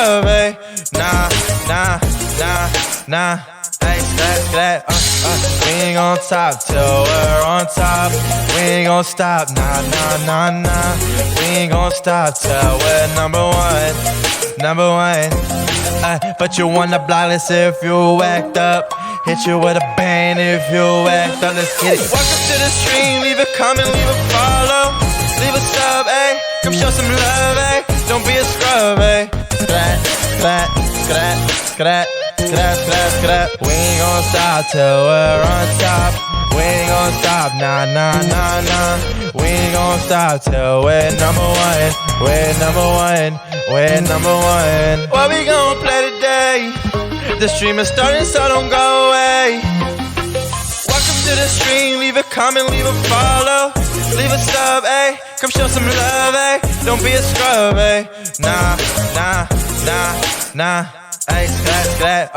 scrub, eh? Nah, nah, nah, nah. Hey, skrat, we ain't gon' top till we're on top. We ain't gon' stop, nah, nah, nah, nah. We ain't gon' stop till we're number one, number one. But you on the block, let's see if you act up. Hit you with a bang if you act up, let's get it. Welcome to the stream, leave a comment, leave a follow. Leave a sub, ayy, come show some love, ayy. Don't be a scrub, ayy. Skrat, skrat, skrat, skrat, skrat, skrat, skrat. We ain't gon' stop till we're on top. We ain't gon' stop, nah, nah, nah, nah. We ain't gon' stop till we're number one. We're number one, we're number one. What we gon' play today? The stream is starting, so don't go away. Welcome to the stream, leave a comment, leave a follow. Leave a sub, ayy, come show some love, ayy. Don't be a scrub, ayy. Nah, nah, nah, nah. Ayy, skrat, skrat,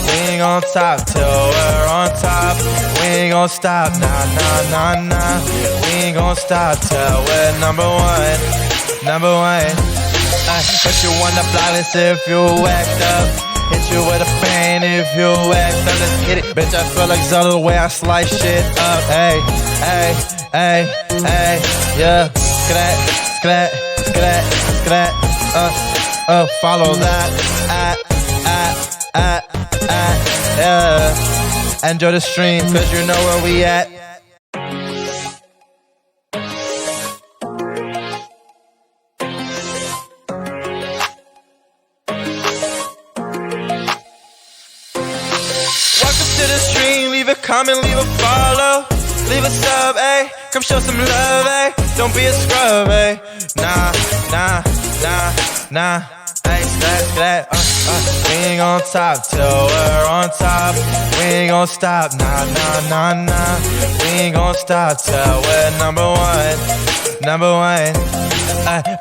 we ain't gon' top till we're on top. We ain't gon' stop, nah, nah, nah, nah. We ain't gon' stop till we're number one, number one. Put you on the block, let's see if you act up. Hit you with a bang if you act up, let's get it. Bitch, I feel like Zelda the way I slice shit up. Hey, hey, hey, hey, yeah. Skrat, skrat, skrat, skrat. Follow that. Yeah. Enjoy the stream, cause you know where we at. To the stream, leave a comment, leave a follow. Leave a sub, ayy, come show some love, ayy. Don't be a scrub, ayy. Nah, nah, nah, nah. Ayy, skrat, skrat, we ain't gon' top till we're on top. We ain't gon' stop, nah, nah, nah, nah. We ain't gon' stop till we're number one, number one.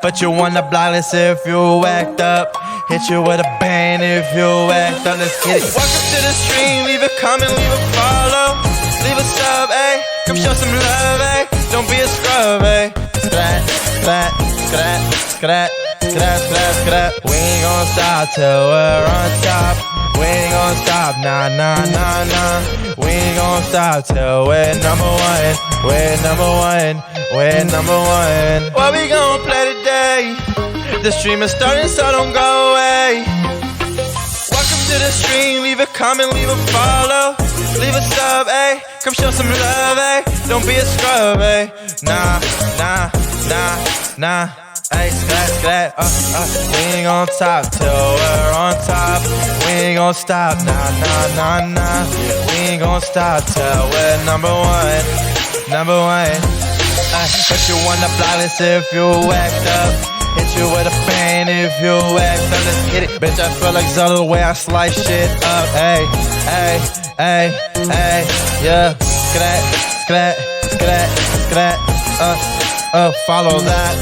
But you on the block, let's see if you act up. Hit you with a bang if you act up, let's get it. Welcome to the stream, leave a comment, leave a follow. Leave a sub, ayy, come show some love, ayy. Don't be a scrub, ayy. Skrat, skrat, skrat, skrat, skrat, skrat, skrat. We ain't gon' stop till we're on top. We ain't gon' stop, nah, nah, nah, nah. We ain't gon' stop till we're number one. We're number one, we're number one. What we gon' play today? The stream is starting, so don't go away. Welcome to the stream, leave a comment, leave a follow. Leave a sub, ayy, come show some love, ayy. Don't be a scrub, ayy. Nah, nah, nah, nah. Ayy, skrat, skrat, we ain't gon' top till we're on top. We ain't gon' stop, nah, nah, nah, nah. We ain't gon' stop till we're number one, number one. Put you on the block, let's see if you act up. Hit you with a bang if you act up, let's get it. Bitch, I feel like Zelda the way I slice shit up. Hey, hey, hey, hey, yeah. Skrat, skrat, skrat, skrat. Follow that.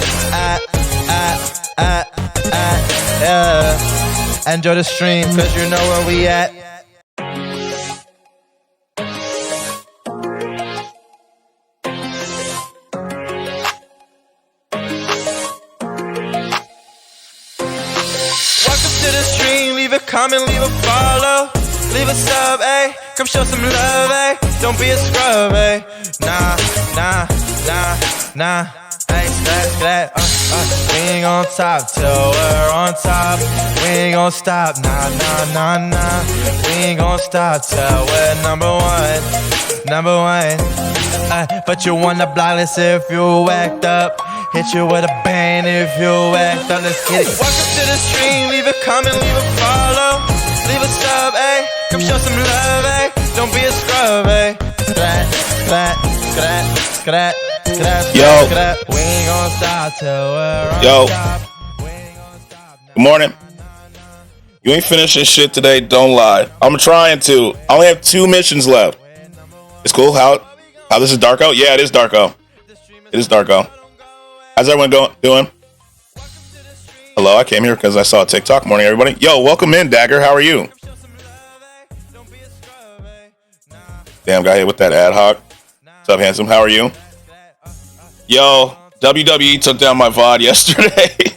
Yeah. Enjoy the stream, cause you know where we at. To the stream, leave a comment, leave a follow. Leave a sub, ayy, come show some love, ayy. Don't be a scrub, ayy. Nah, nah, nah, nah. Ayy, skrat, skrat, we ain't gon' top till we're on top. We ain't gon' stop, nah, nah, nah, nah. We ain't gon' stop till we're number one, number one. But you on the block, let's see if you act up. Hit you with a bang if you act up, let's get it. Welcome to the stream, leave a comment, leave a follow. Leave a sub, ayy, come show some love, ayy. Don't be a scrub, ayy. Skrat, skrat, skrat, skrat, skrat, skrat. We ain't gon' stop till we're on top. Good morning. You ain't finishing shit today, don't lie. I'm trying to. I only have 2 missions left. It's cool. How this is dark out? Yeah, it is dark out. It is dark out. How's everyone doing? Hello, I came here because I saw a TikTok. Morning, everybody. Yo, welcome in, Dagger. How are you? Damn, got hit with that ad hoc. What's up, handsome? How are you? Yo, WWE took down my VOD yesterday.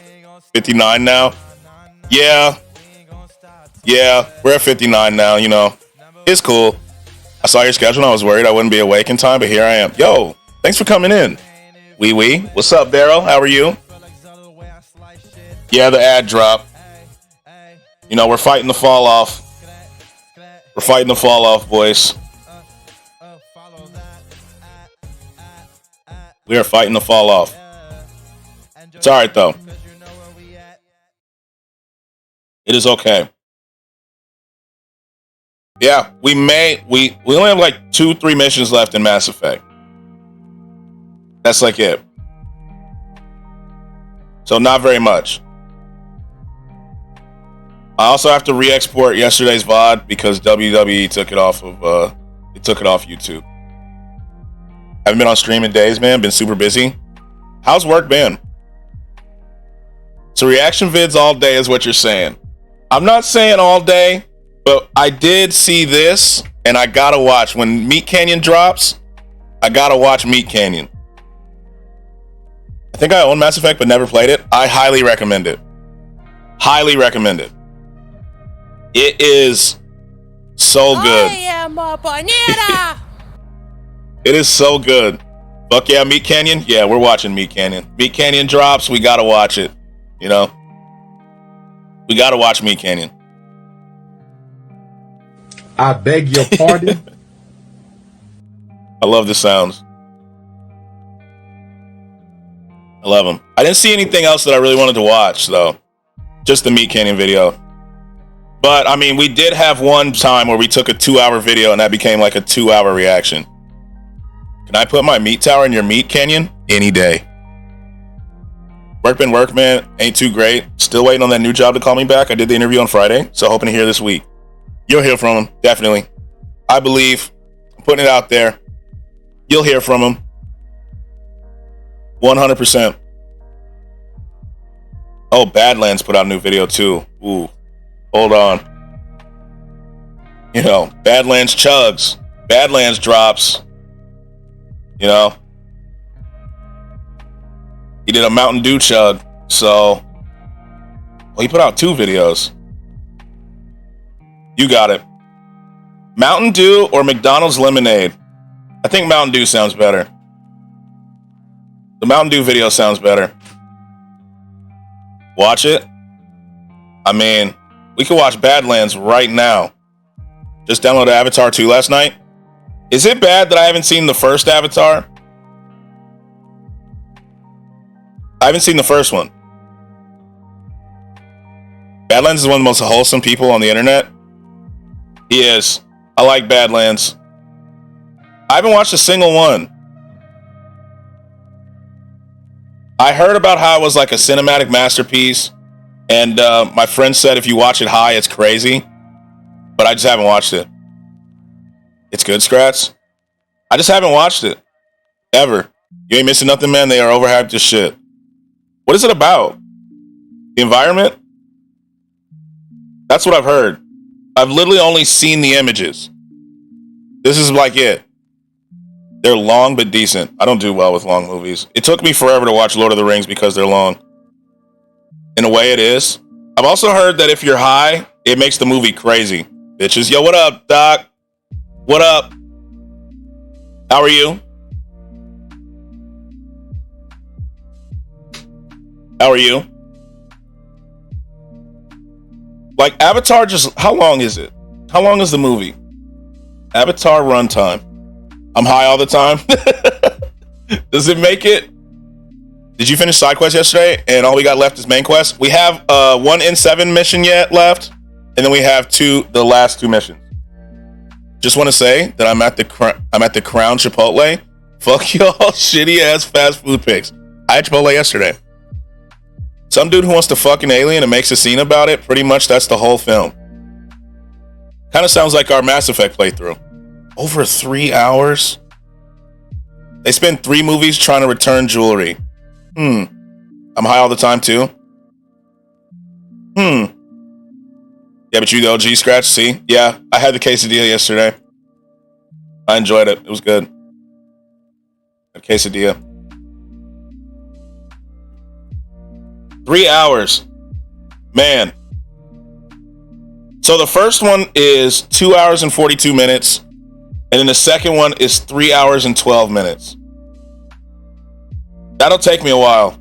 59 now. Yeah. Yeah. We're at 59 now, you know. It's cool. I saw your schedule and I was worried I wouldn't be awake in time, but here I am. Yo, thanks for coming in. Wee. What's up, Daryl? How are you? Yeah, the ad drop. You know, we're fighting the fall off. We're fighting the fall off, boys. We are fighting the fall off. It's all right, though. It is okay. Yeah, we only have like 2-3 missions left in Mass Effect. That's like it. So not very much. I also have to re-export yesterday's VOD because WWE took it off of YouTube. Haven't been on stream in days, man. Been super busy. How's work been? So reaction vids all day is what you're saying. I'm not saying all day, but I did see this, and I gotta watch. When Meat Canyon drops, I gotta watch Meat Canyon. I think I own Mass Effect, but never played it. I highly recommend it. Highly recommend it. It is so good. I am a bonita. It is so good. Fuck yeah, Meat Canyon? Yeah, we're watching Meat Canyon. Meat Canyon drops, we gotta watch it. You know? We gotta watch Meat Canyon. I beg your pardon? I love the sounds. I love them. I didn't see anything else that I really wanted to watch, though. Just the Meat Canyon video. But, I mean, we did have one time where we took a 2-hour video and that became like a 2-hour reaction. Can I put my meat tower in your Meat Canyon? Any day. Work been work, man. Ain't too great. Still waiting on that new job to call me back. I did the interview on Friday, so hoping to hear this week. You'll hear from him, definitely. I believe. I'm putting it out there. You'll hear from him. 100%. Oh, Badlands put out a new video too. Ooh. Hold on. You know, Badlands chugs. Badlands drops. You know. He did a Mountain Dew chug. So, well, he put out 2 videos. You got it. Mountain Dew or McDonald's lemonade? I think Mountain Dew sounds better. The Mountain Dew video sounds better. Watch it. I mean, we could watch Badlands right now. Just downloaded Avatar 2 last night. Is it bad that I haven't seen the first Avatar? I haven't seen the first one. Badlands is one of the most wholesome people on the internet. He is. I like Badlands. I haven't watched a single one. I heard about how it was like a cinematic masterpiece, and my friend said if you watch it high, it's crazy. But I just haven't watched it. It's good, Skratsx. I just haven't watched it. Ever. You ain't missing nothing, man. They are overhyped as shit. What is it about? The environment? That's what I've heard. I've literally only seen the images. This is like it. They're long but decent. I don't do well with long movies. It took me forever to watch Lord of the Rings because they're long. In a way, it is. I've also heard that if you're high, it makes the movie crazy. Bitches. Yo, what up, Doc? What up? How are you? How are you? Like, Avatar just... How long is it? How long is the movie? Avatar runtime. I'm high all the time. Does it make it? Did you finish side quest yesterday? And all we got left is main quest. We have 1 N7 mission yet left, and then we have the last 2 missions. Just want to say that I'm at the Crown Chipotle. Fuck y'all shitty ass fast food pics. I had Chipotle yesterday. Some dude who wants to fuck an alien and makes a scene about it. Pretty much that's the whole film. Kind of sounds like our Mass Effect playthrough. Over 3 hours? They spend 3 movies trying to return jewelry. I'm high all the time too. Yeah, but you the OG Skratsx, see? Yeah, I had the quesadilla yesterday. I enjoyed it. It was good. A quesadilla. 3 hours. Man, So the first one is 2 hours and 42 minutes. And then the second one is 3 hours and 12 minutes. That'll take me a while.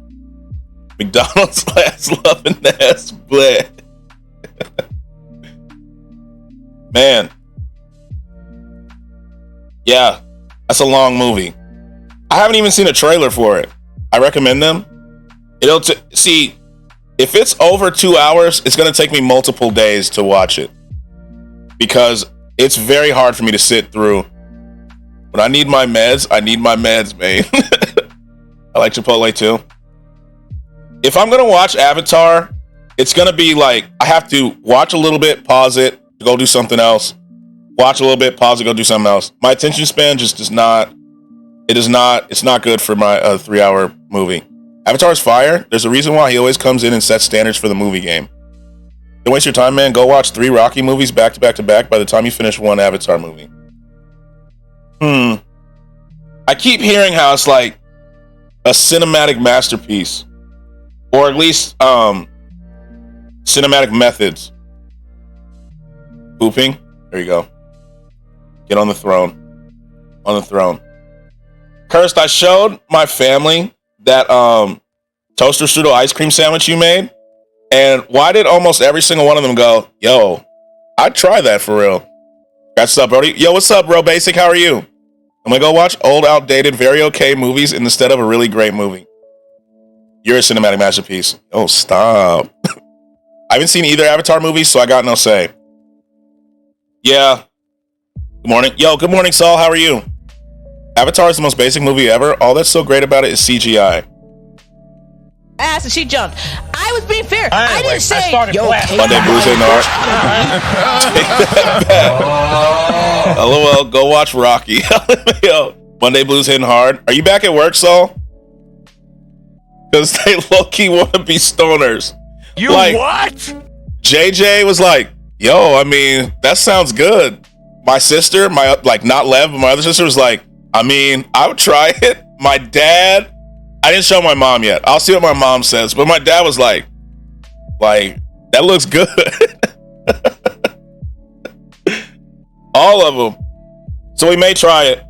McDonald's last loving ass bled. Man. Yeah, that's a long movie. I haven't even seen a trailer for it. I recommend them. See, if it's over 2 hours, it's going to take me multiple days to watch it. Because it's very hard for me to sit through. When I need my meds, man. I like Chipotle too. If I'm going to watch Avatar, it's going to be like, I have to watch a little bit, pause it, go do something else. Watch a little bit, pause it, go do something else. My attention span just does not, it's not good for my 3 hour movie. Avatar's fire. There's a reason why he always comes in and sets standards for the movie game. Don't waste your time, man. Go watch 3 Rocky movies back to back to back by the time you finish one Avatar movie. I keep hearing how it's like a cinematic masterpiece. Or at least cinematic methods. Pooping. There you go. Get on the throne. On the throne. Cursed, I showed my family that toaster strudel ice cream sandwich you made. And why did almost every single one of them go, yo, I'd try that for real. What's up, Brody? Yo, what's up, bro? Basic, how are you? I'm gonna go watch old, outdated, very okay movies instead of a really great movie. You're a cinematic masterpiece. Oh, stop. I haven't seen either Avatar movie, so I got no say. Yeah. Good morning. Yo, good morning, Saul. How are you? Avatar is the most basic movie ever. All that's so great about it is CGI. Ass and she jumped. I was being fair. I didn't say, yo, Monday Blues in art. Take that back. LOL, go watch Rocky. Yo, Monday Blues hitting hard. Are you back at work, Saul? Because they low-key want to be stoners. You like, what? JJ was like, yo, I mean, that sounds good. My sister, not Lev, but my other sister was like, I mean, I would try it. My dad, I didn't show my mom yet. I'll see what my mom says. But my dad was like, that looks good. All of them. So we may try it.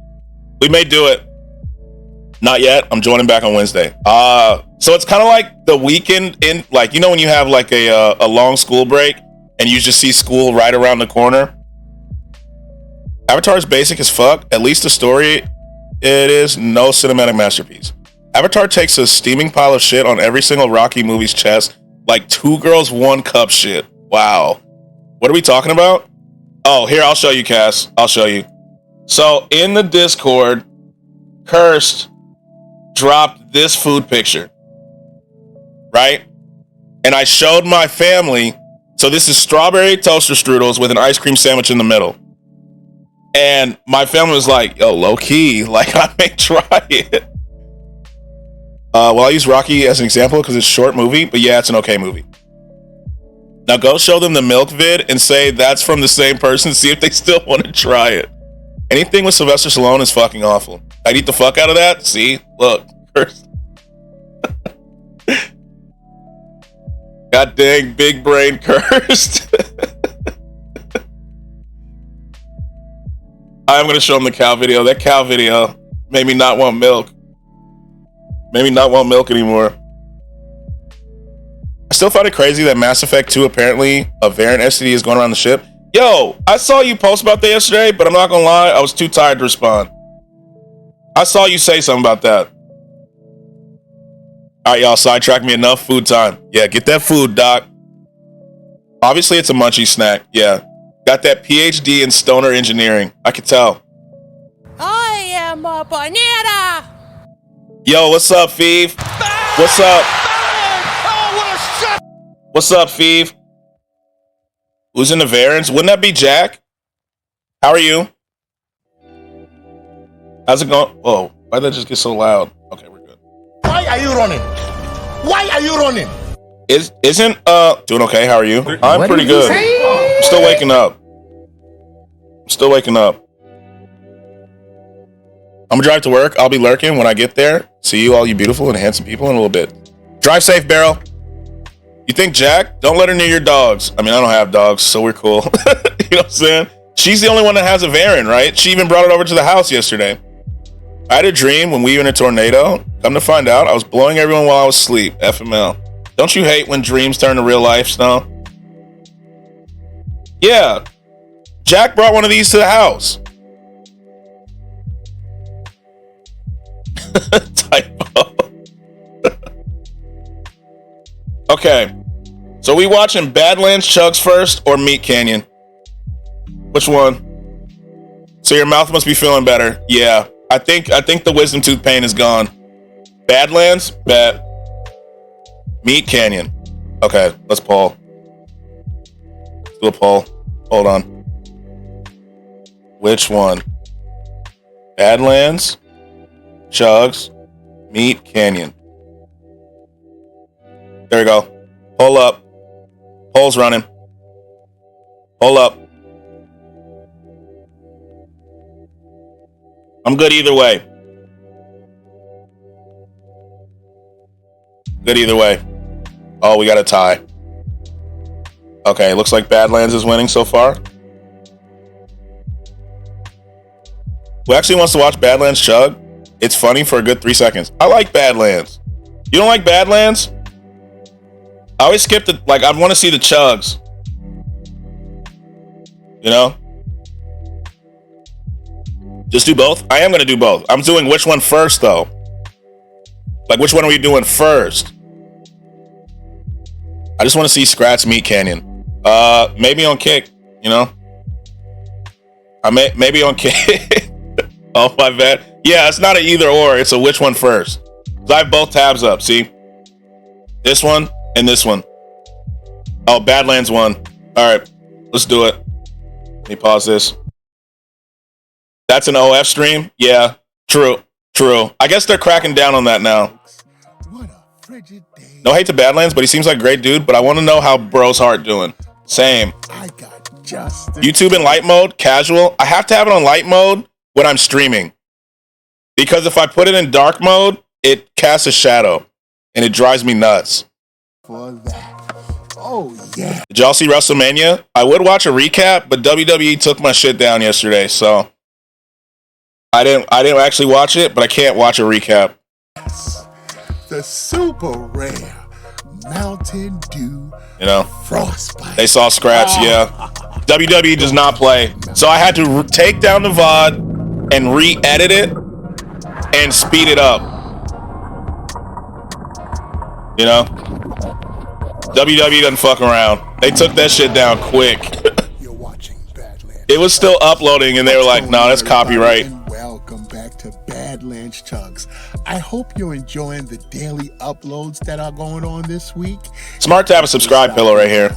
We may do it. Not yet. I'm joining back on Wednesday. So it's kind of like the weekend in, like, you know, when you have like a long school break and you just see school right around the corner. Avatar is basic as fuck. At least the story, it is no cinematic masterpiece. Avatar takes a steaming pile of shit on every single Rocky movie's chest, like 2 girls, 1 cup shit. Wow. What are we talking about? Oh, here, I'll show you, Cass. I'll show you. So in the Discord, Cursed dropped this food picture, right? And I showed my family. So this is strawberry toaster strudels with an ice cream sandwich in the middle. And my family was like, yo, low key, like, I may try it. Well, I use Rocky as an example because it's a short movie, but yeah, it's an okay movie. Now go show them the milk vid and say that's from the same person. See if they still want to try it. Anything with Sylvester Stallone is fucking awful. I'd eat the fuck out of that. See, look. God dang, big brain Cursed. I'm going to show them the cow video. That cow video made me not want milk. Made me not want milk anymore. I still find it crazy that Mass Effect 2 apparently a variant STD is going around the ship. Yo, I saw you post about that yesterday, but I'm not going to lie, I was too tired to respond. I saw you say something about that. All right, y'all, sidetrack me enough. Food time. Yeah, get that food, Doc. Obviously, it's a munchie snack. Yeah. Got that PhD in stoner engineering. I could tell. I am a banana. Yo, what's up, Feeve? What's up? What's up, Feeve? Who's in the variants? Wouldn't that be Jack? How are you? How's it going? Oh, why did that just get so loud? Okay, we're good. Why are you running? Why are you running? Isn't doing okay? How are you? I'm pretty good. I'm still waking up. I'm gonna drive to work. I'll be lurking when I get there. See you, all you beautiful and handsome people, in a little bit. Drive safe, Barrel. You think Jack? Don't let her near your dogs. I mean, I don't have dogs, so we're cool. You know what I'm saying? She's the only one that has a Varen, right? She even brought it over to the house yesterday. I had a dream when we were in a tornado. Come to find out, I was blowing everyone while I was asleep. FML. Don't you hate when dreams turn to real life, Snow? Yeah. Jack brought one of these to the house. Typo. Okay. So we watching Badlands Chugs first or Meat Canyon? Which one? So your mouth must be feeling better. Yeah. I think the wisdom tooth pain is gone. Badlands? Bet. Meat Canyon. Okay, let's poll. Let's do a poll. Hold on. Which one? Badlands, Chugs, Meat Canyon. There we go. Pull up. Poll's running. Pull up. I'm good either way. Good either way. Oh, we got a tie. Okay, looks like Badlands is winning so far. Who actually wants to watch Badlands Chug? It's funny for a good 3 seconds. I like Badlands. You don't like Badlands? I always skip the, like, I want to see the Chugs. You know? Just do both? I am going to do both. I'm doing which one first, though. Like, which one are we doing first? I just want to see Skratsx Meat Canyon. Maybe on Kick, you know? Maybe on Kick. Oh, my bad. Yeah, it's not an either or. It's a which one first. So I have both tabs up, see? This one and this one. Oh, Badlands won. All right, let's do it. Let me pause this. That's an OF stream? Yeah, true. I guess they're cracking down on that now. No hate to Badlands, but he seems like a great dude, but I want to know how Bro's heart doing. Same. YouTube in light mode, casual. I have to have it on light mode when I'm streaming. Because if I put it in dark mode, it casts a shadow. And it drives me nuts. Oh, yeah. Did y'all see WrestleMania? I would watch a recap, but WWE took my shit down yesterday, so I didn't actually watch it, but I can't watch a recap. The super rare Mountain Dew, You know, Frostbite. they saw Skratsx, yeah. WWE does not play. So I had to take down the VOD and re-edit it and speed it up. You know? WWE doesn't fuck around. They took that shit down quick. You're watching Badlands. It was still uploading and they were like, no, that's copyright. Welcome back to Badlands Chugs. I hope you're enjoying the daily uploads that are going on this week. Smart to have a subscribe pillow right here.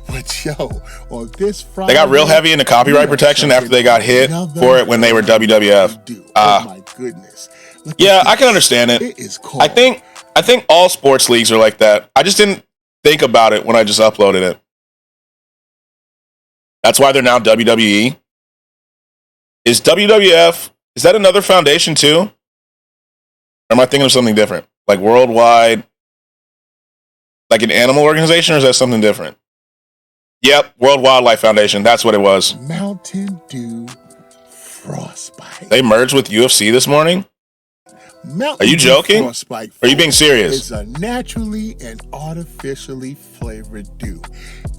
But yo, on this Friday, They got real heavy into copyright protection after they got hit for it when they were WWF. Oh my goodness. Yeah, I can understand it. It is cold. I think all sports leagues are like that. I just didn't think about it when I just uploaded it. That's why they're now WWE. Is WWF, is that another foundation too? Or am I thinking of something different? Like worldwide, like an animal organization, or is that something different? Yep, World Wildlife Foundation. That's what it was. Mountain Dew Frostbite. They merged with UFC this morning? Mountain Are you Dew joking? Frostbite, Are you being serious? It's a naturally and artificially flavored dew.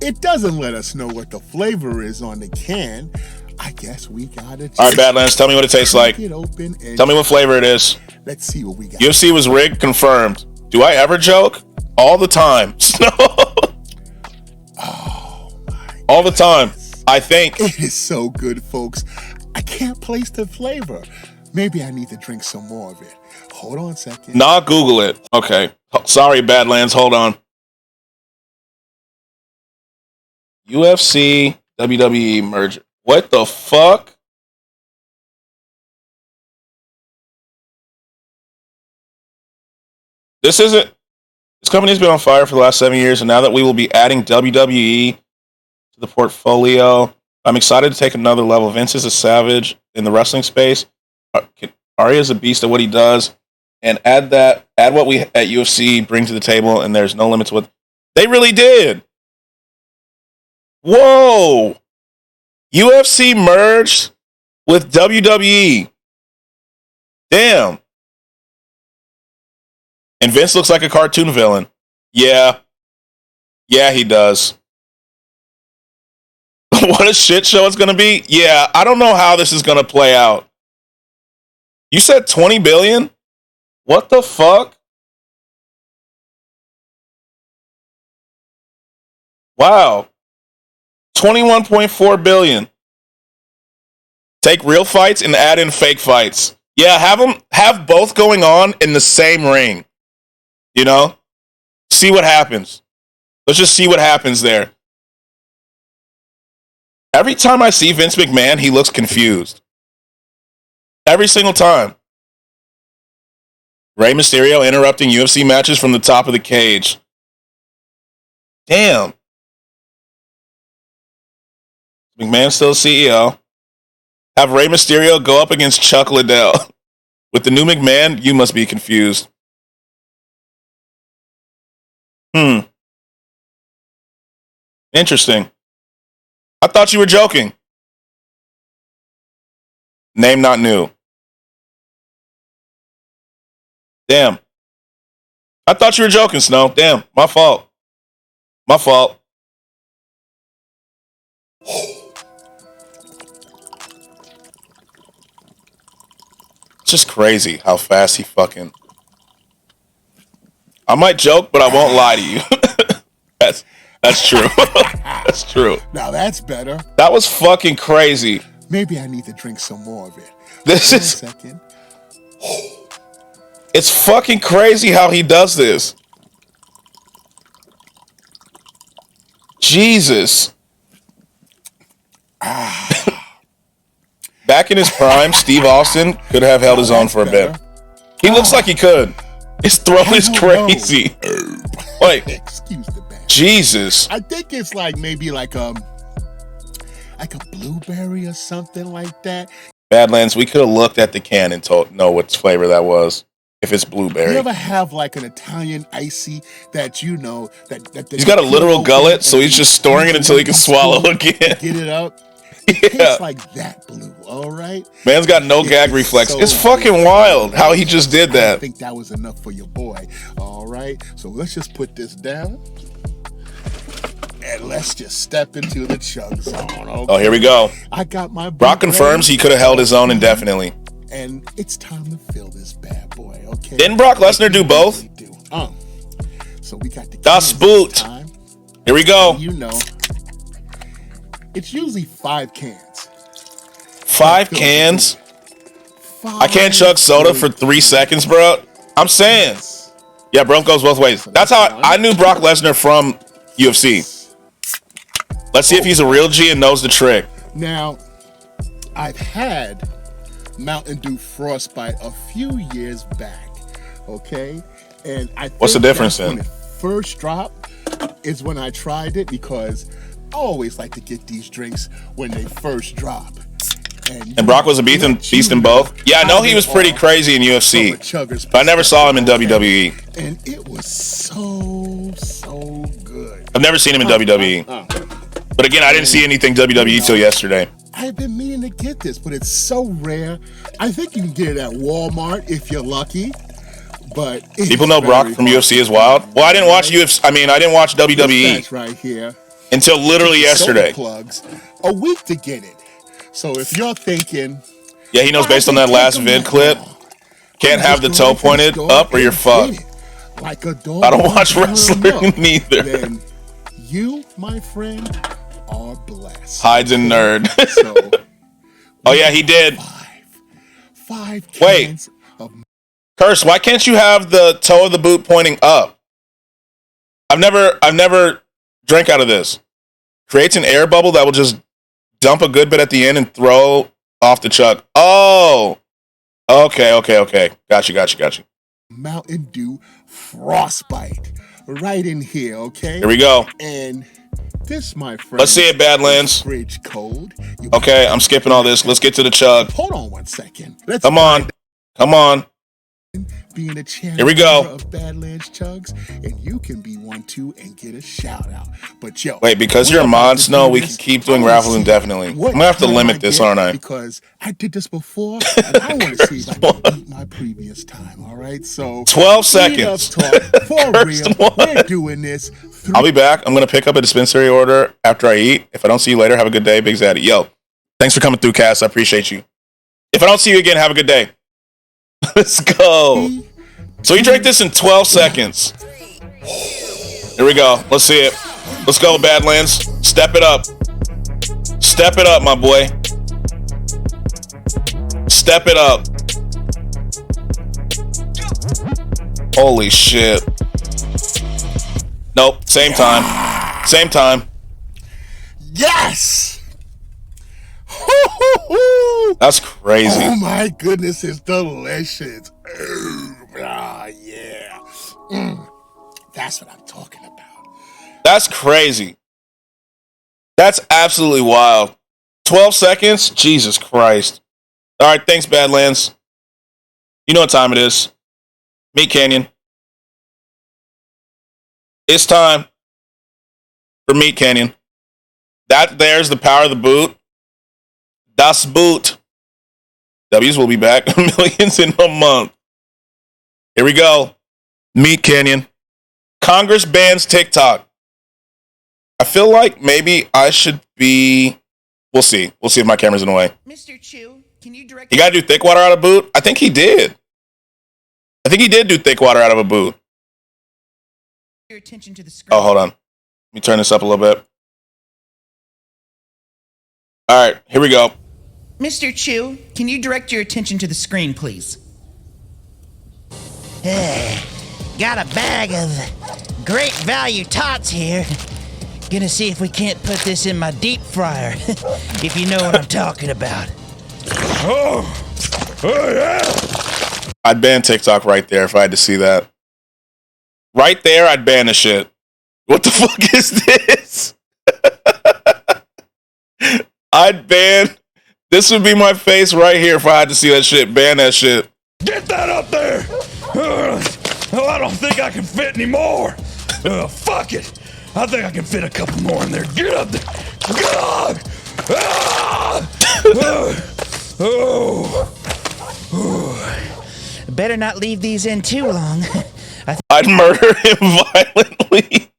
It doesn't let us know what the flavor is on the can. I guess we gotta. All right, Badlands, tell me what it tastes like. It open and Tell me what flavor it is. Let's see what we got. UFC was rigged, confirmed. Do I ever joke? All the time. All the time. I think. It is so good, folks. I can't place the flavor. Maybe I need to drink some more of it. Hold on a second. Nah, Google it. Okay. Sorry, Badlands. Hold on. UFC, WWE merger. What the fuck? This company's been on fire for the last 7 years, and now that we will be adding WWE to the portfolio, I'm excited to take another level. Vince is a savage in the wrestling space. Ari is a beast at what he does, and add what we at UFC bring to the table, and there's no limit to what They really did. Whoa. UFC merged with WWE. Damn. And Vince looks like a cartoon villain. Yeah. Yeah, he does. What a shit show it's going to be. Yeah, I don't know how this is going to play out. You said 20 billion? What the fuck? Wow. 21.4 billion. Take real fights and add in fake fights. Yeah, have both going on in the same ring. You know? See what happens. Let's just see what happens there. Every time I see Vince McMahon, he looks confused. Every single time. Rey Mysterio interrupting UFC matches from the top of the cage. Damn. McMahon still CEO. Have Rey Mysterio go up against Chuck Liddell. With the new McMahon, you must be confused. Interesting. I thought you were joking. Name not new. Damn. I thought you were joking, Snow. Damn. My fault. My fault. It's just crazy how fast he fucking... I might joke, but I won't lie to you. That's true. That's true. Now that's better. That was fucking crazy. Maybe I need to drink some more of it. This Wait is... a second. It's fucking crazy how he does this. Jesus. Back in his prime, Steve Austin could have held his own for a bit. He looks like he could. His throat is crazy. Wait. Excuse the bad. Jesus. I think it's like maybe like a blueberry or something like that. Badlands, we could have looked at the can and know what flavor that was. If it's blueberry. You ever have like an Italian icy that you know that he's got a literal gullet, so he's just storing it until he can swallow again. Get it up. It tastes like that blue, all right? Man's got no gag reflex. It's fucking wild how he just did that. I think that was enough for your boy, all right? So let's just put this down. And let's just step into the chug zone, okay? Oh, here we go. I got my Brock confirms he could have held his own indefinitely. And it's time to fill this bad boy, okay? Didn't Brock Lesnar do both? So we got the Das Boot. time. Here we go. You know, it's usually 5 cans. 5 cans? I can't chug soda for 3 seconds, bro. I'm saying. Yeah, bro, goes both ways. That's how I knew Brock Lesnar from UFC. Let's see if he's a real G and knows the trick. Now, I've had Mountain Dew Frostbite a few years back, okay? And I think what's the difference when then? it first dropped is when I tried it, because I always like to get these drinks when they first drop. And Brock was a beast in both? Yeah, I know he was pretty crazy in UFC, but I never saw him in WWE. And it was so good. I've never seen him in WWE. But again, I didn't see anything WWE till yesterday. I've been meaning to get this, but it's so rare. I think you can get it at Walmart if you're lucky. But people know Brock from UFC is wild. Well, I didn't watch UFC. I didn't watch WWE right here until literally yesterday. Plugs a week to get it. So if you're thinking, yeah, he knows based on that last vid clip, can't have the toe pointed up or you're fucked. Like a dog. I don't watch wrestling neither. Then you, my friend, are blessed. Hides and nerd. So, oh yeah, he did. 5 cans. Wait. Curse, why can't you have the toe of the boot pointing up? I've never drank out of this. Creates an air bubble that will just dump a good bit at the end and throw off the chug. Oh. Okay. Got you. Mountain Dew Frostbite. Right in here, okay? Here we go. And this, my friend. Let's see it, Badlands. Fridge cold. Okay, I'm skipping all this. Let's get to the chug. Hold on one second. Come on. being a channel Here we go. of Badlands Chugs, and you can be one too and get a shout out. But yo, Wait, because we're you're a about mod, to Snow, do we this. can keep doing I wanna raffles see indefinitely. what I'm gonna have to time limit I this, get, aren't I? Because I did this before, and I want to see if I can beat my previous time. All right, so 12 speed up seconds. talk for First real. one. We're doing this. I'll be back. I'm gonna pick up a dispensary order after I eat. If I don't see you later, have a good day, Big Zaddy. Yo, thanks for coming through, Cass. I appreciate you. If I don't see you again, have a good day. Let's go. So you drank this in 12 seconds. Here we go. Let's see it. Let's go, Badlands. Step it up. Step it up, my boy. Step it up. Holy shit. Nope. Same time. Same time. Yes. That's crazy. Oh my goodness, it's delicious. Yeah. That's what I'm talking about. That's crazy. That's absolutely wild. 12 seconds? Jesus Christ. All right, thanks, Badlands. You know what time it is. Meat Canyon. It's time for Meat Canyon. That there's the power of the boot. Das Boot. W's will be back. Millions in a month. Here we go. Meat Canyon. Congress bans TikTok. I feel like maybe I should be... We'll see. We'll see if my camera's in the way. Mr. Chew, can you direct... You gotta do thick water out of boot? I think he did. I think he did do thick water out of a boot. your attention to the screen? Oh, hold on. Let me turn this up a little bit. All right, here we go. Mr. Chew, can you direct your attention to the screen, please? Got a bag of great value tots here. Gonna see if we can't put this in my deep fryer, if you know what I'm talking about. Oh yeah. I'd ban TikTok right there if I had to see that. Right there, I'd ban the shit. What the fuck is this? I'd ban. This would be my face right here if I had to see that shit. Ban that shit. Get that up there! Oh, I don't think I can fit anymore. Fuck it. I think I can fit a couple more in there. Get up there. God! Better not leave these in too long. I'd murder him violently.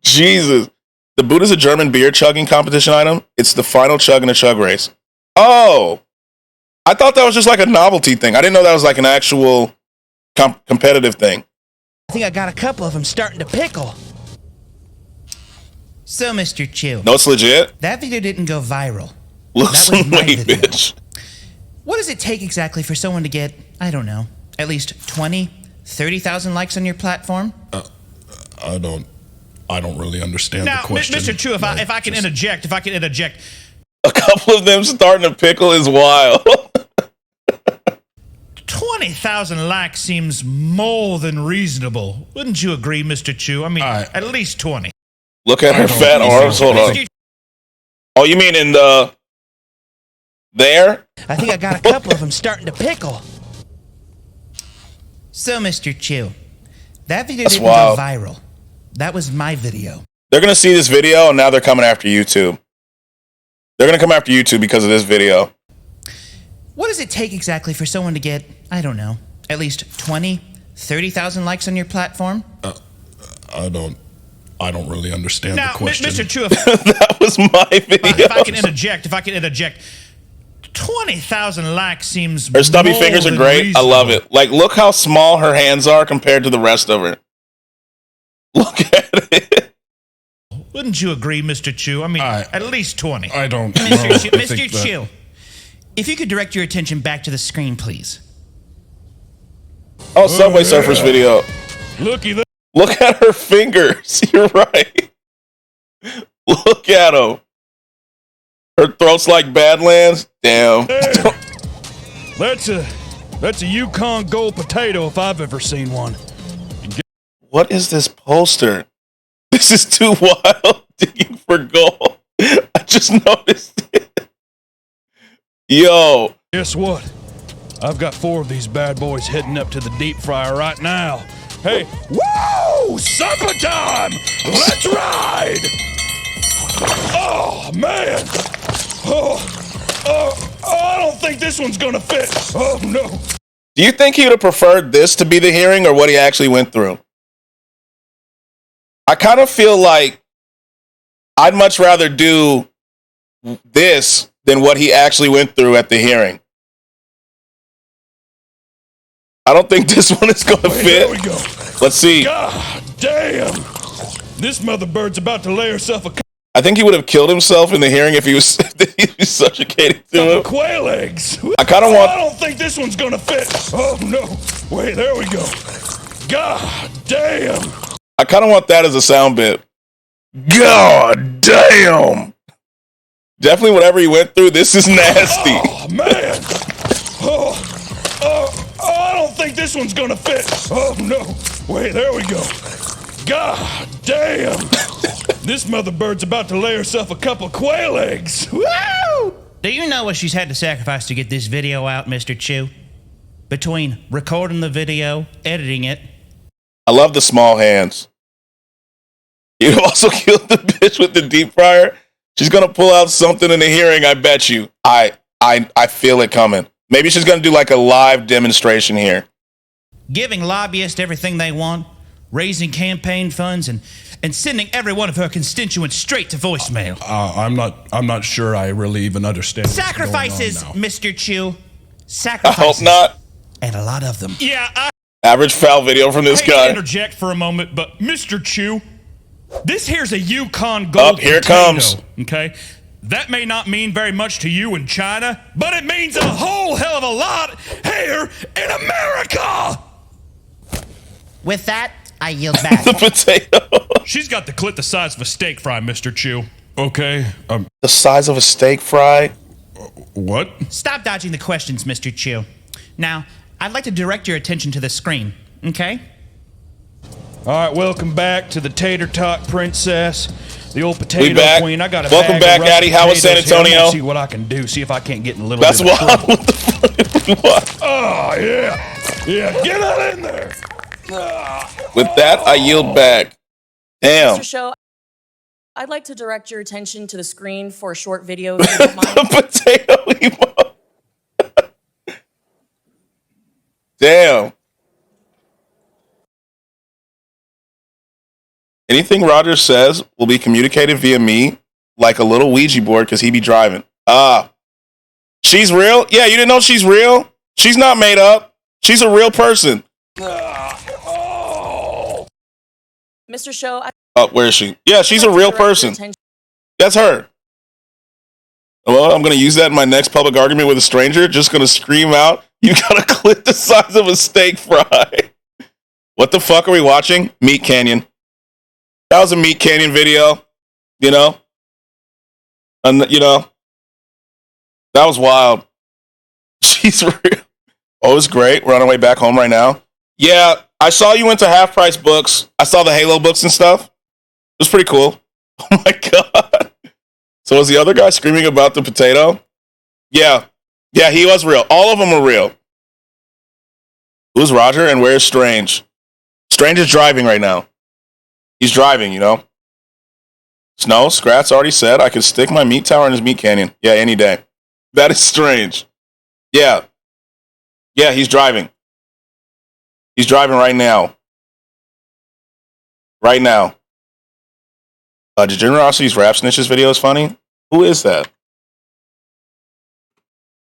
Jesus. The boot is a German beer chugging competition item. It's the final chug in a chug race. Oh. I thought that was just like a novelty thing. I didn't know that was like an actual competitive thing. I think I got a couple of them starting to pickle. So, Mr. Chew, No, it's legit. that video didn't go viral. Looks That was my like video. bitch. What does it take exactly for someone to get, I don't know, at least 20, 30,000 likes on your platform? I don't really understand Now, the question. Mr. Chu, if I can interject, A couple of them starting to pickle is wild. 20,000 likes seems more than reasonable. Wouldn't you agree, Mr. Chu? I mean, at least 20. Look at her fat arms. Hold on. Oh, you mean in the... There? I think I got a couple of them starting to pickle. So, Mr. Chew, that video That's didn't wild. go viral. That was my video. They're going to see this video, and now they're coming after YouTube. They're going to come after YouTube because of this video. What does it take exactly for someone to get, I don't know, at least 20, 30,000 likes on your platform? I don't really understand Now, the question. Mr. Chu, That was my video. if I can interject, 20,000 likes seems Her stubby more fingers are than great. I love reasonable. it. Like, look how small her hands are compared to the rest of her. Look at it. Wouldn't you agree, Mr. Chu? I mean, at least 20. I don't know. Mr. Chew, I Mr. think that- Chew, if you could direct your attention back to the screen, please. Oh, Subway Surfers video. Looky there. Look at her fingers. You're right. Look at them. Her throat's like Badlands. Damn. That's a Yukon Gold potato if I've ever seen one. What is this poster? This is too wild. Digging for gold. I just noticed it. Yo. Guess what? I've got 4 of these bad boys heading up to the deep fryer right now. Hey, woo! Supper time! Let's ride! Oh, man! I don't think this one's gonna fit. Oh, no. Do you think he would have preferred this to be the hearing or what he actually went through? I kind of feel like I'd much rather do this than what he actually went through at the hearing. I don't think this one is going to fit. Here we go. Let's see. God damn. This mother bird's about to lay herself a I think he would have killed himself in the hearing if he was subjugated to couple him. quail eggs. I kind of want... I don't think this one's gonna fit. Oh no. Wait, there we go. God damn. I kind of want that as a sound bit. God damn. Definitely whatever he went through, this is nasty. Oh man. I don't think this one's gonna fit. Oh no. Wait, there we go. God damn. This mother bird's about to lay herself a couple quail eggs. Woo! Do you know what she's had to sacrifice to get this video out, Mr. Chew? Between recording the video, editing it. I love the small hands. You also killed the bitch with the deep fryer. She's gonna pull out something in the hearing, I bet you. I feel it coming. Maybe she's gonna do like a live demonstration here. Giving lobbyists everything they want, raising campaign funds, and sending every one of her constituents straight to voicemail. I'm not sure I really even understand. Sacrifices, Mr. Chew. I Sacrifices. hope not. And a lot of them. Yeah, Average foul video from this I hate guy. to interject for a moment, but Mr. Chew, this here's a Yukon Gold Here it potato, comes. okay? That may not mean very much to you in China, but it means a whole hell of a lot here in America! With that, I yield back. The potato. She's got the clit the size of a steak fry, Mr. Chew. Okay. The size of a steak fry. What? Stop dodging the questions, Mr. Chew. Now, I'd like to direct your attention to the screen, okay? All right, welcome back to the Tater Tot Princess, the old We potato back. queen. I got a Welcome bag back, of russet Addy. How was San potatoes here. I'm gonna Antonio? see what I can do. See if I can't get in a little That's bit of wild. trouble. What the fuck? What? Oh yeah, yeah. Get that in there. With that, I yield back. Damn. Mr. Show, I'd like to direct your attention to the screen for a short video, if you don't mind. The potato emote. Damn. Anything Roger says will be communicated via me like a little Ouija board because he be driving. She's real? Yeah, you didn't know she's real? She's not made up. She's a real person. Mr. Show, Where is she? Yeah, she's a real person. That's her. Well, I'm going to use that in my next public argument with a stranger. Just going to scream out, you got a clit the size of a steak fry. What the fuck are we watching? Meat Canyon. That was a Meat Canyon video, you know? And, you know, that was wild. She's real. Oh, it's great. We're on our way back home right now. Yeah, I saw you went to Half Price Books. I saw the Halo books and stuff. It was pretty cool. Oh my God. So was the other guy screaming about the potato? Yeah. Yeah, he was real. All of them are real. Who's Roger and where's Strange? Strange is driving right now. He's driving, you know? Snow, Skratsx already said I could stick my meat tower in his meat canyon. Yeah, any day. That is Strange. Yeah. Yeah, he's driving. He's driving right now. Right now. Degenerosity's Rap Snitches video is funny. Who is that?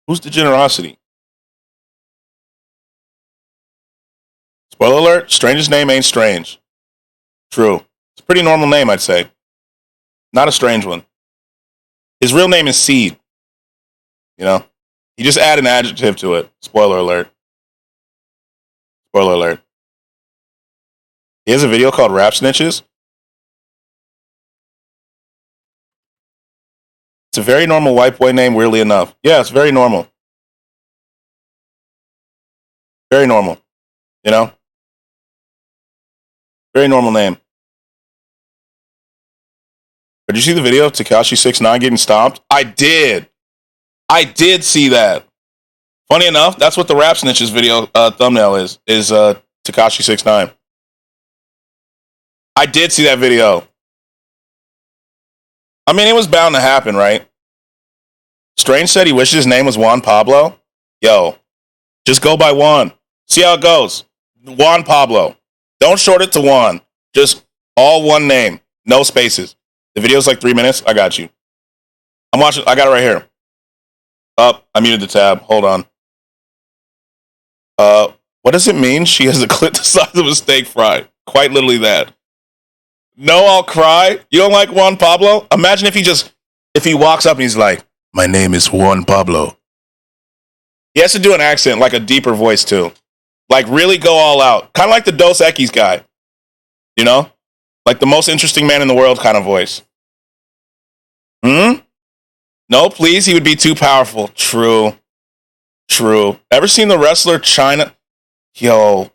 Who's Degenerosity? Spoiler alert, Strange's name ain't Strange. True. It's a pretty normal name, I'd say. Not a strange one. His real name is Seed. You know? He just add an adjective to it. Spoiler alert. Spoiler alert. He has a video called Rap Snitches. It's a very normal white boy name, weirdly enough. Yeah, it's very normal. Very normal. You know? Very normal name. Did you see the video of Tekashi 6ix9ine getting stomped? I did. I did see that. Funny enough, that's what the Rap Snitches video thumbnail is Tekashi 6ix9ine. I did see that video. I mean, it was bound to happen, right? Strange said he wishes his name was Juan Pablo. Yo, just go by Juan. See how it goes. Juan Pablo. Don't short it to Juan. Just all one name. No spaces. The video's like 3 minutes. I got you. I'm watching. I got it right here. I muted the tab. Hold on. What does it mean? She has a clit the size of a steak fry. Quite literally that. No, I'll cry. You don't like Juan Pablo? Imagine if he walks up and he's like, my name is Juan Pablo. He has to do an accent, like a deeper voice too. Like really go all out. Kind of like the Dos Equis guy. You know? Like the most interesting man in the world kind of voice. No, please, he would be too powerful. True. Ever seen the wrestler China? Yo,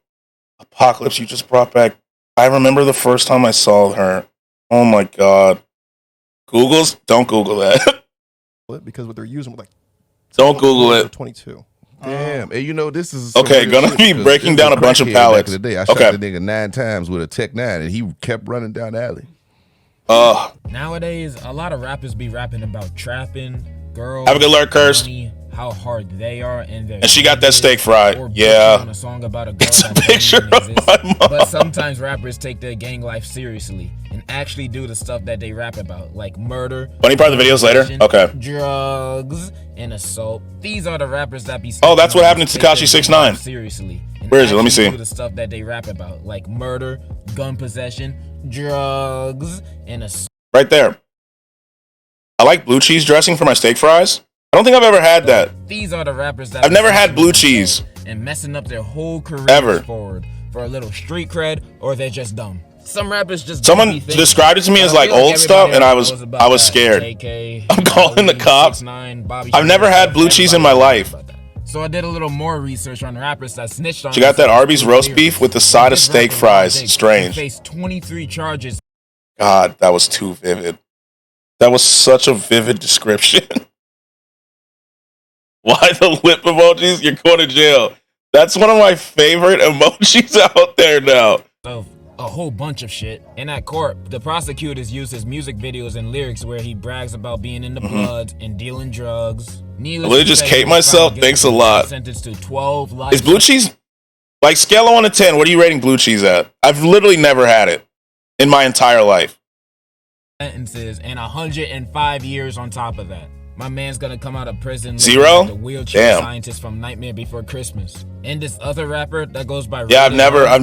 Apocalypse, you just brought back. I remember the first time I saw her. Oh my God. Google's? Don't Google that. Because what they're using, like, don't Google it. 22. Damn, and you know this is okay. Gonna be breaking down a bunch of pallets. Back in the day, I shot the nigga 9 times with a Tech 9, and he kept running down the alley. Nowadays, a lot of rappers be rapping about trapping, girls. Have a good lurk, Curse. How hard they are, and she got that steak fried. Yeah. On a song about a girl it's a picture of my mom. But sometimes rappers take their gang life seriously and actually do the stuff that they rap about, like murder. Funny part of the videos later. Okay. Drugs and assault. These are the rappers that be. Oh, that's what happened to Tekashi 6ix9ine. Seriously. Where is it? Let me see. Do the stuff that they rap about, like murder, gun possession, drugs, and assault. Right there. I like blue cheese dressing for my steak fries. I don't think I've ever had that. These are the rappers that I've never had blue cheese and messing up their whole career ever forward for a little street cred, or they're just dumb. Some rappers just someone described it to me as like old stuff, and I was scared. I'm calling the cops. I've never had blue cheese in my life. So I did a little more research on rappers that snitched on. She got that Arby's roast beef with the side of steak fries. Strange. Faced 23 charges. God, that was too vivid. That was such a vivid description. Why the lip emojis? You're going to jail. That's one of my favorite emojis out there now. A whole bunch of shit. In that court, the prosecutors used his music videos and lyrics where he brags about being in the blood and dealing drugs. Will I just Kate myself? Thanks a lot. Sentenced to 12 life. Is blue cheese, like scale of 1 to 10, what are you rating blue cheese at? I've literally never had it in my entire life. Sentences and 105 years on top of that. My man's gonna come out of prison. 0? The wheelchair Damn. scientist from Nightmare Before Christmas. And this other rapper that goes by. Yeah, I've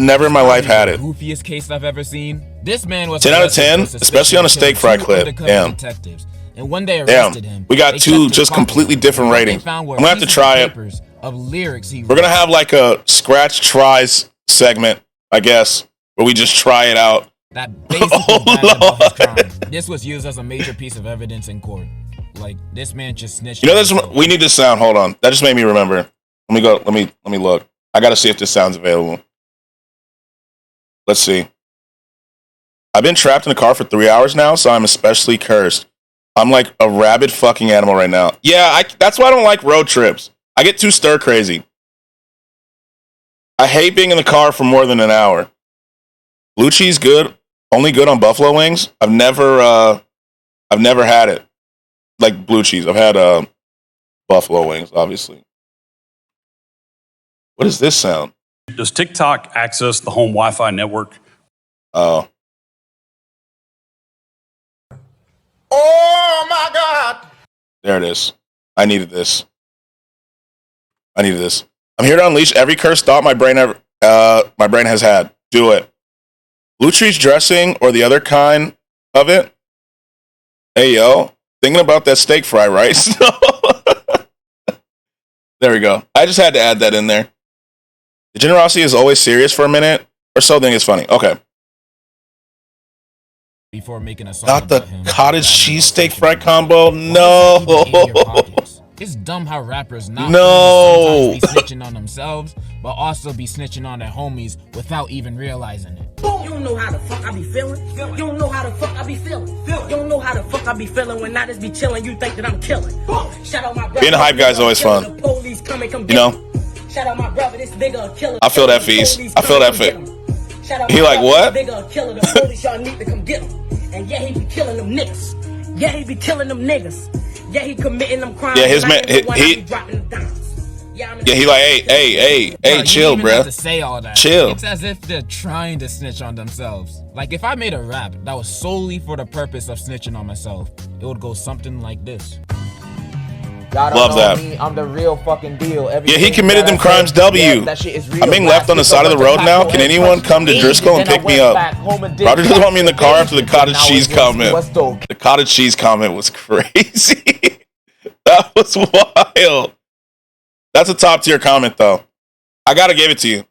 never in my life had it. Goofiest case I've ever seen. This man was 10 out of 10, especially on a steak fry clip. Damn. Detectives. And when they arrested him, we got 2 just completely different ratings. I'm gonna have to try it. Of lyrics We're gonna have like a Skratsx tries segment, I guess, where we just try it out. That basically about his crime. This was used as a major piece of evidence in court. Like this man just snitched. You know, this we need this sound. Hold on, that just made me remember. Let me go. Let me look. I gotta see if this sound's available. Let's see. I've been trapped in a car for 3 hours now, so I'm especially cursed. I'm like a rabid fucking animal right now. Yeah, that's why I don't like road trips. I get too stir crazy. I hate being in the car for more than an hour. Blue cheese good. Only good on buffalo wings. I've never had it. Like blue cheese. I've had buffalo wings, obviously. What is this sound? Does TikTok access the home Wi-Fi network? Oh. Oh my God! There it is. I needed this. I'm here to unleash every cursed thought my brain has had. Do it. Blue cheese dressing or the other kind of it. Hey yo, thinking about that steak fry rice. There we go. I just had to add that in there. The generosity is always serious for a minute or so. Think it's funny. Okay. Before making a song Not the about him, cottage cheese steak fry combo. No. It's dumb how rappers not No. sometimes be snitching on themselves, but also be snitching on their homies without even realizing it. You don't know how the fuck I be feeling. You don't know how the fuck I be feeling. You don't know how the fuck I be feeling when I just be chilling. You think that I'm killing. Shout out my brother. Being a hype guy is always fun. The police You know? Shout out my brother, this nigga a killer. I feel that, Feast. I feel that fit. He like, what? Nigga a killer, the police y'all need to come get him. And yeah, he be killing them niggas. Yeah, he be killing them niggas. Yeah, he committing them crimes. Yeah, his man, he like, hey, chill, bro. bro. To say all that. Chill. It's as if they're trying to snitch on themselves. Like if I made a rap that was solely for the purpose of snitching on myself, it would go something like this. Y'all don't Love know that. Me, I'm the real fucking deal. Yeah, he committed them crimes, W. That shit is real. I'm being left on the side of the road now. Can anyone come to Driscoll and pick me up? Roger doesn't want me in the car after the cottage cheese comment. The cottage cheese comment was crazy. That was wild. That's a top tier comment, though. I gotta give it to you.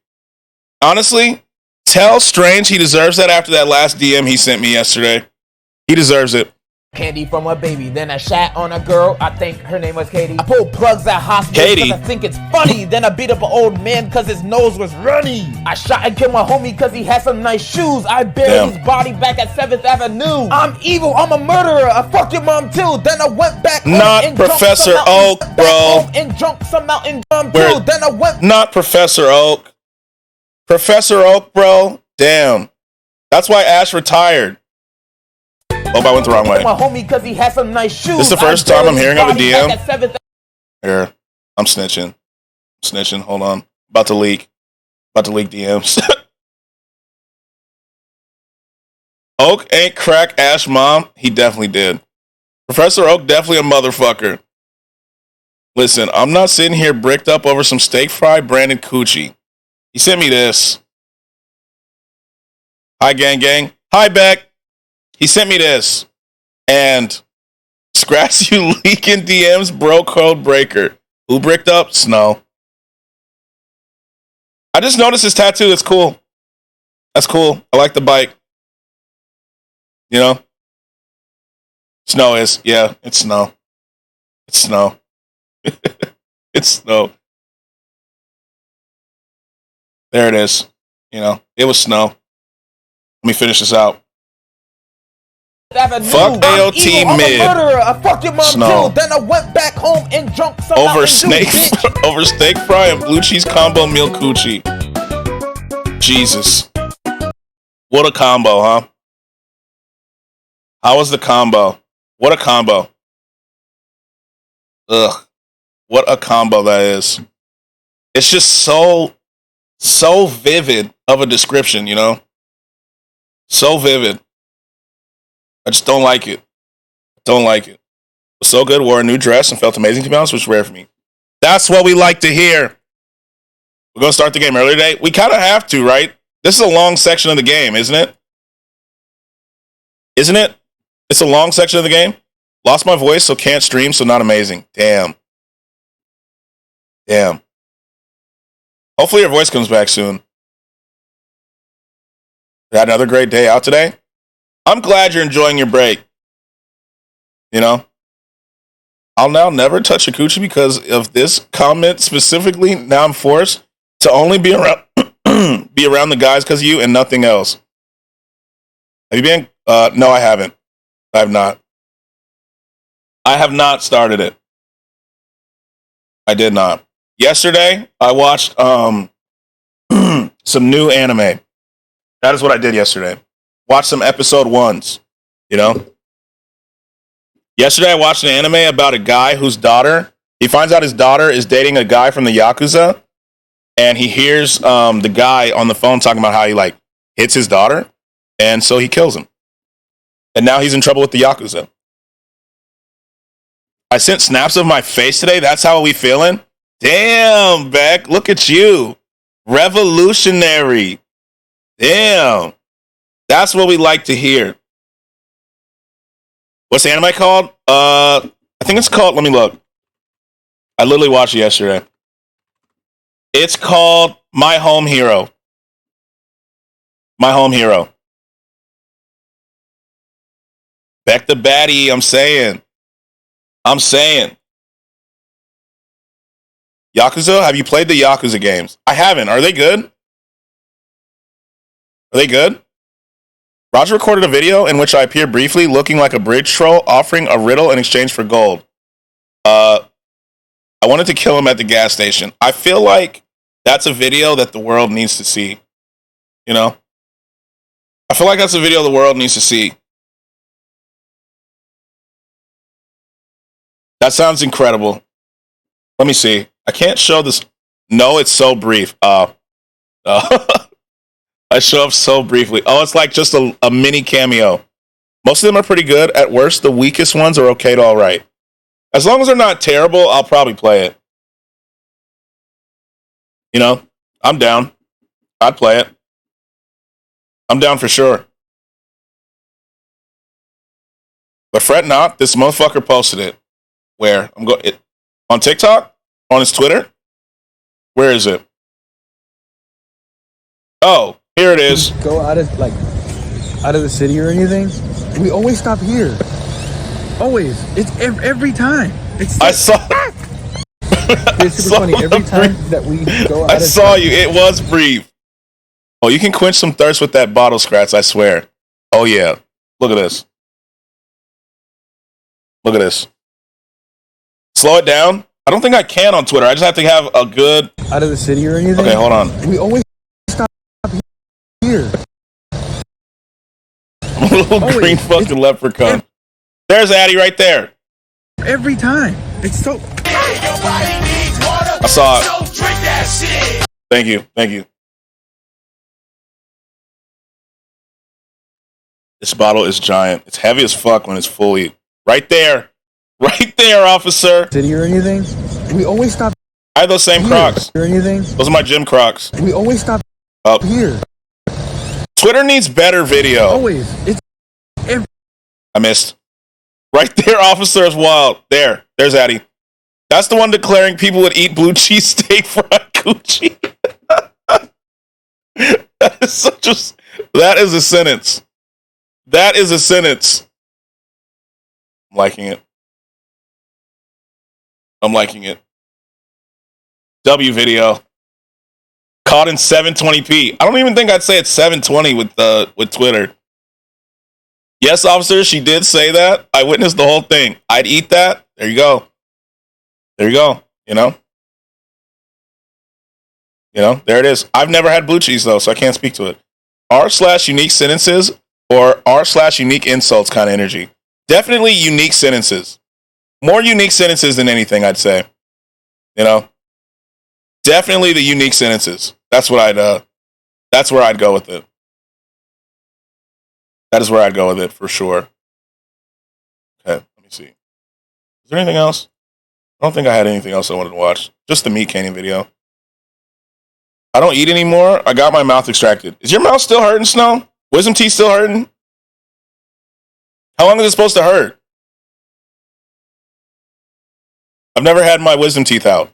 Honestly, tell Strange he deserves that after that last DM he sent me yesterday. He deserves it. Candy from a baby, then I shat on a girl. I think her name was Katie. I pulled plugs at hospitals because I think it's funny. Then I beat up an old man because his nose was runny. I shot and killed my homie because he had some nice shoes. I buried his body back at 7th Avenue. I'm evil, I'm a murderer. I fucked your mom too. Then I went back home Not Professor Oak, bro. And drunk some mountain drum too. Then I went. Not Professor Oak. Professor Oak, bro. Damn. That's why Ash retired. Oh, I went the wrong way. My homie because he had some nice shoes. This is the first time I'm hearing of a DM. Here, I'm snitching. Hold on. About to leak DMs. Oak ain't crack Ash mom. He definitely did. Professor Oak definitely a motherfucker. Listen, I'm not sitting here bricked up over some steak fry branded coochie. He sent me this. Hi, gang. Hi, Beck. He sent me this. And Skratsx, you leaking DMs, bro, code breaker. Who bricked up? Snow. I just noticed his tattoo. That's cool. That's cool. I like the bike. You know? Snow is. Yeah, it's snow. It's snow. It's snow. There it is. You know, it was snow. Let me finish this out. Fuck AOT mid. I fucked your mom Snow. too. Then I went back home and drunk some Over steak fry and blue cheese combo meal coochie. Jesus. What a combo, huh? How was the combo? What a combo. Ugh. What a combo that is. It's just so vivid of a description, you know? So vivid. I just don't like it. Don't like it. It was so good. Wore a new dress and felt amazing, to be honest, which was rare for me. That's what we like to hear. We're going to start the game early today. We kind of have to, right? This is a long section of the game, isn't it? Isn't it? It's a long section of the game. Lost my voice, so can't stream, so not amazing. Damn. Hopefully your voice comes back soon. Had another great day out today. I'm glad you're enjoying your break. You know? I'll now never touch a coochie because of this comment specifically. Now I'm forced to only be around the guys because of you and nothing else. Have you been? No, I haven't. I have not. I have not started it. I did not. Yesterday, I watched some new anime. That is what I did yesterday. Watch some episode 1s, you know? Yesterday I watched an anime about a guy whose daughter, he finds out his daughter is dating a guy from the Yakuza, and he hears the guy on the phone talking about how he, like, hits his daughter, and so he kills him. And now he's in trouble with the Yakuza. I sent snaps of my face today. That's how we feeling? Damn, Beck, look at you. Revolutionary. Damn. That's what we like to hear. What's the anime called? I think it's called, let me look. I literally watched it yesterday. It's called My Home Hero. My Home Hero. Beck the baddie, I'm saying. Yakuza? Have you played the Yakuza games? I haven't. Are they good? Are they good? Roger recorded a video in which I appear briefly looking like a bridge troll offering a riddle in exchange for gold. I wanted to kill him at the gas station. I feel like that's a video that the world needs to see. You know? I feel like that's a video the world needs to see. That sounds incredible. Let me see. I can't show this. No, it's so brief. I show up so briefly. Oh, it's like just a mini cameo. Most of them are pretty good. At worst, the weakest ones are okay to all right. As long as they're not terrible, I'll probably play it. You know, I'm down. I'd play it. I'm down for sure. But fret not, this motherfucker posted it. Where? I'm going on TikTok? On his Twitter? Where is it? Oh, here it is. Go out of the city or anything, we always stop here. Always. It's every time. I saw. It's super funny. Every time that we go out I saw you. It was brief. Oh, you can quench some thirst with that bottle, Skratsx, I swear. Oh, yeah. Look at this. Look at this. Slow it down. I don't think I can on Twitter. I just have to have a good... Out of the city or anything? Okay, hold on. We always stop here. Little green fucking leprechaun. There's Addy right there. Every time. It's so... I saw it. Thank you. Thank you. This bottle is giant. It's heavy as fuck when it's fully... Right there. Right there, officer. City or anything? We always stop... I have those same Crocs. Or anything? Those are my gym Crocs. We always stop here. Twitter needs better video. Always. It's... I missed. Right there, officer is wild. There's Addy. That's the one declaring people would eat blue cheese steak fried coochie. That is a sentence. That is a sentence. I'm liking it. I'm liking it. W video. Caught in 720p. I don't even think I'd say it's 720 with Twitter. Yes, officer, she did say that. I witnessed the whole thing. I'd eat that. There you go. There you go. You know? There it is. I've never had blue cheese, though, so I can't speak to it. r/unique sentences or r/unique insults kind of energy. Definitely unique sentences. More unique sentences than anything, I'd say. Definitely the unique sentences. That's where I'd go with it. That is where I'd go with it for sure. Okay, let me see. Is there anything else? I don't think I had anything else I wanted to watch. Just the meat canning video. I don't eat anymore. I got my mouth extracted. Is your mouth still hurting, Snow? Wisdom teeth still hurting? How long is it supposed to hurt? I've never had my wisdom teeth out.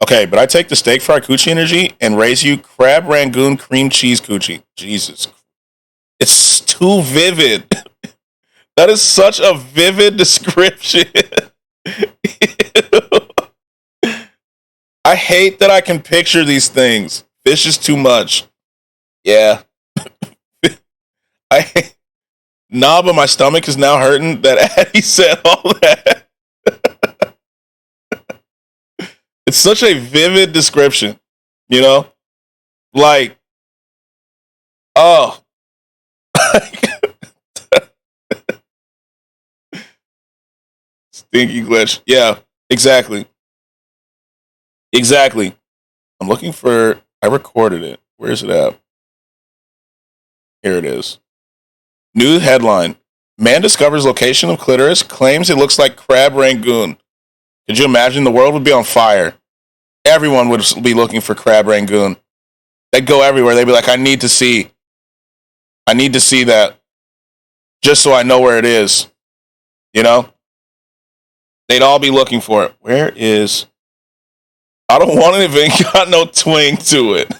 Okay, but I take the steak fry coochie energy and raise you crab rangoon cream cheese coochie. Jesus. It's too vivid. That is such a vivid description. I hate that I can picture these things. Fish is too much. Yeah. Nah, but my stomach is now hurting that Addy said all that. It's such a vivid description, Like, oh. Stinky glitch. Yeah, exactly. Exactly. I'm looking for, I recorded it. Where is it at? Here it is. New headline. Man discovers location of clitoris, claims it looks like crab rangoon. Could you imagine? The world would be on fire. Everyone would be looking for crab rangoon. They'd go everywhere. They'd be like, I need to see that just so I know where it is. They'd all be looking for it. Where is... I don't want it if it ain't got no twing to it.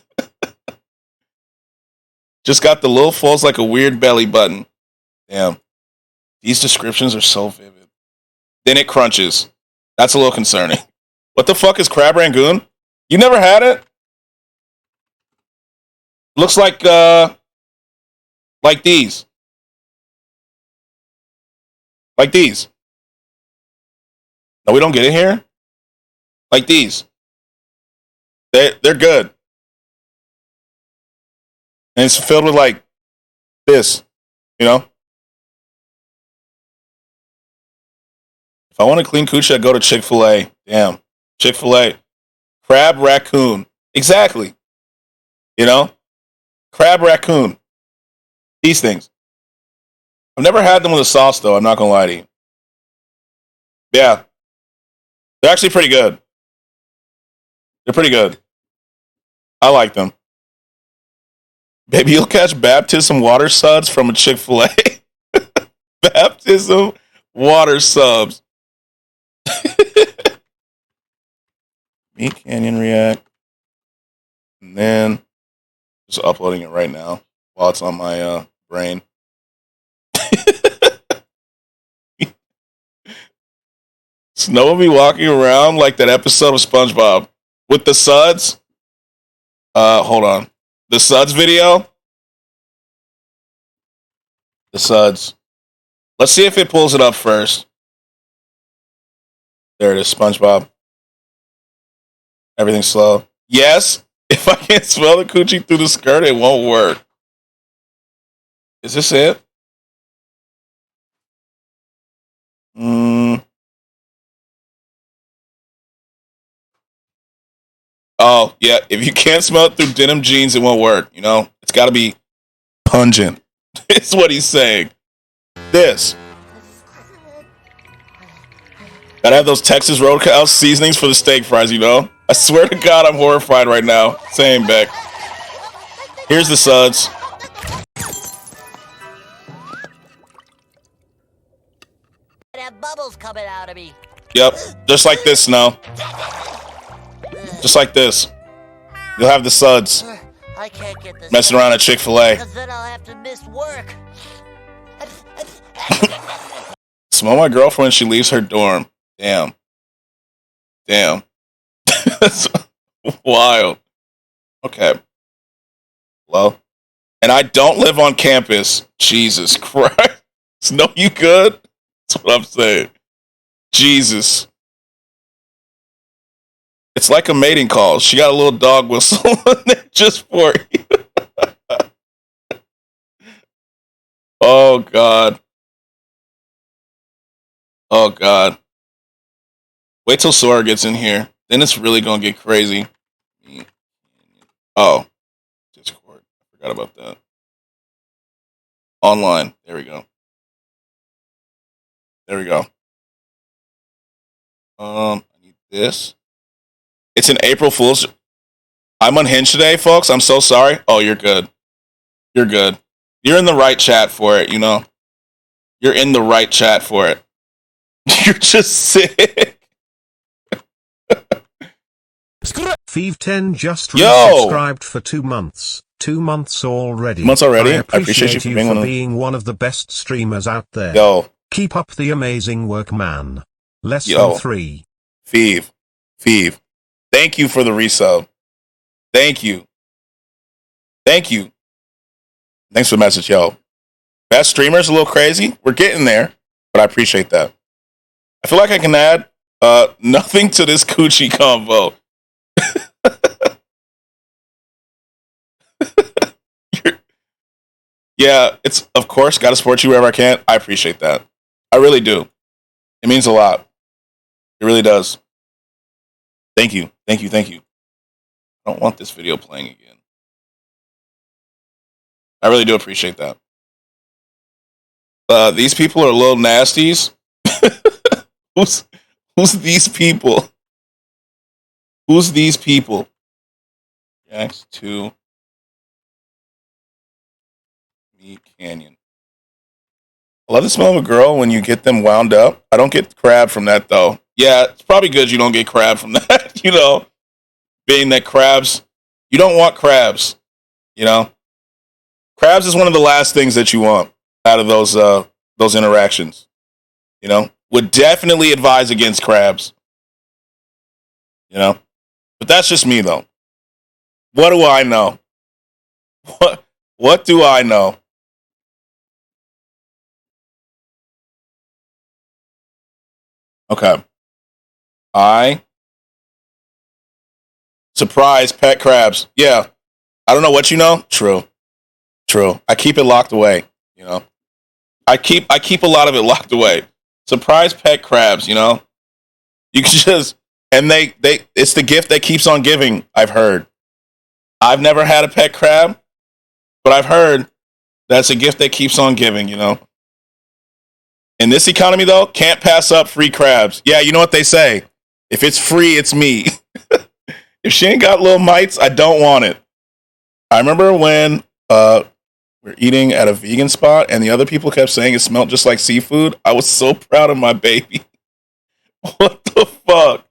Just got the little folds like a weird belly button. Damn. These descriptions are so vivid. Then it crunches. That's a little concerning. What the fuck is crab rangoon? You never had it? Looks like these. Like these. No, we don't get it here. Like these. They're good. And it's filled with like this, you know? If I want a clean coochie, I go to Chick-fil-A. Damn. Chick-fil-A. Crab raccoon. Exactly. You know? Crab raccoon. These things. I've never had them with a sauce, though. I'm not going to lie to you. Yeah. They're actually pretty good. They're pretty good. I like them. Baby, you'll catch baptism water suds from a Chick-fil-A. Baptism water subs. Meat Canyon React. And then just uploading it right now while it's on my brain. Snow will be walking around like that episode of SpongeBob with the suds. Hold on. The suds video. The suds. Let's see if it pulls it up first. There it is, SpongeBob. Everything's slow. Yes, if I can't smell the coochie through the skirt, it won't work. Is this it? Oh, yeah. If you can't smell it through denim jeans, it won't work. You know, it's got to be pungent. It's what he's saying. This. Gotta have those Texas Roadhouse seasonings for the steak fries, you know? I swear to God, I'm horrified right now. Same, Beck. Here's the suds. I have bubbles coming out of me. Yep, just like this, Snow. Just like this. You'll have the suds. I can't get this. Messing around at Chick-fil-A. Because then I'll have to miss work. Smell my girlfriend when she leaves her dorm. Damn. Damn. That's wild. Okay. Hello? And I don't live on campus. Jesus Christ. Snow, you good? That's what I'm saying. Jesus. It's like a mating call. She got a little dog whistle on there just for you. Oh, God. Oh, God. Wait till Sora gets in here. Then it's really going to get crazy. Oh. Discord. I forgot about that. Online. There we go. There we go. I need this. It's an April Fool's. I'm unhinged today, folks. I'm so sorry. Oh, you're good. You're good. You're in the right chat for it, you know? You're in the right chat for it. You're just sick. Feeve10 just Yo! resubscribed for 2 months. 2 months already. Months already? I appreciate you for being being one of the best streamers out there. Yo. Keep up the amazing work, man. Less Yo. than 3. Feeve. Thank you for the resub. Thank you. Thanks for the message, yo. That streamer's a little crazy. We're getting there, but I appreciate that. I feel like I can add nothing to this coochie convo. Yeah, it's, of course, gotta support you wherever I can. I appreciate that. I really do. It means a lot. It really does. Thank you. I don't want this video playing again. I really do appreciate that. These people are little nasties. Who's these people? Who's these people? Next to Meat Canyon. I love the smell of a girl when you get them wound up. I don't get crab from that, though. Yeah, it's probably good you don't get crab from that, you know? Being that crabs, you don't want crabs, you know? Crabs is one of the last things that you want out of those interactions, you know? Would definitely advise against crabs, you know? But that's just me, though. What do I know? What do I know? Okay. I surprise pet crabs. Yeah. I don't know what you know. True. I keep it locked away, you know. I keep a lot of it locked away. Surprise pet crabs, you know. You can just and they it's the gift that keeps on giving, I've heard. I've never had a pet crab, but I've heard that's a gift that keeps on giving, you know. In this economy though, can't pass up free crabs. Yeah, you know what they say. If it's free, it's me. If she ain't got little mites, I don't want it. I remember when we're eating at a vegan spot and the other people kept saying it smelled just like seafood. I was so proud of my baby. What the fuck?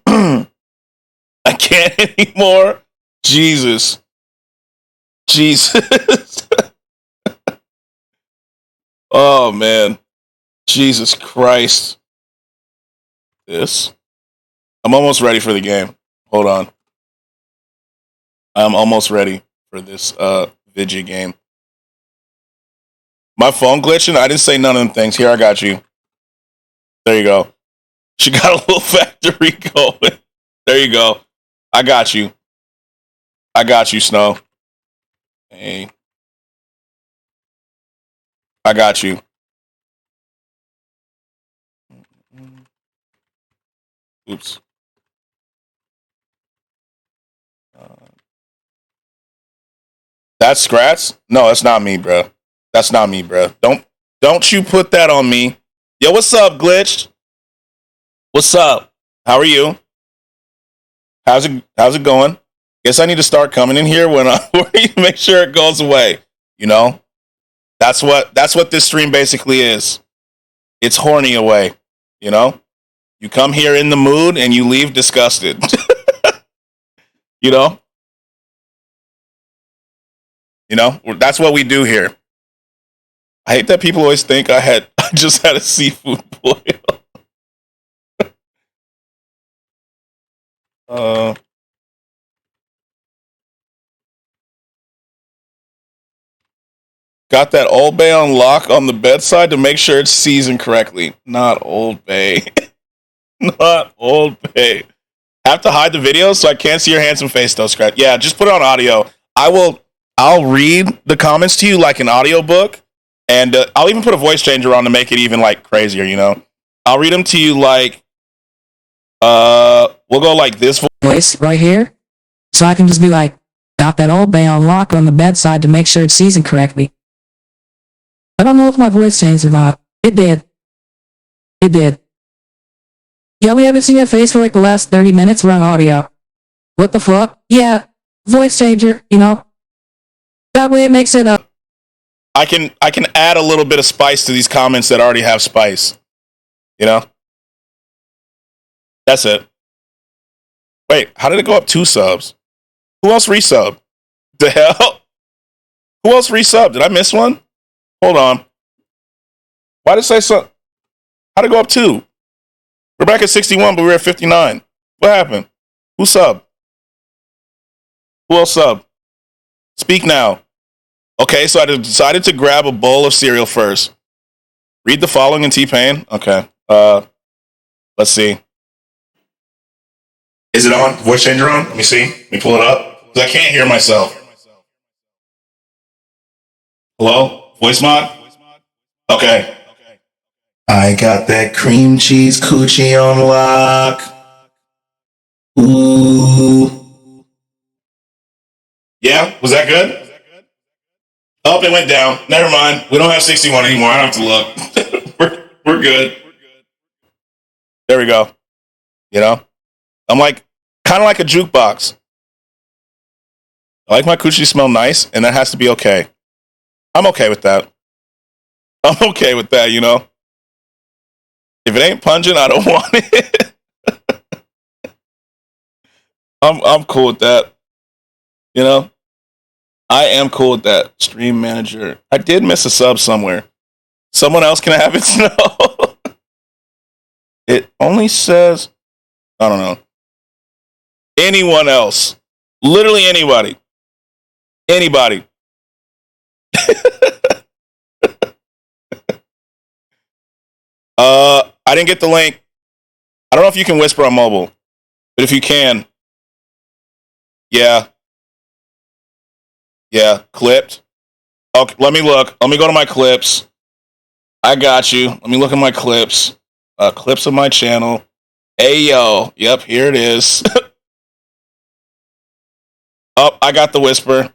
I can't anymore. Jesus. Oh man. Jesus Christ. This. I'm almost ready for the game. Hold on. I'm almost ready for this Vidya game. My phone glitching. I didn't say none of them things. Here, I got you. There you go. She got a little factory going. There you go. I got you. Snow. Hey. I got you. Oops. That's Skratsx? No, that's not me, bro. That's not me, bro. Don't you put that on me. Yo, what's up, Glitched? What's up? How are you? How's it going? Guess I need to start coming in here when I make sure it goes away. You know? That's what this stream basically is. It's horny away, you know? You come here in the mood and you leave disgusted. You know? You know? That's what we do here. I hate that people always think I just had a seafood boil. Got that Old Bay on lock on the bedside to make sure it's seasoned correctly. Not Old Bay. Not Old Bay. Have to hide the video so I can't see your handsome face though, Scratch. Yeah, just put it on audio. I'll read the comments to you like an audiobook, and I'll even put a voice changer on to make it even like crazier, you know? I'll read them to you like we'll go like this voice right here. So I can just be like, got that Old Bay on lock on the bedside to make sure it's seasoned correctly. I don't know if my voice changed or not. It did. Yeah, we haven't seen your face for like the last 30 minutes. We're on audio. What the fuck? Yeah, voice changer, you know? That way it makes it up. I can add a little bit of spice to these comments that already have spice. You know? That's it. Wait, how did it go up 2 subs? Who else resubbed? The hell? Who else resubbed? Did I miss one? Hold on. Why did it say so? How'd it go up 2? We're back at 61, but we're at 59. What happened? Who subbed? Who else subbed? Speak now. Okay, so I decided to grab a bowl of cereal first. Read the following in T-Pain. Okay. Let's see. Is it on? Voice changer on? Let me see. Let me pull it up. Because I can't hear myself. Hello? Voice mod? Okay. I got that cream cheese coochie on lock. Ooh. Yeah? Was that good? Oh, it went down. Never mind. We don't have 61 anymore. I don't have to look. we're good. There we go. You know? I'm like, kind of like a jukebox. I like my coochie to smell nice, and that has to be okay. I'm okay with that. I'm okay with that, you know? If it ain't pungent, I don't want it. I'm cool with that. You know? I am cool with that. Stream manager. I did miss a sub somewhere. Someone else can have it, Snow. It only says, I don't know. Anyone else. Literally anybody. Anybody. I I didn't get the link. I don't know if you can whisper on mobile, but if you can, yeah, clipped. Okay, let me look. Let me go to my clips. I got you. Let me look at my clips. Clips of my channel. Ayo. Yep, here it is. Oh, I got the whisper.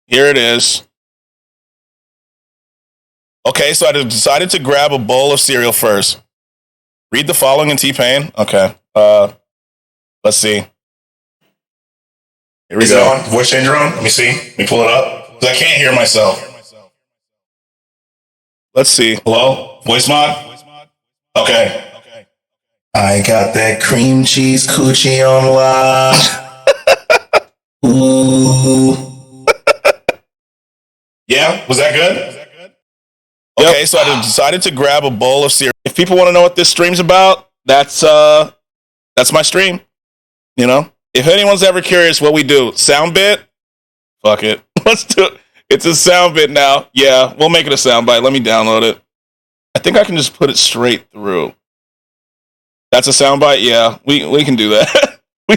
Here it is. Okay, so I decided to grab a bowl of cereal first. Read the following in T-Pain. Okay. Let's see. Here we go. Is it on? Voice changer on? Let me see. Let me pull it up. 'Cause I can't hear myself. Let's see. Hello? Voice mod? Okay. I got that cream cheese coochie on lock. Ooh. Yeah? Was that good? Okay, so I decided to grab a bowl of cereal. If people want to know what this stream's about, that's my stream. You know? If anyone's ever curious what we do, sound bit? Fuck it. Let's do it. It's a sound bit now. Yeah, we'll make it a sound bite. Let me download it. I think I can just put it straight through. That's a sound bite? Yeah, we can do that. we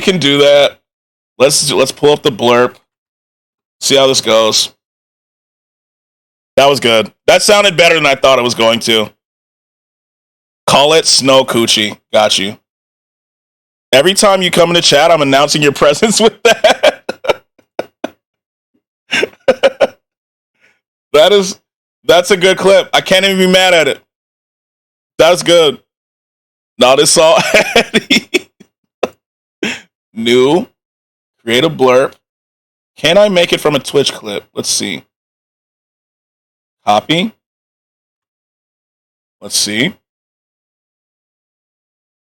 can do that. Let's pull up the blurb. See how this goes. That was good. That sounded better than I thought it was going to. Call it Snow Coochie. Got you. Every time you come in the chat, I'm announcing your presence with that. That's a good clip. I can't even be mad at it. That's good. Now this all new. Create a blurb. Can I make it from a Twitch clip? Let's see. Copy. Let's see.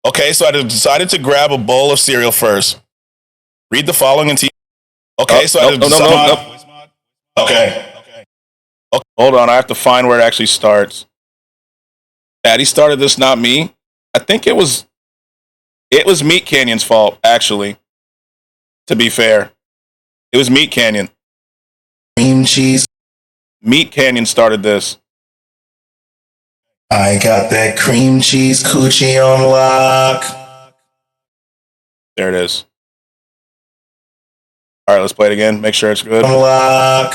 Okay, so I decided to grab a bowl of cereal first. Read the following in Okay, so I decided. Okay. Hold on, I have to find where it actually starts. Daddy started this, not me. I think it was Meat Canyon's fault, actually. To be fair. It was Meat Canyon. Cream cheese. Meat Canyon started this. I got that cream cheese coochie on lock. There it is. All right, let's play it again. Make sure it's good. On lock.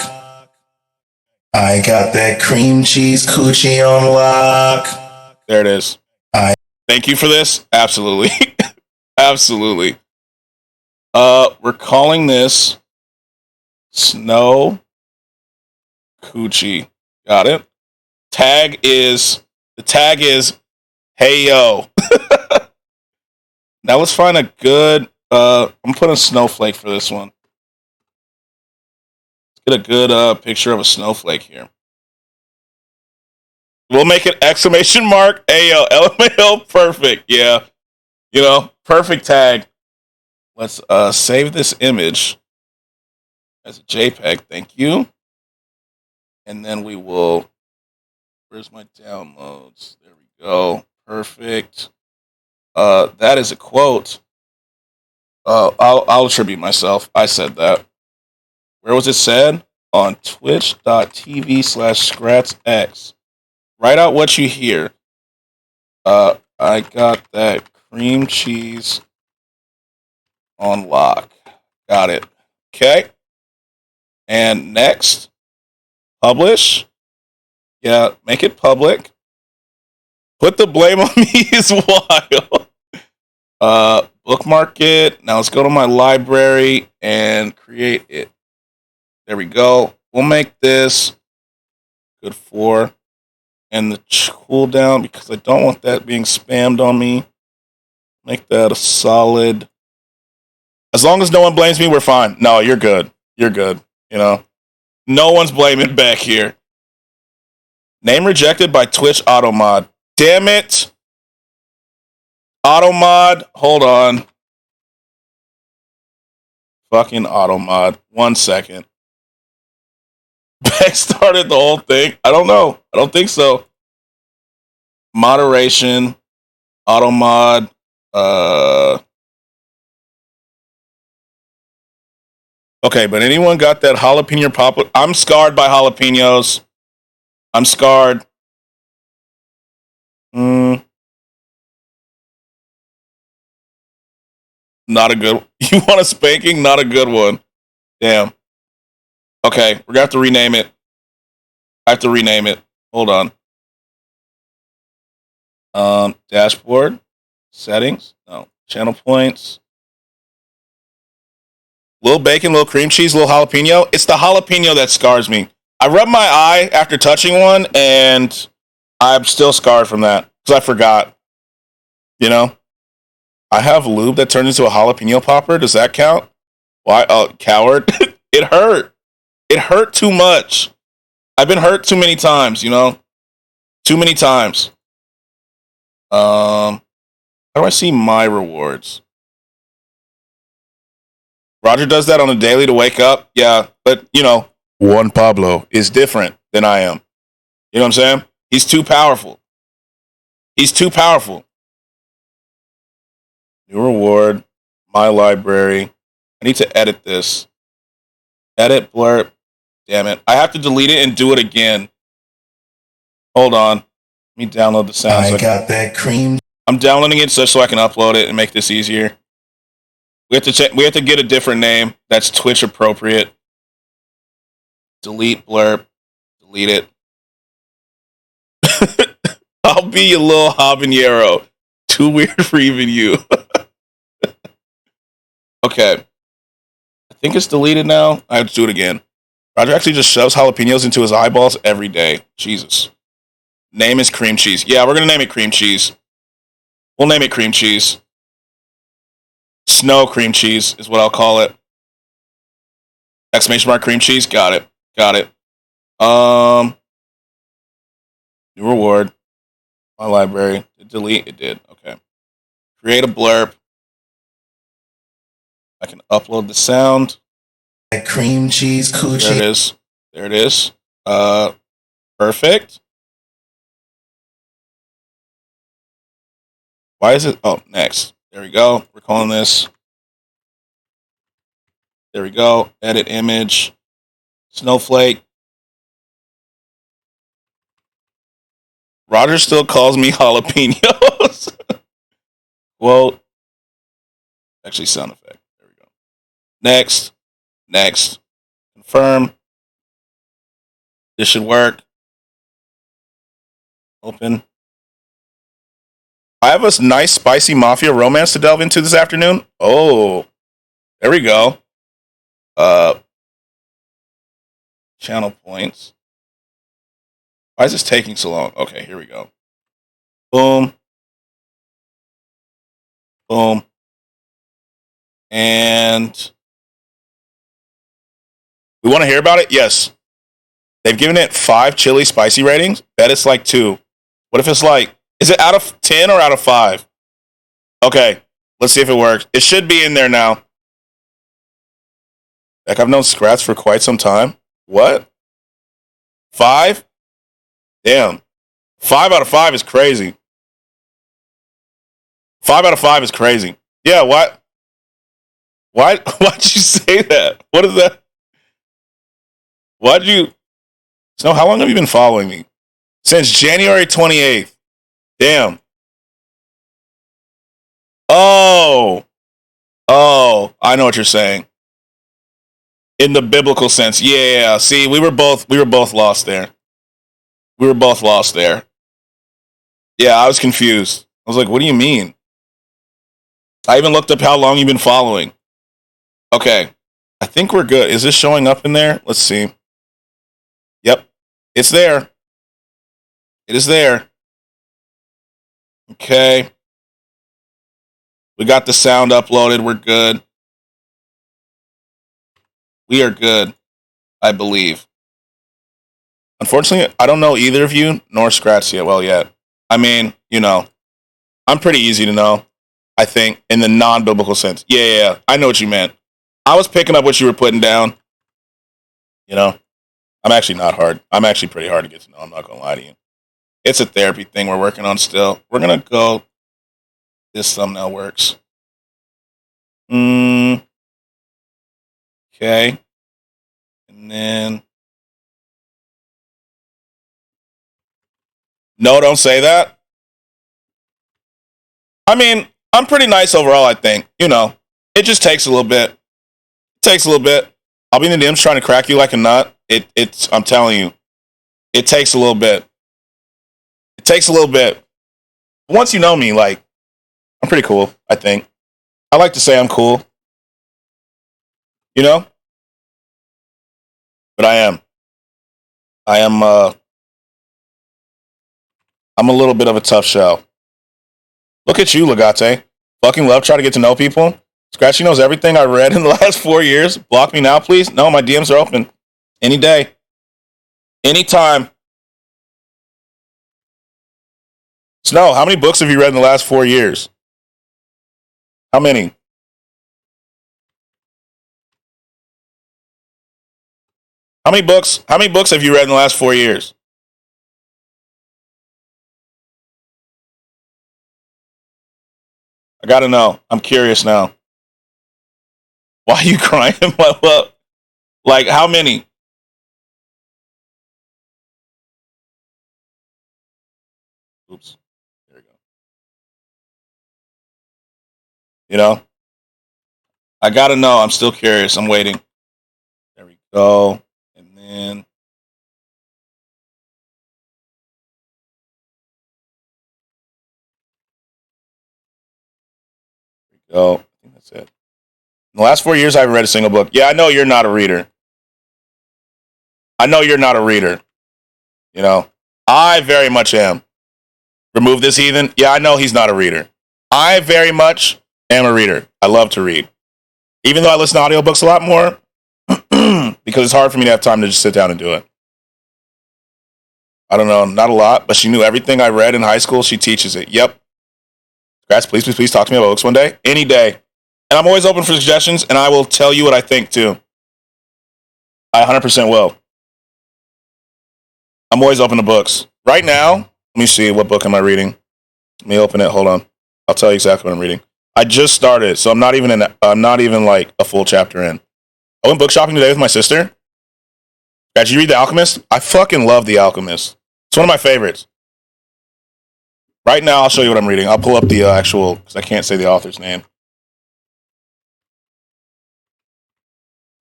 I got that cream cheese coochie on lock. There it is. Thank you for this. Absolutely. Absolutely. We're calling this Snow Coochie. Got it? The tag is hey yo. Now let's find a good I'm putting a snowflake for this one. Let's get a good picture of a snowflake here. We'll make it exclamation mark hey yo LMAO perfect. Yeah. You know, perfect tag. Let's save this image as a JPEG. Thank you. And then we will. Where's my downloads? There we go. Perfect. That is a quote. I'll attribute myself. I said that. Where was it said? On twitch.tv/Skratsx. Write out what you hear. I got that cream cheese on lock. Got it. Okay. And next, publish. Yeah, make it public. Put the blame on me is wild. Bookmark it. Now let's go to my library and create it. There we go. We'll make this good for. And the cooldown, because I don't want that being spammed on me. Make that a solid. As long as no one blames me, we're fine. No, you're good. You're good. You know, no one's blaming back here. Name rejected by Twitch Automod. Damn it. Automod. Hold on. Fucking Automod. 1 second. Beck started the whole thing. I don't know. I don't think so. Moderation. Automod. Okay, but anyone got that jalapeno pop? I'm scarred by jalapenos. I'm scarred. Not a good. You want a spanking? Not a good one. Damn. Okay, we're gonna have to rename it. I have to rename it. Hold on. Dashboard, settings. No, channel points. Little bacon, little cream cheese, little jalapeno. It's the jalapeno that scars me. I rubbed my eye after touching one, and I'm still scarred from that because I forgot. You know, I have lube that turned into a jalapeno popper. Does that count? Why? Oh, coward! It hurt. It hurt too much. I've been hurt too many times. You know, too many times. How do I see my rewards? Roger does that on a daily to wake up. Yeah, but you know, Juan Pablo is different than I am. You know what I'm saying? He's too powerful. He's too powerful. New reward, my library. I need to edit this. Edit blurb. Damn it. I have to delete it and do it again. Hold on. Let me download the sound. I got that cream. I'm downloading it so I can upload it and make this easier. We have to get a different name that's Twitch appropriate. Delete blurb. Delete it. I'll be your little habanero. Too weird for even you. Okay. I think it's deleted now. I have to do it again. Roger actually just shoves jalapenos into his eyeballs every day. Jesus. Name is cream cheese. Yeah, we're going to name it cream cheese. We'll name it cream cheese. Snow cream cheese is what I'll call it. Exclamation mark cream cheese. Got it. Got it. New reward. My library. Did delete? It did. Okay. Create a blurb. I can upload the sound. Cream cheese coochie. There it is. There it is. Perfect. Why is it? Oh, next. There we go. We're calling this. There we go. Edit image. Snowflake. Roger still calls me jalapenos. Well, actually, sound effect. There we go. Next. Next. Confirm. This should work. Open. I have a nice spicy mafia romance to delve into this afternoon. Oh, there we go. Channel points. Why is this taking so long? Okay, here we go. Boom. Boom. And we want to hear about it? Yes. They've given it 5 chili spicy ratings. Bet it's like 2. What if it's like, is it out of 10 or out of 5? Okay, let's see if it works. It should be in there now. Heck, I've known Skratsx for quite some time. What? 5? Damn. 5 out of 5 is crazy. 5 out of 5 is crazy. Yeah, what? Why'd you say that? What is that? Why'd you... So how long have you been following me? Since January 28th. Damn. Oh, I know what you're saying. In the biblical sense. Yeah. See, we were both lost there. We were both lost there. Yeah, I was confused. I was like, what do you mean? I even looked up how long you've been following. Okay. I think we're good. Is this showing up in there? Let's see. Yep. It's there. It is there. Okay. We got the sound uploaded. We're good. We are good, I believe. Unfortunately, I don't know either of you nor Skratsx yet. I mean, you know, I'm pretty easy to know, I think, in the non-biblical sense. Yeah. I know what you meant. I was picking up what you were putting down. You know, I'm actually not hard. I'm actually pretty hard to get to know. I'm not going to lie to you. It's a therapy thing we're working on still. We're going to go. This thumbnail works. Okay. And then. No, don't say that. I mean, I'm pretty nice overall, I think. You know, it just takes a little bit. It takes a little bit. I'll be in the DMs trying to crack you like a nut. It's I'm telling you, it takes a little bit. It takes a little bit. Once you know me, like, I'm pretty cool, I think. I like to say I'm cool. You know? But I am. I'm a little bit of a tough shell. Look at you, Legate. Fucking love trying to get to know people. Skratsx knows everything I read in the last 4 years. Block me now, please. No, my DMs are open. Any day. Anytime. Snow, how many books have you read in the last 4 years? How many? How many books have you read in the last 4 years? I gotta know. I'm curious now. Why are you crying? Like, how many? Oops. There we go. You know? I gotta know. I'm still curious. I'm waiting. There we go. And then. There we go. I think that's it. In the last 4 years, I haven't read a single book. Yeah, I know you're not a reader. I know you're not a reader. You know? I very much am. Remove this heathen. Yeah, I know he's not a reader. I very much am a reader. I love to read. Even though I listen to audiobooks a lot more, because it's hard for me to have time to just sit down and do it. I don't know, not a lot, but she knew everything I read in high school. She teaches it. Yep. Guys, please talk to me about books one day. Any day. And I'm always open for suggestions, and I will tell you what I think, too. I 100% will. I'm always open to books. Right now, let me see, what book am I reading? Let me open it. Hold on. I'll tell you exactly what I'm reading. I just started, so I'm not even like a full chapter in. I went book shopping today with my sister. Did you read The Alchemist? I fucking love The Alchemist. It's one of my favorites. Right now, I'll show you what I'm reading. I'll pull up the actual, because I can't say the author's name.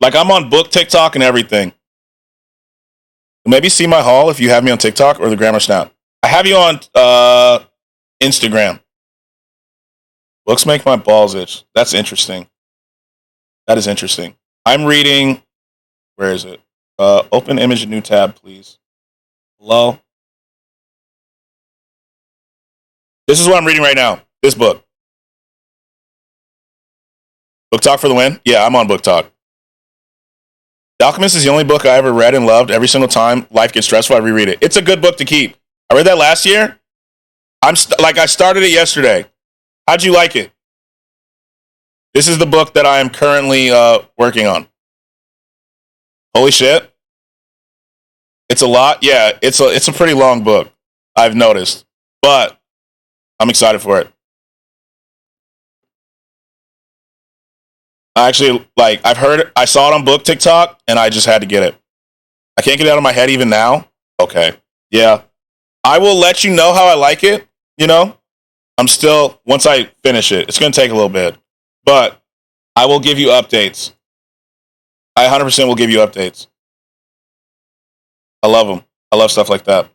Like, I'm on book TikTok and everything. Maybe see my haul if you have me on TikTok or the Grammar Snap. I have you on Instagram. Books make my balls itch. That's interesting. That is interesting. I'm reading. Where is it? Open image, new tab, please. Hello. This is what I'm reading right now. This book. Book Talk for the win? Yeah, I'm on Book Talk. The Alchemist is the only book I ever read and loved. Every single time life gets stressful, I reread it. It's a good book to keep. I read that last year. I started it yesterday. How'd you like it? This is the book that I am currently working on. Holy shit. It's a lot. Yeah, it's a pretty long book, I've noticed. But I'm excited for it. I actually, I saw it on book TikTok, and I just had to get it. I can't get it out of my head even now. Okay. Yeah. I will let you know how I like it, you know? Once I finish it, it's going to take a little bit. But I will give you updates. I 100% will give you updates. I love them. I love stuff like that.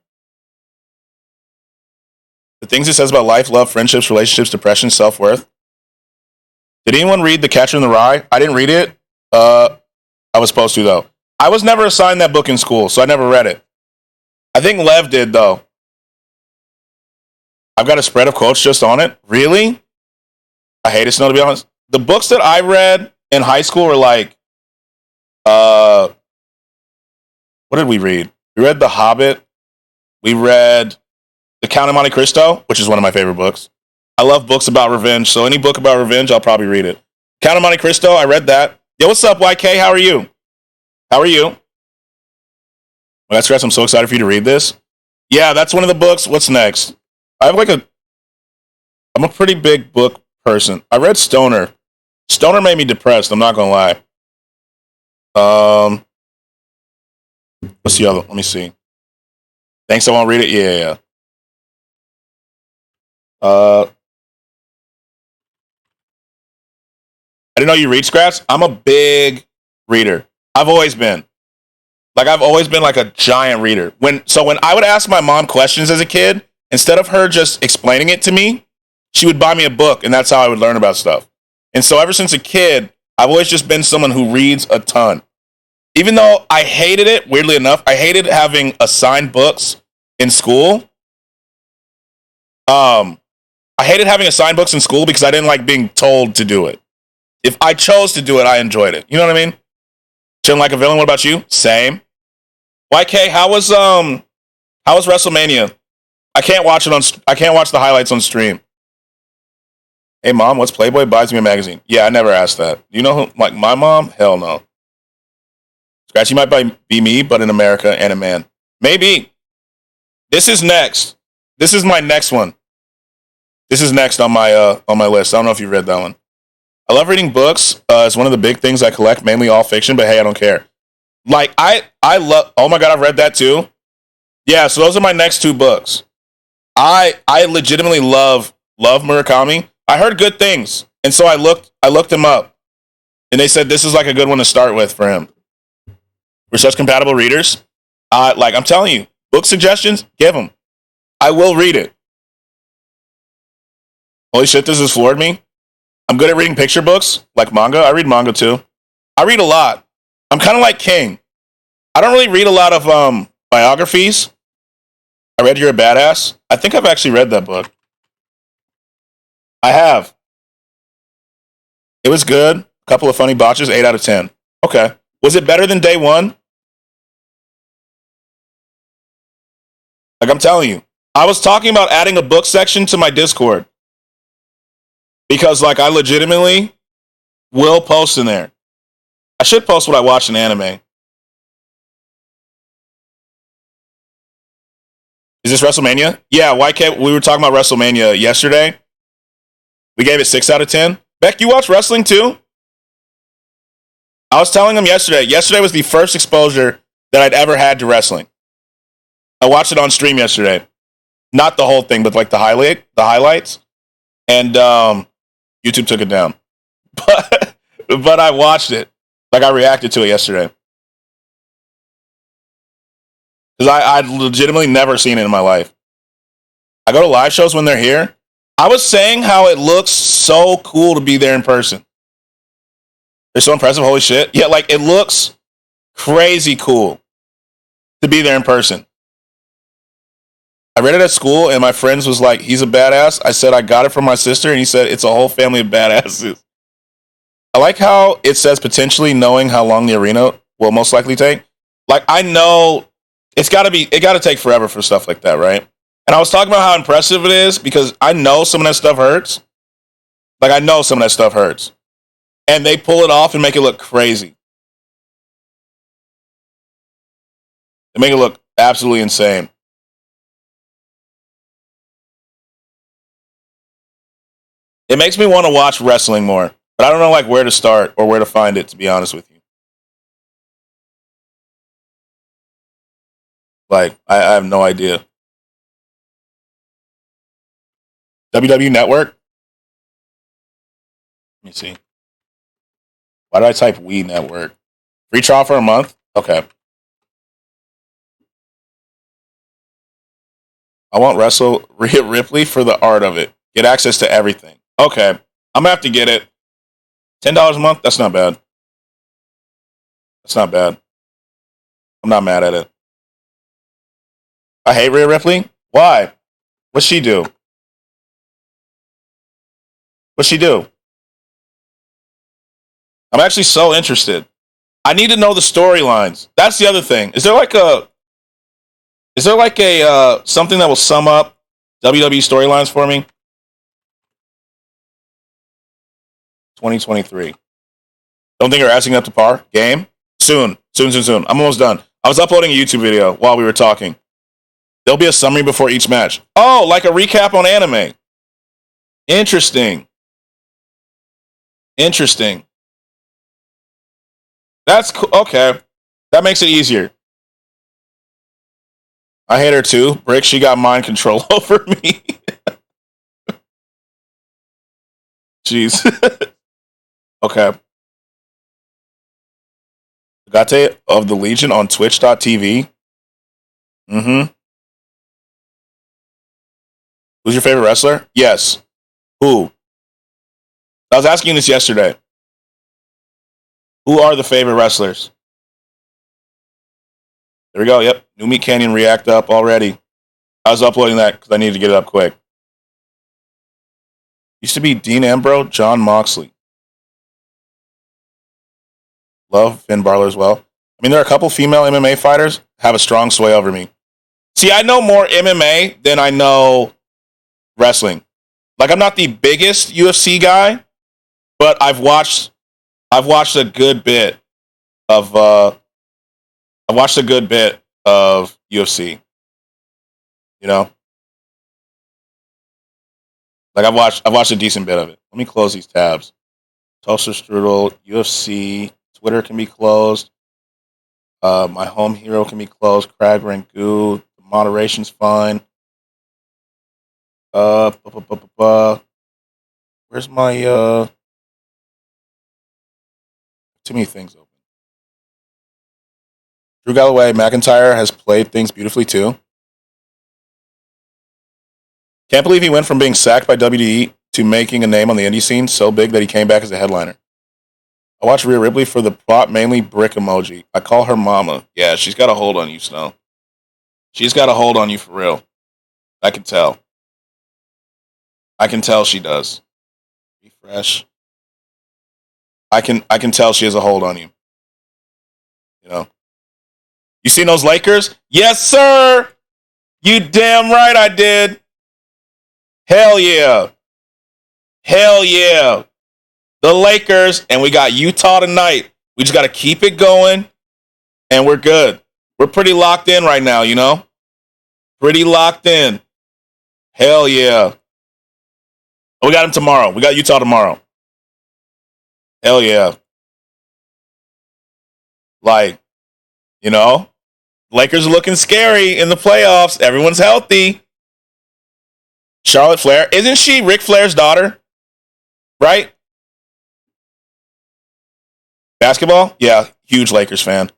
The things it says about life, love, friendships, relationships, depression, self-worth. Did anyone read The Catcher in the Rye? I didn't read it. I was supposed to, though. I was never assigned that book in school, so I never read it. I think Lev did, though. I've got a spread of quotes just on it. Really? I hate it, Snow, to be honest. The books that I read in high school were like, what did we read? We read The Hobbit. We read The Count of Monte Cristo, which is one of my favorite books. I love books about revenge, so any book about revenge, I'll probably read it. Count of Monte Cristo, I read that. Yo, what's up, YK? How are you? How are you? Well, that's Skratsx. I'm so excited for you to read this. Yeah, that's one of the books. What's next? I'm a pretty big book person. I read Stoner. Stoner made me depressed, I'm not going to lie. What's the other? Let me see. Thanks, I won't read it. Yeah. I didn't know you read, Skratsx. I'm a big reader. I've always been. I've always been like a giant reader. When I would ask my mom questions as a kid, instead of her just explaining it to me, she would buy me a book, and that's how I would learn about stuff. And so ever since a kid, I've always just been someone who reads a ton. Even though I hated it, weirdly enough, I hated having assigned books in school. I hated having assigned books in school because I didn't like being told to do it. If I chose to do it, I enjoyed it. You know what I mean? Chilling like a villain. What about you? Same. YK, how was WrestleMania? I can't watch the highlights on stream. Hey mom, what's Playboy buys me a magazine? Yeah, I never asked that. You know who? Like my mom? Hell no. Scratchy might be me, but in America and a man. Maybe. This is next. This is my next one. This is next on my list. I don't know if you read that one. I love reading books. It's one of the big things I collect, mainly all fiction, but hey, I don't care. Like, I love... Oh my God, I've read that too. Yeah, so those are my next two books. I legitimately love Murakami. I heard good things, and so I looked him up, and they said this is like a good one to start with for him. We're such compatible readers. I'm telling you, book suggestions, give them. I will read it. Holy shit, this has floored me. I'm good at reading picture books, like manga. I read manga too. I read a lot. I'm kind of like King. I don't really read a lot of biographies. I read You're a Badass. I think I've actually read that book. I have. It was good. A couple of funny botches, 8 out of 10. Okay. Was it better than day one? Like I'm telling you. I was talking about adding a book section to my Discord. Because like I legitimately will post in there. I should post what I watch in anime. Is this WrestleMania? Yeah, YK, we were talking about WrestleMania yesterday. We gave it 6 out of 10. Beck, you watch wrestling too? I was telling him yesterday. Yesterday was the first exposure that I'd ever had to wrestling. I watched it on stream yesterday. Not the whole thing, but like the highlights. And YouTube took it down. But I watched it. Like I reacted to it yesterday. Because I'd legitimately never seen it in my life. I go to live shows when they're here. I was saying how it looks so cool to be there in person. They're so impressive, holy shit. Yeah, like it looks crazy cool to be there in person. I read it at school and my friends was like, he's a badass. I said, I got it from my sister. And he said, it's a whole family of badasses. I like how it says potentially knowing how long the arena will most likely take. Like, I know it got to take forever for stuff like that, right? And I was talking about how impressive it is because I know some of that stuff hurts. Like, I know some of that stuff hurts. And they pull it off and make it look crazy. They make it look absolutely insane. It makes me want to watch wrestling more, but I don't know like where to start or where to find it, to be honest with you. Like, I have no idea. WW Network? Let me see. Why did I type We Network? Free trial for a month? Okay. I want Rhea Ripley for the art of it. Get access to everything. Okay. I'm going to have to get it. $10 a month? That's not bad. That's not bad. I'm not mad at it. I hate Rhea Ripley? Why? What'd she do? What'd she do? I'm actually so interested. I need to know the storylines. That's the other thing. Is there like a something that will sum up WWE storylines for me? 2023. Don't think you're asking up to par? Game? Soon. I'm almost done. I was uploading a YouTube video while we were talking. There'll be a summary before each match. Oh, like a recap on anime. Interesting. That's cool. Okay. That makes it easier. I hate her too. Brick, she got mind control over me. Jeez. Okay. Gate of the Legion on Twitch.tv. Mm-hmm. Who's your favorite wrestler? Yes. Who? I was asking this yesterday. Who are the favorite wrestlers? There we go. Yep. New Meat Canyon React up already. I was uploading that because I needed to get it up quick. Used to be Dean Ambrose, John Moxley. Love Finn Balor as well. I mean, there are a couple female MMA fighters have a strong sway over me. See, I know more MMA than I know wrestling. Like, I'm not the biggest UFC guy, but I've watched a good bit of UFC. You know? Like I've watched a decent bit of it. Let me close these tabs. Toaster Strudel, UFC, Twitter can be closed. My home hero can be closed. Crag Rangoon, the moderation's fine. Where's my too many things open. Drew Galloway McIntyre has played things beautifully too. Can't believe he went from being sacked by WWE to making a name on the indie scene so big that he came back as a headliner. I watch Rhea Ripley for the plot, mainly brick emoji. I call her mama. Yeah, she's got a hold on you, Snow. She's got a hold on you for real. I can tell. I can tell she does. Refresh. I can tell she has a hold on you. You know. You seen those Lakers? Yes, sir. You damn right I did. Hell yeah. Hell yeah. The Lakers, and we got Utah tonight. We just got to keep it going, and we're good. We're pretty locked in right now, you know? Pretty locked in. Hell yeah. We got them tomorrow. We got Utah tomorrow. Hell yeah. Like, you know, Lakers are looking scary in the playoffs. Everyone's healthy. Charlotte Flair. Isn't she Ric Flair's daughter? Right? Basketball? Yeah, huge Lakers fan.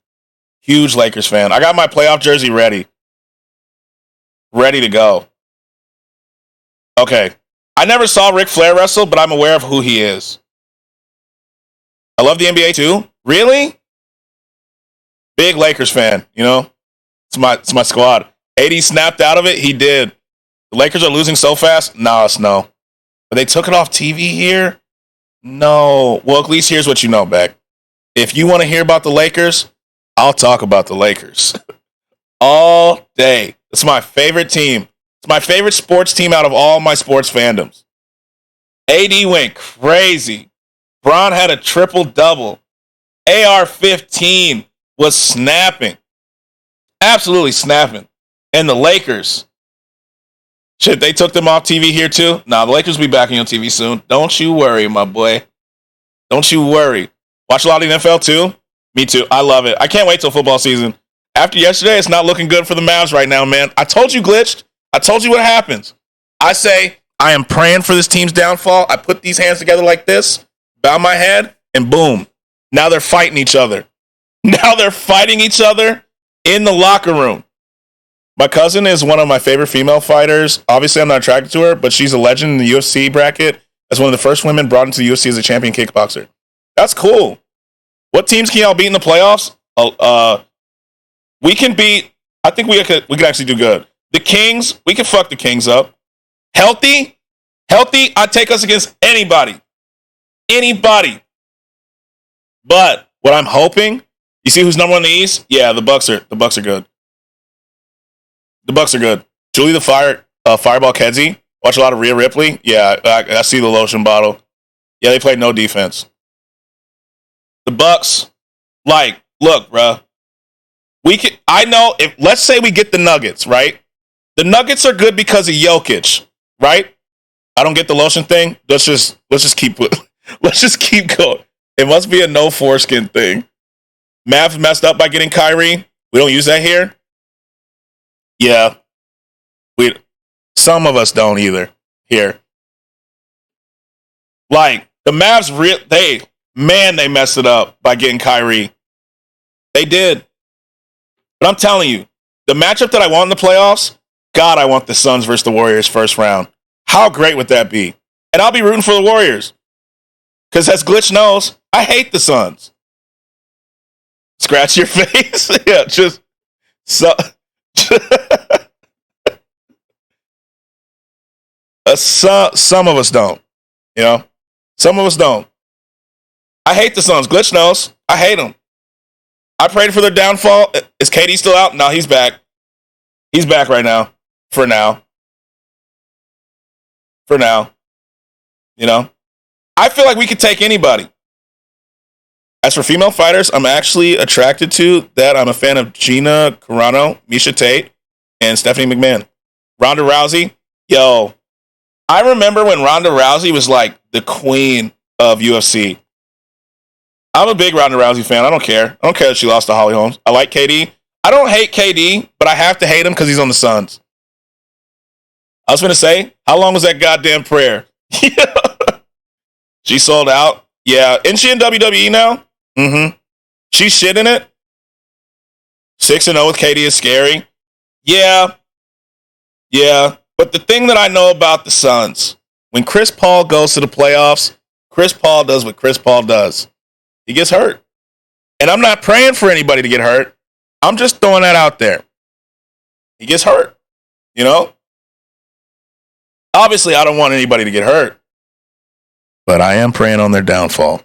Huge Lakers fan. I got my playoff jersey ready. Ready to go. Okay. I never saw Ric Flair wrestle, but I'm aware of who he is. I love the NBA too. Really? Big Lakers fan, you know? It's my squad. AD snapped out of it. He did. The Lakers are losing so fast. Nah, it's no. But they took it off TV here? No. Well, at least here's what you know, Beck. If you want to hear about the Lakers, I'll talk about the Lakers. All day. It's my favorite team. It's my favorite sports team out of all my sports fandoms. AD went crazy. Bron had a triple-double. AR-15 was snapping. Absolutely snapping. And the Lakers. Shit, they took them off TV here too? Nah, the Lakers will be back on TV soon. Don't you worry, my boy. Don't you worry. Watch a lot of the NFL too? Me too. I love it. I can't wait till football season. After yesterday, it's not looking good for the Mavs right now, man. I told you, Glitched. I told you what happens. I say, I am praying for this team's downfall. I put these hands together like this, bow my head, and boom. Now they're fighting each other. Now they're fighting each other in the locker room. My cousin is one of my favorite female fighters. Obviously, I'm not attracted to her, but she's a legend in the UFC bracket as one of the first women brought into the UFC as a champion kickboxer. That's cool. What teams can y'all beat in the playoffs? We can beat. I think we could actually do good. The Kings, we can fuck the Kings up. Healthy, I'd take us against anybody. But what I'm hoping, you see who's number one in the East? Yeah, the Bucks are good. The Bucks are good. Julie the Fireball Kedzie. Watch a lot of Rhea Ripley. Yeah, I see the lotion bottle. Yeah, they played no defense. The Bucks, like, look, bruh. I know if let's say we get the Nuggets, right? The Nuggets are good because of Jokic, right? I don't get the lotion thing. Let's just keep going. It must be a no foreskin thing. Mavs messed up by getting Kyrie. We don't use that here. Yeah. Some of us don't either here. Like the Mavs Man, they messed it up by getting Kyrie. They did. But I'm telling you, the matchup that I want in the playoffs, God, I want the Suns versus the Warriors first round. How great would that be? And I'll be rooting for the Warriors. Because as Glitch knows, I hate the Suns. Scratch your face. Yeah, just so. Some of us don't. You know? Some of us don't. I hate the Suns. Glitch knows. I hate them. I prayed for their downfall. Is KD still out? No, he's back. He's back right now. For now. For now. You know? I feel like we could take anybody. As for female fighters, I'm actually attracted to that. I'm a fan of Gina Carano, Misha Tate, and Stephanie McMahon. Ronda Rousey, yo. I remember when Ronda Rousey was like the queen of UFC. I'm a big Ronda Rousey fan. I don't care. I don't care that she lost to Holly Holmes. I like KD. I don't hate KD, but I have to hate him because he's on the Suns. I was going to say, how long was that goddamn prayer? She sold out. Yeah. Isn't she in WWE now? Mm-hmm. She's shit in it. 6-0 with KD is scary. Yeah. Yeah. But the thing that I know about the Suns, when Chris Paul goes to the playoffs, Chris Paul does what Chris Paul does. He gets hurt. And I'm not praying for anybody to get hurt. I'm just throwing that out there. He gets hurt. You know? Obviously, I don't want anybody to get hurt. But I am praying on their downfall.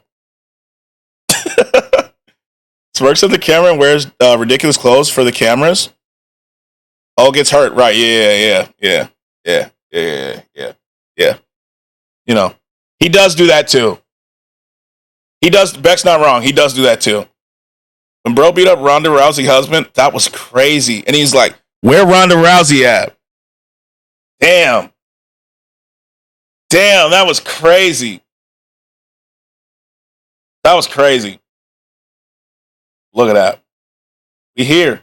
Works at the camera and wears ridiculous clothes for the cameras. Oh, gets hurt. Right. Yeah. You know, he does do that too. He does. Beck's not wrong. He does do that too. When bro beat up Ronda Rousey's husband, that was crazy. And he's like, where Ronda Rousey at? Damn, that was crazy. That was crazy. Look at that. We here.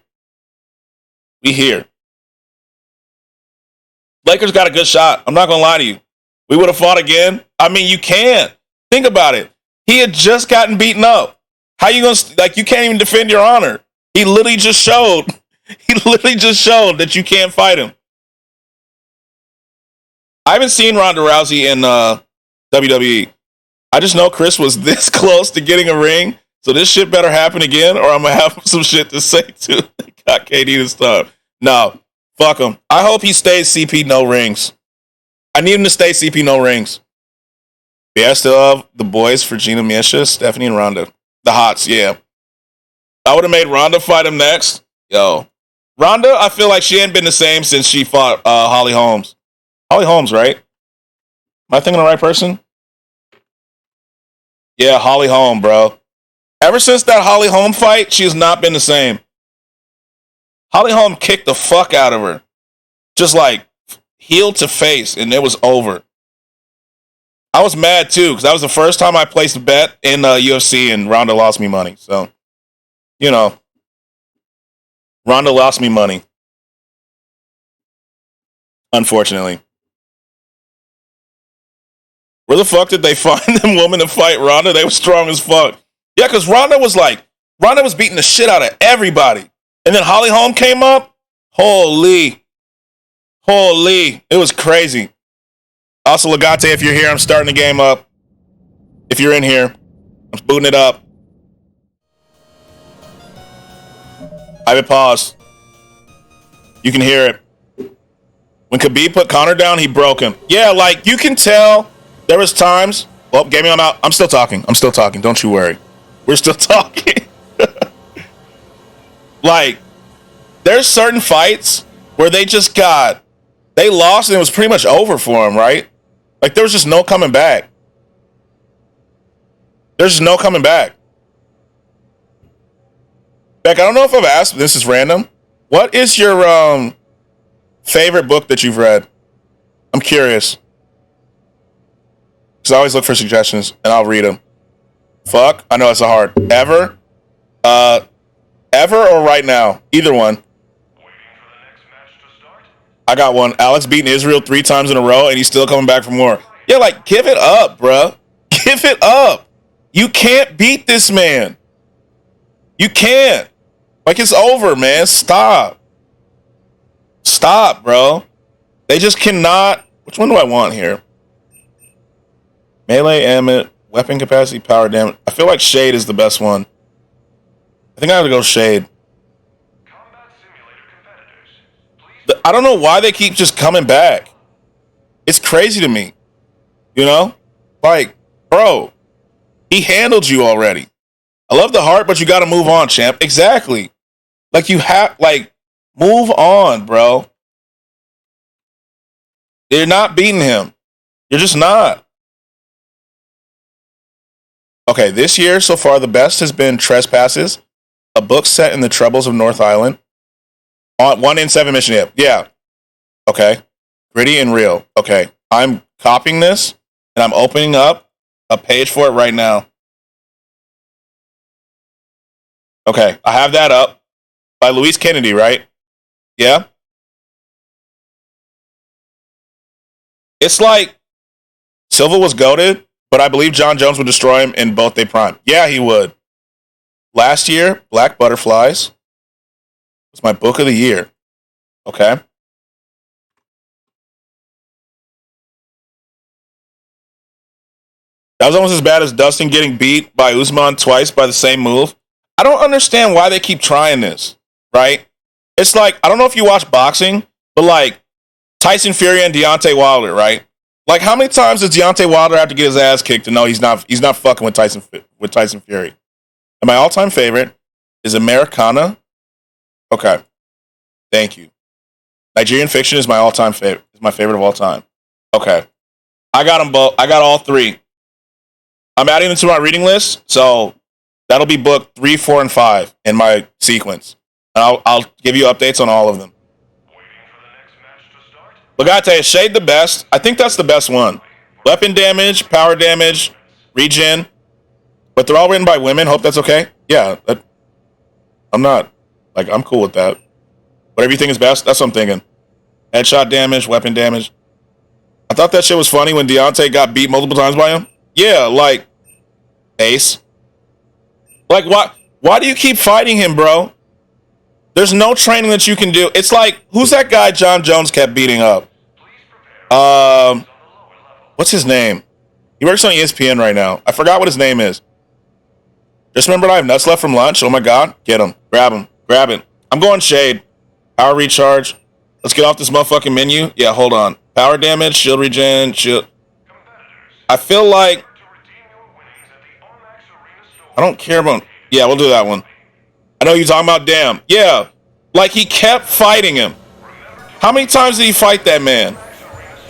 Lakers got a good shot. I'm not going to lie to you. We would have fought again. I mean, you can't. Think about it. He had just gotten beaten up. How you going to, like, you can't even defend your honor. He literally just showed that you can't fight him. I haven't seen Ronda Rousey in WWE. I just know Chris was this close to getting a ring. So this shit better happen again, or I'm going to have some shit to say to got KD to stop. No, fuck him. I hope he stays CP no rings. I need him to stay CP no rings. Yeah, I still have the boys for Gina, Misha, Stephanie, and Ronda. The hots, yeah. I would have made Ronda fight him next. Yo. Ronda, I feel like she ain't been the same since she fought Holly Holmes. Holly Holmes, right? Am I thinking of the right person? Yeah, Holly Holm, bro. Ever since that Holly Holm fight, she has not been the same. Holly Holm kicked the fuck out of her. Just like heel to face, and it was over. I was mad too, because that was the first time I placed a bet in UFC, and Ronda lost me money. So, you know, Ronda lost me money. Unfortunately. Where the fuck did they find them women to fight Ronda? They were strong as fuck. Yeah, because Ronda was beating the shit out of everybody. And then Holly Holm came up. Holy. It was crazy. Also, Legate, if you're here, I'm starting the game up. If you're in here, I'm booting it up. I have it paused. You can hear it. When Khabib put Conor down, he broke him. Yeah, like, you can tell there was times. Well, game me on out. I'm still talking. Don't you worry. We're still talking. Like, there's certain fights where they lost and it was pretty much over for them, right? Like, there was just no coming back. There's just no coming back. Beck, I don't know if I've asked, this is random. What is your favorite book that you've read? I'm curious. Because I always look for suggestions, and I'll read them. Fuck, I know it's a hard. Ever or right now? Either one. I got one. Alex beating Israel 3 times in a row, and he's still coming back for more. Yeah, like, give it up, bruh. Give it up. You can't beat this man. You can't. Like, it's over, man. Stop. Stop, bro. They just cannot. Which one do I want here? Melee, Amit, weapon capacity, power damage. I feel like Shade is the best one. I think I have to go Shade. I don't know why they keep just coming back. It's crazy to me. You know? Like, bro, he handled you already. I love the heart, but you got to move on, champ. Exactly. Like, you have, like, move on, bro. You're not beating him. You're just not. Okay, this year so far, the best has been Trespasses, a book set in the troubles of North Island. On 1 in 7 mission. Yeah. Okay. Gritty and real. Okay. I'm copying this and I'm opening up a page for it right now. Okay. I have that up by Louise Kennedy, right? Yeah. It's like Silva was goated, but I believe John Jones would destroy him in both day prime. Yeah, he would. Last year, Black Butterflies was my book of the year. Okay. That was almost as bad as Dustin getting beat by Usman twice by the same move. I don't understand why they keep trying this, right? It's like, I don't know if you watch boxing, but like Tyson Fury and Deontay Wilder, right? Like, how many times does Deontay Wilder have to get his ass kicked to know he's not fucking with Tyson Fury? And my all-time favorite is Americana. Okay. Thank you. Nigerian Fiction is my all-time favorite. It's my favorite of all time. Okay. I got them both. I got all three. I'm adding them to my reading list, so that'll be book 3, 4, and 5 in my sequence. And I'll give you updates on all of them. But gotta tell you, Shade the best. I think that's the best one. Weapon damage, power damage, regen. But they're all written by women. Hope that's okay. Yeah. I'm cool with that. Whatever you think is best, that's what I'm thinking. Headshot damage, weapon damage. I thought that shit was funny when Deontay got beat multiple times by him. Yeah, like, Ace. Like, why do you keep fighting him, bro? There's no training that you can do. It's like, who's that guy John Jones kept beating up? What's his name? He works on ESPN right now. I forgot what his name is. Just remembered I have nuts left from lunch. Oh my God. Get him. Grab him. Grab it. I'm going Shade. Power recharge. Let's get off this motherfucking menu. Yeah, hold on. Power damage, shield regen, shield. I feel like I don't care about. Yeah, we'll do that one. I know you're talking about damn. Yeah. Like, he kept fighting him. How many times did he fight that man?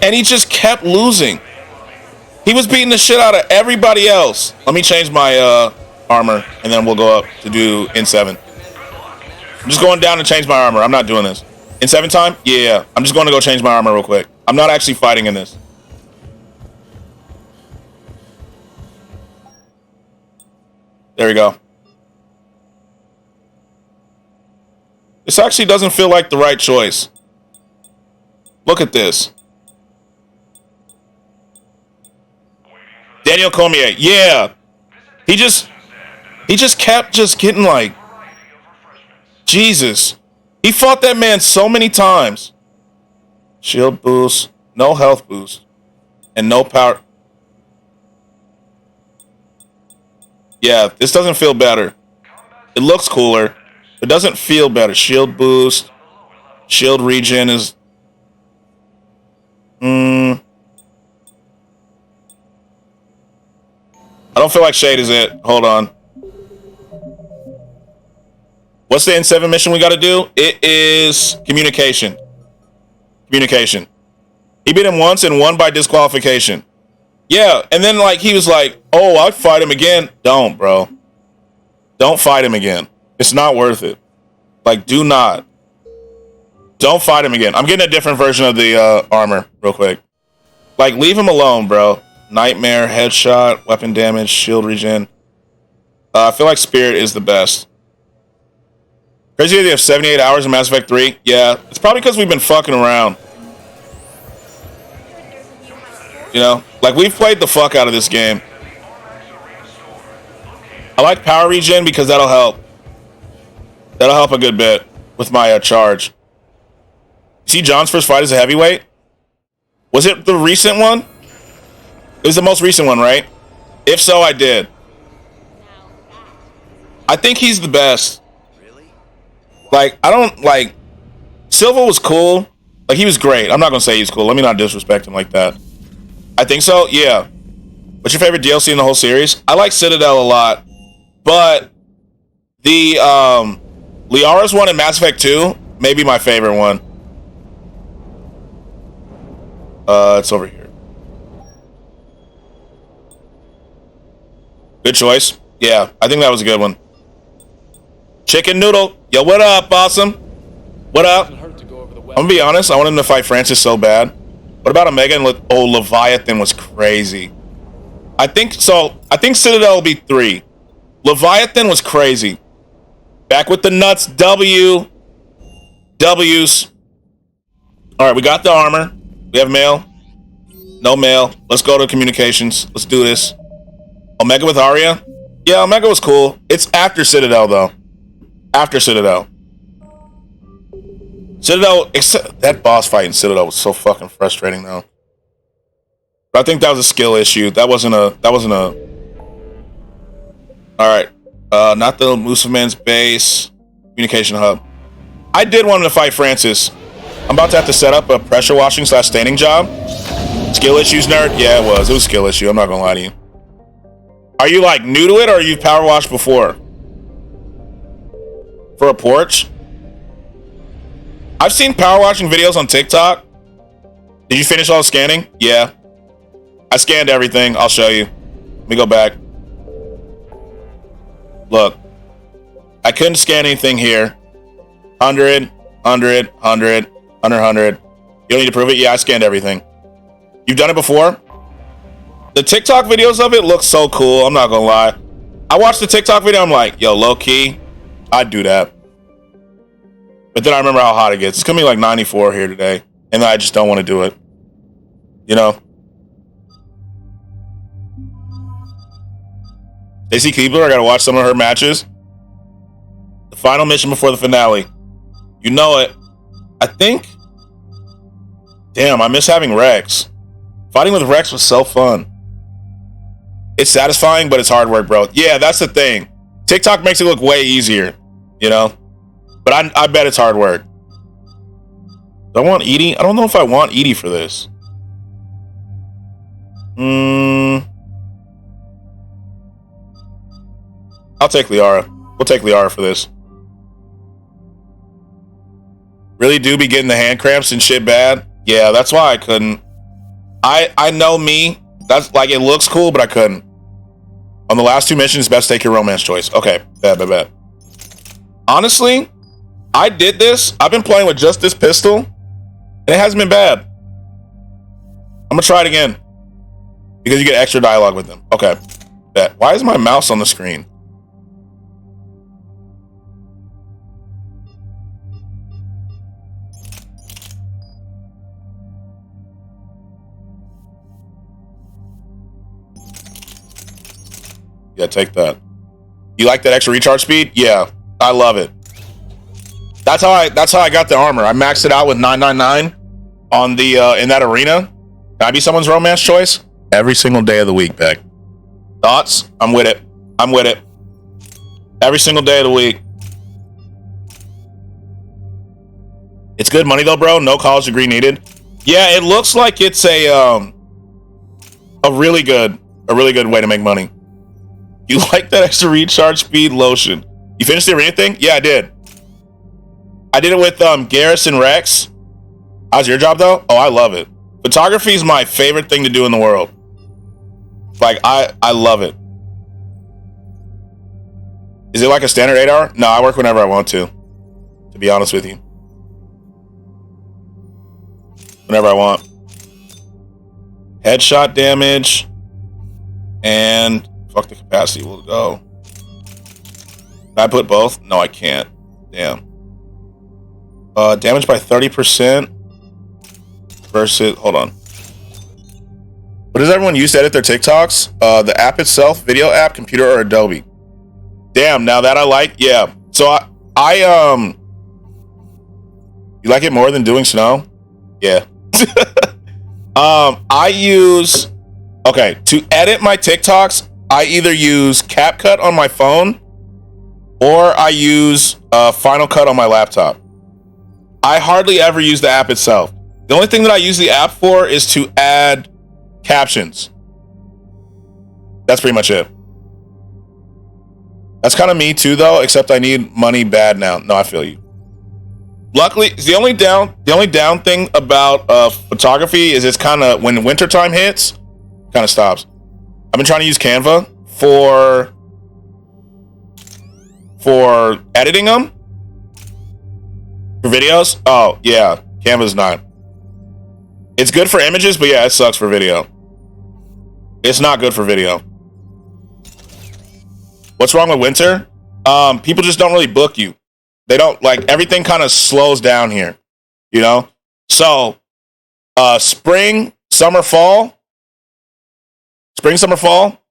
And he just kept losing. He was beating the shit out of everybody else. Let me change my armor, and then we'll go up to do in 7. I'm just going down to change my armor. I'm not doing this. In 7 time? Yeah. I'm just going to go change my armor real quick. I'm not actually fighting in this. There we go. This actually doesn't feel like the right choice. Look at this. Daniel Cormier. Yeah. He just kept just getting like, Jesus. He fought that man so many times. Shield boost, no health boost, and no power. Yeah, this doesn't feel better. It looks cooler. It doesn't feel better. Shield boost, shield regen is. I don't feel like Shade is it. Hold on. What's the N7 mission we got to do? It is communication. Communication. He beat him once and won by disqualification. Yeah, and then like he was like, "Oh, I'd fight him again." Don't, bro. Don't fight him again. It's not worth it. Like, do not. Don't fight him again. I'm getting a different version of the armor real quick. Like, leave him alone, bro. Nightmare, headshot, weapon damage, shield regen. I feel like Spirit is the best. Crazy idea of 78 hours in Mass Effect 3. Yeah, it's probably because we've been fucking around. You know? Like, we've played the fuck out of this game. I like power regen because that'll help. That'll help a good bit with my charge. You see John's first fight as a heavyweight? Was it the recent one? It was the most recent one, right? If so, I did. I think he's the best. Like, I don't, like, Silva was cool. Like, he was great. I'm not going to say he's cool. Let me not disrespect him like that. I think so, yeah. What's your favorite DLC in the whole series? I like Citadel a lot. But the Liara's one in Mass Effect 2 may be my favorite one. It's over here. Good choice. Yeah, I think that was a good one. Chicken Noodle. Yo, what up, awesome? What up? I'm gonna be honest, I want him to fight Francis so bad. What about Omega and Leviathan was crazy. I think Citadel will be 3. Leviathan was crazy. Back with the nuts. W's. Alright, we got the armor. We have mail. No mail. Let's go to communications. Let's do this. Omega with Arya? Yeah, Omega was cool. It's after Citadel, though. After Citadel. Citadel, except that boss fight in Citadel was so fucking frustrating, though. But I think that was a skill issue. That wasn't a... Alright. Not the Musa Man's base. Communication hub. I did want him to fight Francis. I'm about to have to set up a pressure washing / staining job. Skill issues, nerd? Yeah, it was. It was a skill issue. I'm not gonna lie to you. Are you, like, new to it, or you've power washed before? For a porch? I've seen power washing videos on TikTok. Did you finish all the scanning? Yeah. I scanned everything. I'll show you. Let me go back. Look. I couldn't scan anything here. 100, 100, 100, 100. You don't need to prove it? Yeah, I scanned everything. You've done it before? The TikTok videos of it look so cool. I'm not gonna lie. I watched the TikTok video. I'm like, yo, low key, I'd do that. But then I remember how hot it gets. It's gonna be like 94 here today, and I just don't want to do it. You know. Stacey Keebler, I gotta watch some of her matches. The final mission before the finale. You know it. I think. Damn, I miss having Rex. Fighting with Rex was so fun. It's satisfying, but it's hard work, bro. Yeah, that's the thing. TikTok makes it look way easier, you know? But I bet it's hard work. Do I want Edie? I don't know if I want Edie for this. I'll take Liara. We'll take Liara for this. Really do be getting the hand cramps and shit bad? Yeah, that's why I couldn't. I know me. That's like, it looks cool, but I couldn't. On the last 2 missions, best take your romance choice. Okay, bet. Honestly, I did this. I've been playing with just this pistol, and it hasn't been bad. I'm gonna try it again. Because you get extra dialogue with them. Okay, bet. Why is my mouse on the screen? Yeah, take that. You like that extra recharge speed? Yeah, I love it. That's how I got the armor. I maxed it out with 999 on the in that arena. Can I be someone's romance choice? Every single day of the week, Beck. Thoughts? I'm with it. Every single day of the week. It's good money though, bro. No college degree needed. Yeah, it looks like it's a really good way to make money. You like that extra recharge speed lotion? You finished the arena thing? Yeah, I did. I did it with Garrison Rex. How's your job though? Oh, I love it. Photography is my favorite thing to do in the world. Like, I love it. Is it like a standard 8-hour? No, I work whenever I want to be honest with you. Whenever I want. Headshot damage and fuck the capacity will go. Can I put both? No, I can't. Damn. Damage by 30% versus, hold on. What does everyone use to edit their TikToks? The app itself, video app, computer, or Adobe? Damn, now that I like, yeah. So I you like it more than doing snow? Yeah. I use, okay, to edit my TikToks, I either use CapCut on my phone or I use Final Cut on my laptop. I hardly ever use the app itself. The only thing that I use the app for is to add captions. That's pretty much it. That's kind of me too, though, except I need money bad now. No, I feel you. Luckily, the only down thing about photography is it's kind of, when wintertime hits, kind of stops. I've been trying to use Canva for editing them for videos. Oh yeah, Canva's not. It's good for images, but yeah, it sucks for video. It's not good for video. What's wrong with winter? People just don't really book you. They don't, like, everything kind of slows down here, you know? So, spring, summer, fall,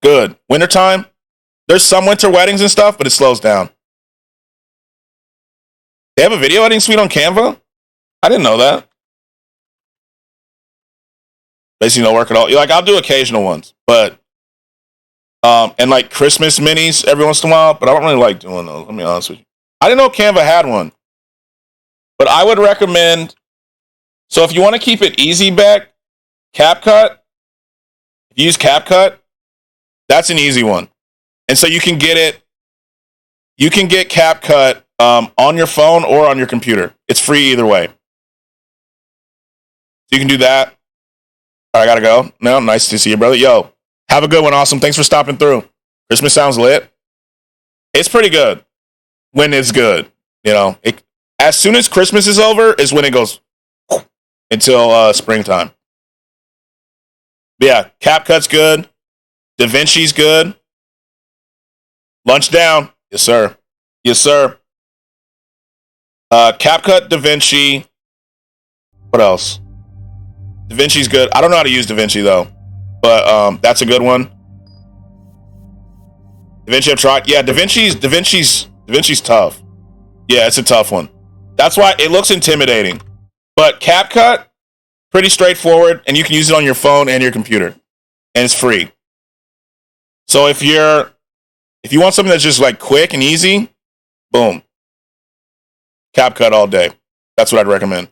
good. Wintertime, there's some winter weddings and stuff, but it slows down. They have a video editing suite on Canva? I didn't know that. Basically no work at all. Like, I'll do occasional ones, but and like Christmas minis every once in a while, but I don't really like doing those. Let me be honest with you. I didn't know Canva had one, but I would recommend. So if you want to keep it easy back, CapCut. If you use CapCut, that's an easy one, and so you can get it. You can get CapCut on your phone or on your computer. It's free either way. So you can do that. All right, I gotta go. No, nice to see you, brother. Yo, have a good one. Awesome. Thanks for stopping through. Christmas sounds lit. It's pretty good when it's good. You know, as soon as Christmas is over is when it goes until springtime. But yeah, CapCut's good. DaVinci's good. Lunch down. Yes, sir. Yes, sir. CapCut, DaVinci. What else? DaVinci's good. I don't know how to use DaVinci though, but that's a good one. DaVinci I've tried. Yeah, DaVinci's tough. Yeah, it's a tough one. That's why it looks intimidating. But CapCut, pretty straightforward, and you can use it on your phone and your computer, and it's free. So if you want something that's just like quick and easy, boom, CapCut all day. That's what I'd recommend.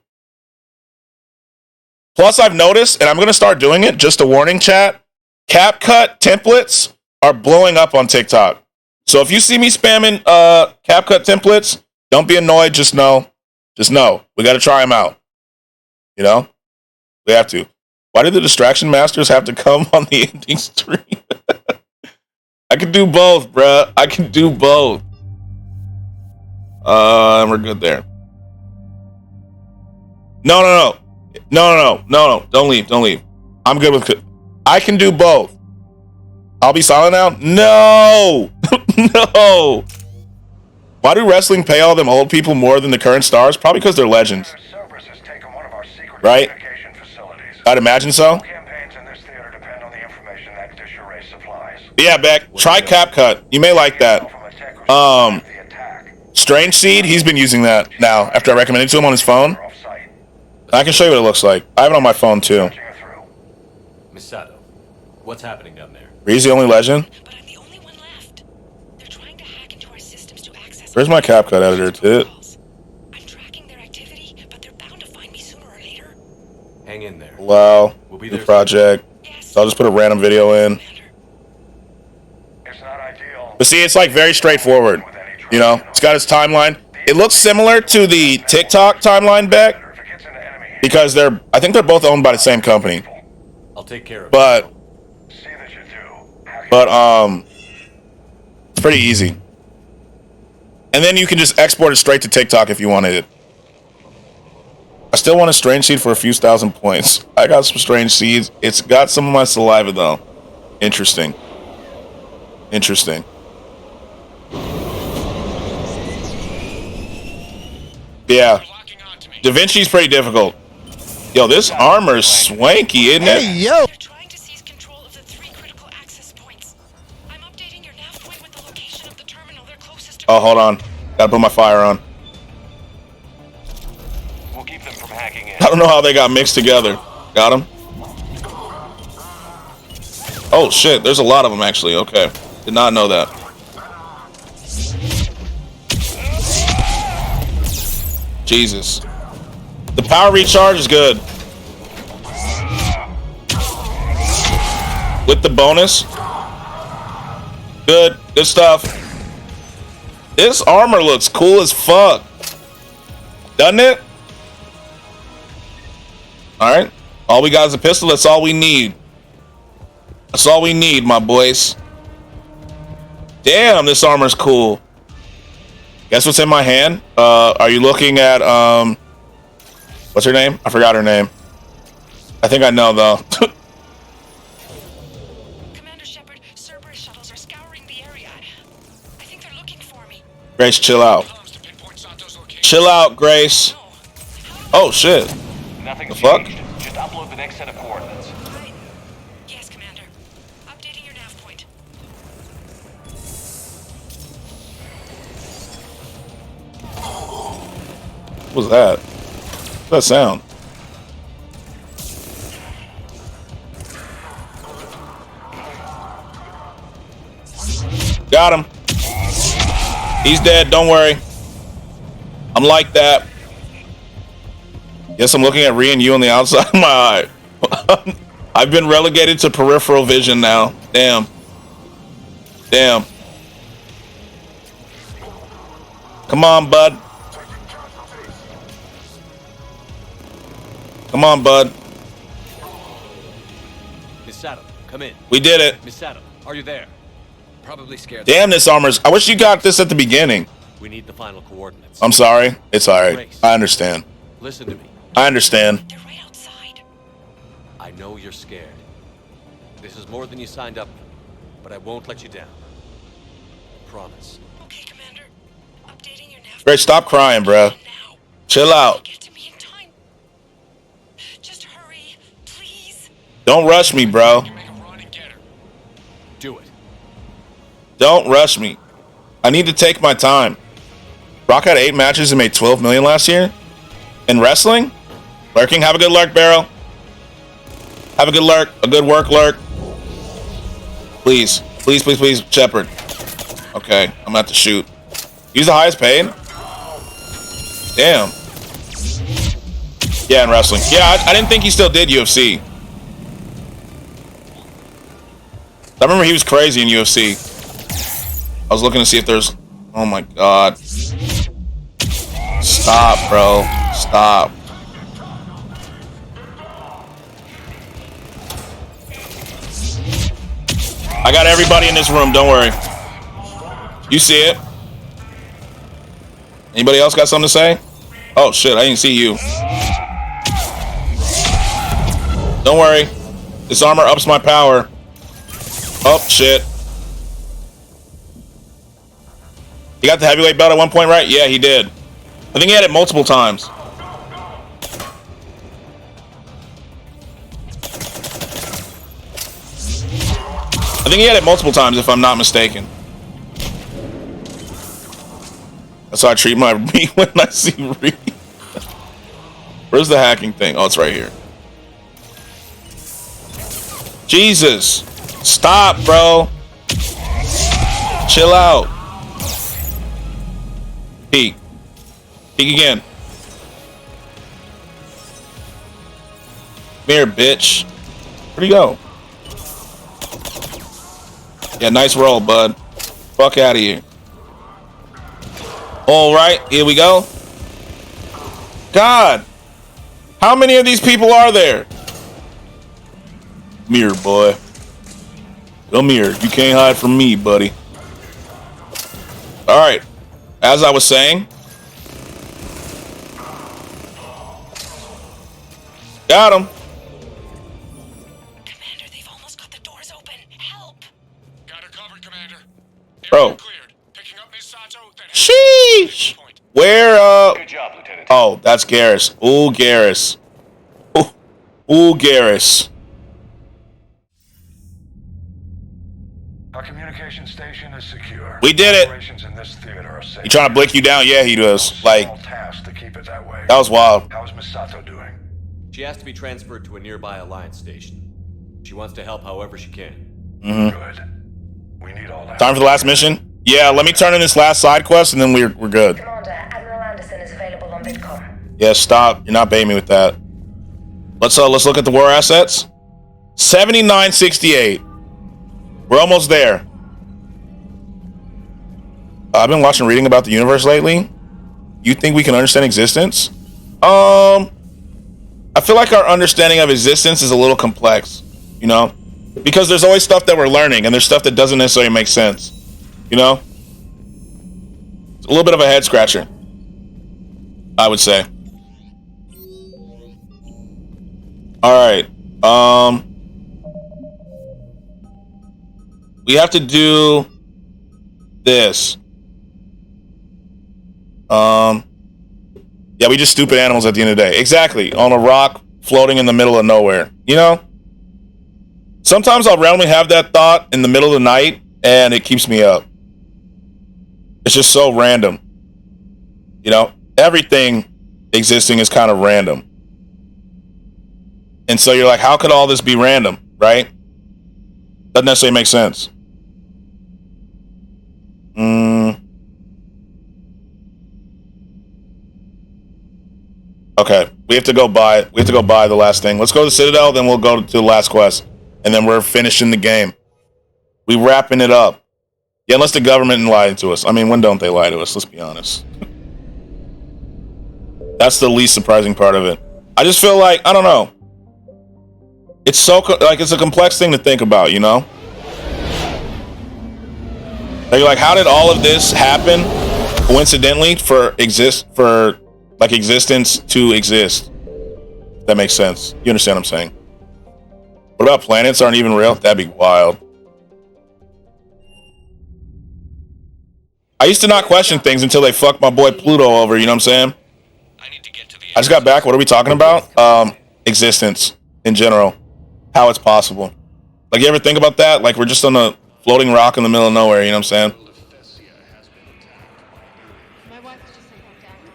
Plus, I've noticed, and I'm going to start doing it, just a warning, chat, CapCut templates are blowing up on TikTok. So if you see me spamming CapCut templates, don't be annoyed, just know. We got to try them out. You know? We have to. Why did the Distraction Masters have to come on the ending stream? I can do both, bruh. I can do both. We're good there. No. Don't leave. I'm good with. I can do both. I'll be silent now. No. No. Why do wrestling pay all them old people more than the current stars? Probably because they're legends. Right? I'd imagine so. Yeah, Beck. Try CapCut. You may like that. Strange Seed. He's been using that now after I recommended it to him on his phone. I can show you what it looks like. I have it on my phone too. Misato, what's happening down there? He's the only legend. But I'm the only one left. They're trying to hack into our systems to access. Where's my CapCut editor, too? I'm tracking their activity, but they're bound to find me sooner or later. Hang in there. Wow. We'll be The there project. So I'll just put a random video in. But see, it's like very straightforward. You know, it's got its timeline. It looks similar to the TikTok timeline, Beck, because I think they're both owned by the same company. I'll take care of it. But it's pretty easy. And then you can just export it straight to TikTok if you wanted it. I still want a Strange Seed for a few thousand points. I got some Strange Seeds. It's got some of my saliva though. Interesting. Yeah. DaVinci's pretty difficult. Yo, this armor's swanky, isn't it? Hey, yo! Oh, hold on. Gotta put my fire on. We'll keep them from hacking in. I don't know how they got mixed together. Got him? Oh, shit. There's a lot of them, actually. Okay. Did not know that. Jesus. The power recharge is good. With the bonus. Good. Good stuff. This armor looks cool as fuck. Doesn't it? Alright. All we got is a pistol. That's all we need. That's all we need, my boys. Damn, this armor's cool. Guess what's in my hand? Are you looking at, what's her name? I forgot her name. I think I know, though. Commander Shepard, Cerberus shuttles are scouring the area. I think they're looking for me. Grace, chill out. Chill out, Grace. Oh, shit. Nothing's The fuck? changed. Just upload the next set of coordinates. Yes, Commander. Updating your nav point. What was that? What's that sound? Got him. He's dead. Don't worry. I'm like that. Yes, I'm looking at Ree and you on the outside of my eye. I've been relegated to peripheral vision now. Damn. Damn. Come on, bud. Come on, bud. Miss Sato, come in. We did it. Miss Sato, are you there? Probably scared. Damn, this armor's... I wish you got this at the beginning. We need the final coordinates. I'm sorry. It's alright. I understand. Listen to me. I understand. I know you're scared. This is more than you signed up for, but I won't let you down. Promise. Okay, Commander. Updating your nav. Great, stop crying, bruh. Chill out. Just hurry, please. Don't rush me, bro. Do it. Don't rush me. I need to take my time. Brock had 8 matches and made 12 million last year. In wrestling? Lurking, have a good lurk, Barrel. Have a good lurk. A good work lurk. Please. Please, please, please. Shepard. Okay, I'm gonna have to shoot. He's the highest paid? Damn. Yeah, in wrestling. Yeah, I didn't think he still did UFC. I remember he was crazy in UFC. I was looking to see if there's... Oh my god. Stop, bro. Stop. I got everybody in this room, don't worry. You see it. Anybody else got something to say? Oh shit, I didn't see you. Don't worry. This armor ups my power. Oh shit. He got the heavyweight belt at one point, right? Yeah, he did. I think he had it multiple times. I think he had it multiple times, if I'm not mistaken. That's how I treat my Ree when I see Ree. Where's the hacking thing? Oh, it's right here. Jesus. Stop, bro. Chill out. Peek. Peek again. Come here, bitch. Where'd he go? Yeah, nice roll, bud. Fuck out of here. All right, here we go. God. How many of these people are there? Come here, boy. Come here. You can't hide from me, buddy. All right. As I was saying. Got him. Commander, they've almost got the doors open. Help. Got her covered, Commander. Bro. Picking up Miss Sato. Sheesh. Where, Good job, Lieutenant. Oh, that's Garrus. Ooh, Garrus. Ooh, Garrus. Our communication station is secure. We did it. Operations in this theater are safe. He trying to blink you down? Yeah, he does. Like, Task to keep it that way. that was wild. How is Misato doing? She has to be transferred to a nearby Alliance station. She wants to help however she can. Good. We need all that. Time for the last mission? Yeah, let me turn in this last side quest and then we're good. Commander, Admiral Anderson is available on VidCom. Yeah, stop. You're not baiting me with that. Let's look at the war assets. 7968. We're almost there. I've been reading about the universe lately. You think we can understand existence? I feel like our understanding of existence is a little complex, you know? Because there's always stuff that we're learning and there's stuff that doesn't necessarily make sense. You know? It's a little bit of a head scratcher, I would say. Alright. We have to do this. Yeah, we just stupid animals at the end of the day. Exactly. On a rock floating in the middle of nowhere. You know? Sometimes I'll randomly have that thought in the middle of the night and it keeps me up. It's just so random. You know? Everything existing is kind of random. And so you're like, how could all this be random? Right? Doesn't necessarily make sense. Okay, we have to go buy the last thing. Let's go to the Citadel, then we'll go to the last quest, and then we're finishing the game. We wrapping it up. Yeah, unless the government lied to us. I mean, when don't they lie to us? Let's be honest. That's the least surprising part of it. I just feel like, I don't know. It's so it's a complex thing to think about, you know? You're like, how did all of this happen coincidentally for existence to exist? That makes sense. You understand what I'm saying? What about planets aren't even real? That'd be wild. I used to not question things until they fucked my boy Pluto over, you know what I'm saying? I just got back. What are we talking about? Existence in general. How it's possible. Like, you ever think about that? Like, we're just on a floating rock in the middle of nowhere, you know what I'm saying?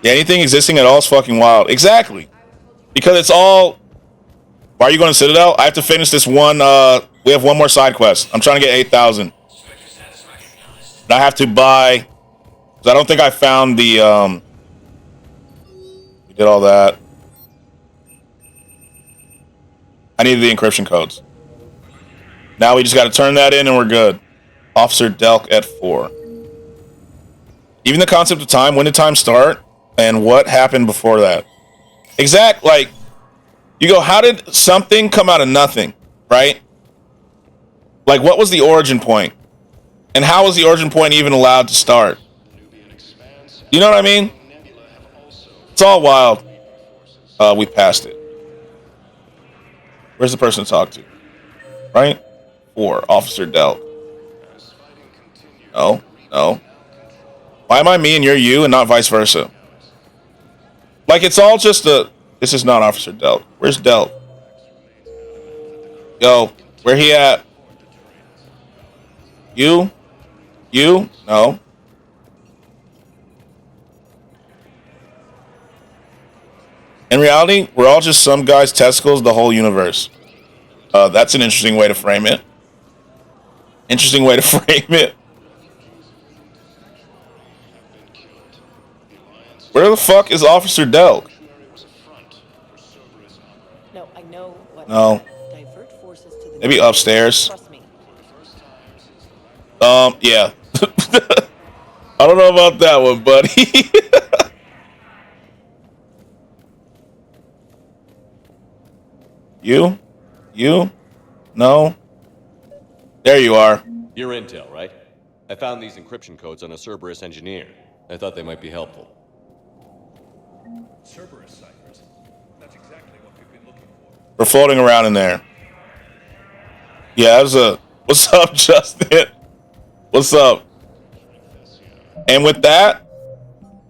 Yeah, anything existing at all is fucking wild. Exactly. Because it's all... Why are you going to Citadel? I have to finish this one, we have one more side quest. I'm trying to get 8,000. And I have to buy... Because I don't think I found the, We did all that. I needed the encryption codes. Now we just got to turn that in and we're good. Officer Delk at 4. Even the concept of time, when did time start? And what happened before that? Like, you go, how did something come out of nothing, right? Like, what was the origin point? And how was the origin point even allowed to start? You know what I mean? It's all wild. We passed it. Where's the person to talk to? Right? 4. Officer Delk. No. Why am I me and you're you and not vice versa? Like, it's all just a... This is not Officer Delk. Where's Delk? Yo, where he at? You? No. In reality, we're all just some guy's testicles, the whole universe. That's an interesting way to frame it. Where the fuck is Officer Delk? No, I know what. No. Divert forces to the Maybe upstairs. Trust me. Yeah. I don't know about that one, buddy. You? No? There you are. Your intel, right? I found these encryption codes on a Cerberus engineer. I thought they might be helpful. Cerberus ciphers. That's exactly what we've been looking for. We're floating around in there. Yeah, what's up, Justin? What's up? And with that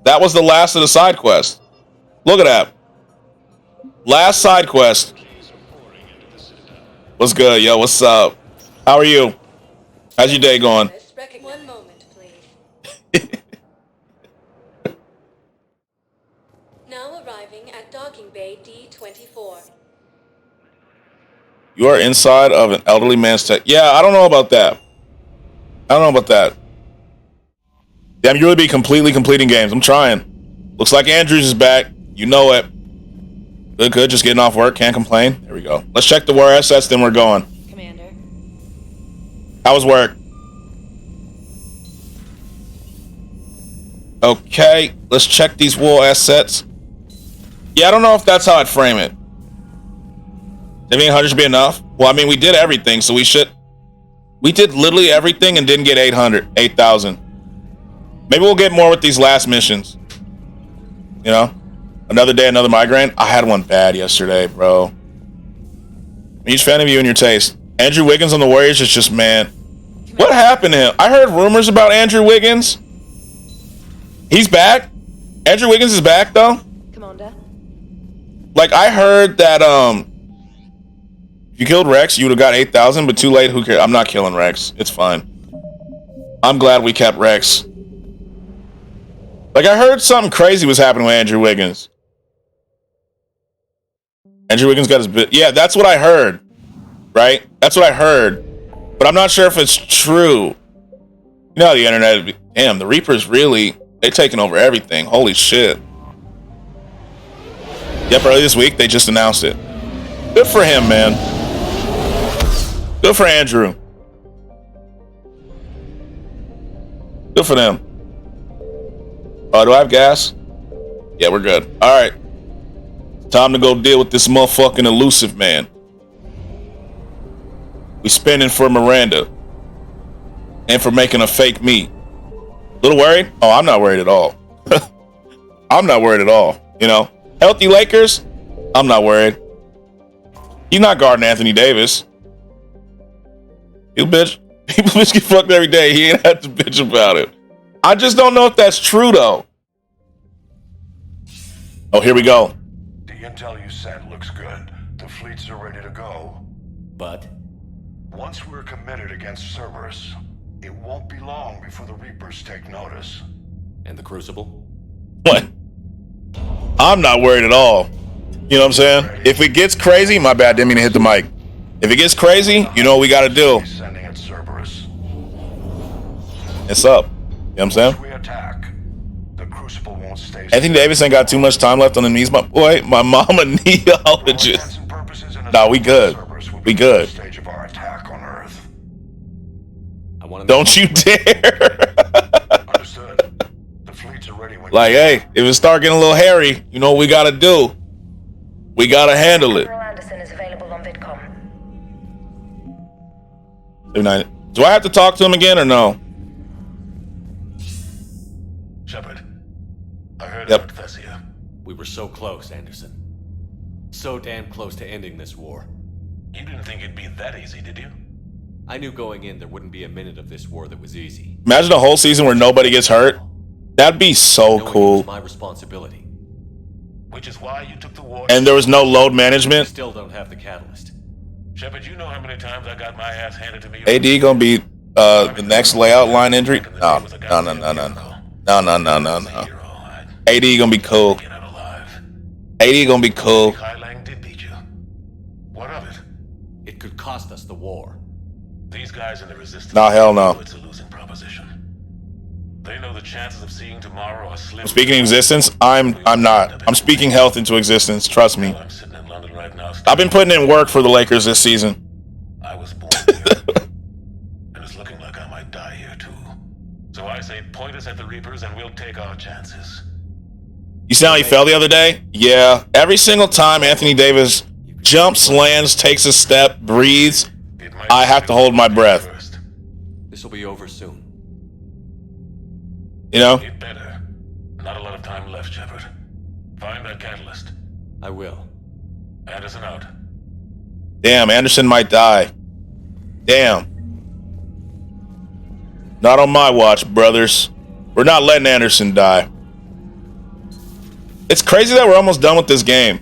was the last of the side quest. Look at that. Last side quest. What's good, yo? What's up? How are you? How's your day going? One moment, please. Now arriving at docking bay D24. You are inside of an elderly man's tech. Yeah, I don't know about that. I don't know about that. Damn, you really be completing games. I'm trying. Looks like Andrews is back. You know it. Good. Just getting off work. Can't complain. There we go. Let's check the war assets, then we're going. Commander. How was work? Okay, let's check these war assets. Yeah, I don't know if that's how I'd frame it. 7,800 should be enough. Well, I mean, we did everything, so we did literally everything and didn't get 8,000. Maybe we'll get more with these last missions. You know? Another day, another migraine. I had one bad yesterday, bro. I'm a huge fan of you and your taste. Andrew Wiggins on the Warriors is just, man. What happened to him? I heard rumors about Andrew Wiggins. He's back? Andrew Wiggins is back, though? Commander. Like, I heard that, if you killed Rex, you would have got 8,000, but too late. Who cares? I'm not killing Rex. It's fine. I'm glad we kept Rex. Like, I heard something crazy was happening with Andrew Wiggins. Andrew Wiggins got his bit. Yeah, that's what I heard. Right? That's what I heard. But I'm not sure if it's true. You know how the internet... Damn, the Reapers really... They're taking over everything. Holy shit. Yep, early this week, they just announced it. Good for him, man. Good for Andrew. Good for them. Do I have gas? Yeah, we're good. All right. Time to go deal with this motherfucking elusive man. We spinning for Miranda. And for making a fake me. Little worried? Oh, I'm not worried at all. I'm not worried at all. You know? Healthy Lakers? I'm not worried. He's not guarding Anthony Davis. You bitch. People bitch get fucked every day. He ain't had to bitch about it. I just don't know if that's true, though. Oh, here we go. The intel you sent looks good. The fleets are ready to go. But? Once we're committed against Cerberus, it won't be long before the Reapers take notice. And the Crucible? What? I'm not worried at all. You know what I'm saying? If it gets crazy, my bad, didn't mean to hit the mic. If it gets crazy, you know what we gotta do. Sending at Cerberus. It's up. You know what I'm saying? We attack. The Crucible won't stay. Anthony Davis ain't got too much time left on the knees. My boy, my mama neologist. Nah, we good. We good. Stage of our attack on Earth. Don't you dare. Understood. The fleets are ready when Like, hey, if it start getting a little hairy, you know what we gotta do. We gotta handle it. Anderson is available on VidCom. Do I have to talk to him again or no? Shepard, I heard Yep. about Thessia. We were so close, Anderson. So damn close to ending this war. You didn't think it'd be that easy, did you? I knew going in there wouldn't be a minute of this war that was easy. Imagine a whole season where nobody gets hurt. That'd be so Knowing it cool. was my responsibility. Which is why you took the war. And there was no load management. Still don't have the catalyst. Shepard, you know how many times I got my ass handed to me. AD gonna be the next layout line injury? No. AD gonna be cool. AD gonna be cool. Hylang did beat you. What of it? It could cost us the war. These guys in the resistance. Nah, hell no. It's a losing proposition. They know the chances of seeing tomorrow are slim. Speaking existence, I'm not. I'm speaking health into existence. Trust me. I'm sitting in London right now. I've been putting in work for the Lakers this season. I was born here, and it's looking like I might die here too. So I say, point us at the Reapers, and we'll take our chances. You see how he fell the other day? Yeah. Every single time Anthony Davis jumps, lands, takes a step, breathes, I have to hold my breath. This will be over soon. You know? It better. Not a lot of time left, Shepard. Find that catalyst. I will. Anderson out. Damn, Anderson might die. Damn. Not on my watch, brothers. We're not letting Anderson die. It's crazy that we're almost done with this game.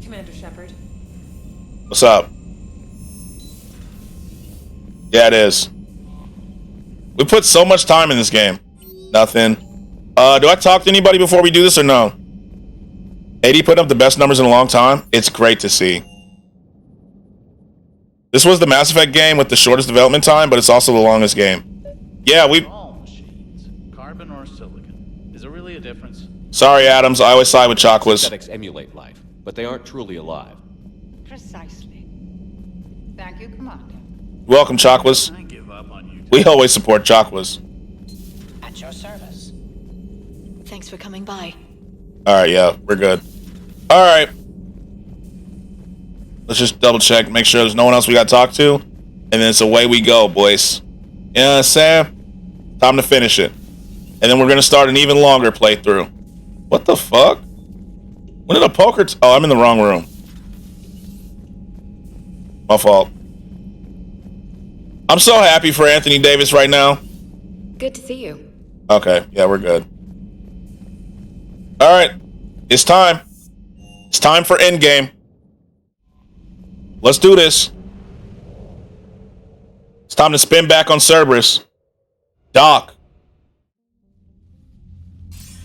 Commander Shepard. What's up? Yeah, it is. We put so much time in this game. Nothing. Do I talk to anybody before we do this or no? 80 put up the best numbers in a long time. It's great to see. This was the Mass Effect game with the shortest development time, but it's also the longest game. Yeah, we... All machines, carbon or silicon. Is there really a difference? Sorry, Adams. I always side with Chakwas. Synthetics emulate life, but they aren't truly alive. Precisely. Thank you, Commander. Welcome, Chakwas. I give up on you. We always support Chakwas. At your service. Thanks for coming by. Alright, yeah, we're good. Alright. Let's just double check, make sure there's no one else we gotta talk to. And then it's away we go, boys. You know what I'm saying? Time to finish it. And then we're gonna start an even longer playthrough. What the fuck? When did a poker... oh, I'm in the wrong room. My fault. I'm so happy for Anthony Davis right now. Good to see you. Okay, yeah, we're good. Alright. It's time. It's time for endgame. Let's do this. It's time to spin back on Cerberus. Doc.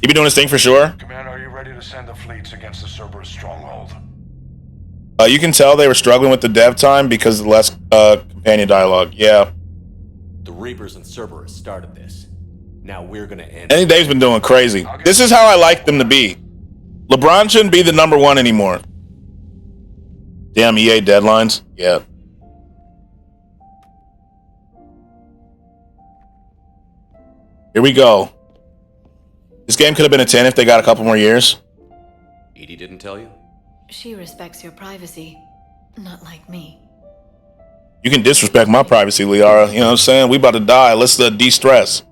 You be doing this thing for sure? Commander, are you ready to send the fleets against the Cerberus stronghold? You can tell they were struggling with the dev time because of the less companion dialogue. Yeah. The Reapers and Cerberus started this. Now we're gonna end. Anthony Dave's been doing crazy. This is how I like them to be. LeBron shouldn't be the #1 anymore. Damn EA deadlines. Yeah. Here we go. This game could have been a 10 if they got a couple more years. Edie didn't tell you? She respects your privacy, not like me. You can disrespect my privacy, Liara. You know what I'm saying? We about to die. Let's de-stress.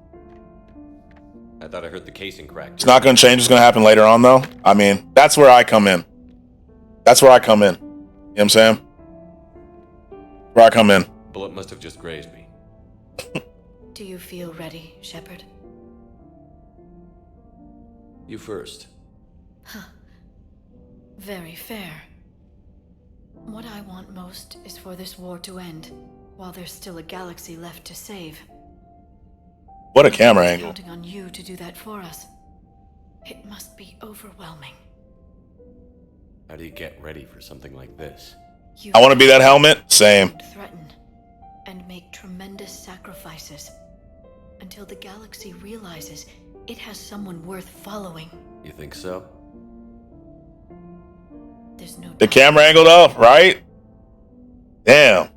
I thought I heard the casing cracked. It's not going to change. It's going to happen later on, though. I mean, that's where I come in. That's where I come in. You know what I'm saying? Where I come in. Bullet must have just grazed me. Do you feel ready, Shepard? You first. Huh. Very fair. What I want most is for this war to end, while there's still a galaxy left to save. What a camera angle. Counting on you to do that for us. It must be overwhelming. How do you get ready for something like this? I want to be that helmet. Same. Threaten and make tremendous sacrifices until the galaxy realizes it has someone worth following. You think so? There's no The camera angle though, right? Damn.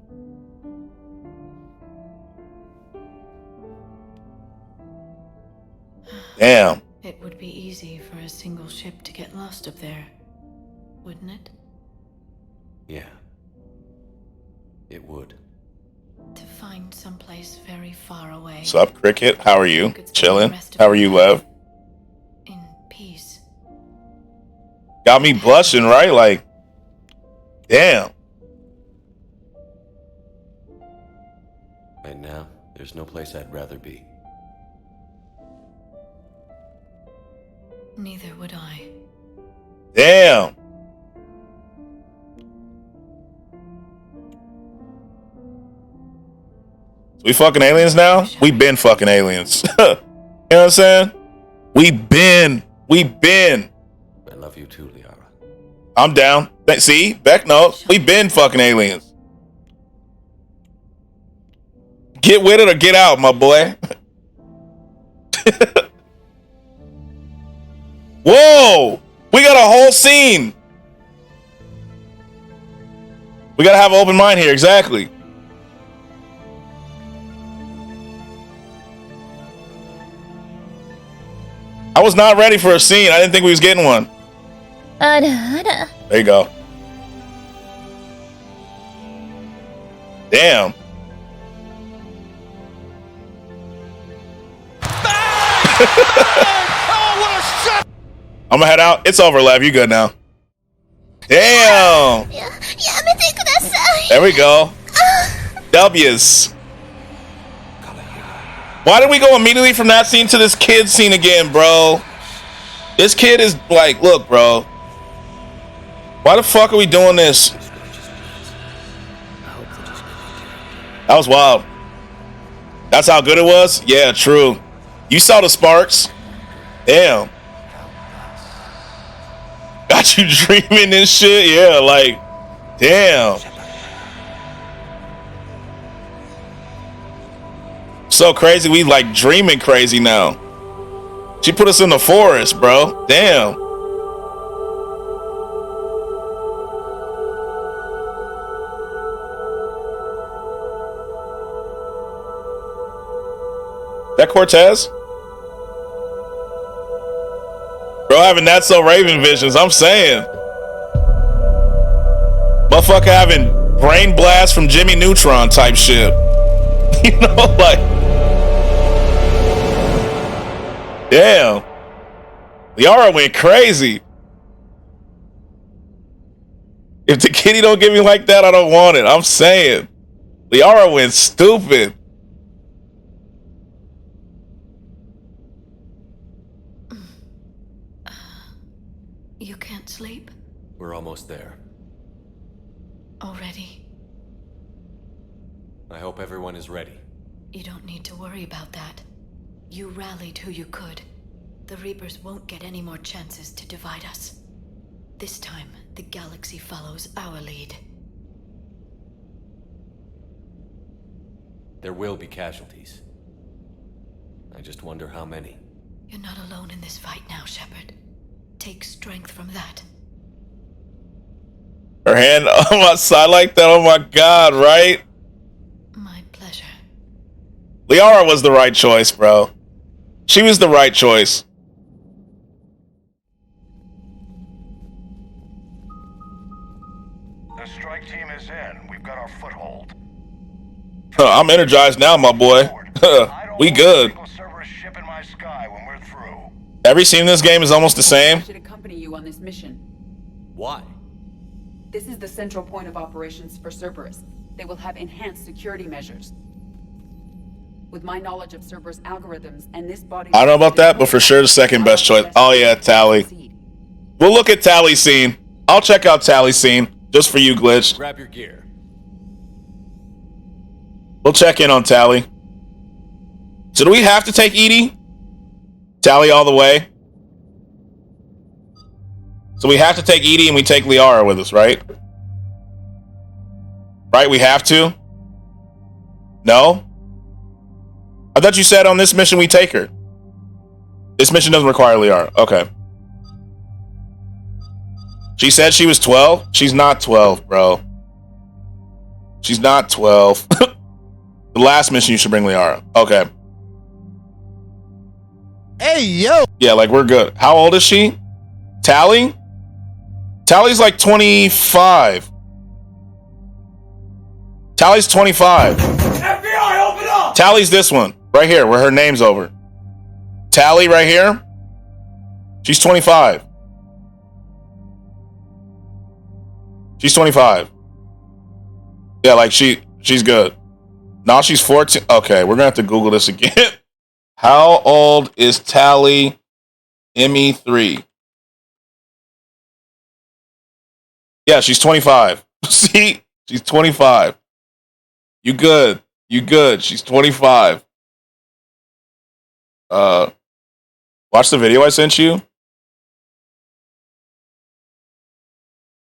Damn. It would be easy for a single ship to get lost up there, wouldn't it? Yeah. It would. To find someplace very far away. What's up, Cricket? How are you? Chilling. How are you, Lev? In peace. Got me blushing, right? Like, damn. Right now, there's no place I'd rather be. Neither would I. Damn. So we fucking aliens now? We been fucking aliens. You know what I'm saying? We been. I love you too, Liara. I'm down. See? Beck knows. We been fucking aliens. Get with it or get out, my boy. Whoa! We got a whole scene. We gotta have an open mind here, exactly. I was not ready for a scene. I didn't think we was getting one. There you go. Damn. I'm gonna head out. It's over, Lev. You good now? Damn. There we go. W's. Why did we go immediately from that scene to this kid scene again, bro? This kid is like, look, bro. Why the fuck are we doing this? That was wild. That's how good it was? Yeah, true. You saw the sparks. Damn. Got you dreaming and shit. Yeah, like, damn. So crazy. We like dreaming crazy now. She put us in the forest, bro. Damn. That Cortez? Bro, having that so Raven visions, I'm saying. Motherfucker having brain blast from Jimmy Neutron type shit. You know, like. Damn. Liara went crazy. If the kitty don't get me like that, I don't want it. I'm saying. Liara went stupid. You can't sleep? We're almost there. Already? I hope everyone is ready. You don't need to worry about that. You rallied who you could. The Reapers won't get any more chances to divide us. This time, the galaxy follows our lead. There will be casualties. I just wonder how many. You're not alone in this fight now, Shepard. Take strength from that. Her hand on my side like that. Oh my god, right? My pleasure. Liara was the right choice, bro. She was the right choice. The strike team is in. We've got our foothold. I'm energized now, my boy. We good. Ship in my sky when we're through. Every scene in this game is almost the same. I should accompany you on this mission. Why? This is the central point of operations for Cerberus. They will have enhanced security measures. With my knowledge of Cerberus algorithms and this body... I don't know about that, but for sure the second best choice. Oh yeah, Tally. We'll look at Tally's scene. I'll check out Tally's scene just for you, Glitch. Grab your gear. We'll check in on Tally. So do we have to take Edie? Tally all the way? So we have to take Edie and we take Liara with us, right? Right, we have to? No? I thought you said on this mission we take her. This mission doesn't require Liara. Okay. She said she was 12? She's not 12, bro. She's not 12. The last mission you should bring Liara. Okay. Hey, yo! Yeah, like we're good. How old is she? Tally? Tally's like 25. Tally's 25. FBI, open up! Tally's this one. Right here, where her name's over. Tally right here. She's 25. She's 25. Yeah, like she's good. Now she's 14. Okay, we're gonna have to Google this again. How old is Tally ME3? Yeah, she's 25. See? She's 25. You good. You good. She's 25. Watch the video I sent you.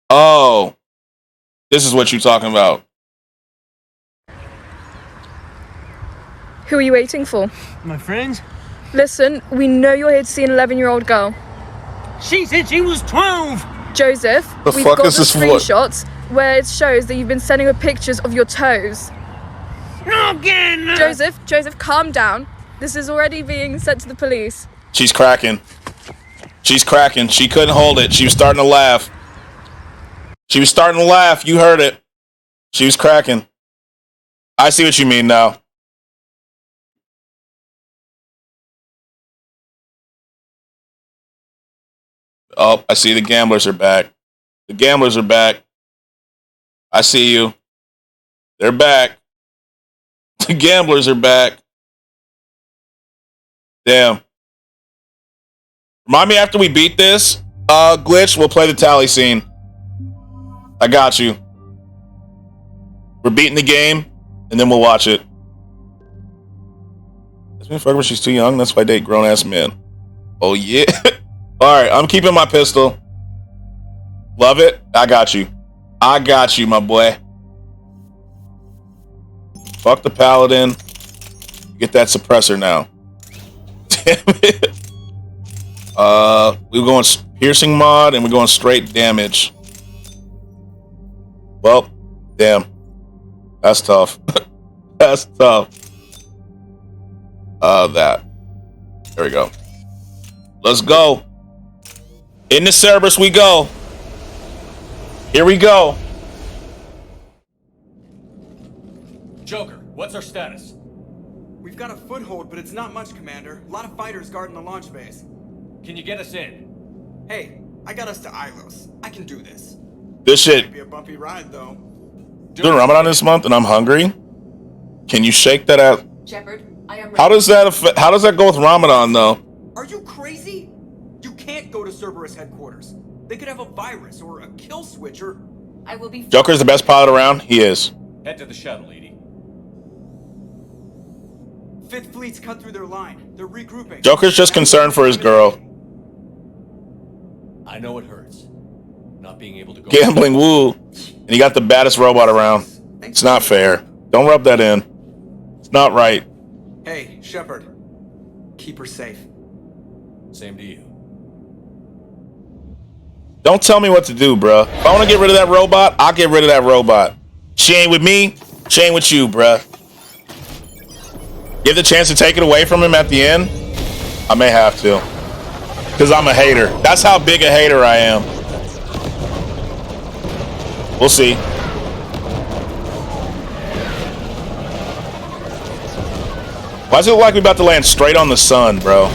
Oh. This is what you're talking about. Who are you waiting for? My friends? Listen, we know you're here to see an 11-year-old girl. She said she was 12! Joseph, The we've fuck got is the this for? screenshots where it shows that you've been sending her pictures of your toes. Again! Joseph, calm down. This is already being sent to the police. She's cracking. She's cracking. She couldn't hold it. She was starting to laugh. She was starting to laugh. You heard it. She was cracking. I see what you mean now. Oh, I see the gamblers are back. The gamblers are back. I see you. They're back. The gamblers are back. Damn. Remind me after we beat this, Glitch, we'll play the Tally scene. I got you. We're beating the game, and then we'll watch it. Fuck her, she's too young. That's why I date grown ass men. Oh yeah. All right, I'm keeping my pistol. Love it. I got you. I got you, my boy. Fuck the paladin. Get that suppressor now. Damn it. We're going piercing mod and we're going straight damage. Well, damn. That's tough. That's tough. That. There we go. Let's go. In the Cerberus we go. Here we go. Joker, what's our status? We've got a foothold, but it's not much, Commander. A lot of fighters guarding the launch base. Can you get us in? Hey, I got us to Ilos. I can do this. This shit. Might be a bumpy ride, though. Doing Ramadan this month, and I'm hungry. Can you shake that out? Shepard, I am ready. How does that go with Ramadan though? Are you crazy? You can't go to Cerberus headquarters. They could have a virus or a kill switch or... I will be... Joker's the best pilot around. He is. Head to the shuttle, Edie. Fifth Fleet's cut through their line. They're regrouping. Joker's just concerned for his girl. I know it hurts. Not being able to go... Gambling woo. And he got the baddest robot around. It's not fair. Don't rub that in. It's not right. Hey, Shepard. Keep her safe. Same to you. Don't tell me what to do, bruh. If I want to get rid of that robot, I'll get rid of that robot. She ain't with me. She ain't with you, bruh. Give the chance to take it away from him at the end? I may have to. Because I'm a hater. That's how big a hater I am. We'll see. Why does it look like we're about to land straight on the sun, bro?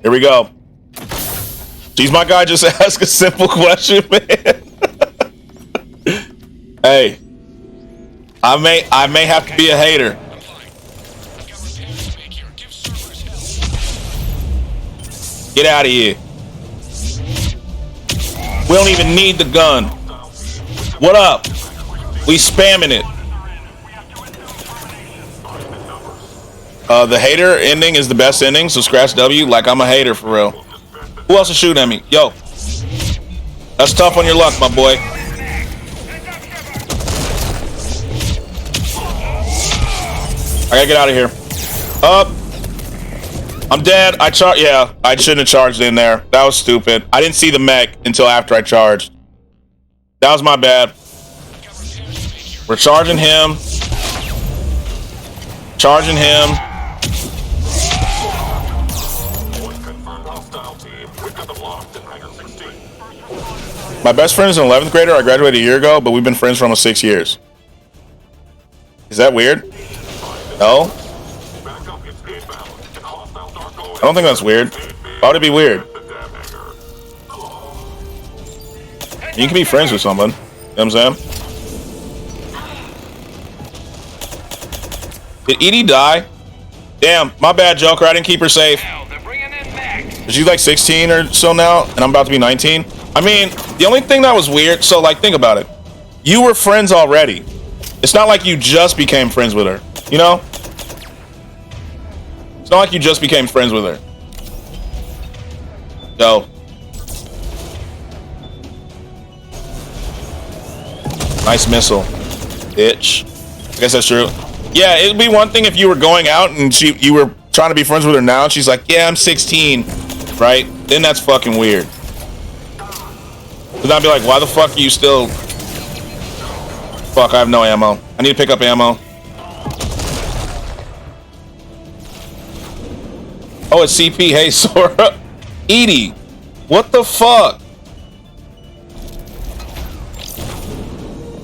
Here we go. Jeez, my guy just asked a simple question, man. Hey, I may have to be a hater. Get out of here. We don't even need the gun. What up? We spamming it. The hater ending is the best ending, so scratch W like I'm a hater for real. Who else is shooting at me? Yo. That's tough on your luck, my boy. I gotta get out of here. Up. I'm dead. I shouldn't have charged in there. That was stupid. I didn't see the mech until after I charged. That was my bad. We're charging him. Charging him. My best friend is an 11th grader. I graduated a year ago, but we've been friends for almost 6 years. Is that weird? No? I don't think that's weird. Why would it be weird? You can be friends with someone. You know what I'm saying? Did Edie die? Damn, my bad, Joker. I didn't keep her safe. Is she like 16 or so now? And I'm about to be 19? I mean, the only thing that was weird, so like, think about it. You were friends already. It's not like you just became friends with her. You know? It's not like you just became friends with her. Yo. Nice missile. Bitch. I guess that's true. Yeah, it'd be one thing if you were going out and you were trying to be friends with her now and she's like, yeah, I'm 16. Right? Then that's fucking weird. But I'd be like, why the fuck are you still... Fuck, I have no ammo. I need to pick up ammo. Oh, it's CP. Hey, Sora. Edie. What the fuck?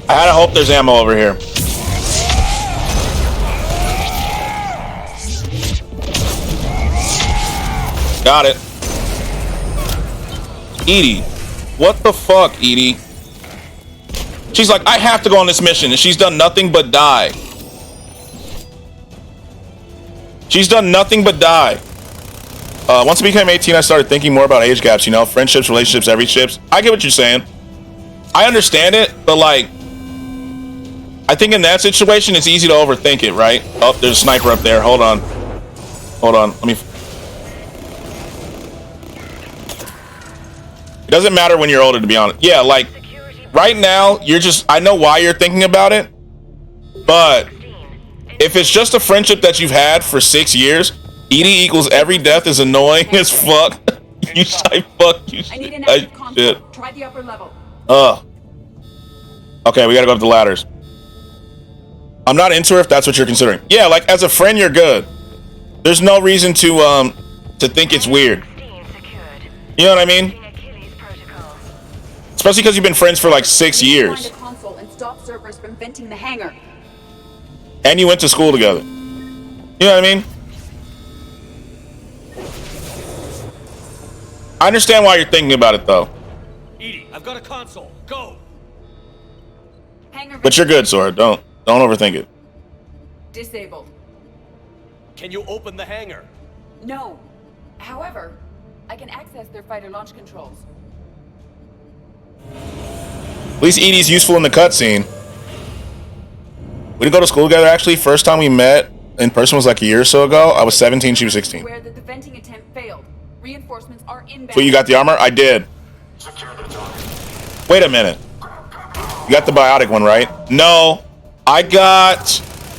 I had to hope there's ammo over here. Got it. Edie. What the fuck, Edie? She's like, I have to go on this mission, and she's done nothing but die. She's done nothing but die. Once I became 18, I started thinking more about age gaps, you know, friendships, relationships, every ships. I get what you're saying. I understand it, but like, I think in that situation, it's easy to overthink it, right? Oh, there's a sniper up there. Hold on. Hold on. Let me... It doesn't matter when you're older, to be honest. Yeah, like, right now, you're just... I know why you're thinking about it, but if it's just a friendship that you've had for 6 years, ED equals every death is annoying as fuck. You say fuck you. I need an active console. Try the upper level. Okay, we gotta go up the ladders. I'm not into her if that's what you're considering. Yeah, like as a friend, you're good. There's no reason to think it's weird. You know what I mean? Especially because you've been friends for like 6 years. Find a console and stop Cerberus from venting the hangar. And you went to school together. You know what I mean? I understand why you're thinking about it though. Edie, I've got a console. Go. Hangar. But you're good, Sora. Don't overthink it. Disabled. Can you open the hangar? No. However, I can access their fighter launch controls. At least Edie's useful in the cutscene. We didn't go to school together actually. First time we met in person was like a year or so ago. I was 17, she was 16. Aware that the venting attempt failed. Reinforcements are inbound. So you got the armor? I did. Wait a minute. You got the biotic one, right? No. I got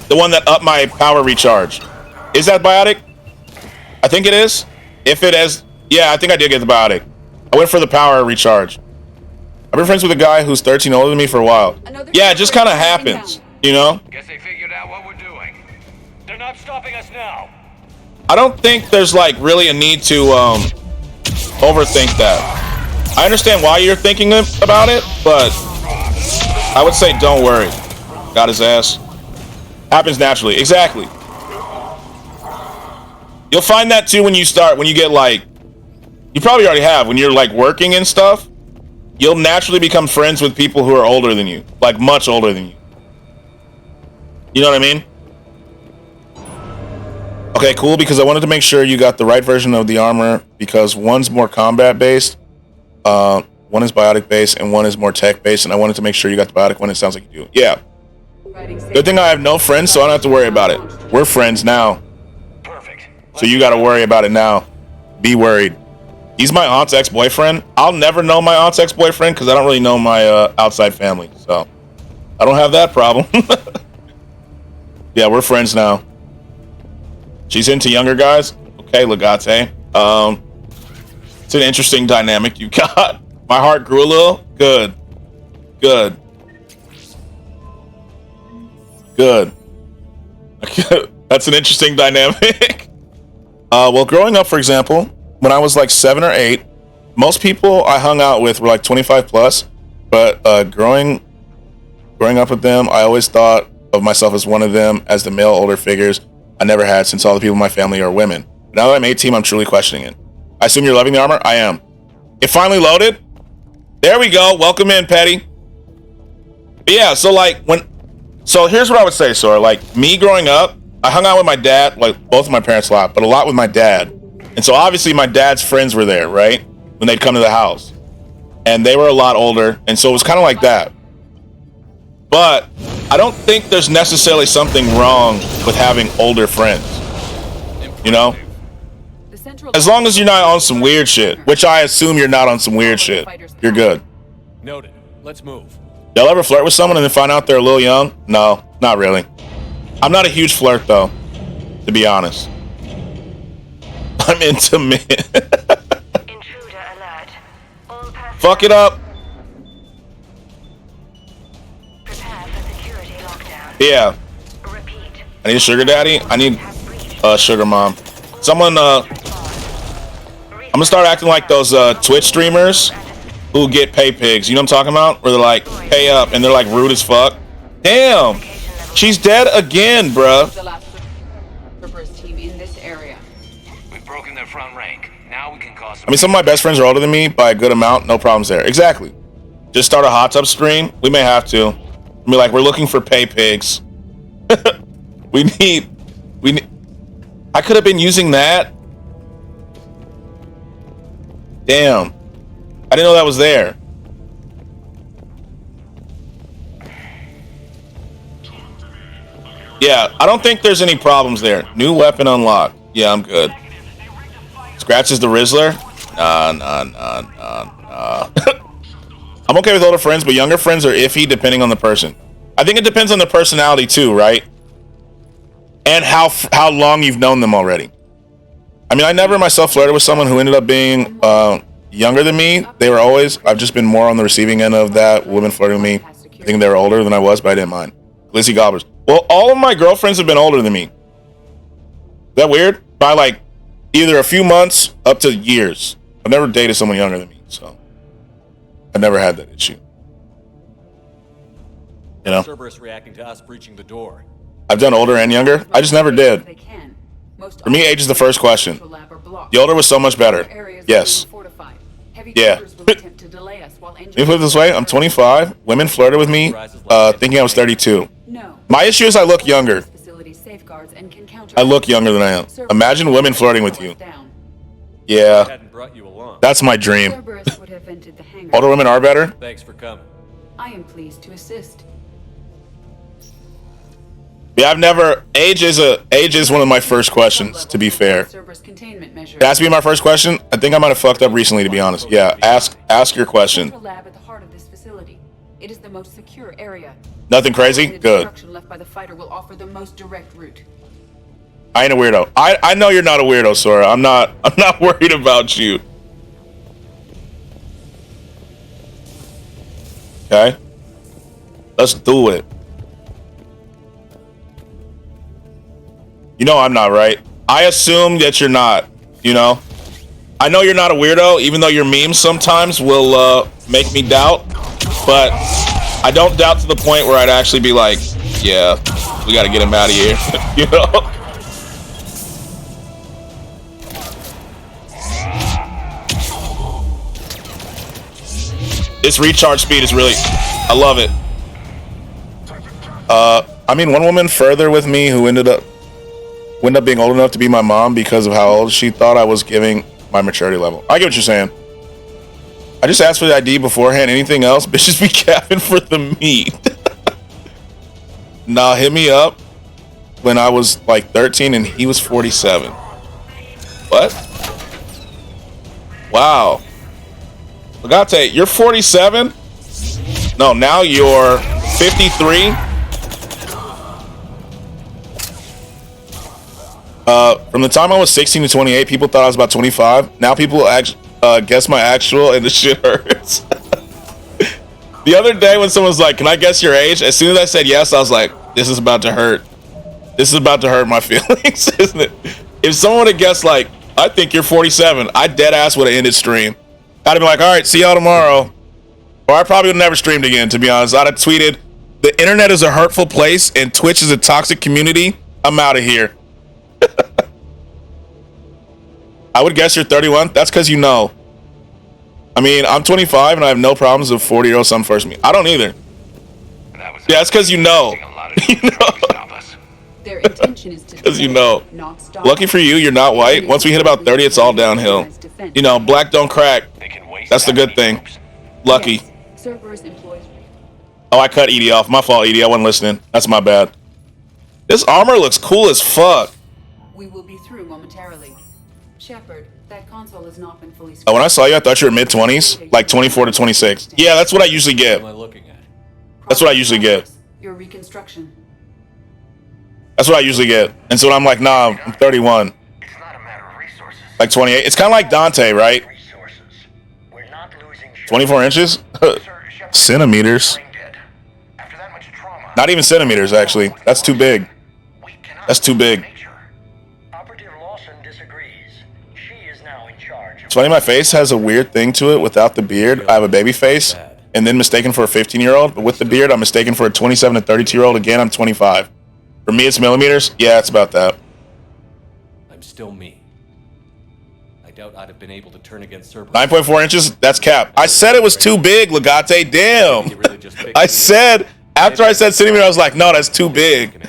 the one that upped my power recharge. Is that biotic? I think it is. If it is, yeah, I think I did get the biotic. I went for the power recharge. I've been friends with a guy who's 13 older than me for a while. Yeah, it just kind of happens, you know? Guess they figured out what we're doing. They're not stopping us now. I don't think there's like really a need to overthink that. I understand why you're thinking about it, but I would say don't worry. Got his ass. Happens naturally. Exactly. You'll find that too when you get like, you probably already have, when you're like working and stuff, you'll naturally become friends with people who are older than you, like much older than you. You know what I mean? Okay, cool, because I wanted to make sure you got the right version of the armor, because one's more combat based, one is biotic based, and one is more tech based, and I wanted to make sure you got the biotic one. It sounds like you do. Yeah. Good thing I have no friends, so I don't have to worry about it. We're friends now. Perfect. So you gotta worry about it now. Be worried. He's my aunt's ex-boyfriend. I'll never know my aunt's ex-boyfriend because I don't really know my outside family, so I don't have that problem. Yeah, we're friends now. She's into younger guys. Okay, Legate. It's an interesting dynamic you got. My heart grew a little. Good. Good. Good. That's an interesting dynamic. Well, growing up, for example, when I was like 7 or 8, most people I hung out with were like 25 plus, but growing up with them, I always thought of myself as one of them, as the male older figures I never had, since all the people in my family are women. Now that I'm 18, I'm truly questioning it. I assume you're loving the armor? I am. It finally loaded. There we go. Welcome in, Petty. But yeah, so like so here's what I would say, Sora. Like me growing up, I hung out with my dad, like both of my parents a lot, but a lot with my dad. And so obviously my dad's friends were there, right? When they'd come to the house. And they were a lot older, and so it was kind of like that. But I don't think there's necessarily something wrong with having older friends. You know? As long as you're not on some weird shit, which I assume you're not on some weird shit, you're good. Noted. Let's move. Y'all ever flirt with someone and then find out they're a little young? No, not really. I'm not a huge flirt though, to be honest. I'm intimate. Intruder alert. All personnel Fuck it up. prepare for security lockdown. Yeah. Repeat. I need a sugar daddy. I need a sugar mom. Someone, I'm gonna start acting like those Twitch streamers who get pay pigs. You know what I'm talking about? Where they're like, pay up, and they're like rude as fuck. Damn. She's dead again, bruh. The last Cerberus team in this area. We've broken their front rank. Now we can cause some... I mean, some of my best friends are older than me by a good amount. No problems there. Exactly. Just start a hot tub stream. We may have to. Be like, we're looking for pay pigs. we need. I could have been using that. Damn. I didn't know that was there. Yeah, I don't think there's any problems there. New weapon unlocked. Yeah, I'm good. Skratsx is the Rizzler? Nah. I'm okay with older friends, but younger friends are iffy depending on the person. I think it depends on the personality too, right? And how long you've known them already. I mean, I never myself flirted with someone who ended up being younger than me. I've just been more on the receiving end of that. Women flirting with me, thinking they were older than I was, but I didn't mind. Lizzie Gobblers. Well, all of my girlfriends have been older than me. Is that weird? By like either a few months up to years. I've never dated someone younger than me, so I never had that issue. You know? Cerberus reacting to us breaching the door. I've done older and younger. I just never did. For me, age is the first question. The older was so much better. Yes. Yeah. Let me put it this way. I'm 25. Women flirted with me thinking I was 32. My issue is I look younger. I look younger than I am. Imagine women flirting with you. Yeah. That's my dream. Older women are better? Thanks for coming. I am pleased to assist. Yeah, I've never. Age is one of my first questions. To be fair, it has to be my first question. I think I might have fucked up recently, to be honest. Yeah, ask your question. Lab at the heart of this facility. It is the most secure area. Nothing crazy. Good. Instruction left by the fighter will offer the most direct route. I ain't a weirdo. I know you're not a weirdo, Sora. I'm not worried about you. Okay. Let's do it. You know I'm not, right? I assume that you're not, you know? I know you're not a weirdo, even though your memes sometimes will make me doubt. But I don't doubt to the point where I'd actually be like, yeah, we gotta get him out of here. You know? This recharge speed is really, I love it. I mean, one woman further with me who ended up being old enough to be my mom because of how old she thought I was giving my maturity level. I get what you're saying. I just asked for the ID beforehand. Anything else? Bitches be capping for the meat. Nah, hit me up when I was like 13 and he was 47. What? Wow. Legate, you're 47? No, now you're 53. From the time I was 16 to 28, people thought I was about 25. Now people guess my actual, and the shit hurts. The other day when someone was like, can I guess your age? As soon as I said yes, I was like, this is about to hurt. This is about to hurt my feelings, isn't it? If someone would have guessed like, I think you're 47, I dead ass would have ended stream. I'd have been like, all right, see y'all tomorrow. Or I probably would have never streamed again, to be honest. I'd have tweeted, the internet is a hurtful place and Twitch is a toxic community. I'm out of here. I would guess you're 31. That's because you know. I mean, I'm 25 and I have no problems with 40-year-old son first me. I don't either. Yeah, that's because you know. You know. Their intention is to Because you know. Lucky for you, you're not white. Once we hit about 30, it's all downhill. You know, black don't crack. That's the good thing. Lucky. Oh, I cut Edie off. My fault, Edie. I wasn't listening. That's my bad. This armor looks cool as fuck. We will be through momentarily. Shepard, that console has not been fully. Oh, when I saw you, I thought you were mid-20s, like 24 to 26. Yeah, that's what I usually get. That's what I usually get. Your reconstruction. That's what I usually get. And so I'm like, nah, I'm 31. Like 28. It's kind of like Dante, right? 24 inches? Centimeters. Not even centimeters, actually. That's too big. That's too big. It's funny, my face has a weird thing to it without the beard. I have a baby face, and then mistaken for a 15-year-old. But with the beard, I'm mistaken for a 27 to 32-year-old. Again, I'm 25. For me, it's millimeters. Yeah, it's about that. I'm still me. I doubt I'd have been able to turn against Cerberus. 9.4 inches? That's cap. I said it was too big, Legate. Damn. I said, after I said centimeter, I was like, no, that's too big.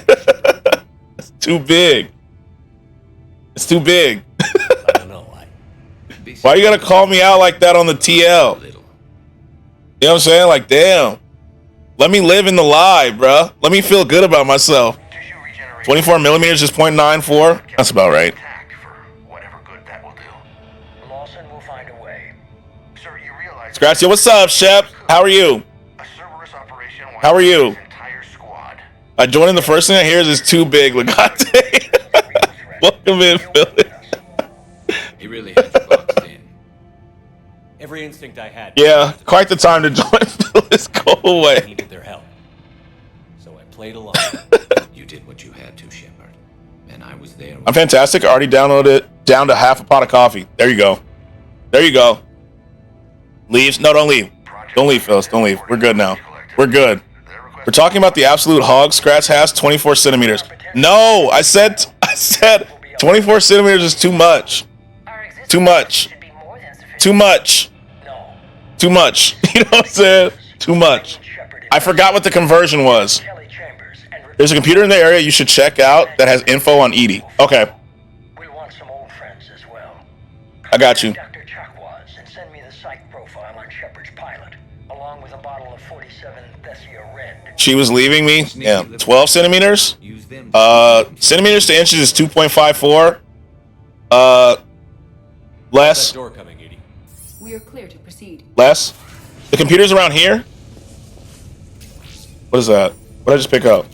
It's too big. It's too big. Why you gotta call me out like that on the TL? You know what I'm saying? Like, damn. Let me live in the lie, bruh. Let me feel good about myself. 24 millimeters is 0.94. That's about right. Skratsx, what's up, Shep? How are you? How are you? I joined in the first thing I hear is too big, Legate. Welcome in, Philly. He really had you boxed in. Every instinct I had. Yeah, quite the time to join Phyllis. Go away. I needed their help. So I played along. You did what you had to, Shepard. And I was there. I'm fantastic. I already downloaded it down to half a pot of coffee. There you go. There you go. Leaves? No, don't leave. Don't leave, Phyllis. Don't leave. We're good now. We're good. We're talking about the absolute hog Skratsx has 24 centimeters. No, I said 24 centimeters is too much. Too much. Too much. Too much. You know what I'm saying? Too much. I forgot what the conversion was. There's a computer in the area you should check out that has info on Edie. Okay. I got you. She was leaving me. Yeah, 12 centimeters. Centimeters to inches is 2.54. Less. We are clear to proceed. Less. The computer's around here. What is that? What did I just pick up?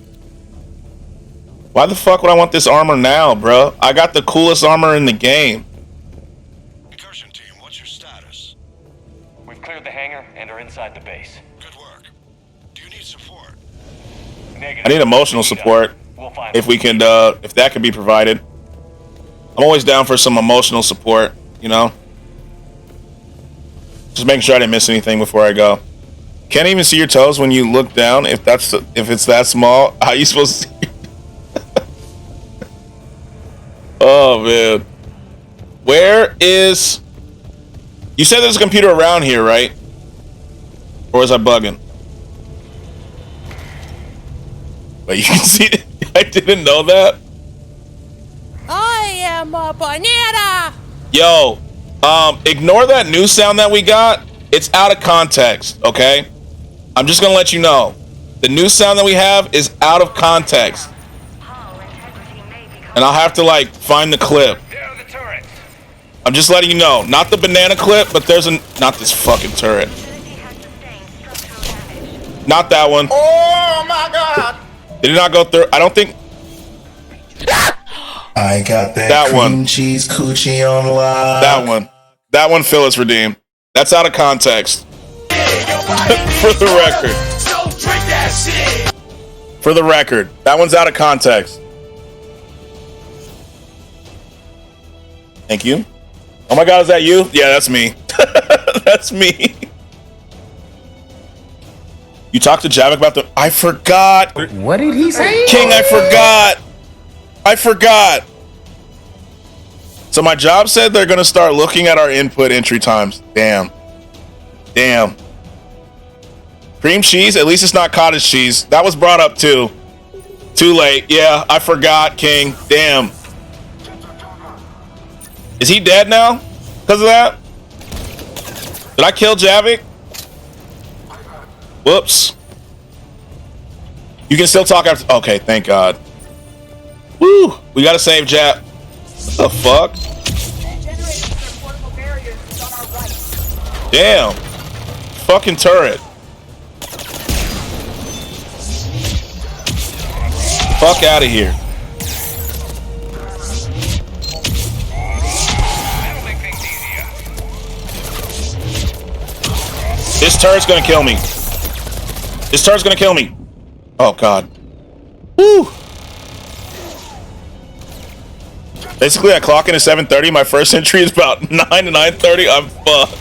Why the fuck would I want this armor now, bro? I got the coolest armor in the game. Incursion team, what's your status? We've cleared the hangar and are inside the base. Good work. Do you need support? Negative. I need emotional support. If we can, if that could be provided. I'm always down for some emotional support, you know? Just making sure I didn't miss anything before I go. Can't even see your toes when you look down. If it's that small, how are you supposed to see? Oh man, where is? You said there's a computer around here, right? Or is I bugging? But you can see it. I didn't know that. I am a banana. Yo, ignore that new sound that we got. It's out of context, okay? I'm just gonna let you know. The new sound that we have is out of context. And I'll have to, like, find the clip. I'm just letting you know. Not the banana clip, but there's not this fucking turret. Not that one. Oh my god! Did it not go through? I don't think... I got that cream cheese coochie on lock. That one Phyllis redeemed. That's out of context. For the record. For the record. That one's out of context. Thank you. Oh my god, is that you? Yeah, that's me. That's me. You talked to Javik about the... I forgot. What did he say? King, I forgot. So my job said they're going to start looking at our input entry times. Damn. Cream cheese? At least it's not cottage cheese. That was brought up too. Too late. Yeah, I forgot, King. Damn. Is he dead now? Because of that? Did I kill Javik? Whoops. You can still talk after... Okay, thank God. Woo! We gotta save Jap. What the fuck? Damn. Fucking turret. Fuck out of here. This turret's gonna kill me. This turret's gonna kill me. Oh god. Woo! Basically, I clock in at 7:30. My first entry is about 9 to 9:30. I'm fucked.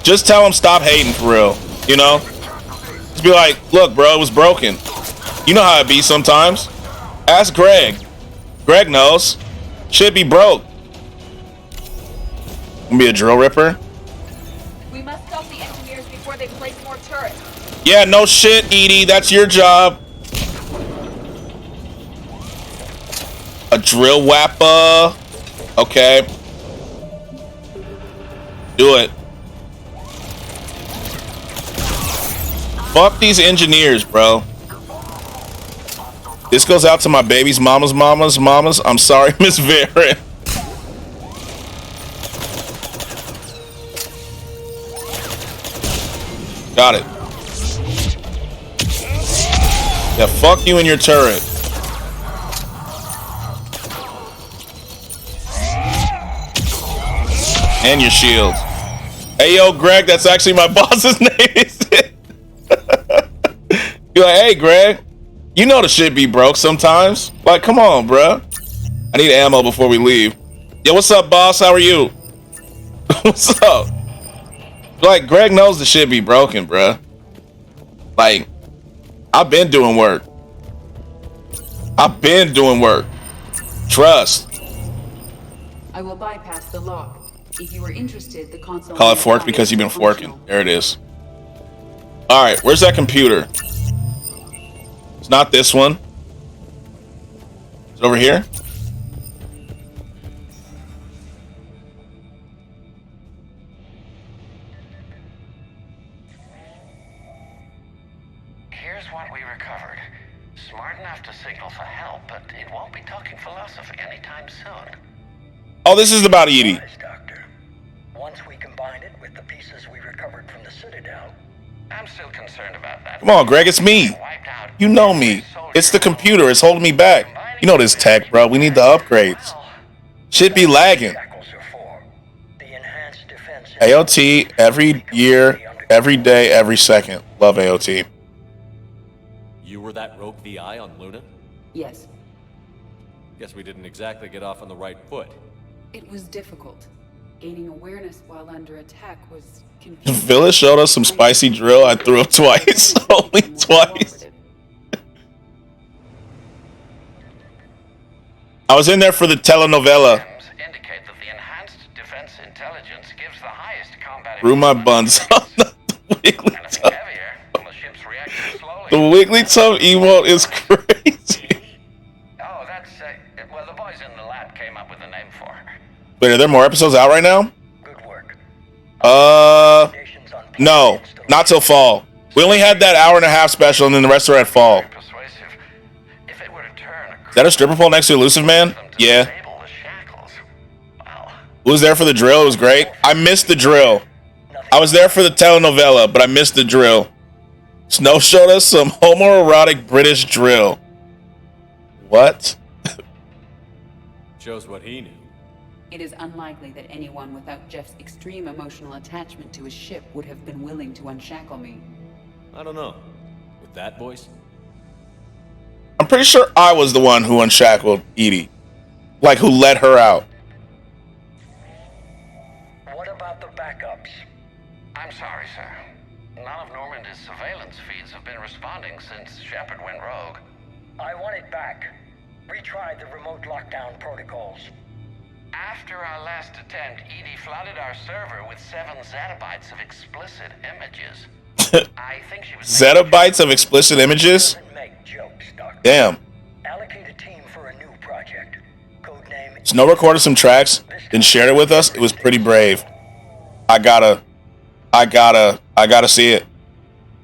Just tell him stop hating for real. You know? Just be like, look, bro, it was broken. You know how it be sometimes. Ask Greg. Greg knows. Shit be broke. Gonna be a drill ripper. We must stop the engineers before they place more turrets. Yeah, no shit, Edie. That's your job. A drill wapper. Okay. Do it. Fuck these engineers, bro. This goes out to my baby's mamas. I'm sorry, Miss Vera. Got it. Yeah, fuck you and your turret. And your shield. Hey, yo, Greg, that's actually my boss's name. You're like, hey, Greg, you know the shit be broke sometimes. Like, come on, bruh. I need ammo before we leave. Yo, what's up, boss? How are you? What's up? Like, Greg knows the shit be broken, bruh. Like, I've been doing work. Trust. I will bypass the lock. If you are interested, the console. Call it forked because you've been forking. There it is. All right, where's that computer? It's not this one. Is it over here? Here's what we recovered. Smart enough to signal for help, but it won't be talking philosophy anytime soon. Oh, this is about Edie. Once we combine it with the pieces we recovered from the Citadel, I'm still concerned about that. Come on, Greg, it's me. You know me. It's the computer. It's holding me back. You know this tech, bro. We need the upgrades. Shit be lagging. AOT every year, every day, every second. Love AOT. You were that rogue VI on Luna? Yes. Guess we didn't exactly get off on the right foot. It was difficult. Gaining awareness while under attack was confusing. Villa showed us some spicy drill. I threw up twice. Only twice. I was in there for the telenovela. Indicate that the enhanced defense intelligence gives the highest combat. Threw my buns on the Wigglytuff. The Wigglytuff emote is crazy. Oh, that's well, the boys in the lab came up with a name for her. Wait, are there more episodes out right now? No, not till fall. We only had that hour-and-a-half special, and then the rest are at fall. Is that a stripper pole next to Elusive Man? Yeah. Who was there for the drill? It was great. I missed the drill. I was there for the telenovela, but I missed the drill. Snow showed us some homoerotic British drill. What? Shows what he knew. It is unlikely that anyone without Jeff's extreme emotional attachment to his ship would have been willing to unshackle me. I don't know. With that voice? I'm pretty sure I was the one who unshackled Edie. Like, who let her out. What about the backups? I'm sorry, sir. None of Normandy's surveillance feeds have been responding since Shepard went rogue. I want it back. Retry the remote lockdown protocols. After our last attempt, Edie flooded our server with 7 zettabytes of explicit images. I think she was Zettabytes of explicit images? Damn. allocate a team for a new project. Codename Snow recorded some tracks, then shared it with us. It was pretty brave. I gotta see it.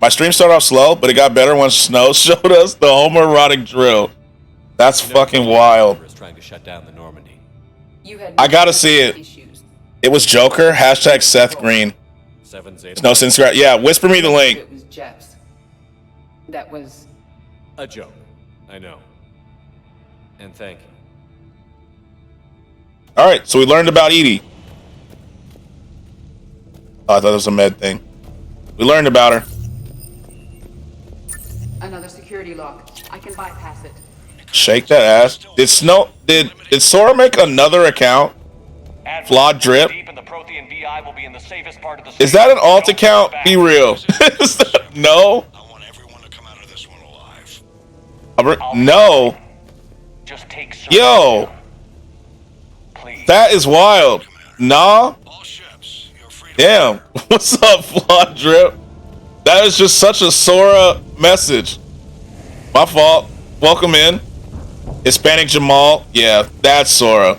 My stream started off slow, but it got better once Snow showed us the homoerotic drill. That's fucking wild. Trying to shut down the Normandy. I gotta see it. It was Joker. Hashtag Seth Green. No sense. Yeah, whisper me the link. It was Jeff's. That was a joke. I know. And thank you. All right, so we learned about Edie. Oh, I thought it was a med thing. We learned about her. another security lock. I can bypass it. Shake that ass. Did Sora make another account? Flawed drip. Is that an alt account? Be real. No. No. Yo. That is wild. Nah. Damn. What's up, Flawed drip? That is just such a Sora message. My fault. Welcome in. Hispanic Jamal. Yeah, that's Sora.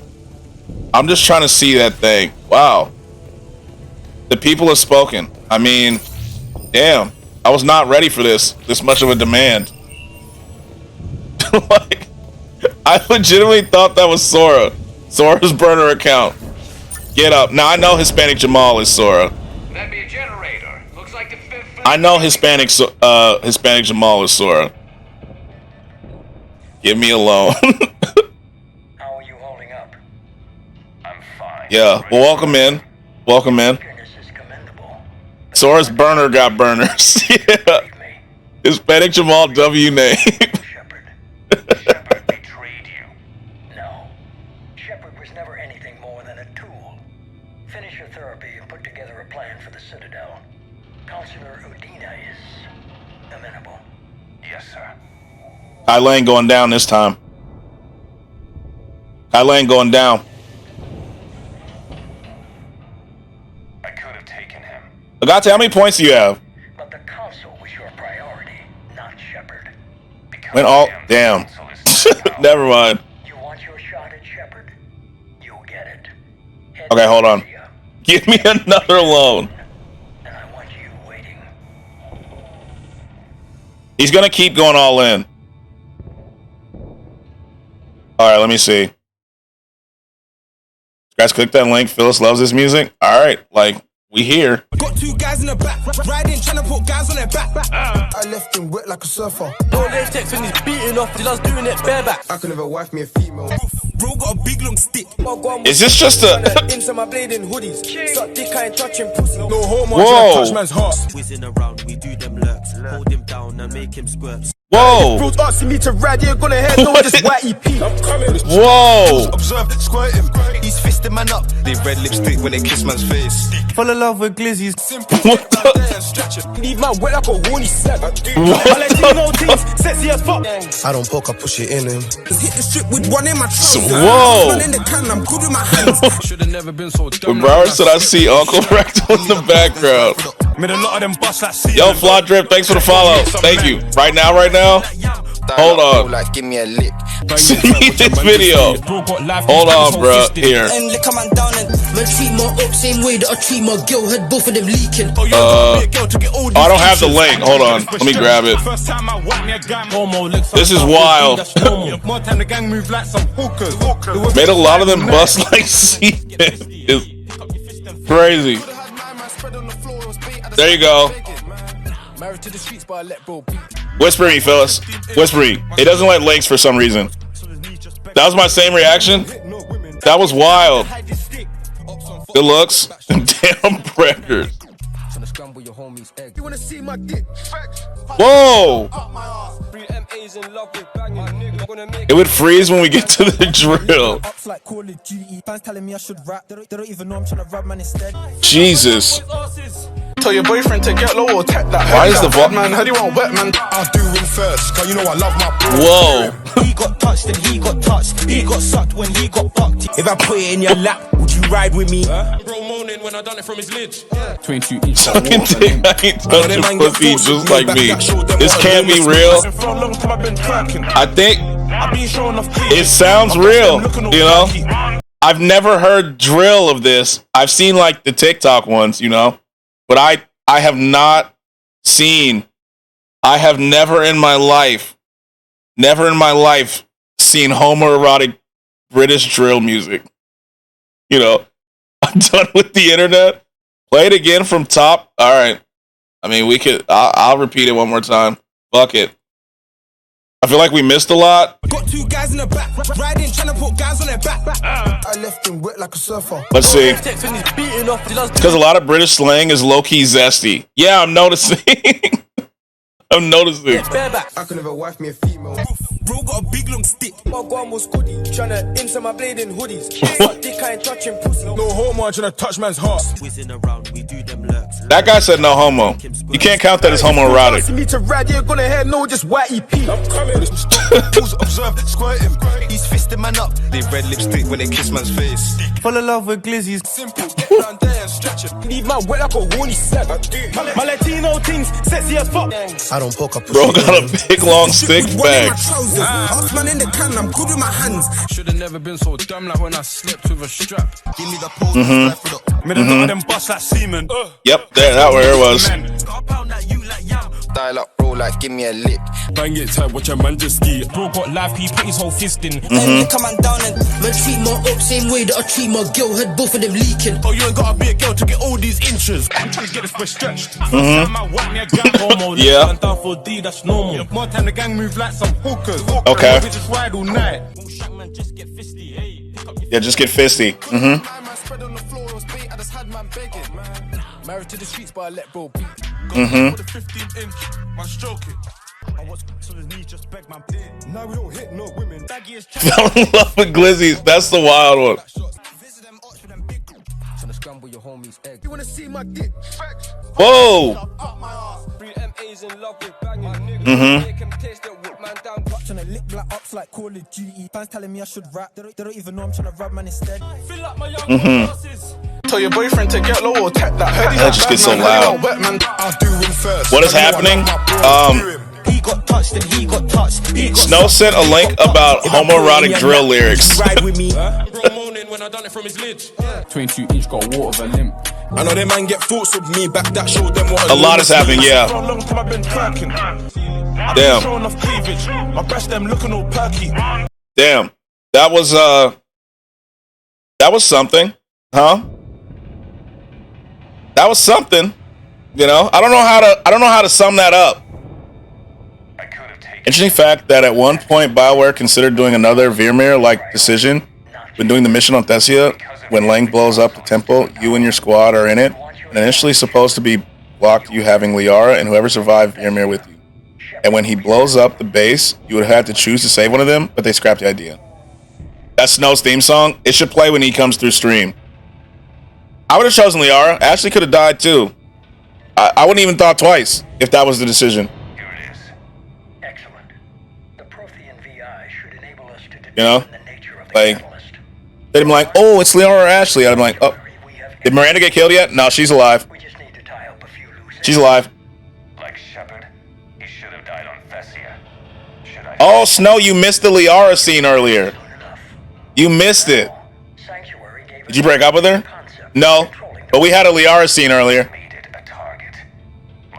I'm just trying to see that thing. Wow. The people have spoken. I mean, damn. I was not ready for this much of a demand. Like, I legitimately thought that was Sora. Sora's burner account. Get up. Now I know Hispanic Jamal is Sora. That'd be a generator. Looks like the fifth. I know Hispanic Jamal is Sora. Give me alone. How are you holding up? I'm fine. Yeah. Well, welcome in. Welcome in. Sora's burner got burners. Yeah. Hispanic Jamal W name. Shepard betrayed you. No. Shepard was never anything more than a tool. Finish your therapy and put together a plan for the Citadel. Counselor Udina is amenable. Yes, sir. Kai Lane going down this time. Kai Lane going down. I could have taken him. Agate, how many points do you have? But the console was your priority, not Shepard. Went all damn. Never mind. You want your shot at Shepard? You'll get it. Okay, hold on. Give me another loan. And I want you waiting. He's gonna keep going all in. Alright, let me see. Guys, click that link. Phyllis loves this music. Alright, like, we here. Got two guys in the back, riding, trying to put guys on their back. I left him wet like a surfer. No late text when he's beating off, till I was doing it bareback. I could never wife me a female. Bro got a big long stick. Is this just a inside my blade in hoodies? Suck dick, I ain't touching pussy. No homo, whoa. Touch man's heart. Whizzing around, we do them lurks. Hold him down and make him squirt. Whoa! Bro's asking me to ride, you're gonna head, no, just white EP. I'm coming. Whoa! Observe, squirt him. He's fisting man up. They red lipstick when they kiss man's face. Fall in love with glizzies. Simple. What the? Need my wet like a horny set. Latino teams, sexy as fuck. I don't poke, I push it in him. Hit the strip with one in my trousers. Whoa! In the can, I'm good with my hands. Should've never been so dumb. When Broward said I see Uncle Rectal in the background. Made a lot of them bust like sea. Yo, Fly Drip, thanks for the follow. Thank you. Right now. Hold on. Like, give me a lick. See this video. Hold on, bro. Here. And lick a man down and man treat my up same way that I treat my girl. Had both of them leaking. I don't have the link. Hold on. Let me grab it. This is wild. Made a lot of them bust like semen. It's crazy. There you go. Whisper me, Phyllis. Whisper me. It doesn't let links for some reason. That was my same reaction. That was wild. Good looks. Damn records. Whoa! It would freeze when we get to the drill. Jesus. Tell your boyfriend to get low or tap that. Why is the man? How do you want wet man? I'll do him first, cause you know I love my bro. Whoa. He got touched and he got touched. He got sucked when he got fucked. If I put it in your lap, would you ride with me? Bro moaning when I done it from his lid. 22 each. Sucking dick, I ain't touching pussy just like me. This can't be real. I think it sounds real, you know? I've never heard drill of this. I've seen like the TikTok ones, you know? But I have not seen, I have never in my life seen homoerotic British drill music. You know, I'm done with the internet. Play it again from top. All right. I mean, I'll repeat it one more time. Fuck it. I feel like we missed a lot. Got two guys in the back, riding, trying to put guys on their back. I left him wet like a surfer. Let's see. Because a lot of British slang is low-key zesty. Yeah, I'm noticing. I'm noticing. I could never wife me a female. Bro got a big long stick. My gun was goody. Tryna inside my blade in hoodies. Suck dick, I ain't touching pussy. No homo, I'm tryna touch man's heart. Whizzing around, we do them lurks. That guy said no homo. You can't count that as homoerotic. Me to ride, you're gonna head, no, just white EP. I'm coming. Observe, squirt him. He's fisting man up. They red lipstick when they kiss man's face. Fall in love with glizzies. Simple. Down there and stretch it. Need my wet like a horny set. My Latino teams, sexy as fuck. I don't poke up. Bro got a big long stick bag. Man in the can, I'm good with my hands. Should've never been so dumb like when I slept with a strap. Give me the pose. Made a lot of them bust like semen. Yep, there, that where it was. Dial up, bro, like give me a lick. Bang it tight, watch a man just ski. Bro got life, he put his whole fist in. Come on down and man treat my up same way that I treat my girl. Had both of them leaking. Oh, you ain't gotta be a girl to get all these inches. I'm trying to get this boy stretched. Yeah. Down for D, that's normal. More time the gang move like some hookers. Okay. We just ride all night. Yeah, just get fisty. Married to the streets, but I let bro beat. Mm-hmm. 15-inch, man stroke it. I was on his knees, just beg my now we don't hit no women. Fell in love with glizzies. That's the wild one. You wanna see my dick? Whoa. Trying to lick black ops like Call of Duty. Fans telling me I should rap. They don't even know I'm trying to rap man instead. Tell your boyfriend to get low or tap that. That just gets so loud. What is happening? He got touched and he got touched. Snow sent a link about homoerotic drill lyrics. When I done it from his lids. 22-inch got water of a limp. I know they man get thoughts of me back that showed them what a lot is happening, yeah. For a long time I've been twerking. I've Damn. been showing off cleavage. My breast them looking all perky. Damn. That was something. Huh? That was something. You know? I don't know how to sum that up. Interesting fact that at one point BioWare considered doing another Vermeer-like decision when doing the mission on Thessia. When Lang blows up the temple, you and your squad are in it, and initially supposed to be blocked you having Liara and whoever survived Vermeer with you. And when he blows up the base, you would have had to choose to save one of them, but they scrapped the idea. That's Snow's theme song. It should play when he comes through stream. I would have chosen Liara. Ashley could have died too. I wouldn't even thought twice if that was the decision. Here it is. Excellent. The Prothean VI should enable us to You know? determine the nature of the Like, catalyst. they'd be like, oh, it's Liara or Ashley. I'd be like, oh, did Miranda get killed yet? No, she's alive. She's alive. Like Shepard, he should have died on Thessia. Should I? Oh, Snow, you missed the Liara scene earlier. You missed it. Did you break up with her? No, but we had a Liara scene earlier.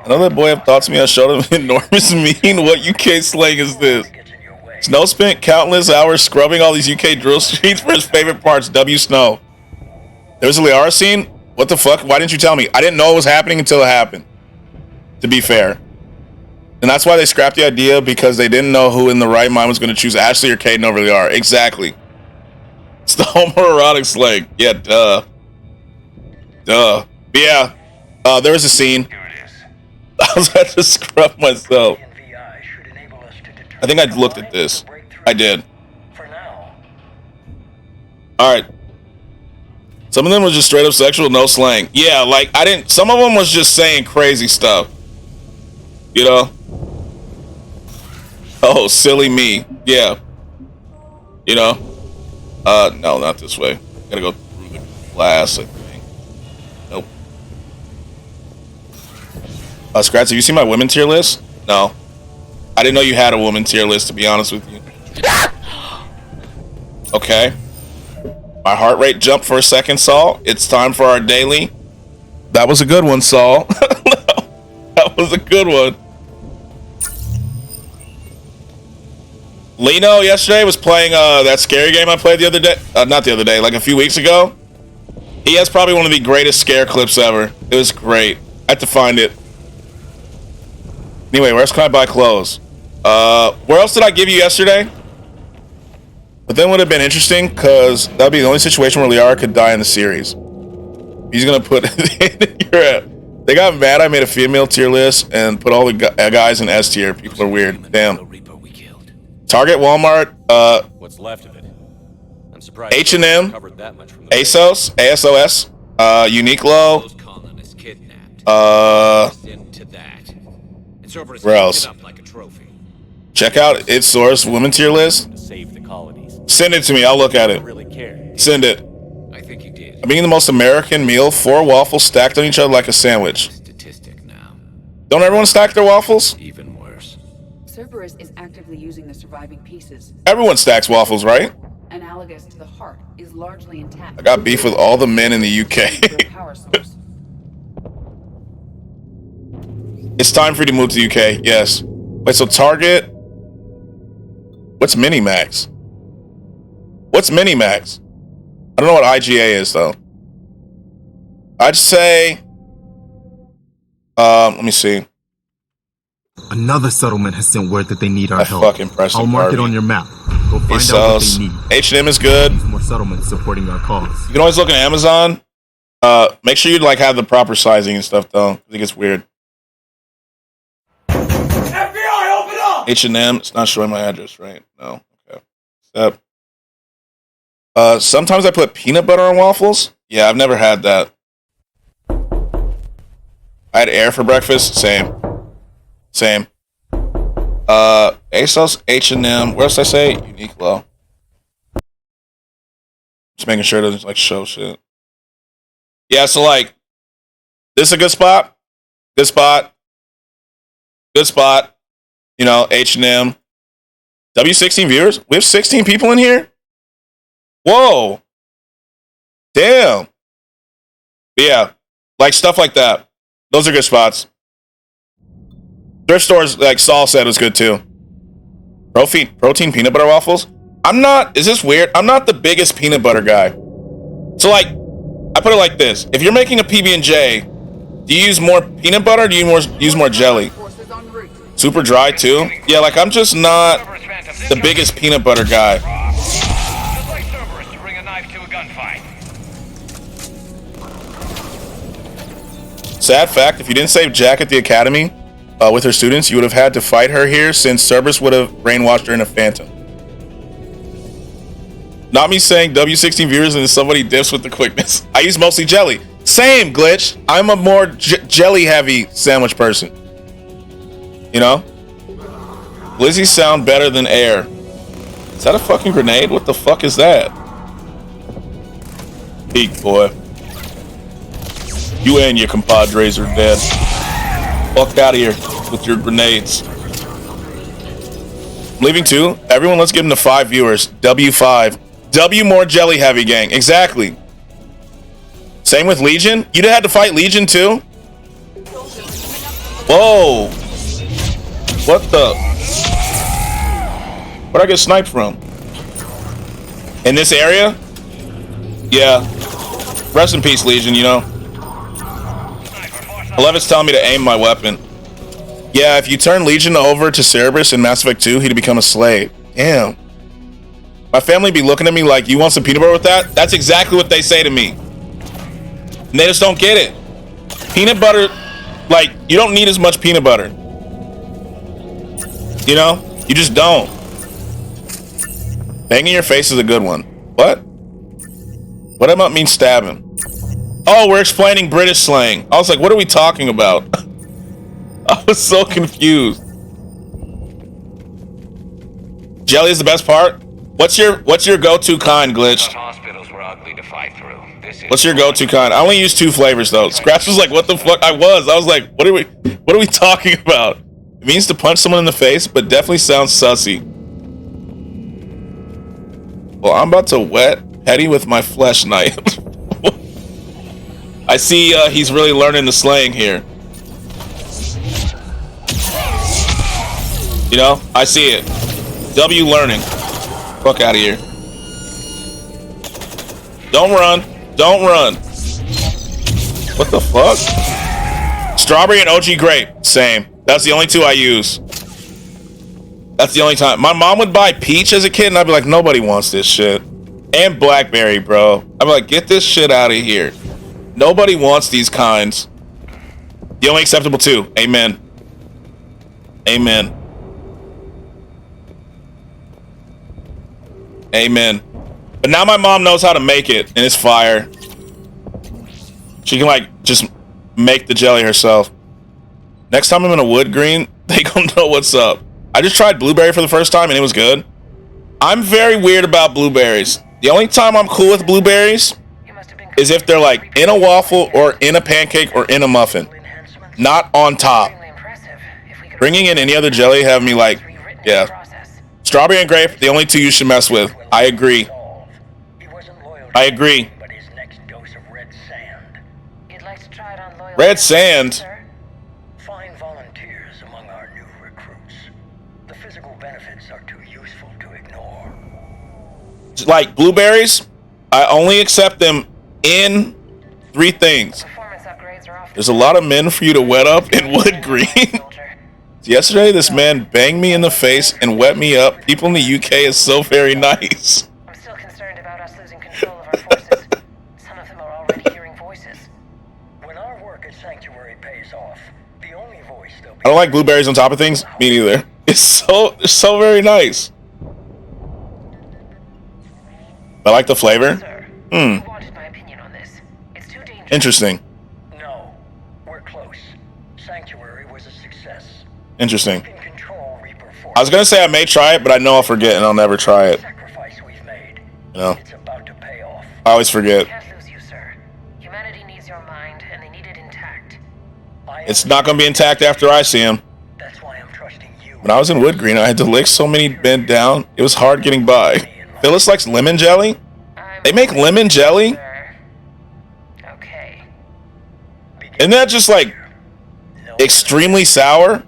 Another boy have thoughts me. I showed him enormous mean. What UK slang is this? Snow spent countless hours scrubbing all these UK drill streets for his favorite parts. W Snow. There was a Liara scene? What the fuck? Why didn't you tell me? I didn't know it was happening until it happened. To be fair. And that's why they scrapped the idea, because they didn't know who in the right mind was going to choose Ashley or Caden over Liara. Exactly. It's the homoerotic slang. Yeah, duh. But yeah, there was a scene. I was about to scrub myself. I think I looked at this. I did. Alright. Some of them was just straight up sexual, no slang. Yeah, like, some of them was just saying crazy stuff. You know? Oh, silly me. Yeah. You know? No, not this way. Gotta go through the glass, I think. Nope. Skratsx, have you seen my women tier list? No. I didn't know you had a woman tier list, to be honest with you. Okay. My heart rate jumped for a second, Saul. It's time for our daily. That was a good one, Saul. That was a good one. Lino yesterday was playing that scary game I played the other day. Not the other day, like a few weeks ago. He has probably one of the greatest scare clips ever. It was great. I had to find it. Anyway, where else can I buy clothes? Where else did I give you yesterday? But then would have been interesting, because that'd be the only situation where Liara could die in the series. He's gonna put they got mad I made a female tier list and put all the guys in S tier. People are weird. Damn. Target, Walmart, what's left of it? I'm surprised H&M, covered that much from ASOS, Uniqlo, where else? Check out its source women tier list. Save the colonies. Send it to me. I'll look at it. Really care. Send it. I think you did. I'm eating the most American meal. 4 waffles stacked on each other like a sandwich. Don't everyone stack their waffles? Even worse. Cerberus is actively using the surviving pieces. Everyone stacks waffles, right? Analogous to the heart is largely intact. I got beef with all the men in the UK. It's time for you to move to the UK. Yes. Wait, so Target. What's Minimax? What's Minimax? I don't know what IGA is though. I'd say. Let me see. Another settlement has sent word that they need our help. Fucking pressing I'll mark it Barbie. on your map. Go find out what they need. H&M is good. More settlements supporting our cause. You can always look at Amazon. Make sure you like have the proper sizing and stuff though. I think it's weird. FBI, open up! H&M. It's not showing my address, right? No. Okay. Step. Sometimes I put peanut butter on waffles. Yeah, I've never had that. I had air for breakfast. Same. ASOS, H&M. What else did I say? Uniqlo. Just making sure it doesn't like show shit. Yeah, so like, this is a good spot. Good spot. Good spot. You know, H&M. W16 viewers. We have 16 people in here. Whoa. Damn. Yeah, like stuff like that. Those are good spots. Thrift stores, like Saul said, was good too. Protein peanut butter waffles. I'm not, is this weird? I'm not the biggest peanut butter guy. So like, I put it like this. If you're making a PB&J, do you use more peanut butter or do you use more jelly? Super dry too? Yeah, like I'm just not the biggest peanut butter guy. Sad fact, if you didn't save Jack at the academy with her students, you would have had to fight her here since Cerberus would have brainwashed her in a phantom. Not me saying W16 viewers and somebody dips with the quickness. I use mostly jelly. Same, Glitch. I'm a more jelly-heavy sandwich person. You know? Blizzies sound better than air. Is that a fucking grenade? What the fuck is that? Peak, boy. You and your compadres are dead. Fuck out of here with your grenades. I'm leaving too. Everyone, let's give them to 5 viewers. W5. W more jelly heavy, gang. Exactly. Same with Legion. You'd have had to fight Legion too? Whoa. What the? Where'd I get sniped from? In this area? Yeah. Rest in peace, Legion, you know. 11's telling me to aim my weapon. Yeah, if you turn Legion over to Cerberus in Mass Effect 2, he'd become a slave. Damn. My family be looking at me like, you want some peanut butter with that? That's exactly what they say to me. And they just don't get it. Peanut butter, like, you don't need as much peanut butter. You know? You just don't. Banging your face is a good one. What? What about mean stabbing? Oh, we're explaining British slang. I was like, what are we talking about? I was so confused. Jelly is the best part? What's your go-to kind, Glitch? Hospitals were ugly to fight through. What's your go-to kind? I only use 2 flavors though. Skratsx was like, what the fuck? I was like, what are we talking about? It means to punch someone in the face, but definitely sounds sussy. Well, I'm about to wet Petty with my flesh knife. I see he's really learning the slang here. You know, I see it. W learning. Fuck out of here. Don't run. Don't run. What the fuck? Strawberry and OG grape. Same. That's the only 2 I use. That's the only time. My mom would buy peach as a kid and I'd be like, nobody wants this shit. And blackberry, bro. I'd be like, get this shit out of here. Nobody wants these kinds. The only acceptable 2. Amen. Amen. Amen. But now my mom knows how to make it, and it's fire. She can, like, just make the jelly herself. Next time I'm in a wood green, they gonna know what's up. I just tried blueberry for the first time, and it was good. I'm very weird about blueberries. The only time I'm cool with blueberries is if they're, like, in a waffle or in a pancake or in a muffin. Not on top. Bringing in any other jelly have me, like, yeah. Strawberry and grape, the only 2 you should mess with. I agree. I agree. Red sand? physical benefits are too useful to ignore. Like blueberries, I only accept them in 3 things. There's a lot of men for you to wet up in wood green. Yesterday, this man banged me in the face and wet me up. People in the UK is so very nice. I'm still concerned about us losing control of our forces. Some of them are already hearing voices. When our work at Sanctuary pays off, the only voice they'll be... I don't like blueberries on top of things. Me neither. It's so very nice. I like the flavor. You wanted my opinion on this. It's too dangerous. Interesting. No, we're close. Sanctuary was a success. Interesting. I was gonna say I may try it, but I know I'll forget and I'll never try it. You know, I always forget. Humanity needs your mind, and they need it intact. It's not gonna be intact after I see him. When I was in Wood Green, I had to lick so many men down. It was hard getting by. Phyllis likes lemon jelly. They make lemon jelly. Okay. Isn't that just like extremely sour?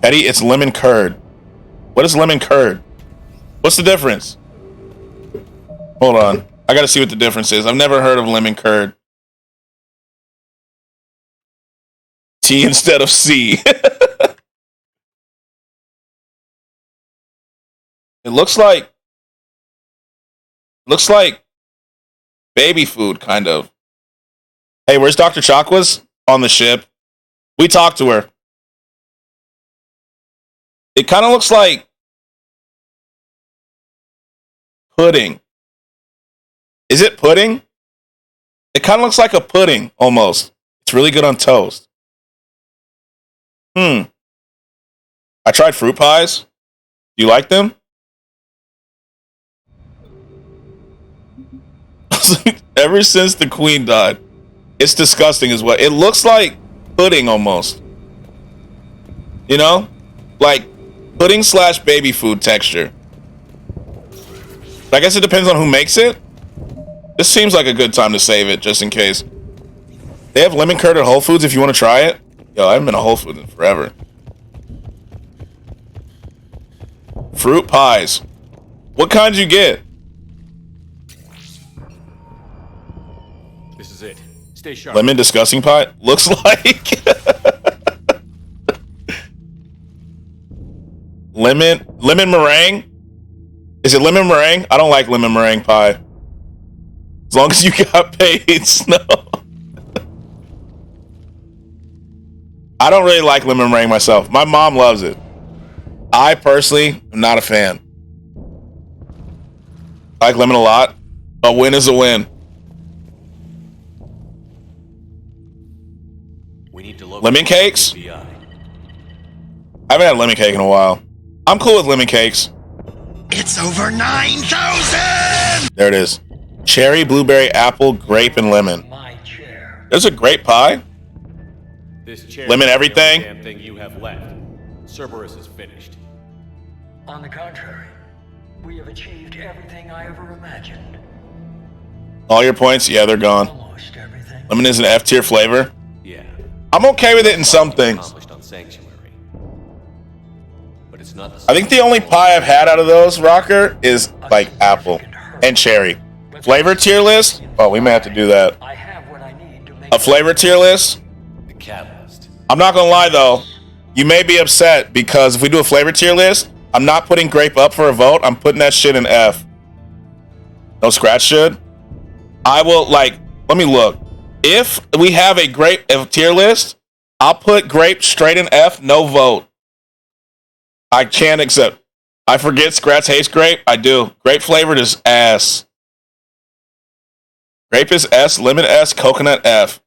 Eddie, it's lemon curd. What is lemon curd? What's the difference? Hold on. I gotta see what the difference is. I've never heard of lemon curd. T instead of C. It looks like baby food, kind of. Hey, where's Dr. Chakwas? On the ship. We talked to her. It kind of looks like pudding. Is it pudding? It kind of looks like a pudding, almost. It's really good on toast. I tried fruit pies. Do you like them? Ever since the queen died, it's disgusting as well. It looks like pudding almost. You know? Like pudding / baby food texture. I guess it depends on who makes it. This seems like a good time to save it, just in case. They have lemon curd at Whole Foods if you want to try it. Yo, I haven't been to Whole Foods in forever. Fruit pies. What kinds you get? This is it. Stay sharp. Lemon disgusting pie? Looks like. Lemon meringue? Is it lemon meringue? I don't like lemon meringue pie. As long as you got paid, Snow. I don't really like lemon meringue myself. My mom loves it. I personally am not a fan. I like lemon a lot. A win is a win. We need to look lemon cakes? I haven't had a lemon cake in a while. I'm cool with lemon cakes. It's over 9,000! There it is. Cherry, blueberry, apple, grape, and lemon. There's a grape pie. This chair lemon is everything. The only damn thing you have left. Cerberus is finished. On the contrary, we have achieved everything I ever imagined. All your points? Yeah, they're gone. Almost everything. Lemon is an F tier flavor. Yeah. I'm okay with it in some things. On Sanctuary. But it's not I think the only pie I've had out of those, Rocker, is like apple and cherry. Flavor tier list? Oh, we may have to do that. A flavor tier list? The catalyst. I'm not gonna lie though. You may be upset because if we do a flavor tier list, I'm not putting grape up for a vote. I'm putting that shit in F. No, Skratsx should. I will, like, let me look. If we have a grape tier list, I'll put grape straight in F, no vote. I can't accept. I forget Skratsx hates grape. I do. Grape flavored is ass. Grape is S, lemon S, coconut F.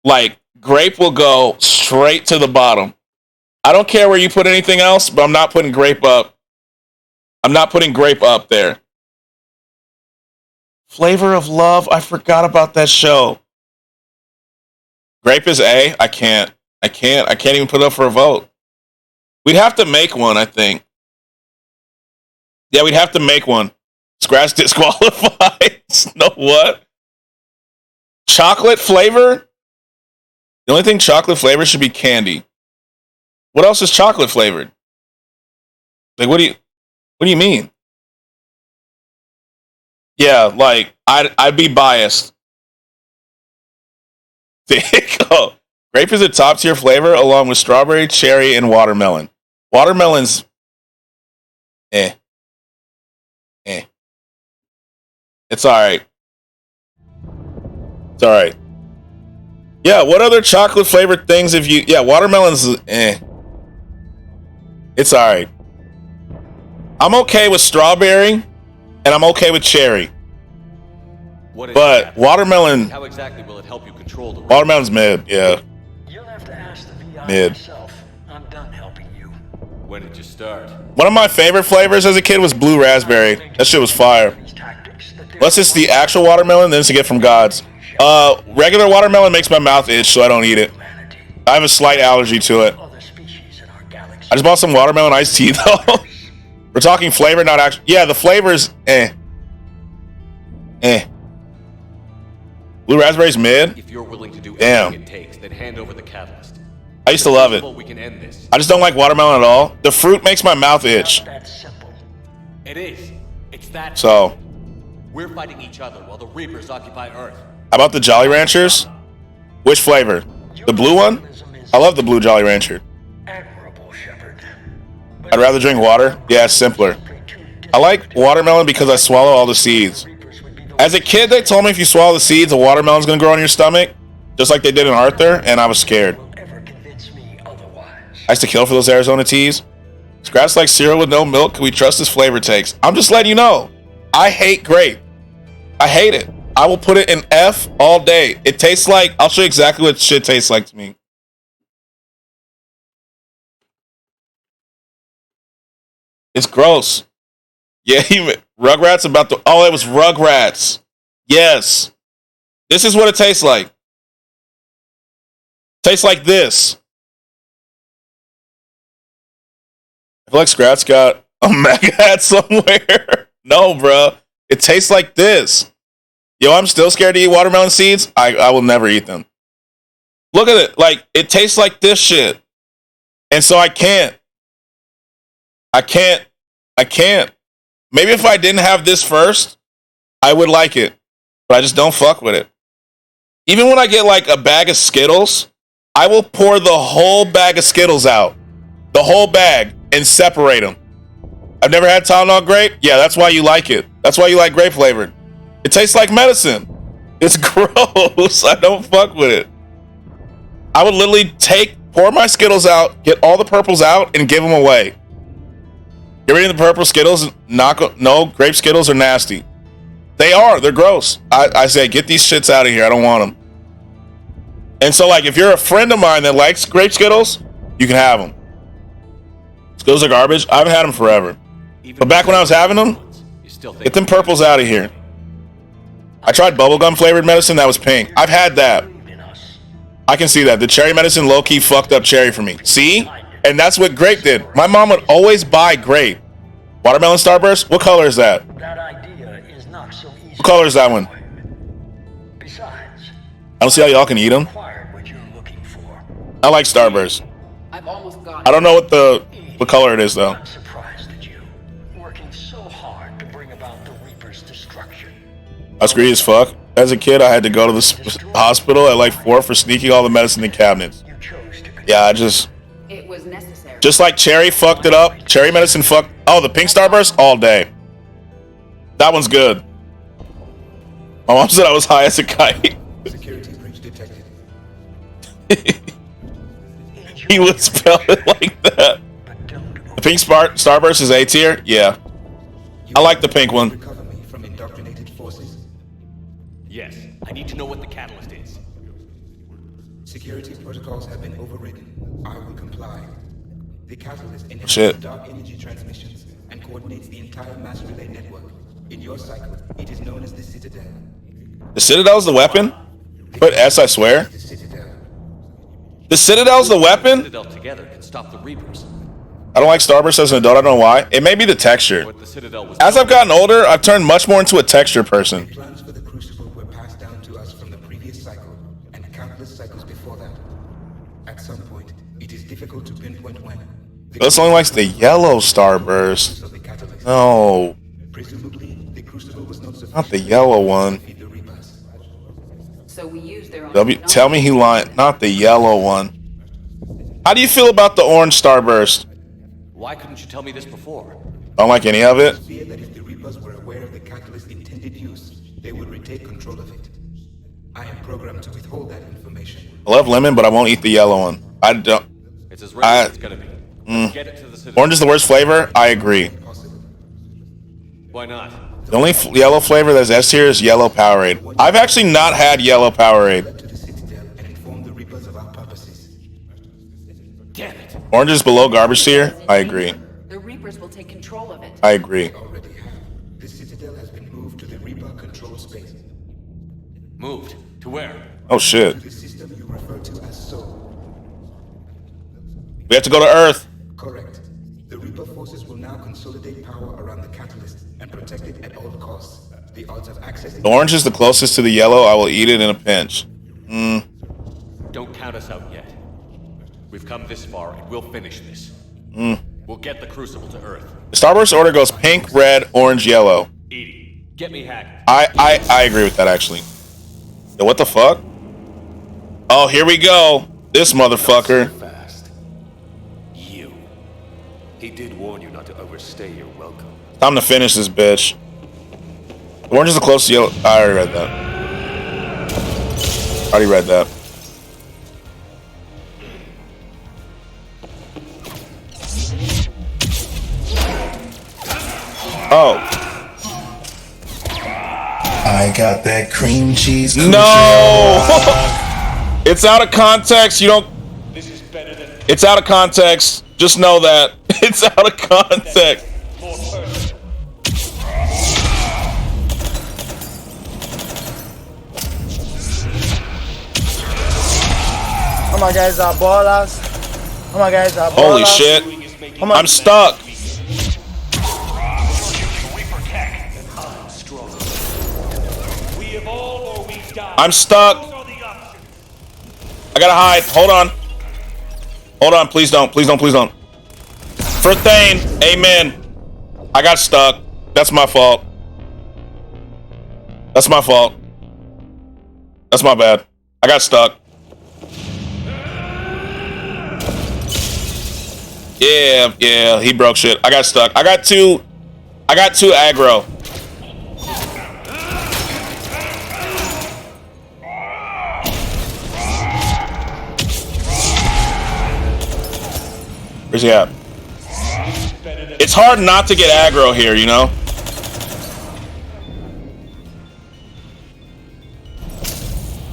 Like, grape will go straight to the bottom. I don't care where you put anything else, but I'm not putting grape up. I'm not putting grape up there. Flavor of Love. I forgot about that show. Grape is A. I can't even put it up for a vote. We'd have to make one, I think. Yeah, we'd have to make one. Skratsx disqualified. No, what? Chocolate flavor? The only thing chocolate flavor should be candy. What else is chocolate flavored? Like, what do you mean? Yeah, like I'd be biased. Oh, grape is a top tier flavor along with strawberry, cherry, and watermelon. Watermelon's eh. It's alright. It's alright. Yeah, what other chocolate flavored things have you... Yeah, watermelon's... It's alright. I'm okay with strawberry, and I'm okay with cherry. But watermelon... How exactly will it help you control the... Watermelon's mid, yeah. You'll have to ask the VI Mid. himself. I'm done helping you. When did you start? One of my favorite flavors as a kid was blue raspberry. That shit was fire. Unless it's the actual watermelon, then it's a gift from God's. Regular watermelon makes my mouth itch, so I don't eat it. I have a slight allergy to it. I just bought some watermelon iced tea, though. We're talking flavor, not actual. Yeah, the flavor's Blue raspberry's mid? If you're willing to do Damn. anything it takes, then hand over the catalyst. I used to love it. We can end this. I just don't like watermelon at all. The fruit makes my mouth itch. It is. It's that. So, We're fighting each other while the Reapers occupy Earth. how about the Jolly Ranchers? Which flavor? The blue one? I love the blue Jolly Rancher. I'd rather drink water. Yeah, it's simpler. I like watermelon because I swallow all the seeds. As a kid, they told me if you swallow the seeds, a watermelon's gonna grow in your stomach, just like they did in Arthur, and I was scared. I used to kill for those Arizona teas. Skratsx like cereal with no milk. Can we trust his flavor takes? I'm just letting you know. I hate grape. I hate it. I will put it in F all day. It tastes like... I'll show you exactly what shit tastes like to me. It's gross. Yeah, Rugrats about to... Oh, it was Rugrats. Yes. This is what it tastes like. Tastes like this. I feel like Skratsx got a mega hat somewhere. No, bro. It tastes like this. Yo, I'm still scared to eat watermelon seeds. I will never eat them. Look at it. Like, it tastes like this shit. And so I can't. Maybe if I didn't have this first, I would like it. But I just don't fuck with it. Even when I get like a bag of Skittles, I will pour the whole bag of Skittles out. The whole bag and separate them. I've never had Tylenol grape. Yeah, that's why you like it. That's why you like grape flavored. It tastes like medicine. It's gross. I don't fuck with it. I would literally pour my Skittles out, get all the purples out, and give them away. Get rid of the purple Skittles. No, grape Skittles are nasty. They are. They're gross. I say, get these shits out of here. I don't want them. And so, like, if you're a friend of mine that likes grape Skittles, you can have them. Skittles are garbage. I haven't had them forever. But back when I was having them, get them purples out of here. I tried bubblegum flavored medicine. That was pink. I've had that. I can see that. The cherry medicine low-key fucked up cherry for me. See? And that's what grape did. My mom would always buy grape. Watermelon Starburst? What color is that? What color is that one? I don't see how y'all can eat them. I like Starburst. I don't know what color it is, though. I was greedy as fuck. As a kid, I had to go to the hospital at like 4 for sneaking all the medicine in cabinets. Yeah, It was necessary. Just like cherry fucked it up. Cherry medicine fucked... Oh, the pink Starburst? All day. That one's good. My mom said I was high as a kite. Security breach detected. He would spell it like that. The pink Starburst is A tier? Yeah. I like the pink one. From indoctrinated forces. Yes, I need to know what the catalyst is. Security protocols have been overridden. I will comply. The catalyst enhances Shit. dark energy transmissions and coordinates the entire mass relay network. In your cycle, it is known as the Citadel. The Citadel's the weapon? Put S, I swear. The Citadel's the weapon? Citadel together can stop the Reapers. I don't like Starburst as an adult. I don't know why. It may be the texture. What the Citadel was As I've gotten older, I've turned much more into a texture person. Plans for the Crucible were passed down to us from the previous cycle and countless cycles before that. At some point, it is difficult to pinpoint when. This only likes the yellow starburst. No. Presumably, the crucible was not sufficient. Not the yellow one. So we use their own Tell me he lied. Not the yellow one. How do you feel about the orange starburst? Why couldn't you tell me this before? Don't like any of it. Fear that if the Reapers were aware of the catalyst's intended use, they would retake control of it. I am programmed to withhold that information. I love lemon, but I won't eat the yellow one. I don't. It's as rare as it's gonna be. Get it to the citizens. Orange is the worst flavor. I agree. Why not? The only yellow flavor that's S tier is yellow Powerade. I've actually not had yellow Powerade. Damn it. Orange is below garbage tier. I agree. The Reapers will take control of it. I agree. The Citadel has been moved to the Reaper control space. Moved? To where? Oh shit. To the system you refer to as Soul. We have to go to Earth. Correct. The Reaper forces will now consolidate power around the catalyst and protect it at all costs. The odds of accessing The orange is the closest to the yellow. I will eat it in a pinch. Don't count us out yet. We've come this far and we'll finish this. We'll get the crucible to Earth. The Starburst order goes pink, red, orange, yellow. Edie, get me hacked. I agree with that actually. Yo, what the fuck? Oh, here we go. This motherfucker. Fast. You. He did warn you not to overstay your welcome. Time to finish this bitch. The orange is the closest to yellow. I already read that. Already read that. Oh. I got that cream cheese. No! It's out of context. You don't. It's out of context. Just know that. It's out of context. Oh my guys are ballers. Oh my guys are ballers. Holy shit. I'm stuck. I'm stuck. I gotta hide. Hold on. Hold on. Please don't. Please don't. Please don't. For Thane. Amen. I got stuck. That's my fault. That's my fault. That's my bad. I got stuck. Yeah, he broke shit. I got stuck. I got two aggro. Where's he at? It's hard not to get aggro here, you know?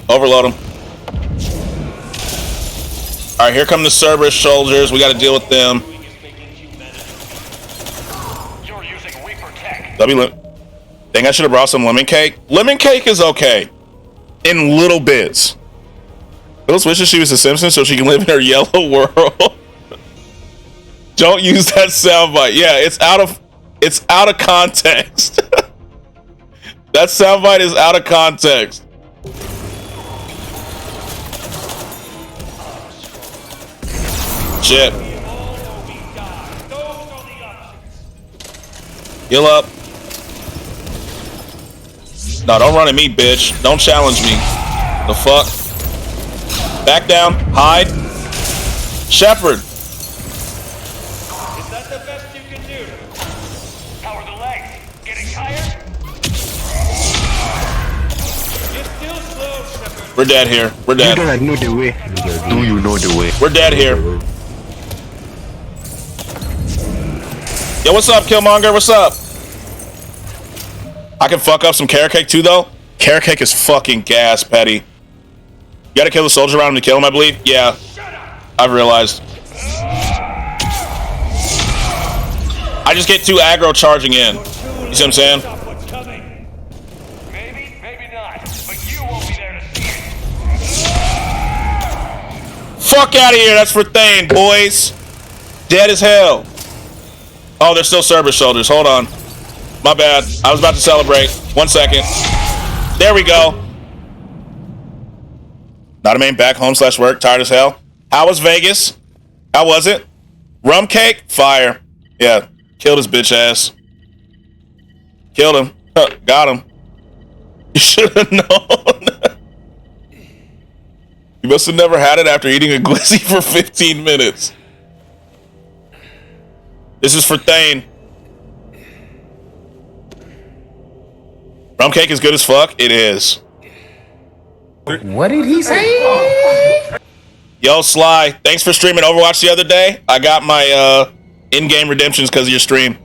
Overload him. Alright, here come the Cerberus soldiers. We gotta deal with them. Think I should have brought some lemon cake? Lemon cake is okay. In little bits. Phyllis wishes she was a Simpson so she can live in her yellow world. Don't use that soundbite. Yeah, it's out of context. That soundbite is out of context. Shit. Heal up. No, don't run at me, bitch. Don't challenge me. The fuck? Back down. Hide. Shepard. Is that the best you can do? How are the legs? Getting tired? You're still slow, Shepard. We're dead here. We're dead. You don't know the way. Do you know the way? We're dead here. Yo, what's up, Killmonger? What's up? I can fuck up some carrot cake too, though. Carrot cake is fucking gas, Petty. You gotta kill the soldier around him to kill him, I believe. Yeah, I've realized. I just get too aggro charging in. You see what I'm saying? Maybe, maybe not. But you won't be there to see it. Fuck out of here. That's for Thane, boys. Dead as hell. Oh, they're still Cerberus soldiers. Hold on. My bad. I was about to celebrate. 1 second. There we go. Not a main back home /work. Tired as hell. How was Vegas? How was it? Rum cake? Fire. Yeah. Killed his bitch ass. Killed him. Got him. You should have known. You must have never had it after eating a glizzy for 15 minutes. This is for Thane. Rum cake is good as fuck? It is. What did he say? Yo, Sly, thanks for streaming Overwatch the other day. I got my in-game redemptions because of your stream.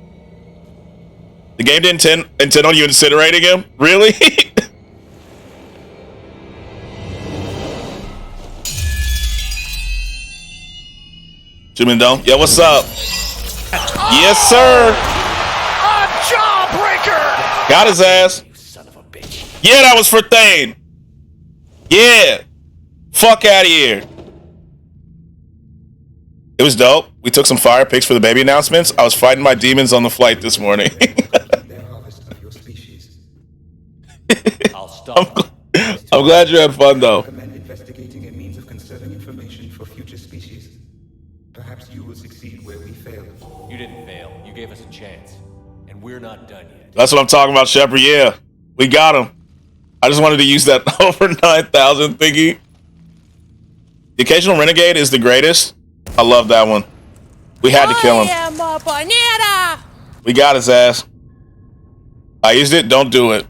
The game didn't intend on you incinerating him? Really? Jimmy Dome. Yeah, what's up? Yes, sir. A jawbreaker! Got his ass. You son of a bitch. Yeah, that was for Thane. Yeah. Fuck out of here. It was dope. We took some fire pics for the baby announcements. I was fighting my demons on the flight this morning. I'll stop. I'm glad you had fun, though. Investigating a means of conserving information for future species. Perhaps you will succeed where we failed. You didn't fail. You gave us a chance. And we're not done yet. That's what I'm talking about, Shepard. Yeah. We got him. I just wanted to use that over 9,000 thingy. The occasional renegade is the greatest. I love that one. We had to kill him. I am a banana. We got his ass. I used it. Don't do it.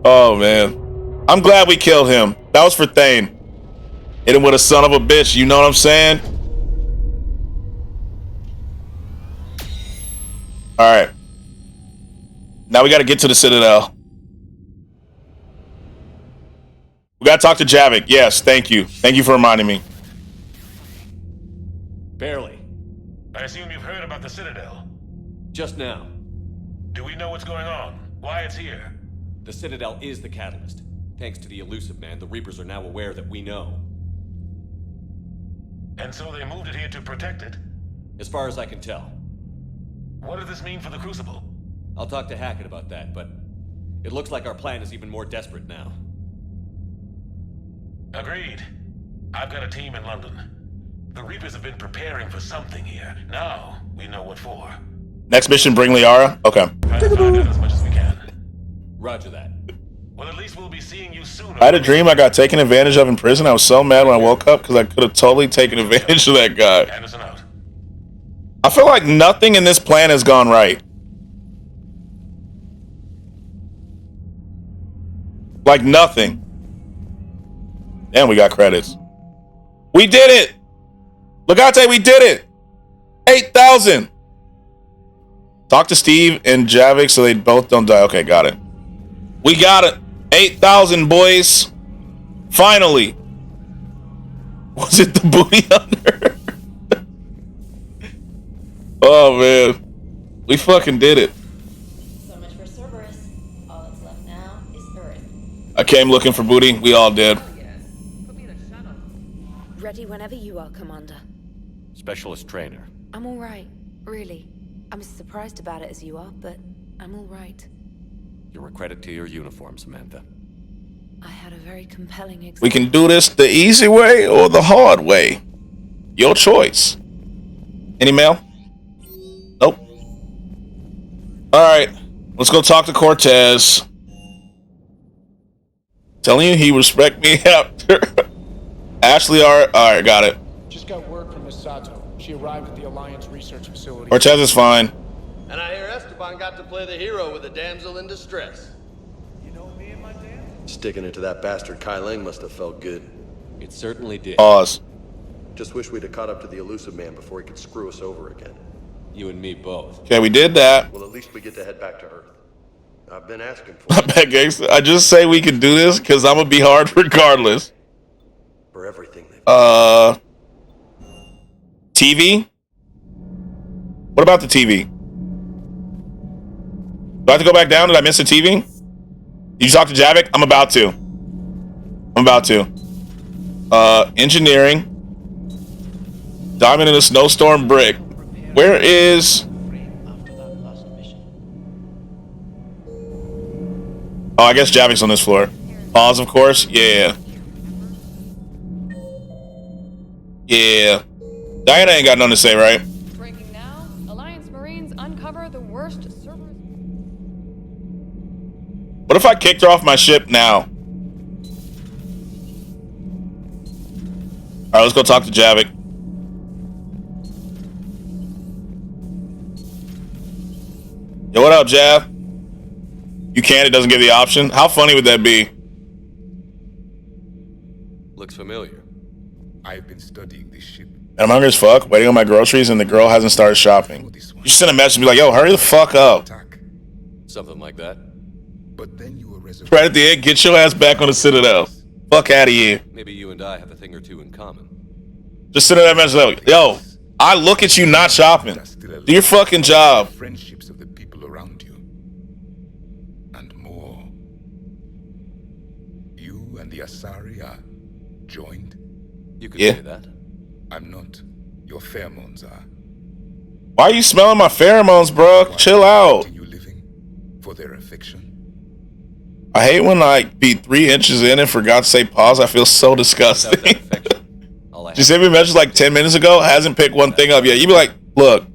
Oh, man. I'm glad we killed him. That was for Thane. Hit him with a son of a bitch. You know what I'm saying? All right. Now we got to get to the Citadel. We got to talk to Javik. Yes, thank you. Thank you for reminding me. Barely. I assume you've heard about the Citadel. Just now. Do we know what's going on? Why it's here? The Citadel is the catalyst. Thanks to the Elusive Man, the Reapers are now aware that we know. And so they moved it here to protect it? As far as I can tell. What does this mean for the Crucible? I'll talk to Hackett about that, but it looks like our plan is even more desperate now. Agreed. I've got a team in London. The Reapers have been preparing for something here. Now, we know what for. Next mission, bring Liara? Okay. Try to find out as much as we can. Roger that. Well, at least we'll be seeing you sooner. I had a dream I got taken advantage of in prison. I was so mad when I woke up because I could have totally taken advantage of that guy. Anderson out. I feel like nothing in this plan has gone right. Like nothing. Damn, we got credits. We did it! Legate, we did it! 8,000! Talk to Steve and Javik so they both don't die. Okay, got it. We got it. 8,000, boys. Finally. Was it the booty hunter? Oh, man. We fucking did it. So much for Cerberus. All that's left now is Earth. I came looking for booty. We all did. Ready whenever you are, Commander. Specialist trainer. I'm all right, really. I'm as surprised about it as you are, but I'm all right. You're a credit to your uniform, Samantha. I had a very compelling experience. We can do this the easy way or the hard way. Your choice. Any mail? Nope. Alright. Let's go talk to Cortez. Telling you he respect me after. Ashley, alright, got it. Just got word from Miss Sato. She arrived at the Alliance research facility. Cortez is fine. And I hear Esteban got to play the hero with a damsel in distress. You know me and my dance? Sticking it to that bastard Kai Lang must have felt good. It certainly did. Pause. Just wish we'd have caught up to the Elusive Man before he could screw us over again. You and me both. Okay, we did that. Well, at least we get to head back to Earth. I've been asking for I bet, gangsta. I just say we can do this because I'm gonna be hard regardless. for everything. TV? What about the TV? Do I have to go back down? Did I miss the TV? Did you talk to Javik? I'm about to. Engineering. Diamond in a snowstorm brick. Where is... Oh, I guess Javik's on this floor. Pause, of course. Yeah. Yeah. Diana ain't got nothing to say, right? Breaking now, Alliance Marines uncover the worst Cerberus. What if I kicked her off my ship now? Alright, let's go talk to Javik. Yo, what up, Jav? You can, it doesn't give the option. How funny would that be? Looks familiar. I've been studying this ship. And I'm hungry as fuck, waiting on my groceries, and the girl hasn't started shopping. You send a message and be like, yo, hurry the fuck up. Something like that. But then you were right at the end, get your ass back on the Citadel. Fuck out of here. Maybe you and I have a thing or two in common. Just send her that message like, yo, I look at you not shopping. Do your fucking job. Friendships of the people around you. And more. You and the Asari are joined? You could say that. I'm not. Your pheromones are. Why are you smelling my pheromones, bro? Chill out. Continue living for their affection. I hate when I be 3 inches in and forgot to say pause. I feel so disgusting. You sent me a message like 10 minutes ago, hasn't picked one thing up yet. You be like, look,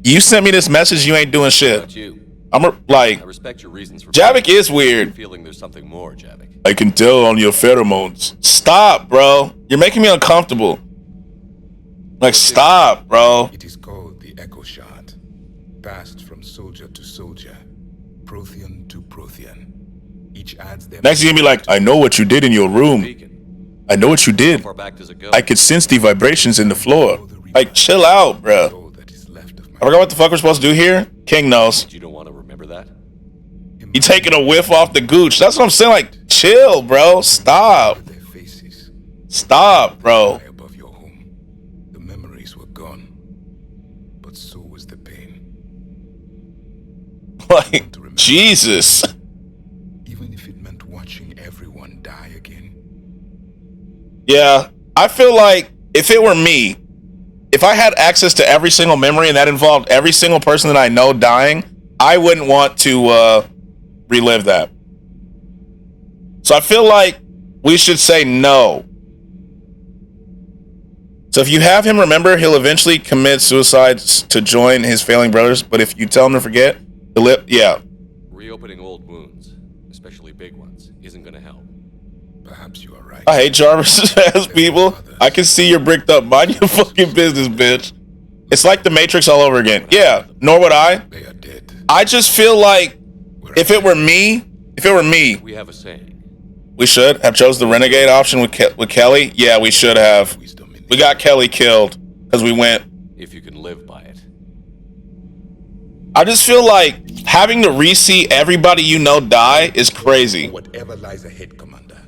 you sent me this message, you ain't doing shit. I'm like, I respect your reasons for Javik is weird. Feeling there's something more, Javik. I can tell on your pheromones. Stop, bro. You're making me uncomfortable. Like, stop, bro. It is called the Echo Shard. Passed from soldier to soldier. Prothean to Prothean. Each adds their... Next, you're gonna be like, I know what you did in your room. I know what you did. I could sense the vibrations in the floor. Like, chill out, bro. I forgot what the fuck we're supposed to do here. King knows. You don't want to remember that? You taking a whiff off the gooch. That's what I'm saying. Like, chill, bro. Stop. Stop, bro. Above your home. The memories were gone. But so was the pain. Like, Jesus. Even if it meant watching everyone die again. Yeah, I feel like if it were me, if I had access to every single memory and that involved every single person that I know dying, I wouldn't want to relive that. So I feel like we should say no. So if you have him remember, he'll eventually commit suicide to join his failing brothers. But if you tell him to forget, yeah. Reopening old wounds, especially big ones, isn't going to help. Perhaps you are right. I hate Jarvis ass people. I can see you're bricked up. Mind your fucking business, bitch. It's like the Matrix all over again. Yeah, nor would I. They are dead. I just feel like if it were me, we have a saying. We should have chose the renegade option with Kelly. Yeah, we should have. We got Kelly killed because we went. If you can live by it. I just feel like having to re-see everybody you know die is crazy. Whatever lies ahead, Commander.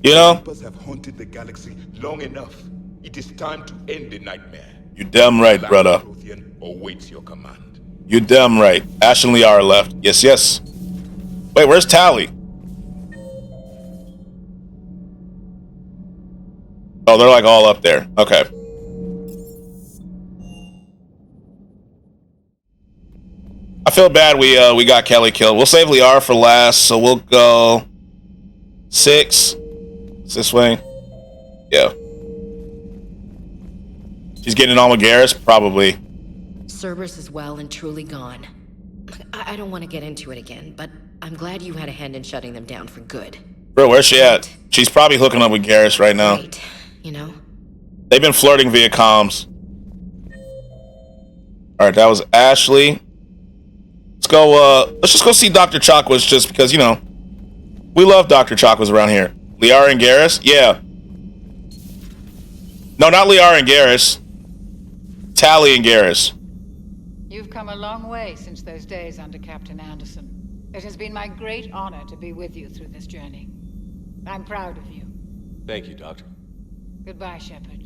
You know? Reapers have haunted the galaxy long enough. It is time to end the nightmare. You damn right, brother. Prothean awaits your command. You damn right. Ash and Liara left. Yes, yes. Wait, where's Tally? Oh, they're like all up there. Okay. I feel bad we got Kelly killed. We'll save Liara for last, so we'll go 6. It's this way. Yeah. She's getting on with Garrus? Probably. Cerberus is well and truly gone. I don't want to get into it again, but I'm glad you had a hand in shutting them down for good. Bro, where's she at? She's probably hooking up with Garrus right now. Right. You know? They've been flirting via comms. Alright, that was Ashley. Let's just go see Dr. Chakwas just because, you know, we love Dr. Chakwas around here. Liara and Garrus? Yeah. No, not Liara and Garrus. Tally and Garrus. You've come a long way since those days under Captain Anderson. It has been my great honor to be with you through this journey. I'm proud of you. Thank you, Doctor. Goodbye, Shepard.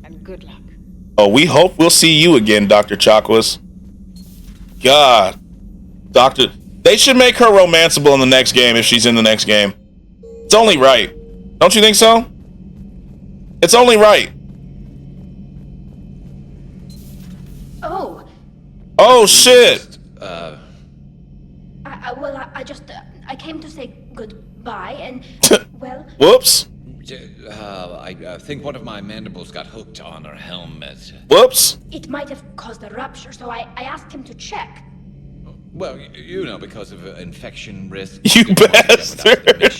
And good luck. Oh, we hope we'll see you again, Dr. Chakwas. God. Doctor... They should make her romanceable in the next game if she's in the next game. It's only right. Don't you think so? It's only right. Oh. Oh, shit. I came to say goodbye and, well... Whoops. I think one of my mandibles got hooked on her helmet. Whoops. It might have caused a rupture, so I asked him to check. Well, you know, because of infection risk. You bastard.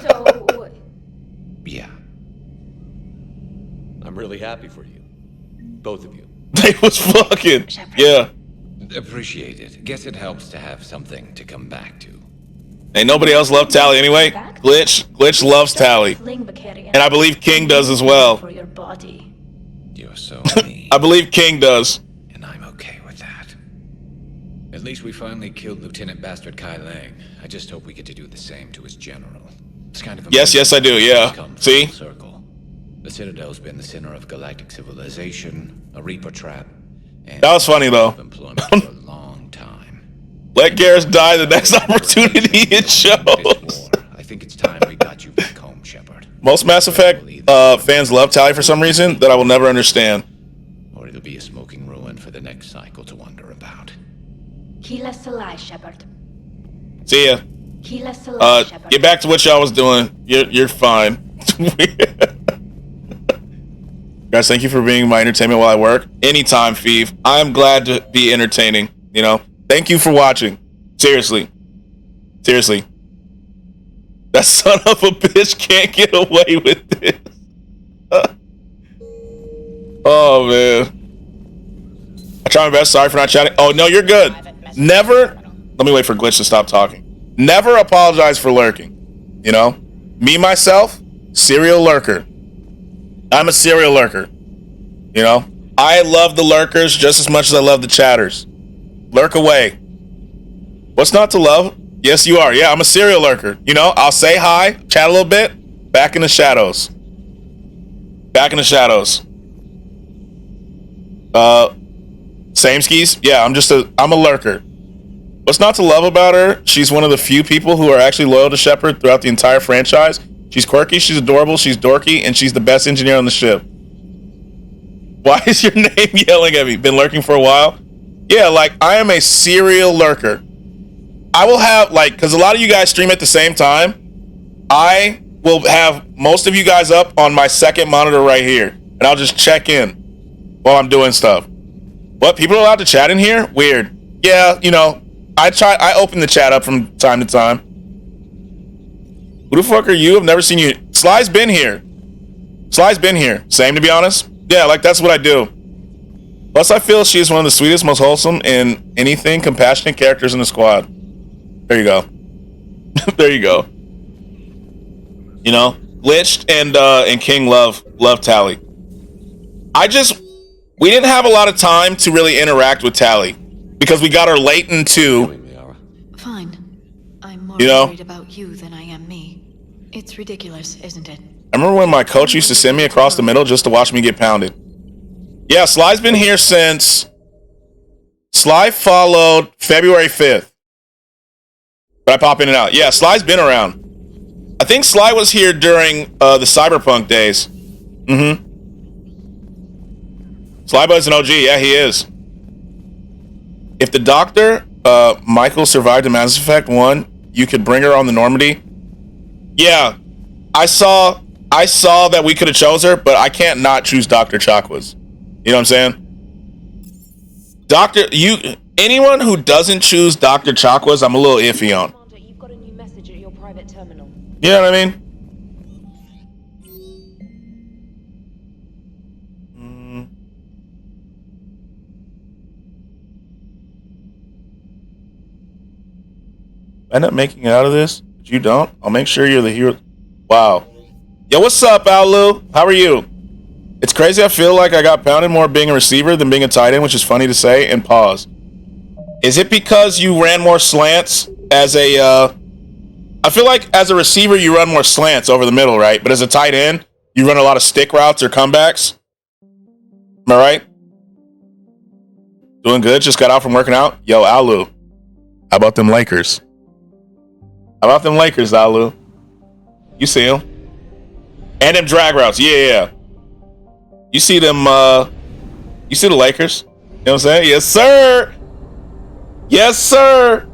So... Yeah. I'm really happy for you. Both of you. They was fucking. Yeah. Appreciate it. Guess it helps to have something to come back to. Ain't nobody else love Tally anyway. Glitch loves Tally. And I believe King does as well. For your body. You're so mean. I believe King does. And I'm okay with that. At least we finally killed Lieutenant Bastard Kai Lang. I just hope we get to do the same to his general. It's kind of a yes, I do, yeah. See? Circle. The Citadel's been the center of galactic civilization, a Reaper trap, and that was funny though. Employment for a long time. Let Garrus die the next opportunity it shows. I think it's time we got you back home, Shepard. Most Mass Effect fans love Tally for some reason that I will never understand. Or it'll be a smoking ruin for the next cycle to wonder about. Kill us alive, Shepard. See ya. Kill us alive, Shepard. Get back to what y'all was doing. You're fine. Guys, thank you for being my entertainment while I work. Anytime, Feeve. I'm glad to be entertaining, you know? Thank you for watching. Seriously. Seriously. That son of a bitch can't get away with this. Oh, man. I try my best. Sorry for not chatting. Oh, no, you're good. Never. Let me wait for Glitch to stop talking. Never apologize for lurking. You know? Me, myself, serial lurker. I'm a serial lurker. You know? I love the lurkers just as much as I love the chatters. Lurk away. What's not to love? Yes, you are. Yeah, I'm a serial lurker. You know, I'll say hi, chat a little bit, back in the shadows. Back in the shadows. Same skis? Yeah, I'm a lurker. What's not to love about her? She's one of the few people who are actually loyal to Shepard throughout the entire franchise. She's quirky, she's adorable, she's dorky, and she's the best engineer on the ship. Why is your name yelling at me? Been lurking for a while? Yeah, like, I am a serial lurker. I will have, like, because a lot of you guys stream at the same time. I will have most of you guys up on my second monitor right here. And I'll just check in while I'm doing stuff. What? People are allowed to chat in here? Weird. Yeah, you know, I open the chat up from time to time. Who the fuck are you? I've never seen you. Sly's been here. Sly's been here. Same, to be honest. Yeah, like, that's what I do. Plus, I feel she is one of the sweetest, most wholesome, and anything compassionate characters in the squad. There you go. There you go. You know, Glitched and King love Tally. We didn't have a lot of time to really interact with Tally because we got her late in 2. Fine. I'm more You know? worried about you than I am me. It's ridiculous, isn't it? I remember when my coach used to send me across the middle just to watch me get pounded. Yeah, Sly's been here since... Sly followed February 5th. But I pop in and out. Yeah, Sly's been around. I think Sly was here during the Cyberpunk days. Mm-hmm. Slybud's an OG. Yeah, he is. If the Doctor, Michael, survived in Mass Effect 1, you could bring her on the Normandy. Yeah, I saw that we could have chose her, but I can't not choose Dr. Chakwas. You know what I'm saying? Anyone who doesn't choose Dr. Chakwas, I'm a little iffy on. You've got a new message at your private terminal. You know what I mean? End up making it out of this? If you don't, I'll make sure you're the hero. Wow. Yo, what's up, Alu? How are you? It's crazy. I feel like I got pounded more being a receiver than being a tight end, which is funny to say. And pause. Is it because you ran more slants as a... I feel like as a receiver, you run more slants over the middle, right? But as a tight end, you run a lot of stick routes or comebacks. Am I right? Doing good. Just got out from working out. Yo, Alu. How about them Lakers? How about them Lakers, Alu? You see them. And them drag routes. Yeah. You see them, you see the Lakers? You know what I'm saying? Yes, sir. Yes, sir.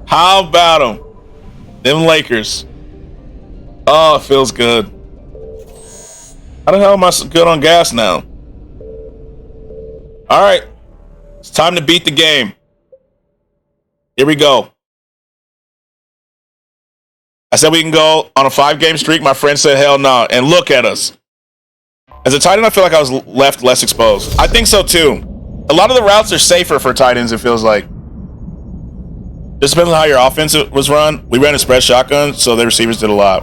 How about them? Them Lakers. Oh, it feels good. How the hell am I so good on gas now? All right. It's time to beat the game. Here we go. I said we can go on a 5-game streak. My friend said hell no. And look at us. As a tight end, I feel like I was left less exposed. I think so too. A lot of the routes are safer for tight ends, it feels like. Just depends on how your offense was run. We ran a spread shotgun, so the receivers did a lot.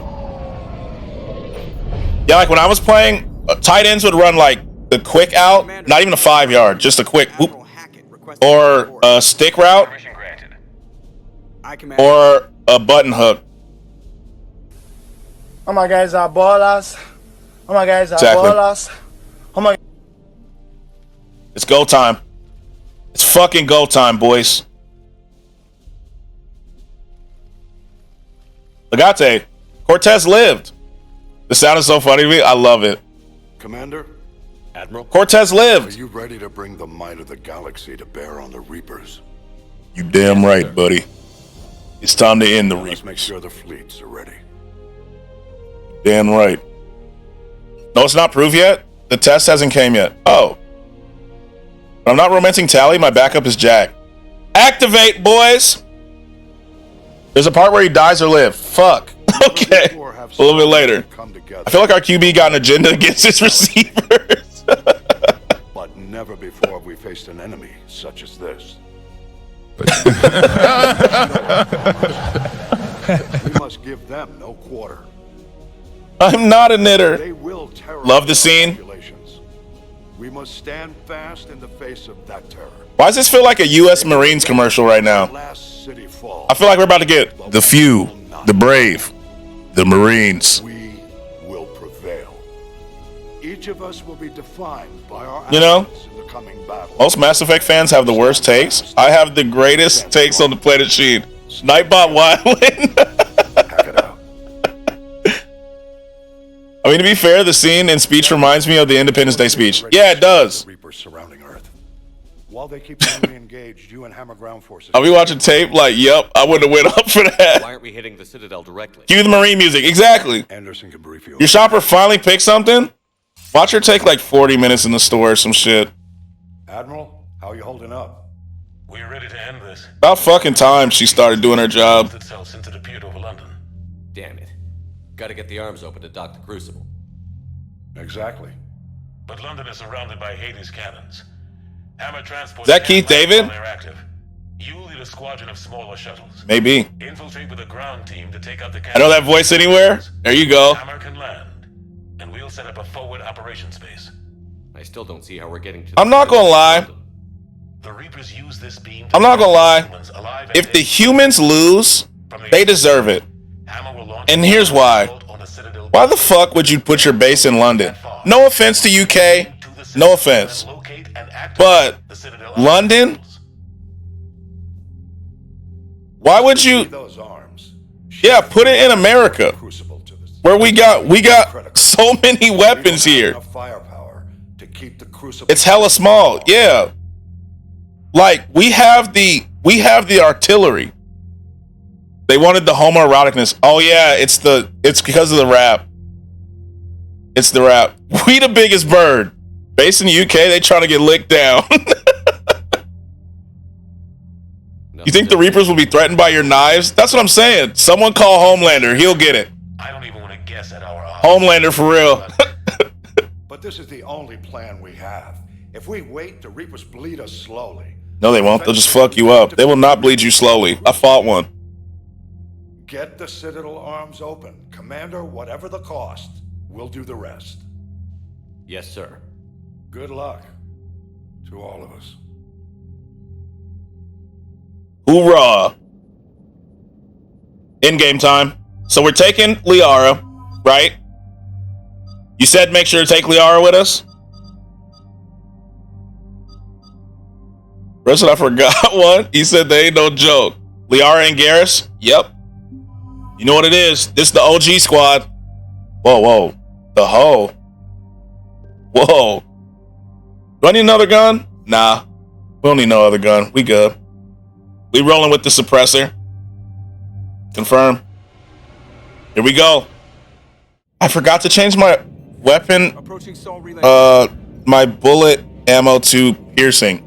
Yeah, like when I was playing, tight ends would run like the quick out, not even a 5-yard, just a quick whoop, or a stick route, or a button hook. Oh my guys are ballers. Oh my guys are ballers. Oh my. It's go time. It's fucking go time, boys. Legate. Cortez lived. The sound is so funny to me. I love it. Commander? Admiral? Cortez lived. Are you ready to bring the might of the galaxy to bear on the Reapers? You damn right, buddy. It's time to end the Reapers. Let's make sure the fleets are ready. Damn right. No, it's not proved yet. The test hasn't came yet. Oh. But I'm not romancing Tally. My backup is Jack. Activate, boys! There's a part where he dies or lives. Fuck. Okay. A little bit later. I feel like our QB got an agenda against his receivers. But never before have we faced an enemy such as this. We must give them no quarter. I'm not a knitter. They will love the scene. We must stand fast in the face of that terror. Why does this feel like a U.S. Marines commercial right now? I feel like we're about to get the few, the brave, the Marines. We will prevail. Each of us will be defined by our you know, actions in the coming battle. most Mass Effect fans have the worst takes. I have the greatest takes on the planet Sheen. Nightbot Wildland. I mean, to be fair, the scene and speech reminds me of the Independence Day speech. Yeah, it does. Reapers surrounding Earth. While they keep the enemy engaged, you and Hammer ground forces. Are we watching tape? Like, yep, I wouldn't have went up for that. Why aren't we hitting the Citadel directly? Cue the Marine music. Exactly. Anderson can brief you. Your shopper finally picked something? Watch her take like 40 minutes in the store or some shit. Admiral, how are you holding up? We're ready to end this. About fucking time she started doing her job. Itself into the pier over London. Damn it. Gotta get the arms open to dock the Crucible. Exactly. But London is surrounded by Hades cannons. Hammer transport. Is that Keith David? They're active. You lead a squadron of smaller shuttles. Maybe. Infiltrate with a ground team to take out the cannons. I know that voice anywhere. There you go. Hammer can land, and we'll set up a forward operations base. I still don't see how we're getting to. I'm not gonna lie. The Reapers use this beam. I'm not gonna lie. If the humans lose, they deserve it. And here's why. Why the fuck would you put your base in London? No offense to UK. No offense. But London? Why would you? Yeah, put it in America. Where we got so many weapons here. It's hella small. Yeah. Like we have the artillery. They wanted the homoeroticness. Oh yeah, it's because of the rap. It's the rap. We the biggest bird. Based in the UK, they trying to get licked down. You think the Reapers will be threatened by your knives? That's what I'm saying. Someone call Homelander. He'll get it. I don't even want to guess at our odds. Homelander for real. But this is the only plan we have. If we wait, the Reapers bleed us slowly. No, they won't. They'll just fuck you up. They will not bleed you slowly. I fought one. Get the Citadel arms open. Commander, whatever the cost, we'll do the rest. Yes, sir. Good luck to all of us. Hoorah. In-game time. So we're taking Liara, right? You said make sure to take Liara with us? Rest I forgot one. He said they ain't no joke. Liara and Garrus? Yep. You know what it is. This is the OG squad. Whoa, whoa. The hoe. Whoa. Do I need another gun? Nah. We don't need no other gun. We good. We rolling with the suppressor. Confirm. Here we go. I forgot to change my weapon, my bullet ammo to piercing.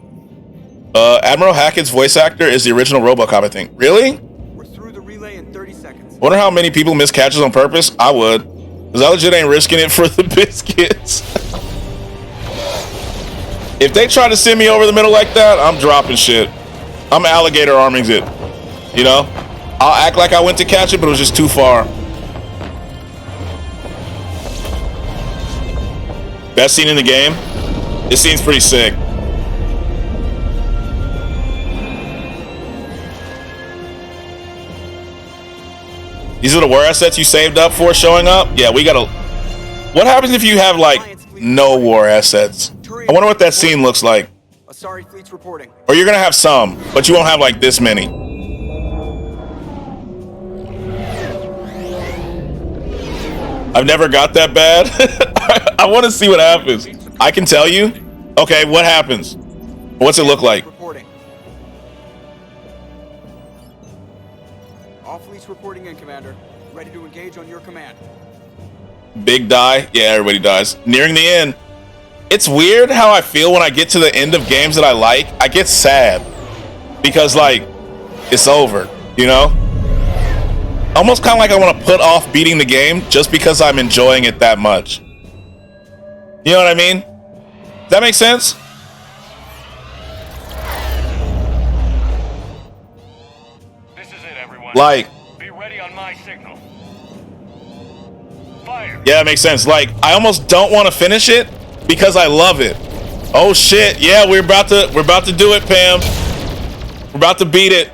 Admiral Hackett's voice actor is the original RoboCop, I think. Really? We're through the relay in 30 seconds. Wonder how many people miss catches on purpose? I would. Because I legit ain't risking it for the biscuits. If they try to send me over the middle like that, I'm dropping shit. I'm alligator arming it. You know? I'll act like I went to catch it, but it was just too far. Best scene in the game? This scene's pretty sick. These are the war assets you saved up for showing up? Yeah, we gotta... What happens if you have, like, no war assets? I wonder what that scene looks like. Asari fleet's reporting. Or you're gonna have some, but you won't have, like, this many. I've never got that bad. I want to see what happens. I can tell you. Okay, what happens? What's it look like? All fleets reporting in, Commander. Ready to engage on your command. Big die? Yeah, everybody dies. Nearing the end. It's weird how I feel when I get to the end of games that I like. I get sad. Because, like, it's over, you know? Almost kind of like I want to put off beating the game just because I'm enjoying it that much. You know what I mean? Does that make sense? This is it, everyone. Like, be ready on my signal. Fire. Yeah, it makes sense. Like, I almost don't want to finish it because I love it. Oh shit! Yeah, we're about to do it, Pam. We're about to beat it.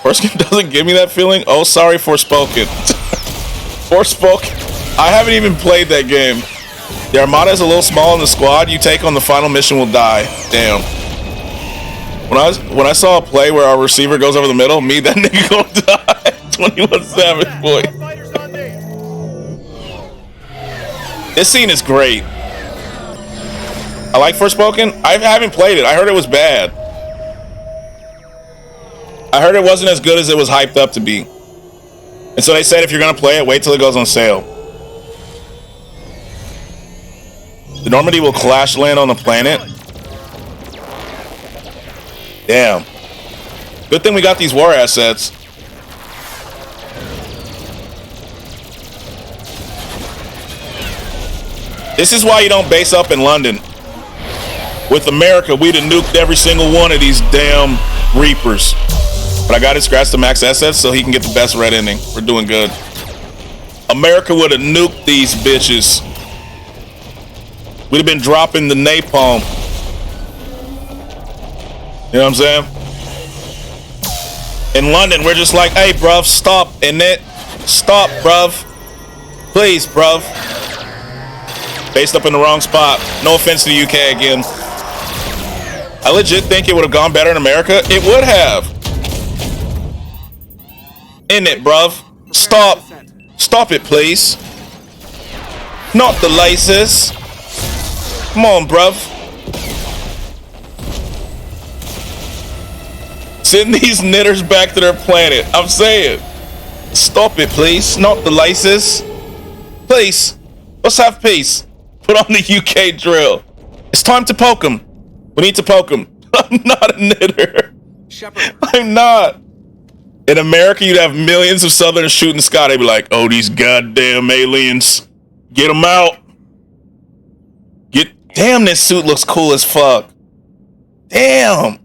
Forspoken doesn't give me that feeling. Oh, sorry, Forspoken. Forspoken. I haven't even played that game. The Armada is a little small in the squad you take on the final mission will die. Damn. When I saw a play where our receiver goes over the middle, me, that nigga gonna die. 21 Savage, boy. This scene is great. I like Forspoken. I haven't played it. I heard it was bad. I heard it wasn't as good as it was hyped up to be. And so they said if you're gonna play it, wait till it goes on sale. The Normandy will crash land on the planet. Damn. Good thing we got these war assets. This is why you don't base up in London. With America, we'd have nuked every single one of these damn Reapers. But I got to scratch the max assets so he can get the best red ending. We're doing good. America would have nuked these bitches. We'd have been dropping the napalm. You know what I'm saying? In London, we're just like, hey, bruv, stop, innit? Stop, bruv. Please, bruv. Based up in the wrong spot. No offense to the UK again. I legit think it would have gone better in America. It would have. Innit, bruv? Stop. Stop it, please. Not the laces. Come on, bruv. Send these knitters back to their planet. I'm saying. Stop it, please. Not the laces. Please. Let's have peace. Put on the UK drill. It's time to poke him. We need to poke him. I'm not a knitter. I'm not. In America, you'd have millions of Southerners shooting the sky. They'd be like, oh, these goddamn aliens. Get them out. Damn, this suit looks cool as fuck. Damn.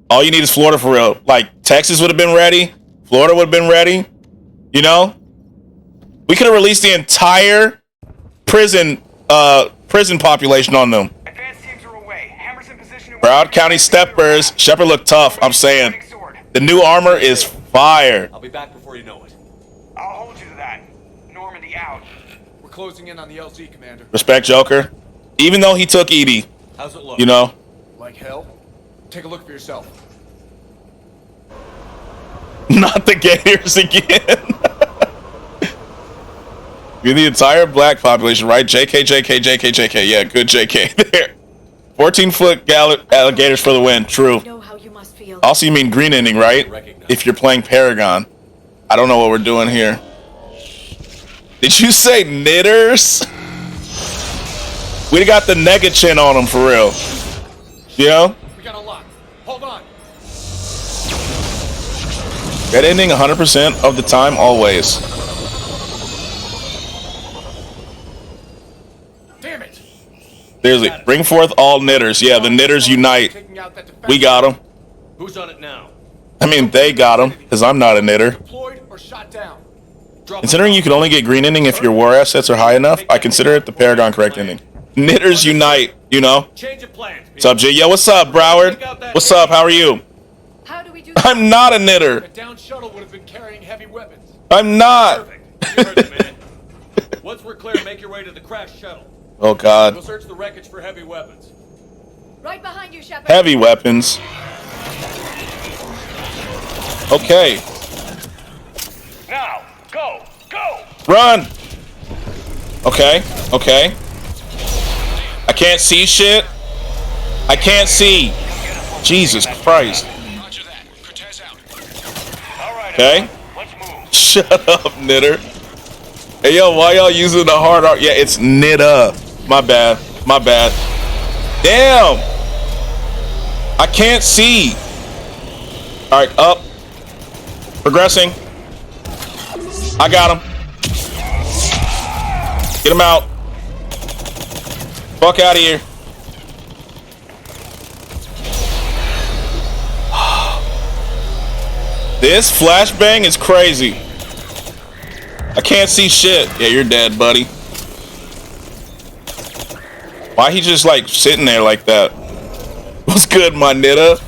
All you need is Florida for real. Like, Texas would have been ready. Florida would have been ready. You know? We could have released the entire prison population on them. Broward County Steppers. Shepard looked tough, I'm saying. The new armor is fire. I'll be back before you know it. I'll hold you to that. Normandy out. We're closing in on the LZ, Commander. Respect, Joker. Even though he took Edie. How's it look? You know? Like hell? Take a look for yourself. Not the Gators again. You're the entire black population, right? JK, JK, JK, JK. Yeah, good JK there. 14-foot alligators for the win. True. I know how you must feel. field. Also, you mean green ending, right? If you're playing Paragon. I don't know what we're doing here. Did you say knitters? We got the nega chin on them for real. You know? We got a lock. Hold on. Red ending 100% of the time, always. Damn it. Seriously, bring forth all knitters. Yeah, the knitters unite. We got them. Who's on it now? I mean, they got them, because I'm not a knitter. Deployed or shot down. Considering you can only get green ending if your war assets are high enough, I consider it the Paragon correct ending. Knitters unite, you know? Change of plans. What's up, Jay? Yo, what's up, Broward? What's up? How are you? How do we do I'm not a knitter. The down shuttle would have been carrying heavy weapons. I'm not. You heard it, man. Once we're clear, make your way to the crashed shuttle. Oh, God. We'll search the wreckage for heavy weapons. Right behind you, Shepard. Heavy weapons. Okay. Now, go! Go! Run! Okay, okay. I can't see shit. I can't see. Jesus Christ. Okay. Shut up, knitter. Hey, yo, why y'all using the hard R? Yeah, it's knitter. My bad. My bad. Damn. I can't see. All right, up. Progressing. I got him. Get him out. Fuck out of here. This flashbang is crazy. I can't see shit. Yeah, you're dead, buddy. Why he just like sitting there like that? What's good, my Nitta?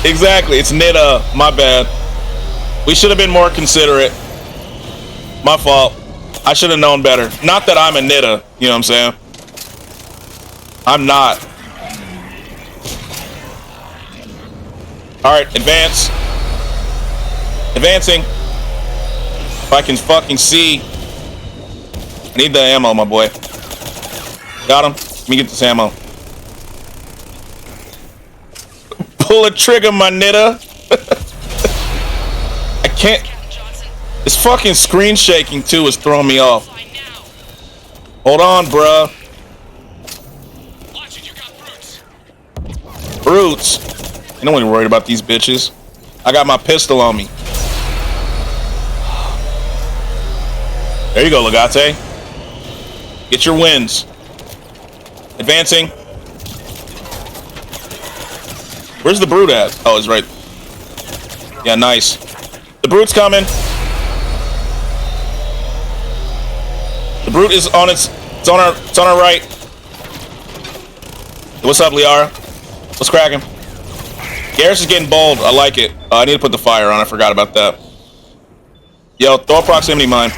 Exactly, it's Nitta. My bad. We should have been more considerate. My fault. I should have known better. Not that I'm a Nitta, you know what I'm saying? I'm not. Alright, advance. Advancing. If I can fucking see. I need the ammo, my boy. Got him. Let me get this ammo. Pull a trigger, my Nitta. I can't. This fucking screen shaking too is throwing me off. Hold on, bruh. Brutes. You don't even worried about these bitches. I got my pistol on me. There you go, Legate. Get your wins. Advancing. Where's the brute at? Oh, it's right. Yeah, nice. The brute's coming. The brute is on it's on our right. What's up, Liara? What's cracking? Garrus is getting bold. I like it. I need to put the fire on. I forgot about that. Yo, throw a proximity mine.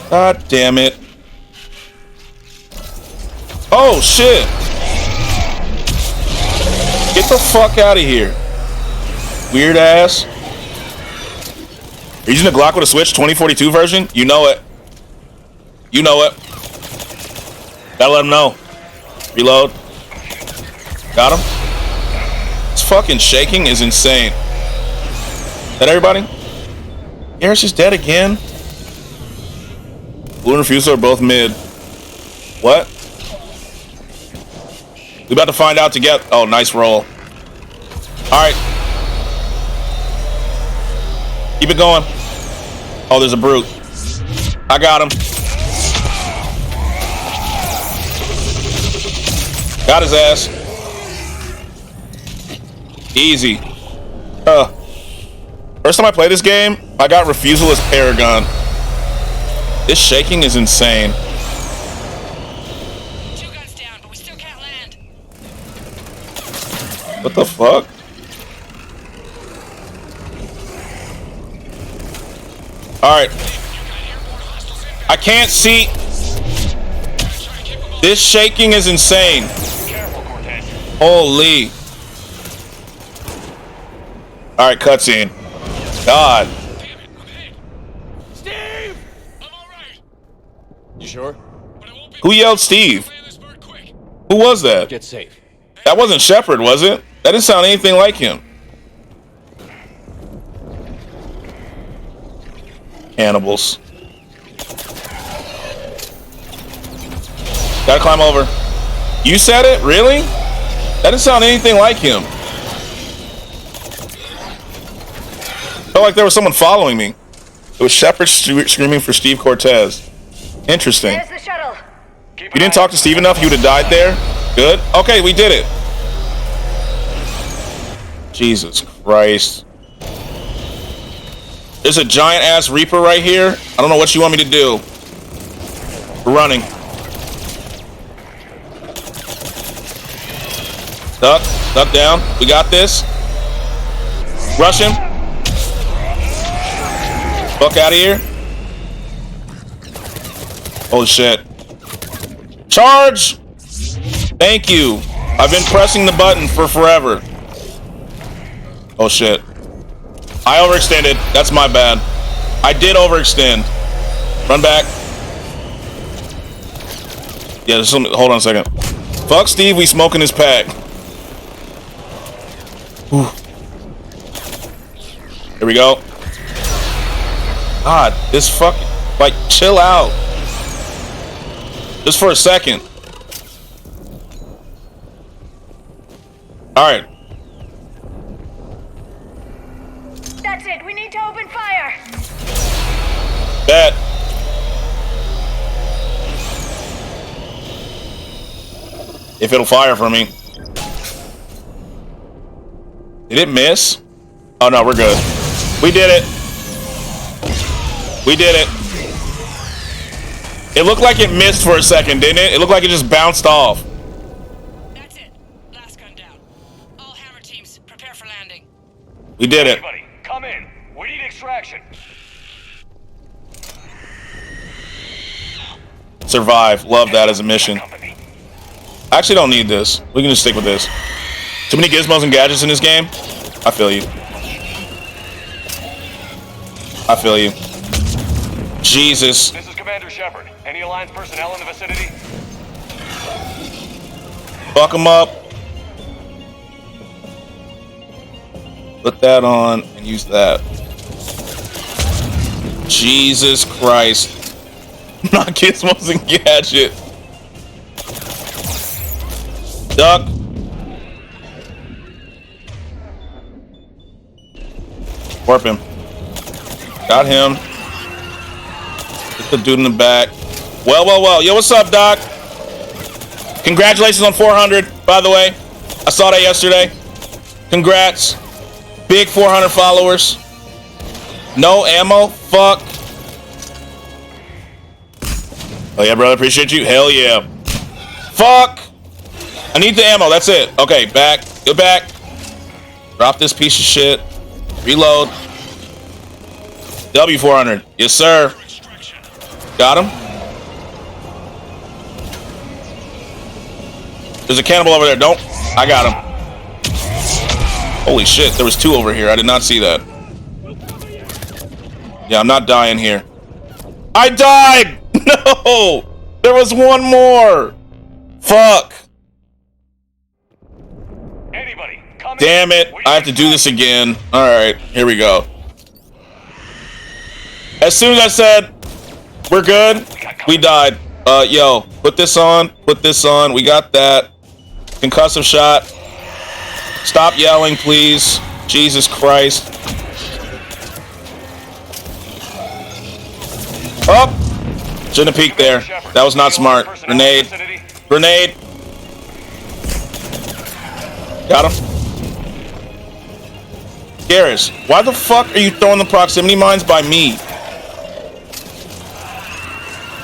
God damn it. Oh, shit. Get the fuck out of here. Weird ass. Are you using a Glock with a Switch 2042 version? You know it. You know it. Gotta let him know. Reload. Got him. This fucking shaking is insane. Is that everybody? Garrus is dead again. Blue and Refusal are both mid. What? We about to find out together. Oh, nice roll. Alright. Keep it going. Oh, there's a brute. I got him. Got his ass. Easy. First time I played this game, I got Refusal as Paragon. This shaking is insane. What the fuck? Alright. I can't see. This shaking is insane. Holy. Alright, cutscene. God. Steve! I'm alright. You sure? Who yelled Steve? Who was that? Get safe. That wasn't Shepard, was it? That didn't sound anything like him. Cannibals. Gotta climb over. You said it? Really? That didn't sound anything like him. Felt like there was someone following me. It was Shepard screaming for Steve Cortez. Interesting. There's the shuttle. You didn't talk to Steve enough? You would have died there? Good. Okay, we did it. Jesus Christ. There's a giant-ass Reaper right here. I don't know what you want me to do. We're running. Duck. Duck down. We got this. Rush him. Fuck out of here. Holy shit. Charge! Thank you. I've been pressing the button for forever. Oh shit. I overextended. That's my bad. I did overextend. Run back. Yeah, just hold on a second. Fuck Steve, we smoking his pack. Whew. Here we go. God, this fucking, like, chill out. Just for a second. All right. That's it. We need to open fire. Bet. If it'll fire for me. Did it miss? Oh no, we're good. We did it. We did it. It looked like it missed for a second, didn't it? It looked like it just bounced off. That's it. Last gun down. All hammer teams, prepare for landing. We did it. Everybody, come in. We need extraction. Survive. Love that as a mission. I actually don't need this. We can just stick with this. Too many gizmos and gadgets in this game. I feel you. I feel you. Jesus. This is Commander Shepard. Any Alliance personnel in the vicinity? Fuck them up. Put that on and use that. Jesus Christ. Not gizmos and gadget. Duck. Warp him. Got him. Get the dude in the back. Well. Yo, what's up, Doc? Congratulations on 400, by the way. I saw that yesterday. Congrats. Big 400 followers. No ammo? Fuck. Oh, yeah, brother. Appreciate you. Hell yeah. Fuck. I need the ammo. That's it. Okay, back. Go back. Drop this piece of shit. Reload. W400. Yes, sir. Got him. There's a cannibal over there. Don't. I got him. Holy shit. There was two over here. I did not see that. Yeah, I'm not dying here. I died! No! There was one more. Fuck. Anybody, come Damn it. I have to do this again. Alright, here we go. As soon as I said, we're good, we died. Yo, put this on. Put this on. We got that. Concussive shot. Stop yelling, please. Jesus Christ. Oh! Shouldn't have peeked there. That was not smart. Grenade. Grenade. Got him. Garrus, why the fuck are you throwing the proximity mines by me?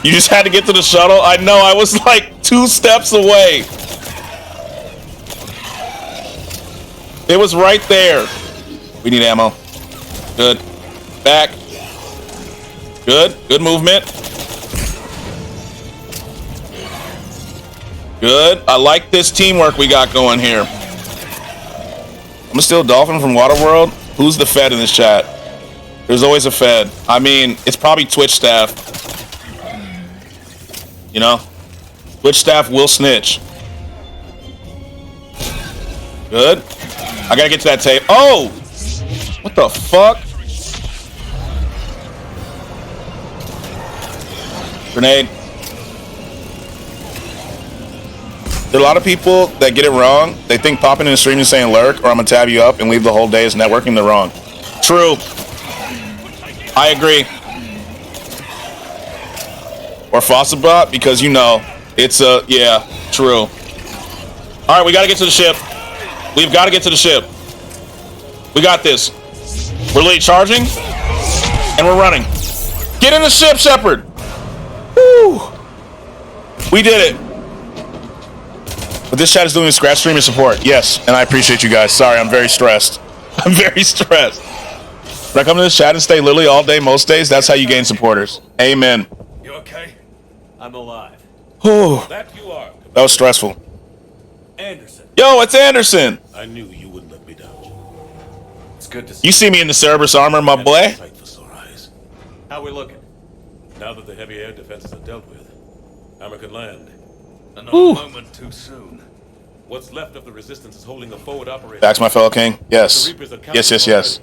You just had to get to the shuttle? I know, I was like 2 steps away. It was right there. We need ammo. Good. Back. Good. Good movement. Good. I like this teamwork we got going here. I'm still Dolphin from Waterworld. Who's the Fed in this chat? There's always a Fed. I mean, it's probably Twitch staff. You know? Twitch staff will snitch. Good. I gotta get to that tape. Oh! What the fuck? Grenade. There are a lot of people that get it wrong. They think popping in the stream and saying lurk or I'm gonna tab you up and leave the whole day as networking. They're wrong. True. I agree. Or Fossabot because you know it's a yeah. True. All right, we gotta get to the ship. We've got to get to the ship. We got this. We're late charging and we're running. Get in the ship, Shepard. Woo. We did it. But this chat is doing a Skratsx streamer support. Yes, and I appreciate you guys. Sorry, I'm very stressed. I'm very stressed. When I come to this chat and stay literally all day, most days, that's how you gain supporters. Amen. You okay? I'm alive. Whew. That you are. That was stressful. Anderson. Yo, it's Anderson. I knew you wouldn't let me down. It's good to see you. See me in the Cerberus armor, my boy. How we looking? Now that the heavy air defenses are dealt with, Hammer can land. Another moment too soon. What's left of the resistance is holding a forward operator. Back's my fellow king. Yes. Yes.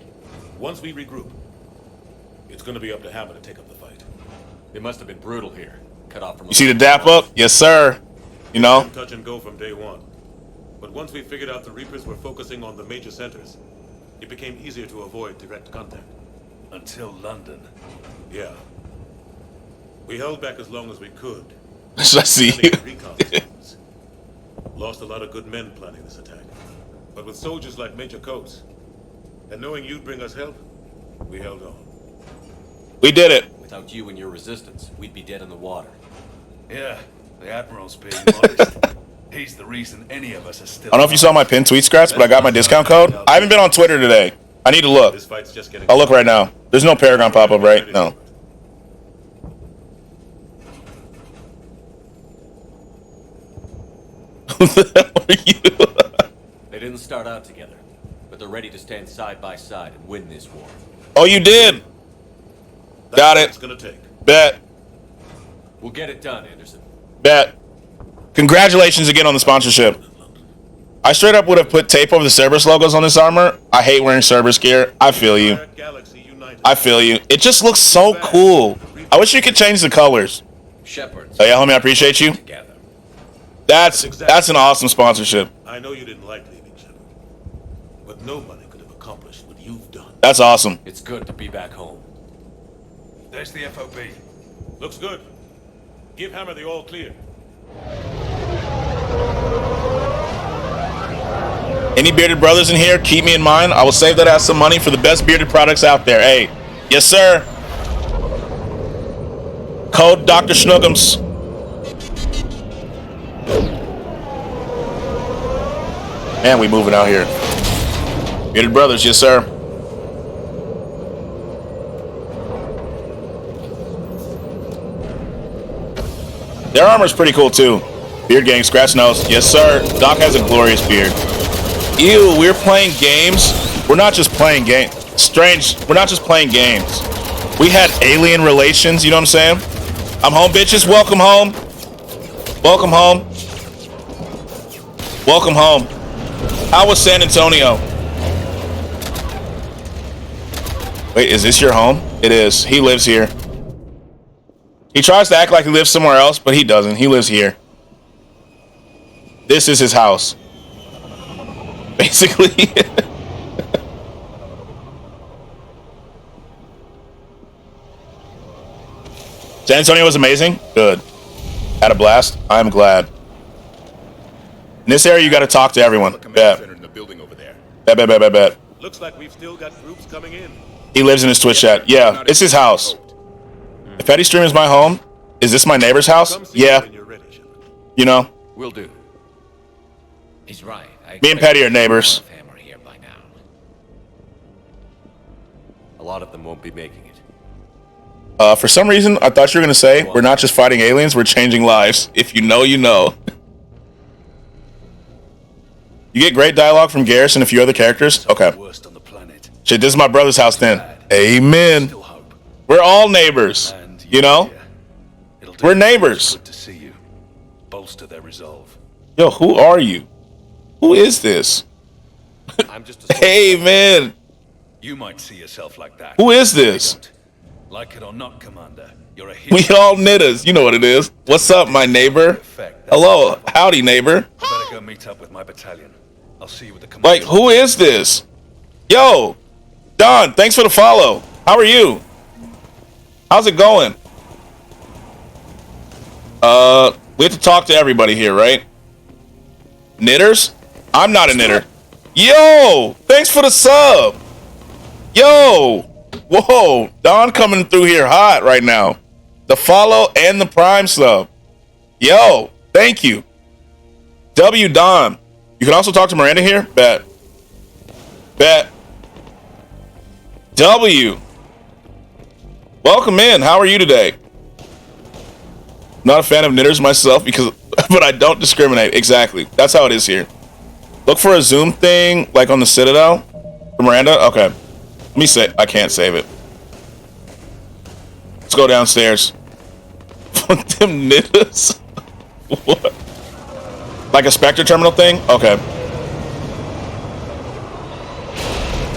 Once we regroup, it's going to be up to Hammer to take up the fight. It must have been brutal here. Cut off from. You see the dap up? Yes, sir. You know. Touch and go from day one. But once we figured out the Reapers were focusing on the major centers, it became easier to avoid direct contact. Until London. Yeah. We held back as long as we could. Let's see. Lost a lot of good men planning this attack. But with soldiers like Major Coates, and knowing you'd bring us help, we held on. We did it. Without you and your resistance, we'd be dead in the water. Yeah, the Admiral's being modest. He's the reason any of us are still. I don't know if you saw my pinned tweet, Skratsx, but I got my discount code. I haven't been on Twitter today. I need to look. I'll look right now. There's no Paragon pop-up, right? No. Who the hell are you? They didn't start out together, but they're ready to stand side by side and win this war. Oh, you did. Got it. It's gonna take. Bet. We'll get it done, Anderson. Bet. Congratulations again on the sponsorship. I straight up would have put tape over the Cerberus logos on this armor. I hate wearing Cerberus gear. I feel you. I feel you. It just looks so cool. I wish you could change the colors. Shepard. Oh yeah, homie, I appreciate you. That's an awesome sponsorship. I know you didn't like leaving, Shepard, but nobody could have accomplished what you've done. That's awesome. It's good to be back home. There's the FOB. Looks good. Give Hammer the all clear. Any bearded brothers in here, keep me in mind. I will save that as some money for the best bearded products out there. Hey, yes, sir. Code Dr. Schnookums. Man, we moving out here. Bearded brothers, yes, sir. Their armor's pretty cool, too. Beard gang, Skratsx nose. Yes, sir. Doc has a glorious beard. Ew, we're playing games. We're not just playing games. Strange, we're not just playing games. We had alien relations, you know what I'm saying? I'm home, bitches. Welcome home. Welcome home. Welcome home. How was San Antonio? Wait, is this your home? It is. He lives here. He tries to act like he lives somewhere else, but he doesn't. He lives here. This is his house. Basically. San Antonio was amazing. Good. Had a blast. I'm glad. In this area, you got to talk to everyone. Bet. Bet. Looks like we've still got groups coming in. He lives in his Twitch chat. Yeah, it's his house. If Petty Stream is my home, is this my neighbor's house? Yeah. You know? Will do. He's right. Me and Petty are neighbors. A lot of them won't be making it. For some reason, I thought you were going to say, we're not just fighting aliens, we're changing lives. If you know, you know. You get great dialogue from Garrus and a few other characters? Okay. Shit, this is my brother's house then. Amen. We're all neighbors. You know? We're neighbors. Good to see you. Bolster their resolve. Yo, who are you? Who is this? I'm just a hey, man. You might see yourself like that. Who is this? Like it or not, Commander, You're a hero. We all knitters. You know what it is. What's up, my neighbor? Hello. Howdy, neighbor. I better go meet up with my battalion. I'll see you with the command. Like, who is this? Yo, Don, thanks for the follow. How are you? How's it going? We have to talk to everybody here, right? Knitters? I'm not a knitter. Yo, thanks for the sub. Yo, whoa, Don coming through here hot right now. The follow and the prime sub. Yo, thank you. W Don. You can also talk to Miranda here. Bet. W. Welcome in. How are you today? Not a fan of knitters myself but I don't discriminate. Exactly. That's how it is here. Look for a Zoom thing like on the Citadel. For Miranda? Okay. Let me say I can't save it. Let's go downstairs. Them knitters? What? Like a Spectre terminal thing? Okay.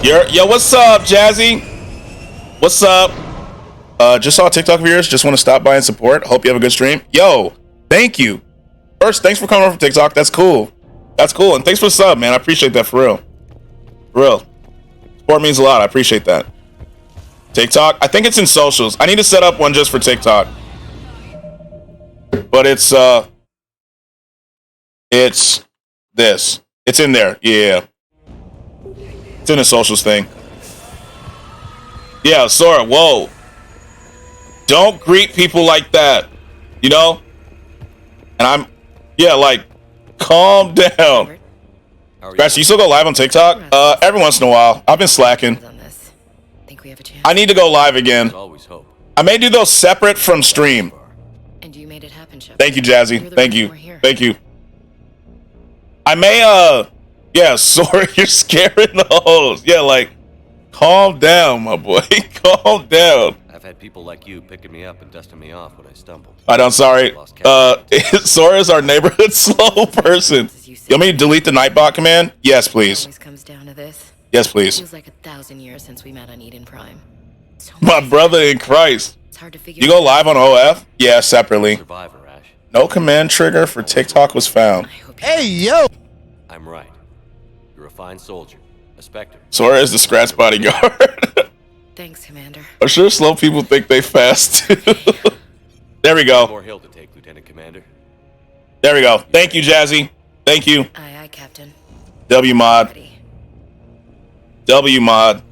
Yo, what's up, Jazzy? What's up? Just saw a TikTok of yours. Just want to stop by and support. Hope you have a good stream. Yo, thank you. First, thanks for coming over from TikTok. That's cool. That's cool. And thanks for the sub, man. I appreciate that for real. For real. Support means a lot. I appreciate that. TikTok? I think it's in socials. I need to set up one just for TikTok. But it's this. It's in there. Yeah. It's in the socials thing. Yeah, Sora, whoa. Don't greet people like that. You know? And like, calm down. Skratsx, you still go live on TikTok? Every once in a while. I've been slacking. I need to go live again. I may do those separate from stream. And you made it happen, Shepard. Thank you, Jazzy. Thank you. Thank you. I may, yeah, sorry, you're scaring the hoes. Yeah, like, calm down, my boy. Calm down. I've had people like you picking me up and dusting me off when I stumbled. Alright, I'm sorry. Sora's our neighborhood slow person. You want me to delete the Nightbot command? Yes, please. Always comes down to this. Yes, please. Feels like 1,000 years since we met on Eden Prime. My brother in Christ. It's hard to figure. You go live on OF? Yeah, separately. Survivor, Ash. No command trigger for TikTok was found. Hey, yo! I'm right. You're a fine soldier. A Spectre. Sora is the Skratsx bodyguard. Thanks, Commander. I'm sure slow people think they fast. There we go. More hill to take, Lieutenant Commander. There we go. Thank you, Jazzy. Thank you. Aye, aye, Captain. W mod. W mod.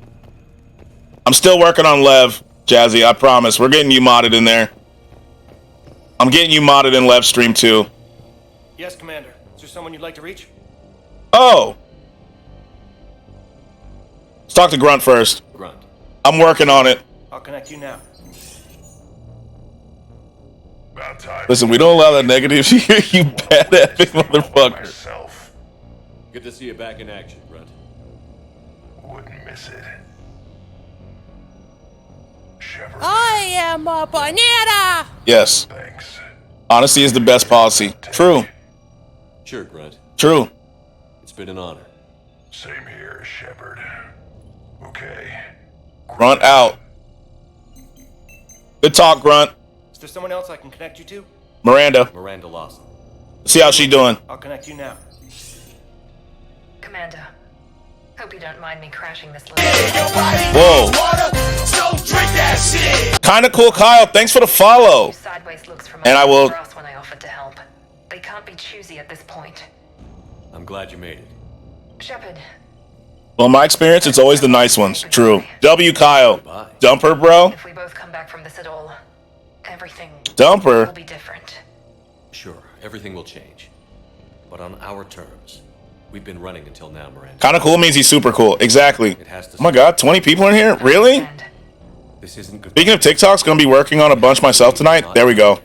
I'm still working on Lev, Jazzy. I promise. We're getting you modded in there. I'm getting you modded in Lev stream too. Yes, Commander. Is there someone you'd like to reach? Oh. Let's talk to Grunt first. Grunt. I'm working on it. I'll connect you now. Listen, we don't allow that negative here, you bad epic motherfucker. Good to see you back in action, Grunt. Wouldn't miss it. I am a banana! Yes. Thanks. Honesty is the best policy. True. Sure, Grunt. True. It's been an honor. Same here, Shepard. Okay. Grunt out. Good talk, Grunt. Is there someone else I can connect you to? Miranda. Miranda Lawson. See how she doing. I'll connect you now. Commander, hope you don't mind me crashing this Whoa. Kinda cool, Kyle. Thanks for the follow. Sideways looks from And I will. when I offered to help. They can't be choosy at this point. I'm glad you made it. Shepard, Well, in my experience, it's always the nice ones. True. W. Kyle. Dumper, bro. if we both come back from this at all, everything will Dumper. be different. Sure, everything will change. But on our terms. We've been running until now, Miranda. Kinda cool means he's super cool. Exactly. It has to Oh my god, 20 people in here? Really? This isn't good. Speaking of TikToks, gonna be working on a bunch myself tonight. There we go.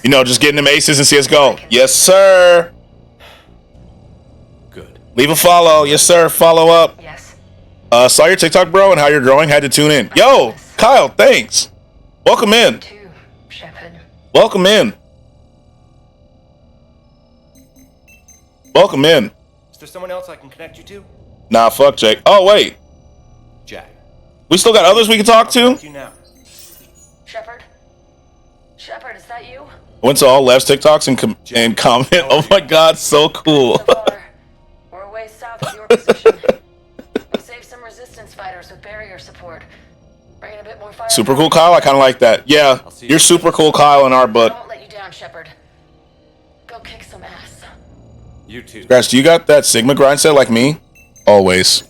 You know, just getting them aces in CSGO. Yes, sir. Good. Leave a follow. Yes, sir. Follow up. Yes. Saw your TikTok, bro, and how you're growing. Had to tune in. Yo, Kyle, thanks. Welcome in. Shepard. Welcome in. Welcome in. Is there someone else I can connect you to? Nah, fuck Jake. Oh, wait. Jack. We still got others we can talk to? You now. Shepard, that you? Went to all Lev's TikToks and comment. Oh my god, so cool. We're way south of your position. We saved some resistance fighters with barrier support. Bringing a bit more fire. Super cool, Kyle. I kind of like that. Yeah, you're super cool, Kyle, in our book. I won't let you down, Shepard. Go kick some ass. You too. Skratsx, do you got that Sigma grind set like me? Always.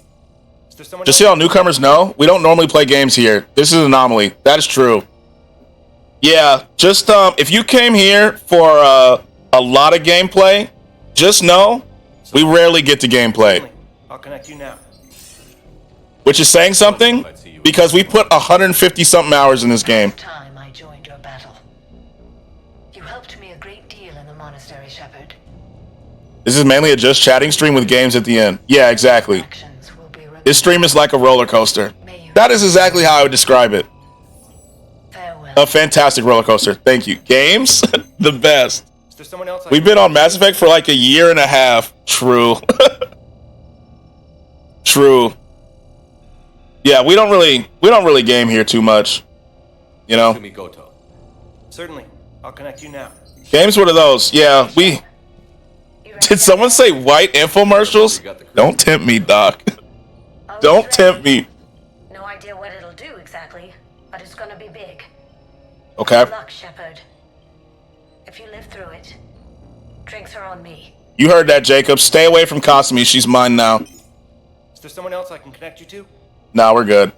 Just so y'all newcomers know, we don't normally play games here. This is an anomaly. That is true. Yeah, just if you came here for a lot of gameplay, just know we rarely get to gameplay. I'll connect you now. Which is saying something, because we put 150 something hours in this game. Time I joined your battle. You helped me a great deal in the monastery, Shepard. This is mainly a just chatting stream with games at the end. Yeah, exactly. This stream is like a roller coaster. That is exactly how I would describe it. A fantastic roller coaster. Thank you. Games? The best. We've been on Mass Effect for like a year and a half. True. True. Yeah, we don't really game here too much. You know? Certainly. I'll connect you now. Games, what are those? Yeah, we... Did someone say white infomercials? Don't tempt me, Doc. Don't tempt me. No idea what it'll do exactly, but it's gonna be big. Okay. Good luck, Shepard. If you live through it, drinks are on me. You heard that, Jacob. Stay away from Kasumi. She's mine now. Is there someone else I can connect you to? Nah, we're good.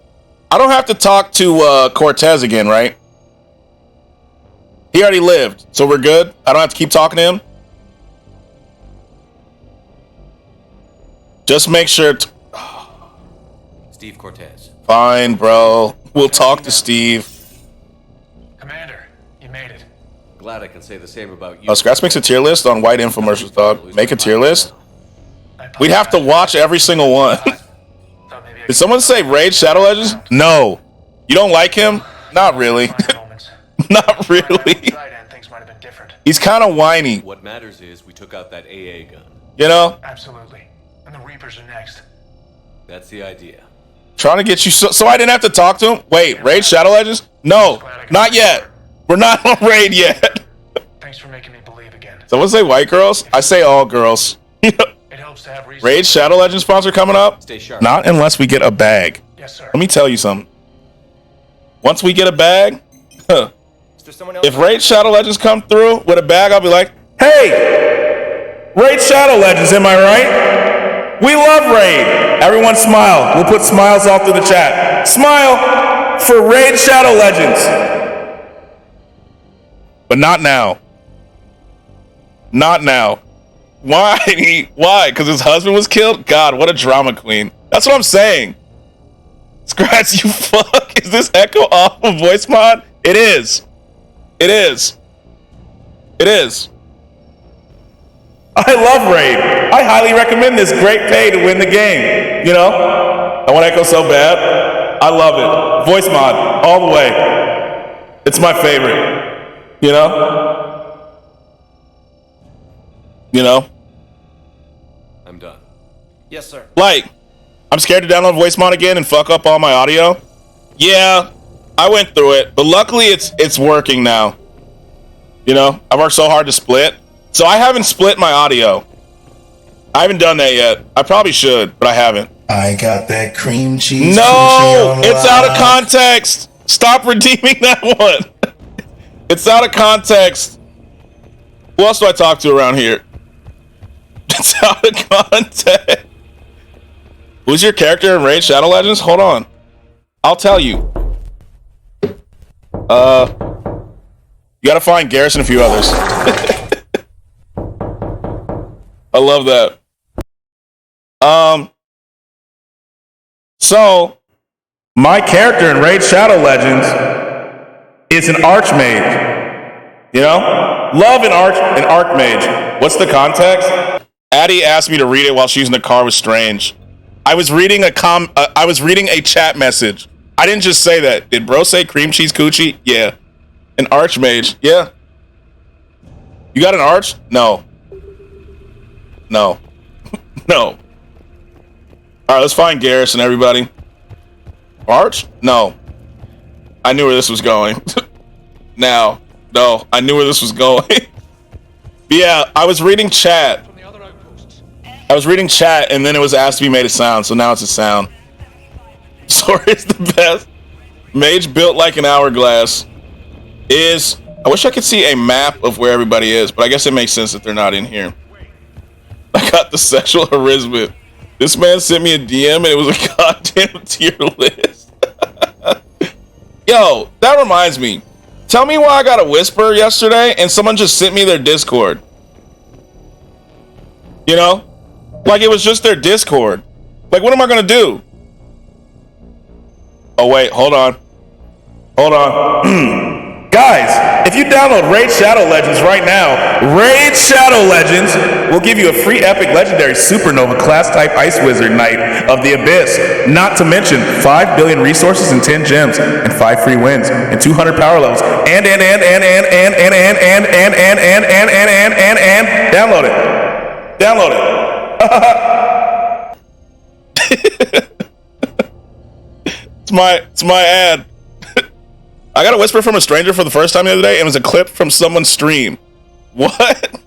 I don't have to talk to Cortez again, right? He already lived, so we're good. I don't have to keep talking to him. Just make sure. Steve Cortez. Fine, bro. We'll talk to Steve. Commander, you made it. Glad I can say the same about you. Oh, Skratsx makes a tier list on white infomercials, dog. Make a tier list. We'd have to watch every single one. Did someone say Raid Shadow Legends? No. You don't like him? Not really. Not really. He's kind of whiny. What matters is we took out that AA gun. You know? Absolutely. And the Reapers are next. That's the idea. Trying to get you so I didn't have to talk to him? Wait, Raid Shadow Legends? No, not yet. We're not on Raid yet. Thanks for making me believe again. Someone say white girls? I say all girls. It helps to have reason. Raid Shadow Legends sponsor coming up? Stay sharp. Not unless we get a bag. Yes, sir. Let me tell you something. Once we get a bag, if Raid Shadow Legends come through with a bag, I'll be like, hey, Raid Shadow Legends, am I right? We love Raid. Everyone smile. We'll put smiles all through the chat. Smile for Raid Shadow Legends. But not now. Not now. Why? Why? Because his husband was killed? God, what a drama queen. That's what I'm saying. Skratsx, you fuck. Is this echo off of voice mod? It is. It is. It is. I love Raid. I highly recommend this. Great pay to win the game. You know? I want Echo so bad. I love it. Voice mod, all the way. It's my favorite. You know? You know? I'm done. Yes, sir. Like, I'm scared to download voice mod again and fuck up all my audio. Yeah, I went through it, but luckily it's working now. You know? I worked so hard to split. So I haven't split my audio. I haven't done that yet. I probably should, but I haven't. I got that cream cheese. No, it's out of context. Stop redeeming that one. It's out of context. Who else do I talk to around here? It's out of context. Who's your character in Raid Shadow Legends? Hold on. I'll tell you. You gotta find Garrus and a few others. I love that. So my character in Raid Shadow Legends is an Archmage. You know? Love an Archmage. What's the context? Addie asked me to read it while she was in the car with Strange. I was reading a chat message. I didn't just say that. Did bro say cream cheese coochie? Yeah. An Archmage. Yeah. You got an arch? No. No. No. All right, let's find Garrus and everybody. Arch? No. I knew where this was going. Now, No, I knew where this was going. Yeah, I was reading chat. I was reading chat, and then it was asked to be made a sound, so now it's a sound. Sora is the best. Mage built like an hourglass. I wish I could see a map of where everybody is, but I guess it makes sense that they're not in here. I got the sexual harassment. This man sent me a DM, and it was a goddamn tier list. Yo, that reminds me. Tell me why I got a whisper yesterday and someone just sent me their Discord. You know? Like it was just their Discord. Like, what am I gonna do? Oh, wait, hold on. Hold on. Guys, if you download Raid Shadow Legends right now, Raid Shadow Legends will give you a free epic legendary supernova class type ice wizard knight of the abyss. Not to mention 5 billion resources and 10 gems and 5 free wins and 200 power levels and download it. Download it. It's my ad. I got a whisper from a stranger for the first time the other day, and it was a clip from someone's stream. What?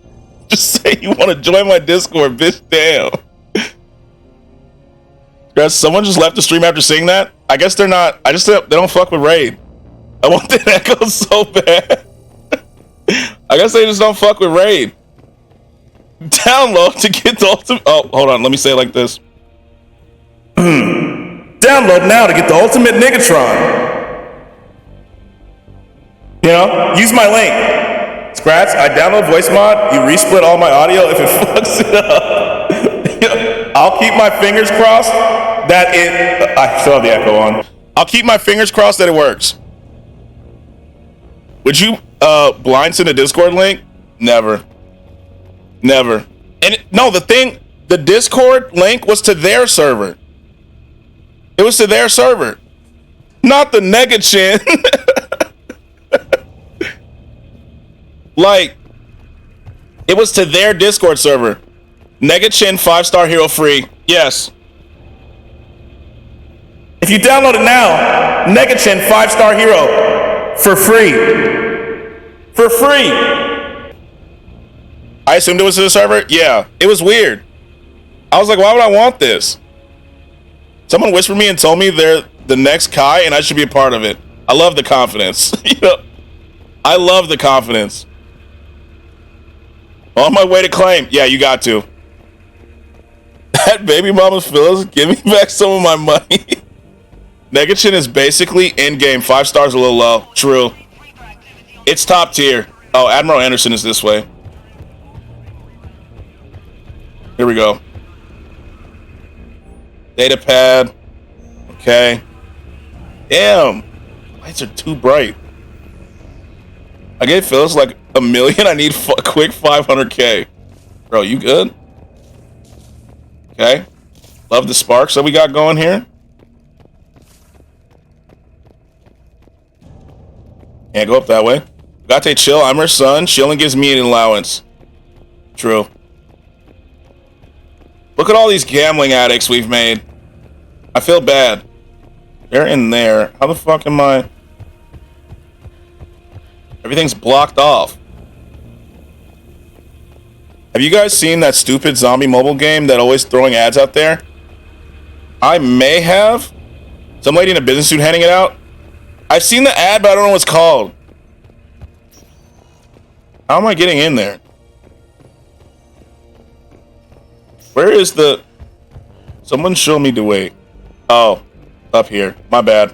Just say you want to join my Discord, bitch. Damn. Guys, someone just left the stream after seeing that. I guess they're not. They don't fuck with Raid. I want that echo so bad. I guess they just don't fuck with Raid. Download to get the ultimate. Oh, hold on. Let me say it like this. Download now to get the ultimate Nigatron. You know, use my link. Skratsx, I download voice mod, you resplit all my audio if it fucks it up. I'll keep my fingers crossed that I still have the echo on. I'll keep my fingers crossed that it works. Would you blind send a Discord link? Never. Never. And the Discord link was to their server. It was to their server. Not the Negachin. Like, it was to their Discord server. Negachin 5-star hero free. Yes. If you download it now, Negachin 5-star hero for free. For free. I assumed it was to the server? Yeah. It was weird. I was like, why would I want this? Someone whispered me and told me they're the next Kai and I should be a part of it. I love the confidence. You know, I love the confidence. On my way to claim. Yeah, you got to. That baby mama's Phyllis, give me back some of my money. Negachin is basically in-game. 5 stars a little low. True. It's top tier. Oh, Admiral Anderson is this way. Here we go. Data pad. Okay. Damn. Lights are too bright. I gave Phyllis like $1 million. I need quick 500K. Bro, you good? Okay. Love the sparks that we got going here. Can't go up that way. Gate chill. I'm her son. She only gives me an allowance. True. Look at all these gambling addicts we've made. I feel bad. They're in there. How the fuck am I? Everything's blocked off. Have you guys seen that stupid zombie mobile game that always throwing ads out there? I may have. Some lady in a business suit handing it out. I've seen the ad, but I don't know what it's called. How am I getting in there? Where is the... Someone show me the way. Oh, up here. My bad.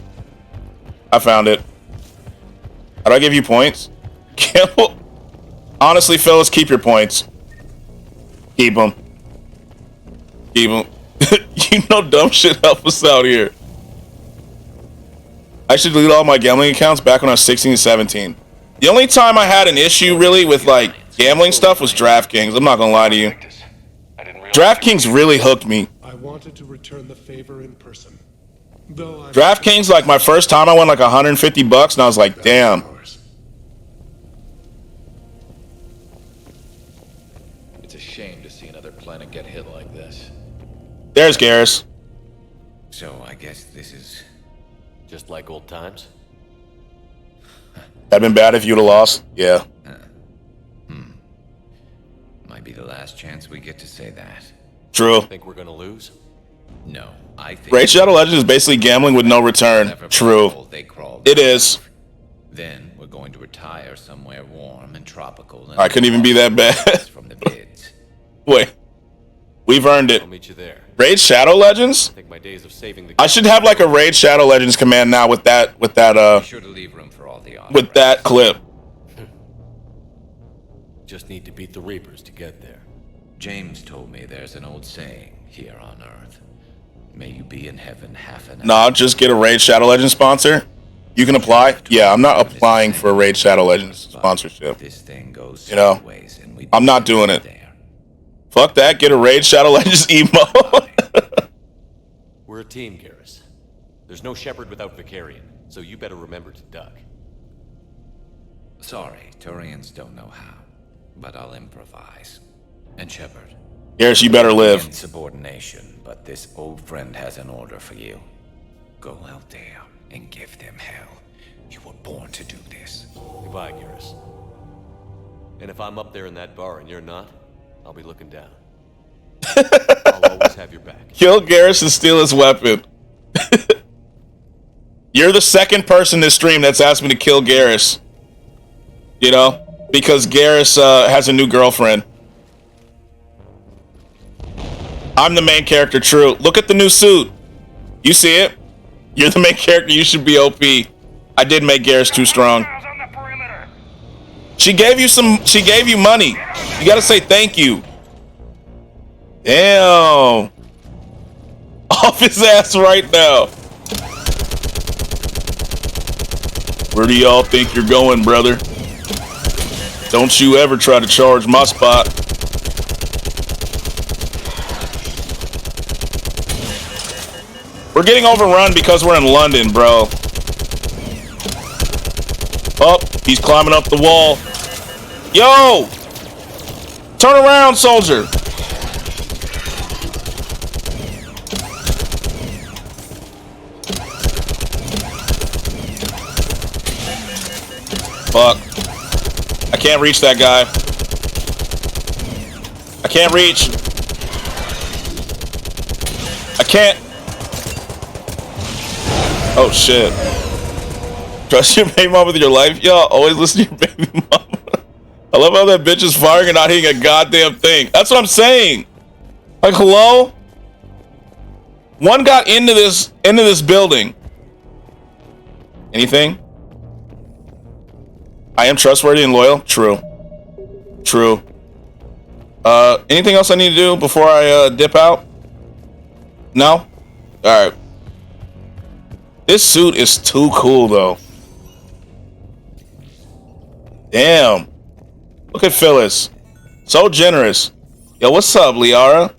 I found it. How do I give you points? Campbell? Honestly, fellas, keep your points. Keep them. Keep them. You know dumb shit help us out here. I should delete all my gambling accounts back when I was 16 and 17. The only time I had an issue, really, with, like, gambling stuff was DraftKings. I'm not gonna lie to you. DraftKings really hooked me. I wanted to return the favor in person. DraftKings, like, my first time I won like $150 and I was like, damn. It's a shame to see another planet get hit like this. There's Garrus. So I guess this is just like old times? That'd been bad if you'd have lost. Yeah. Might be the last chance we get to say that. True. Think we're gonna lose? No, I think... Raid Shadow Legends is basically gambling with no return. True. It is. Then we're going to retire somewhere warm and tropical. I couldn't even be that bad. From the bids. Wait. We've earned it. I'll meet you there. Raid Shadow Legends? I think my days of saving the... I should have like a Raid Shadow Legends command now with that Be sure to leave room for all the odds. with that clip. Just need to beat the Reapers to get there. James told me there's an old saying here on Earth. May you be in heaven half an hour. Nah, just get a Raid Shadow Legends sponsor. You can apply. Yeah, I'm not applying for a Raid Shadow Legends sponsorship. This thing goes You know, sideways and we I'm not doing it. Fuck that. Get a Raid Shadow Legends emo. We're a team, Garrus. There's no Shepard without Vicarian, so you better remember to duck. Sorry, Turians don't know how, but I'll improvise. And Shepard. Yes, you better live. Insubordination, but this old friend has an order for you. Go out there and give them hell. You were born to do this. Goodbye, Garrus. And if I'm up there in that bar and you're not, I'll be looking down. I'll always have your back. Kill Garrus and steal his weapon. You're the second person this stream that's asked me to kill Garrus. You know? Because Garrus has a new girlfriend. I'm the main character, true. Look at the new suit. You see it? You're the main character, you should be OP. I did make Garrus too strong. She gave you money. You gotta say thank you. Damn. Off his ass right now. Where do y'all think you're going, brother? Don't you ever try to charge my spot. We're getting overrun because we're in London, bro. Oh, he's climbing up the wall. Yo! Turn around, soldier. Fuck. I can't reach that guy. I can't reach. I can't. Oh shit. Trust your baby mom with your life? Y'all always listen to your baby mom. I love how that bitch is firing and not hitting a goddamn thing. That's what I'm saying. Like, hello? One got into this building. Anything? I am trustworthy and loyal. True. True. Anything else I need to do before I dip out? No? Alright. This suit is too cool, though. Damn. Look at Phyllis. So generous. Yo, what's up, Liara?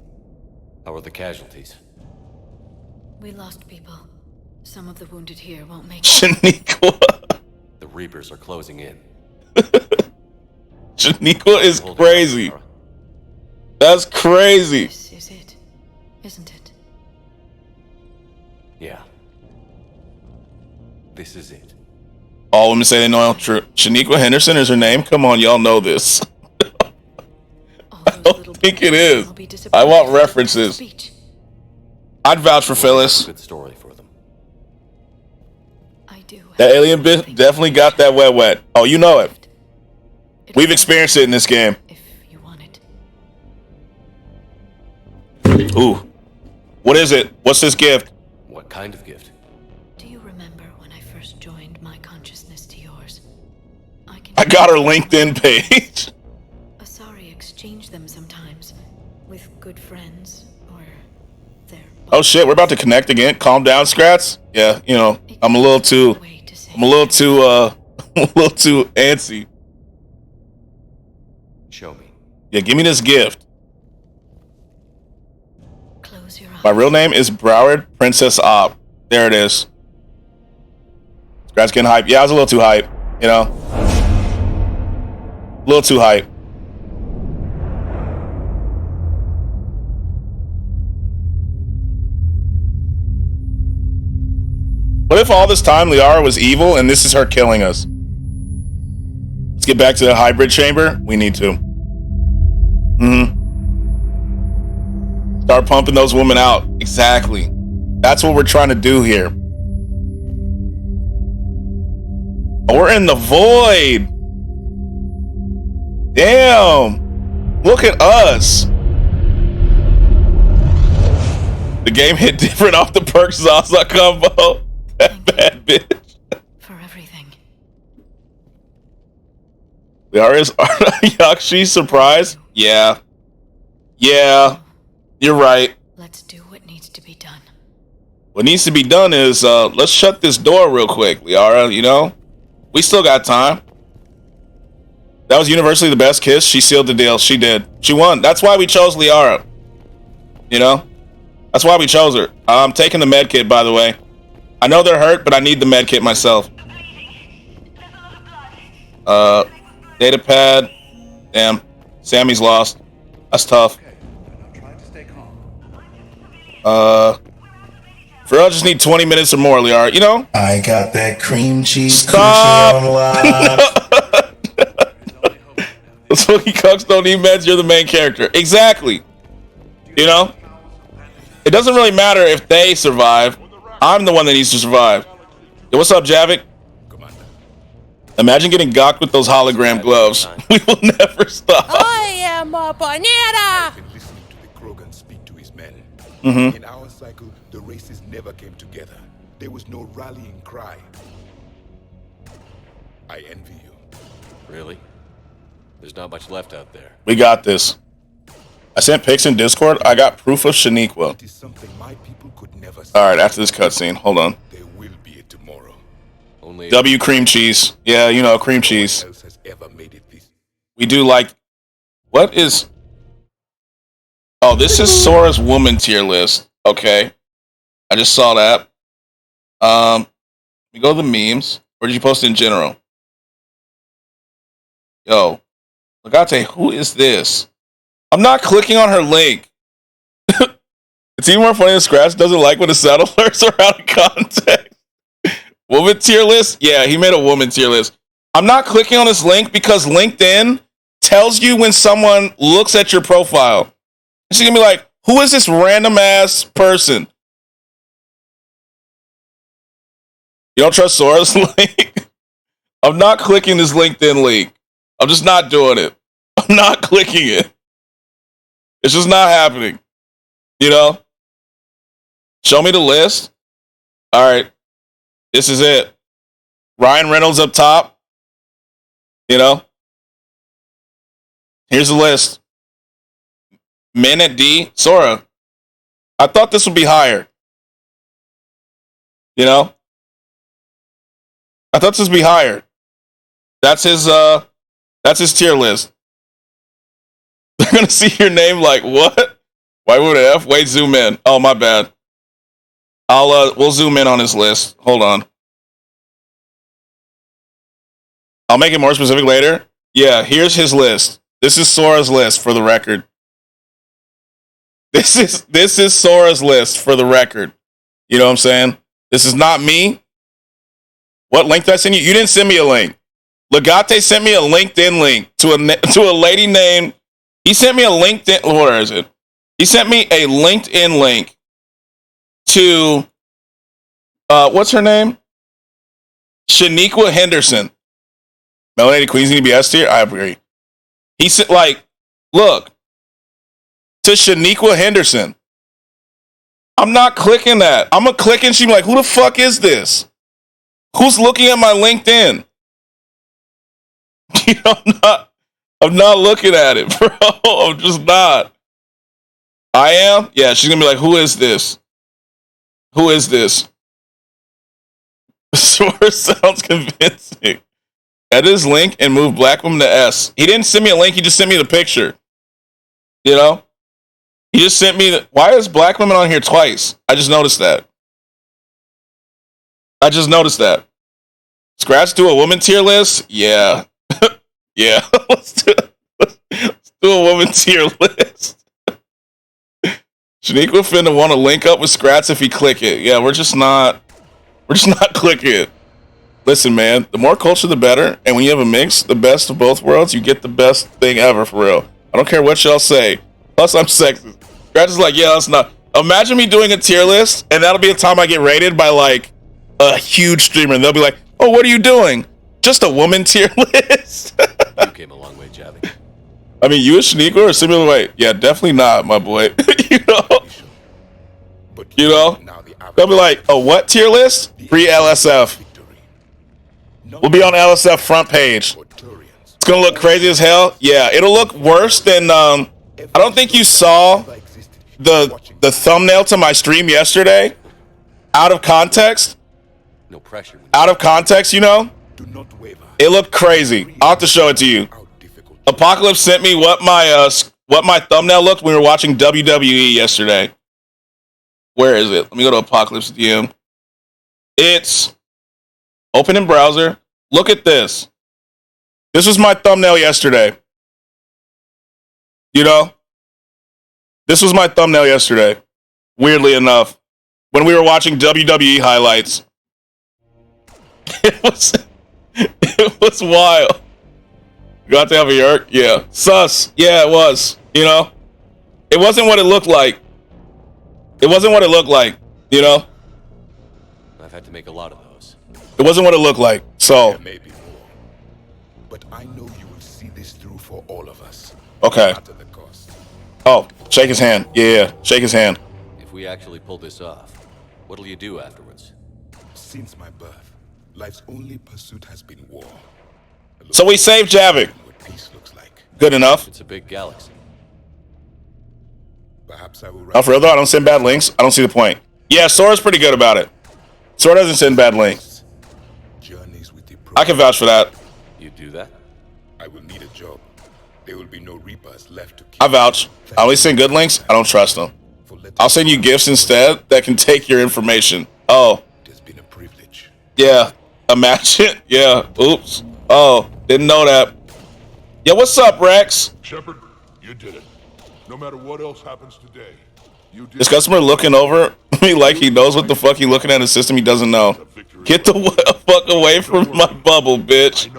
How are the casualties? We lost people. Some of the wounded here won't make it. Shaniqua. The Reapers are closing in. Shaniqua is crazy. That's crazy. This is it, isn't it? Yeah. This is it. All women say they know. True. Shaniqua Henderson is her name? Come on, y'all know this. I don't think it is. I want references. I'd vouch for Phyllis. Good story for them. That alien bit definitely got that wet. Oh, you know it. We've experienced it in this game. Ooh. What is it? What's this gift? What kind of gift? Do you remember when I first joined my consciousness to yours? I got her LinkedIn page. Asari exchange them sometimes with good friends or their. Oh shit, we're about to connect again. Calm down, Skratsx. Yeah, you know, I'm a little too antsy. Show me. Yeah, give me this gift. My real name is Broward Princess Op. There it is. Skratsx getting hype. Yeah, I was a little too hype, you know. A little too hype. What if all this time Liara was evil and this is her killing us? get back to the hybrid chamber? We need to. Start pumping those women out. Exactly. That's what we're trying to do here. We're in the void. Damn. Look at us. The game hit different off the perks Zaza combo. That bad bitch. For everything. Is Yakshi surprised? Yeah. Yeah. You're right. Let's do what needs to be done. What needs to be done is let's shut this door real quick, Liara, you know? We still got time. That was universally the best kiss. She sealed the deal. She did. She won. That's why we chose Liara. You know? That's why we chose her. I'm taking the med kit, by the way. I know they're hurt, but I need the med kit myself. Data pad. Damn. Sammy's lost. That's tough. For I just need 20 minutes or more, Liara. You know? I got that cream cheese. Stop! Coochie on lock. The Swookie Cucks don't need meds. You're the main character. Exactly. You know? It doesn't really matter if they survive. I'm the one that needs to survive. Yo, what's up, Javik? Imagine getting gocked with those hologram gloves. We will never stop. I am a banana. Mm-hmm. In our cycle, the races never came together. There was no rallying cry. I envy you. Really? There's not much left out there. We got this. I sent pics in Discord. I got proof of Shaniqua. It is something my people could never see. All right, after this cutscene, hold on. There will be a tomorrow. Only W cream cheese. Yeah, you know, cream cheese. No one else has ever made it this. We do like. What is? Oh, this is Sora's woman tier list. Okay, I just saw that. We go to the memes. Or did you post it in general? Yo, Legate, who is this? I'm not clicking on her link. It's even more funny that Skratsx doesn't like when the sound alerts are out of context. Woman tier list? Yeah, he made a woman tier list. I'm not clicking on this link because LinkedIn tells you when someone looks at your profile. She's gonna be like, who is this random ass person? You don't trust Sora's link? I'm not clicking this LinkedIn link. I'm just not doing it. I'm not clicking it. It's just not happening. You know? Show me the list. All right. This is it. Ryan Reynolds up top. You know? Here's the list. Men at D. Sora. I thought this would be higher. You know? I thought this would be higher. That's his tier list. They're gonna see your name like, what? Why would F? Wait, zoom in. Oh, my bad. We'll zoom in on his list. Hold on. I'll make it more specific later. Yeah, here's his list. This is Sora's list for the record. This is Sora's list for the record. You know what I'm saying? This is not me. What link did I send you? You didn't send me a link. Legate sent me a LinkedIn link to a lady named. He sent me a LinkedIn. Where is it? He sent me a LinkedIn link to what's her name? Shaniqua Henderson. Melanated Queens need to be S tier. I agree. He said, like, look to Shaniqua Henderson. I'm not clicking that. I'm gonna click and she's like, who the fuck is this? Who's looking at my LinkedIn? You know, I'm not looking at it, bro. I'm just not. I am? Yeah, she's gonna be like, who is this? Who is this? Sure sounds convincing. Add his link and move Black Woman to S. He didn't send me a link, he just sent me the picture. You know? He just sent me the. Why is Black Woman on here twice? I just noticed that. Skratsx do a woman tier list? Yeah. Yeah. Let's do a woman tier list. Shaniqua finna want to link up with Skratsx if he click it. Yeah, we're just not clicking it. Listen, man, the more culture, the better. And when you have a mix, the best of both worlds, you get the best thing ever, for real. I don't care what y'all say. Plus, I'm sexist. Scratch is like, yeah, that's not. Imagine me doing a tier list, and that'll be the time I get rated by, like, a huge streamer. And they'll be like, oh, what are you doing? Just a woman tier list. You came a long way, Javi. I mean, you a sneaker or similar way? Yeah, definitely not, my boy. You know? They'll be like, a what tier list? Free LSF. We'll be on LSF front page. It's gonna look crazy as hell. Yeah, it'll look worse than I don't think you saw the thumbnail to my stream yesterday. Out of context. No pressure. Out of context, you know? It looked crazy. I'll have to show it to you. Apocalypse sent me what my thumbnail looked when we were watching WWE yesterday. Where is it? Let me go to Apocalypse DM. It's open in browser. Look at this. This was my thumbnail yesterday. You know? This was my thumbnail yesterday. Weirdly enough. When we were watching WWE highlights. It was wild. Got to have a yerk? Yeah. Sus. Yeah, it was. You know? It wasn't what it looked like. It wasn't what it looked like. You know? I've had to make a lot of those. It wasn't what it looked like. So. Maybe more. But I know you will see this through for all of us. Okay. Oh, shake his hand. Yeah. Shake his hand. If we actually pull this off, what'll you do afterwards? Since my birth, life's only pursuit has been war. So we saved Javik. Good enough. It's a big galaxy. Perhaps I will. Oh, for real though, I don't send bad links. I don't see the point. Yeah, Sora's pretty good about it. Sora doesn't send bad links. I can vouch for that. You do that? I will need a job. There will be no Reapers left to kill. I vouch. I only send good links. I don't trust them. I'll send you gifts instead that can take your information. Oh. It has been a privilege. Yeah. Imagine. Yeah. Oops. Oh. Didn't know that. Yeah, what's up, Rex? Shepard, you did it. No matter what else happens today, you did. This customer looking over me like he knows what the fuck he looking at in a system he doesn't know. Get the fuck away from my bubble, bitch.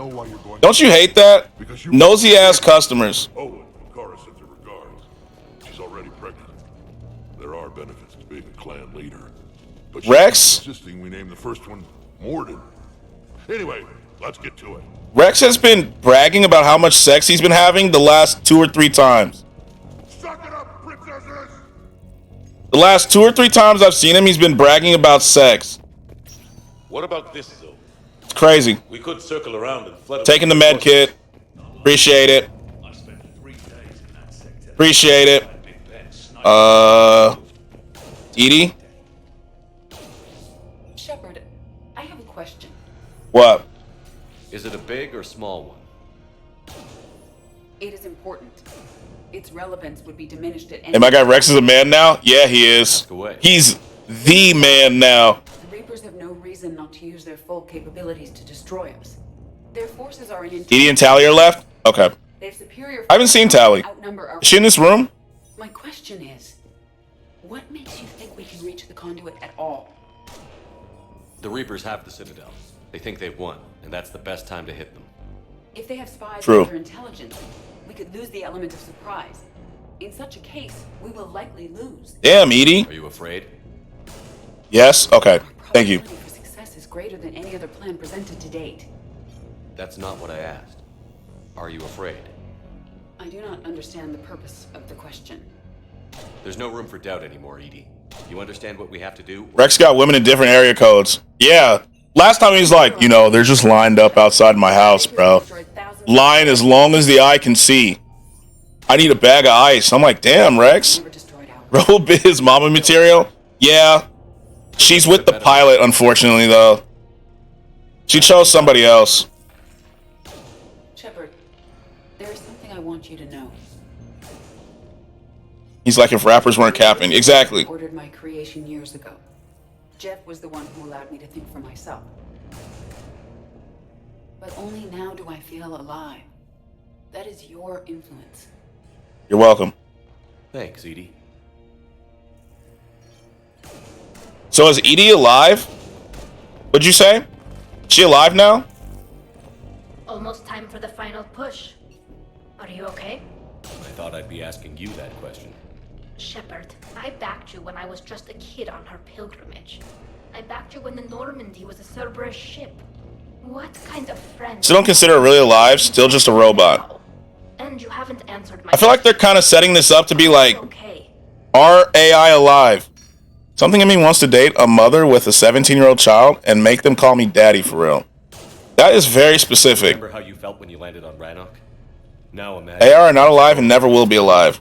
Don't you hate that? Nosy ass customers. Oh, Kara sends her regards. She's already pregnant. There are benefits to being a clan leader. But Rex? Insisting we name the first one Morden. Anyway, let's get to it. Rex has been bragging about how much sex he's been having the last 2 or 3 times. Suck it up, princesses! The last 2 or 3 times I've seen him, he's been bragging about sex. What about this, though? It's crazy. We could circle around and flood. Taking the med kit. Appreciate it. Appreciate it. Edie? Shepard, I have a question. What? Is it a big or small one? It is important. Its relevance would be diminished at any. Hey, my guy Rex is a man now? Yeah, he is. He's the man now. The Reapers have no reason not to use their full capabilities to destroy us. Their forces are in. Edie and Tally are left? Okay. They have superior. I haven't seen Tally. Is she in this room? My question is, what makes you think we can reach the conduit at all? The Reapers have the Citadel. They think they've won, and that's the best time to hit them. If they have spies True. with their intelligence, we could lose the element of surprise. In such a case, we will likely lose. Damn, Edie. Are you afraid? Yes? Okay. Thank you. For success is greater than any other plan presented to date. That's not what I asked. Are you afraid? I do not understand the purpose of the question. There's no room for doubt anymore, Edie. You understand what we have to do? Rex got women in different area codes. Yeah. Last time he's like, you know, they're just lined up outside my house, bro. Line as long as the eye can see. I need a bag of ice. I'm like, damn, Rex. Bro bit his mama material? Yeah. She's with the pilot, unfortunately, though. She chose somebody else. Shepard, there is something I want you to know. He's like, if rappers weren't capping. Exactly. I ordered my creation years ago. Jeff was the one who allowed me to think for myself. But only now do I feel alive. That is your influence. You're welcome. Thanks, Edie. So is Edie alive? What'd you say? She alive now? Almost time for the final push. Are you okay? I thought I'd be asking you that question. Shepard, I backed you when I was just a kid on her pilgrimage. I backed you when the Normandy was a Cerberus ship. What kind of friend? So don't consider her really alive, still just a robot. And you haven't answered my I feel like they're kind of setting this up to be like, are AI alive? Something in me wants to date a mother with a 17-year-old child and make them call me daddy for real. That is very specific. Remember how you felt when you landed on Rannoch? Now imagine AI are not alive and never will be alive.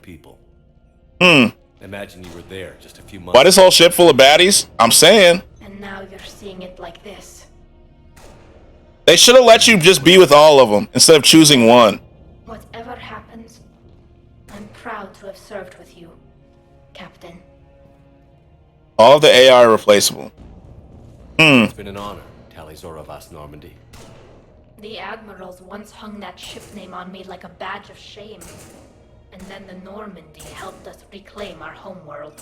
Imagine you were there just a few months. Why this whole ship full of baddies? I'm saying. And now you're seeing it like this. They should have let you just be with all of them instead of choosing one. Whatever happens, I'm proud to have served with you, Captain. All of the AI are replaceable. It's been an honor, Talizora Vas Normandy. The admirals once hung that ship name on me like a badge of shame. And then the Normandy helped us reclaim our homeworld.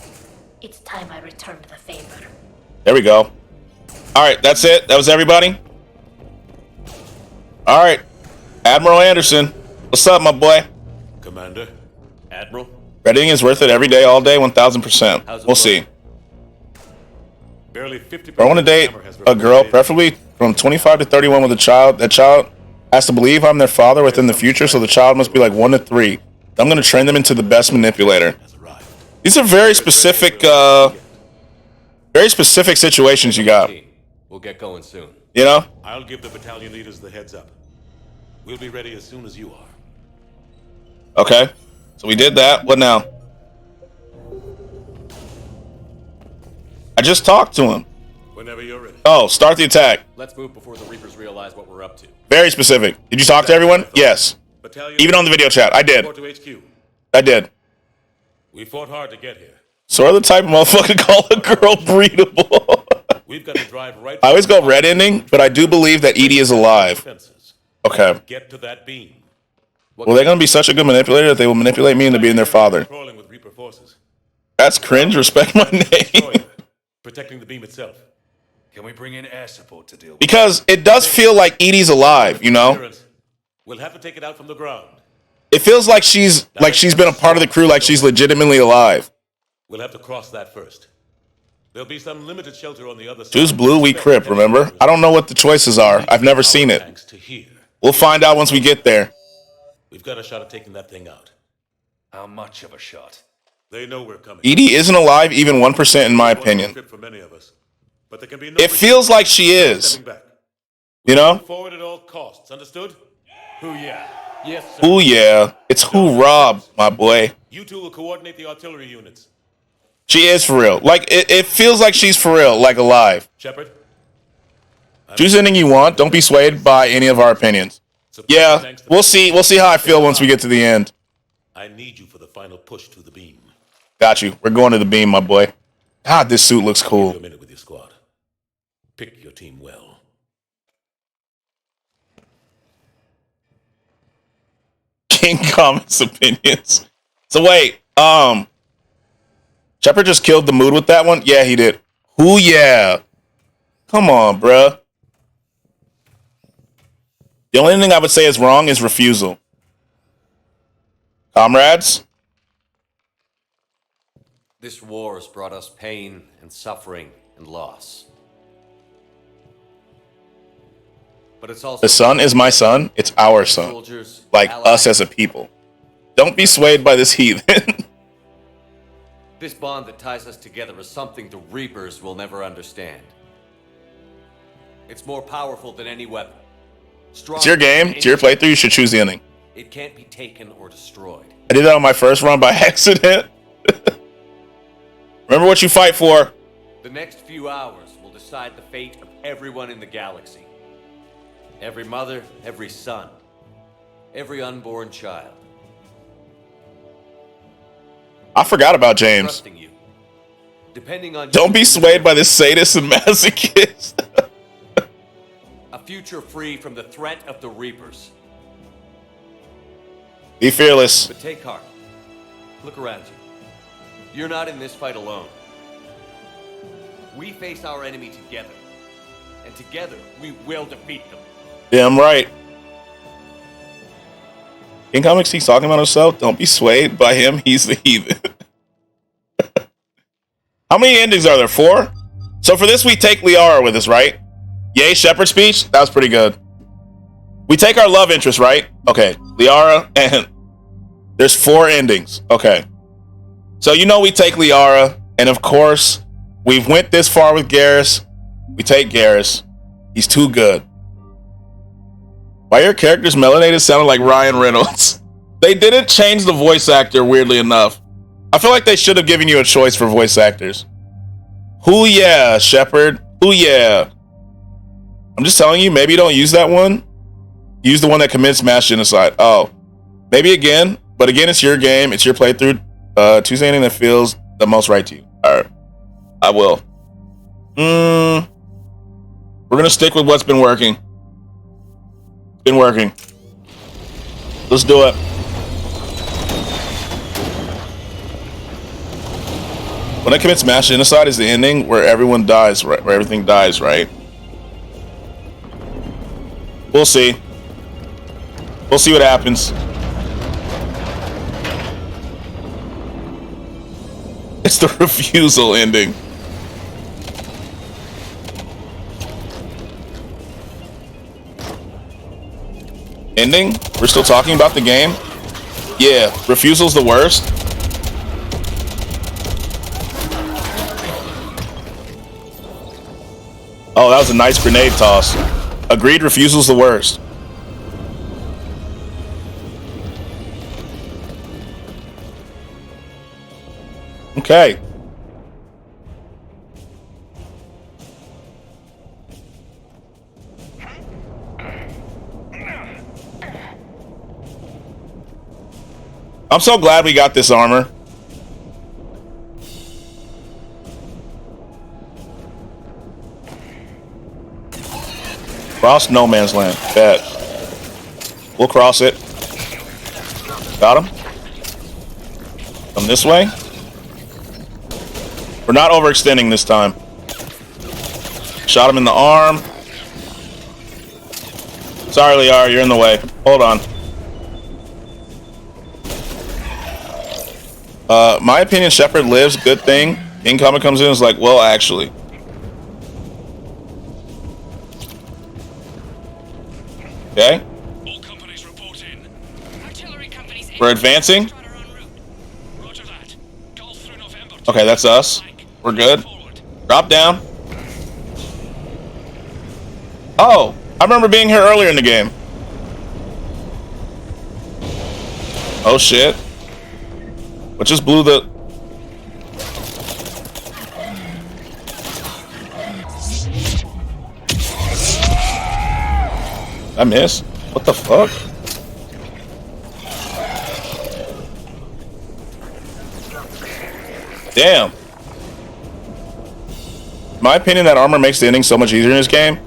It's time I returned the favor. There we go. Alright, that's it. That was everybody. Alright. Admiral Anderson. What's up, my boy? Commander? Admiral? Reading is worth it every day, all day, 1000%. We'll see. Barely 50%. I want to date a girl, preferably from 25 to 31 with a child. That child has to believe I'm their father within the future, so the child must be like 1 to 3. I'm going to train them into the best manipulator. These are very specific situations you got. We'll get going soon. You know? I'll give the battalion leaders the heads up. We'll be ready as soon as you are. Okay. So we did that. What now? I just talked to him. Whenever you're ready. Oh, start the attack. Let's move before the Reapers realize what we're up to. Very specific. Did you talk to everyone? Yes. Even on the video chat. I did. I did. We fought hard to get here. So are the type of motherfucker call a girl breedable. We've got to drive right. I always go red ending, but I do believe that Edie is alive. Okay. Get to that beam. Well, they're gonna be such a good manipulator that they will manipulate me into being their father. Crawling with Reaper forces. That's cringe. Respect my name. Protecting the beam itself. Can we bring in air support to deal with Because it does feel like Edie's alive, you know? We'll have to take it out from the ground. It feels like she's been a part of the crew, like she's legitimately alive. We'll have to cross that first. There'll be some limited shelter on the other side. Choose blue, we crip, remember? I don't know what the choices are. I've never seen it. We'll find out once we get there. We've got a shot at taking that thing out. How much of a shot? They know we're coming. Edie isn't alive even 1% in my opinion. For many of us. But there can be no It feels like she is. You know? Forward at all costs, understood? Who yeah? Yes, sir. Ooh yeah. It's who Rob, my boy. You two will coordinate the artillery units. She is for real. Like it feels like she's for real, like alive. Shepard. Choose anything you want. Don't be swayed by any of our opinions. Yeah, we'll see. We'll see how I feel once we get to the end. I need you for the final push to the beam. Got you. We're going to the beam, my boy. God, this suit looks cool. Give you a minute with your squad. Pick your team well. King comments opinions. So wait, Shepard just killed the mood with that one? Yeah, he did. Ooh yeah. Come on, bruh. The only thing I would say is wrong is refusal. Comrades? This war has brought us pain and suffering and loss. But it's also The son is my son. It's our son. soldiers, Like allies. us as a people. Don't be swayed by this heathen. This bond that ties us together is something the Reapers will never understand. It's more powerful than any weapon. It's your game. It's your playthrough. You should choose the ending. It can't be taken or destroyed. I did that on my first run by accident. Remember what you fight for. The next few hours will decide the fate of everyone in the galaxy. Every mother, every son, every unborn child. I forgot about James. Trusting you. Depending on Don't be swayed by this sadist and masochist. a future free from the threat of the Reapers. Be fearless. But take heart. Look around you. You're not in this fight alone. We face our enemy together. and together we will defeat them. Damn right. In comics, he's talking about himself. Don't be swayed by him. He's the heathen. How many endings are there? 4? So for this, we take Liara with us, right? Yay, Shepard speech? That was pretty good. We take our love interest, right? Okay, Liara, and there's 4 endings. Okay. So you know we take Liara, and of course, we've went this far with Garrus. We take Garrus. He's too good. Why your characters melanated sounded like Ryan Reynolds? They didn't change the voice actor, weirdly enough. I feel like they should have given you a choice for voice actors. Who yeah, Shepard? Who yeah? I'm just telling you, maybe you don't use that one. Use the one that commits mass genocide. Oh, maybe again, but again, it's your game. It's your playthrough. Choose anything that feels the most right to you. All right, I will. We're gonna stick with what's been working. Been working. Let's do it. When it commits mass genocide is the ending where everyone dies, right? Where everything dies, right? We'll see. We'll see what happens. It's the refusal ending. Ending? We're still talking about the game? Yeah, refusal's the worst. Oh, that was a nice grenade toss. Agreed, refusal's the worst. Okay. I'm so glad we got this armor. Cross no man's land. Bet. We'll cross it. Got him. Come this way. We're not overextending this time. Shot him in the arm. Sorry, Liara, you're in the way. Hold on. My opinion, Shepard lives. Good thing. Incoming comes in and is like, well, actually. Okay. All companies report in. Artillery companies. We're advancing. Roger that. Golf through November. Okay, that's us. We're good. Drop down. Oh, I remember being here earlier in the game. Oh shit. What just blew the... I missed? What the fuck? Damn. In my opinion, that armor makes the ending so much easier in this game.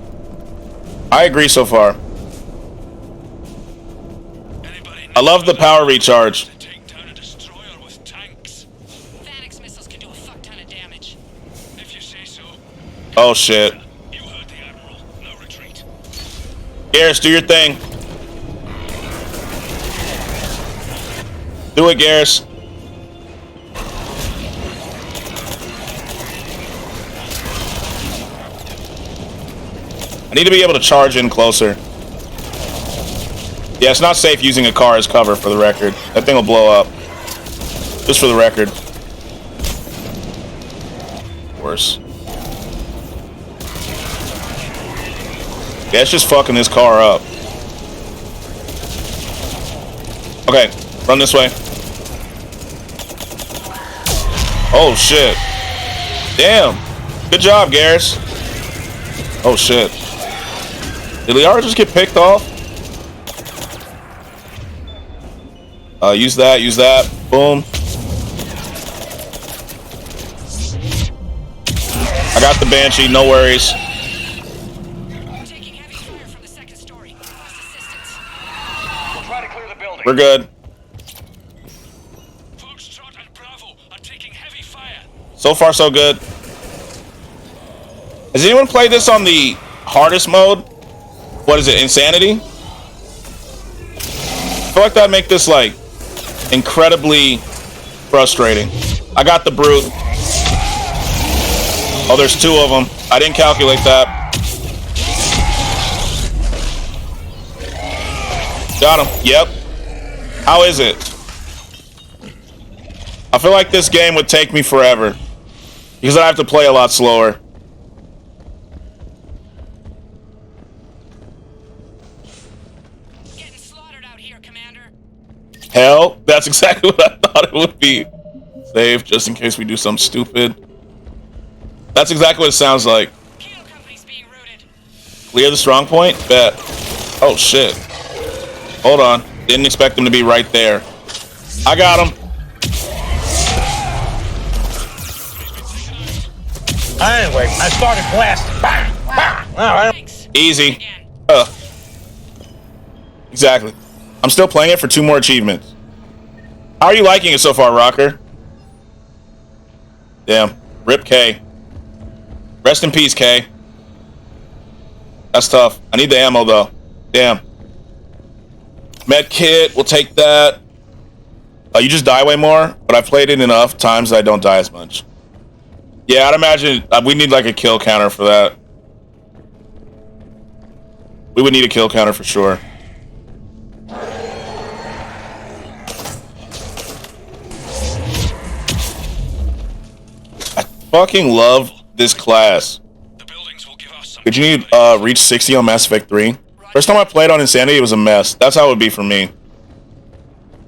I agree so far. I love the power recharge. Oh shit. Garrus, do your thing. Do it, Garrus. I need to be able to charge in closer. Yeah, it's not safe using a car as cover, for the record. That thing will blow up. Just for the record. Worse. Yeah, it's just fucking this car up. Okay, run this way. Oh shit. Damn. Good job, Garrus. Oh shit. Did Liara just get picked off? Use that, use that. Boom. I got the Banshee, no worries. We're good. So far, so good. Has anyone played this on the hardest mode. What is it? Insanity? I feel like that'd make this like incredibly frustrating. I got the brute. Oh, there's 2 of them. I didn't calculate that. Got him. Yep. How is it? I feel like this game would take me forever because I have to play a lot slower. Getting slaughtered out here, Commander. Hell, that's exactly what I thought it would be. Save just in case we do something stupid. That's exactly what it sounds like. Clear the strong point? Bet. Oh shit. Hold on. Didn't expect them to be right there. I got him. Anyway, I started blasting. Bang! Bang! All right. Easy. Exactly. I'm still playing it for 2 more achievements. How are you liking it so far, Rocker? Damn. Rip K. Rest in peace, K. That's tough. I need the ammo, though. Damn. Med kit, we'll take that. You just die way more, but I've played it enough times that I don't die as much. Yeah, I'd imagine we need like a kill counter for that. We would need a kill counter for sure. I fucking love this class. Did you need reach 60 on Mass Effect 3? First time I played on Insanity, it was a mess. That's how it would be for me.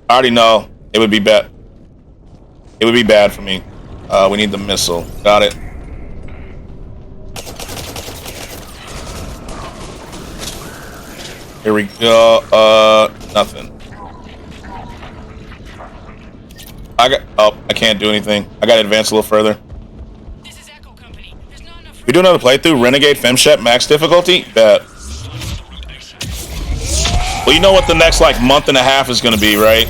I already know it would be bad. It would be bad for me. We need the missile. Got it. Here we go. Nothing. I can't do anything. I gotta advance a little further. We do another playthrough. Renegade Femshep max difficulty? Bet. Well, you know what the next like month and a half is gonna be, right?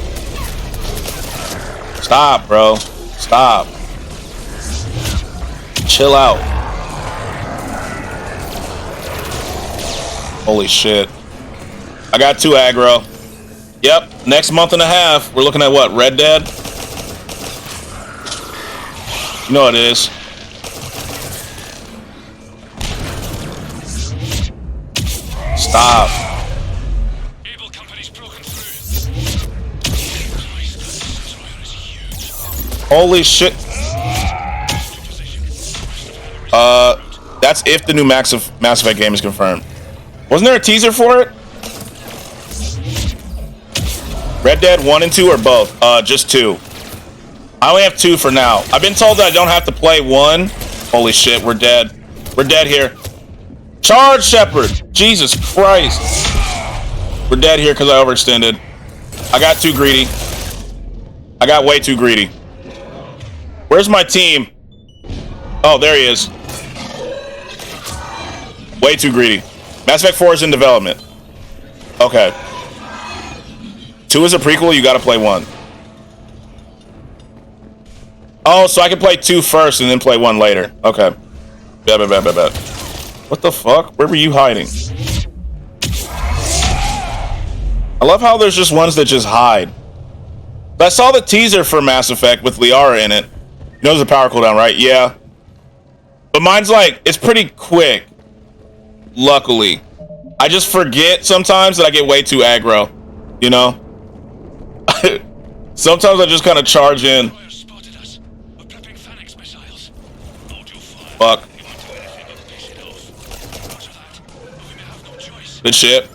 Stop, bro. Stop. Chill out. Holy shit. I got 2 aggro. Yep, next month and a half. We're looking at what? Red Dead? You know what it is. Stop. Holy shit. That's if the new Mass Effect game is confirmed. Wasn't there a teaser for it? Red Dead 1 and 2 or both? Just 2. I only have 2 for now. I've been told that I don't have to play 1. Holy shit, we're dead. We're dead here. Charge, Shepard! Jesus Christ. We're dead here because I overextended. I got too greedy. I got way too greedy. Where's my team? Oh, there he is. Way too greedy. Mass Effect 4 is in development. Okay. 2 is a prequel, you gotta play 1. Oh, so I can play 2 first and then play 1 later. Okay. Bet. What the fuck? Where were you hiding? I love how there's just ones that just hide. But I saw the teaser for Mass Effect with Liara in it. You know there's a power cooldown, right? Yeah. But mine's like, it's pretty quick. Luckily. I just forget sometimes that I get way too aggro. You know? Sometimes I just kind of charge in. Fuck. Good shit.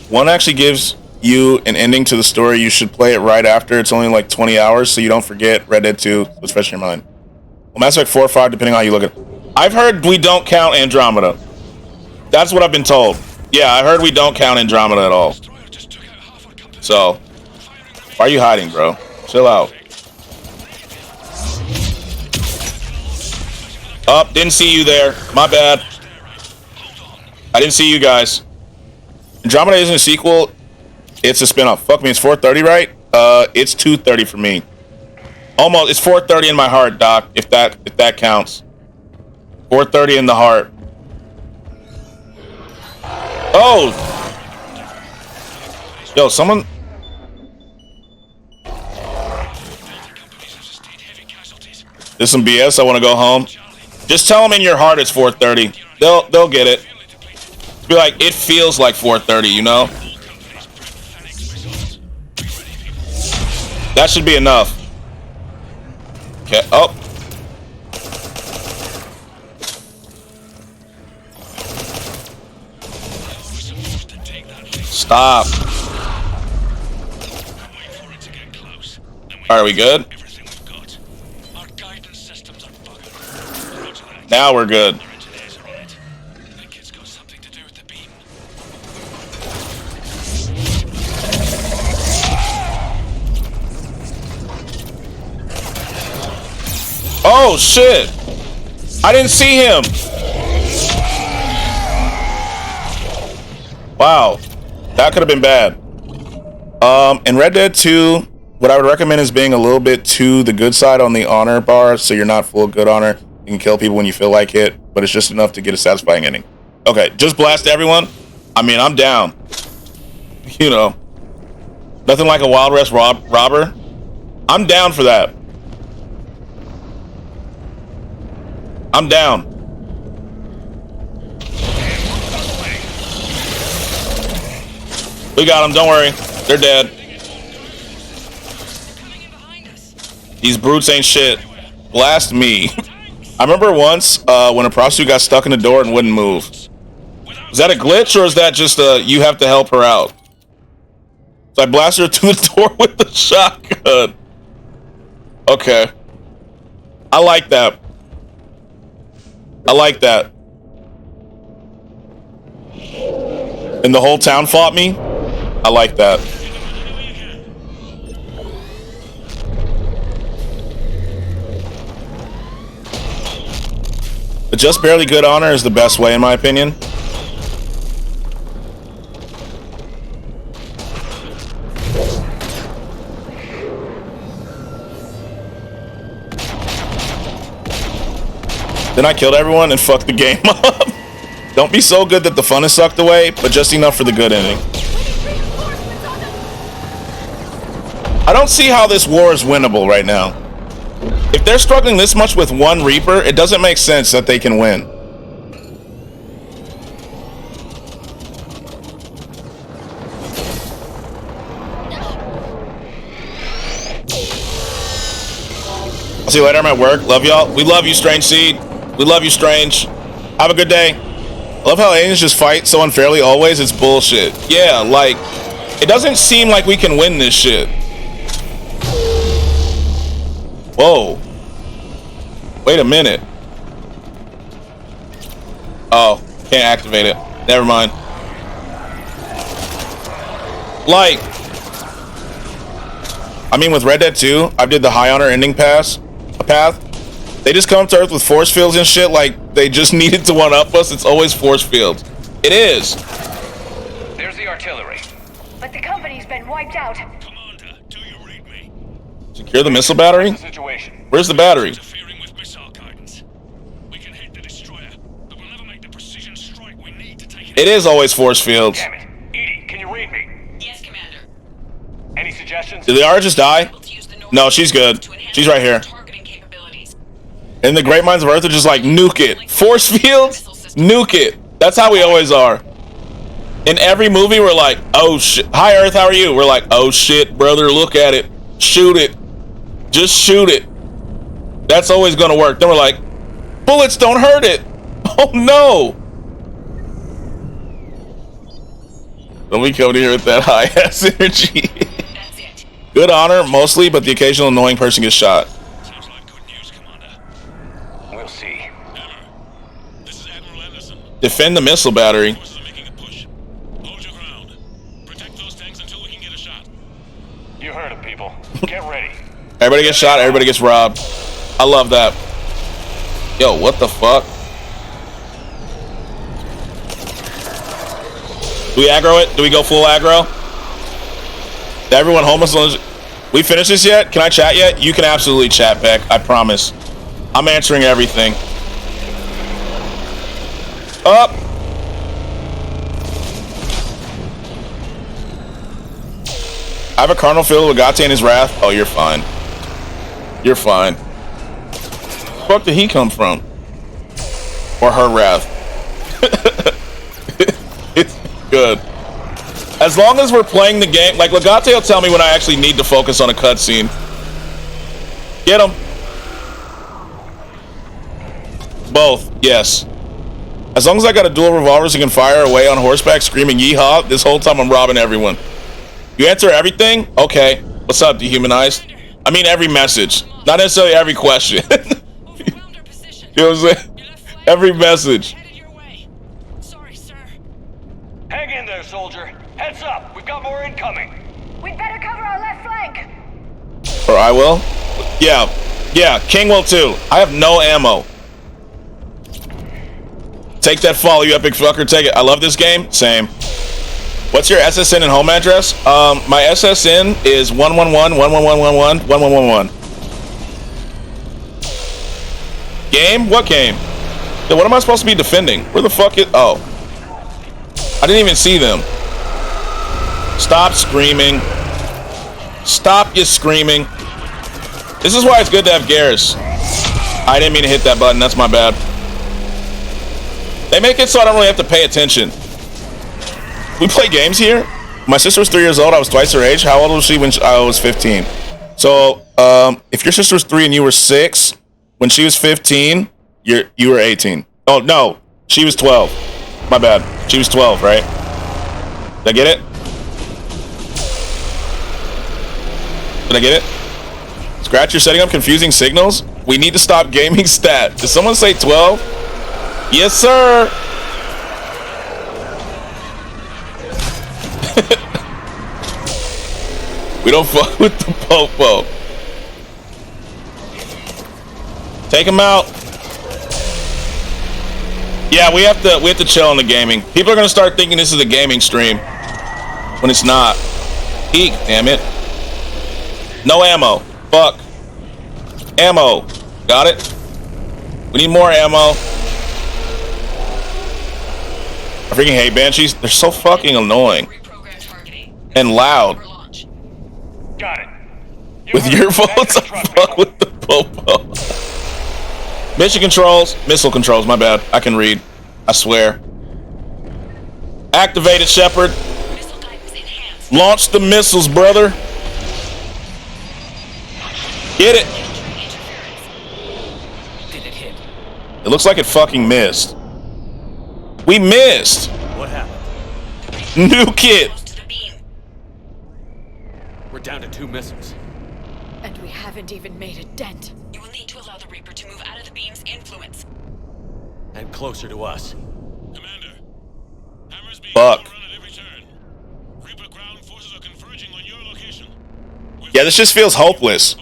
1 actually gives you an ending to the story. You should play it right after. It's only like 20 hours, so you don't forget Red Dead 2. What's fresh in your mind? Well, Mass Effect 4 or 5, depending on how you look at it. I've heard we don't count Andromeda. That's what I've been told. Yeah, I heard we don't count Andromeda at all. So, why are you hiding, bro? Chill out. Oh, didn't see you there. My bad. I didn't see you guys. Andromeda isn't a sequel. It's a spinoff. Fuck me, it's 4:30, right? It's 2:30 for me. Almost. It's 4:30 in my heart, Doc. If that counts. 4:30 in the heart. Oh! Yo, someone... There's some BS. I want to go home. Just tell them in your heart it's 4:30. They'll get it. Be like, it feels like 4:30, you know? That should be enough. Okay. Oh. Stop. Are we good? Now we're good. Oh shit! I didn't see him. Wow, that could have been bad. In Red Dead 2, what I would recommend is being a little bit to the good side on the honor bar, so you're not full good honor. You can kill people when you feel like it, but it's just enough to get a satisfying ending. Okay, just blast everyone. I mean, I'm down. You know, nothing like a Wild West robber. I'm down for that. I'm down. We got them, don't worry. They're dead. These brutes ain't shit. Blast me. I remember once when a prostitute got stuck in the door and wouldn't move. Is that a glitch or is that just you have to help her out? So I blasted her through the door with the shotgun. Okay. I like that. I like that. And the whole town fought me? I like that. But just barely good honor is the best way, in my opinion. Then I killed everyone and fucked the game up. Don't be so good that the fun is sucked away, but just enough for the good ending. I don't see how this war is winnable right now. If they're struggling this much with one Reaper, it doesn't make sense that they can win. I'll see you later. I'm at work. Love y'all. We love you, Strange Seed. We love you, Strange. Have a good day. I love how aliens just fight so unfairly always. It's bullshit. Yeah, like, it doesn't seem like we can win this shit. Whoa. Wait a minute. Oh, can't activate it. Never mind. Like, I mean, with Red Dead 2, I did the high honor ending path. They just come to Earth with force fields and shit like they just needed to one-up us. It's always force fields. It is. There's the artillery. But the company's been wiped out. Commander, do you read me? Secure the missile battery? What's the situation? Where's the battery? Interfering with missile guidance. We can hit the destroyer, but we'll never make the precision strike we need to take it. It is always force fields. Damn it. Edie, can you read me? Yes, Commander. Any suggestions? Did the Ara just die? No, she's good. She's right here. And the great minds of Earth are just like, nuke it. Force fields? Nuke it. That's how we always are. In every movie, we're like, oh shit. Hi, Earth, how are you? We're like, oh shit, brother, look at it. Shoot it. Just shoot it. That's always gonna work. Then we're like, bullets don't hurt it. Oh no. Then we come here with that high-ass energy. Good honor, mostly, but the occasional annoying person gets shot. We'll see. Defend the missile battery. You heard it, people. Get ready. Everybody gets shot, everybody gets robbed. I love that. Yo, what the fuck? Do we aggro it? Do we go full aggro? Is everyone homeless? We finished this yet? Can I chat yet? You can absolutely chat, Beck. I promise. I'm answering everything. Up. I have a carnal feel with Legate and his wrath. Oh, you're fine. You're fine. Where the fuck did he come from? Or her wrath? It's good. As long as we're playing the game, like Legate will tell me when I actually need to focus on a cutscene. Get him. Both, yes. As long as I got a dual revolvers and can fire away on horseback screaming yeehaw, this whole time I'm robbing everyone. You answer everything? Okay. What's up, dehumanized? I mean every message. Not necessarily every question. You know what I'm saying? Every message. Hang in there, soldier. Heads up. We've got more incoming. We'd better cover our left flank. Or I will? Yeah. Yeah, King will too. I have no ammo. Take that follow, you epic fucker. Take it. I love this game. Same. What's your SSN and home address? My SSN is 111-11111-1111. Game? What game? Yo, what am I supposed to be defending? Where the fuck is... Oh. I didn't even see them. Stop screaming. Stop you screaming. This is why it's good to have Garrus. I didn't mean to hit that button. That's my bad. They make it so I don't really have to pay attention. We play games here. My sister was 3 years old. I was twice her age. How old was she when I was 15? So, if your sister was 3 and you were 6, when she was 15, you were 18. Oh, no. She was 12. My bad. She was 12, right? Did I get it? Did I get it? Scratch, you're setting up confusing signals? We need to stop gaming stat. Did someone say 12? Yes, sir. We don't fuck with the popo. Take him out. Yeah, we have to chill on the gaming. People are gonna start thinking this is a gaming stream when it's not. Eek, damn it. No ammo. Fuck. Ammo. Got it? We need more ammo. I freaking hate Banshees. They're so fucking annoying. And loud. Got it. With your votes, I fuck with the popo. Mission controls. Missile controls, my bad. I can read. I swear. Activated, Shepard. Launch the missiles, brother. Get it. Did it hit? It looks like it fucking missed. We missed. What happened? Nuke it. We're down to 2 missiles. And we haven't even made a dent. You will need to allow the Reaper to move out of the beam's influence. And closer to us. Commander, Hammer's being Fuck. overrun at every turn. Reaper ground forces are converging on your location. Yeah, this just feels hopeless.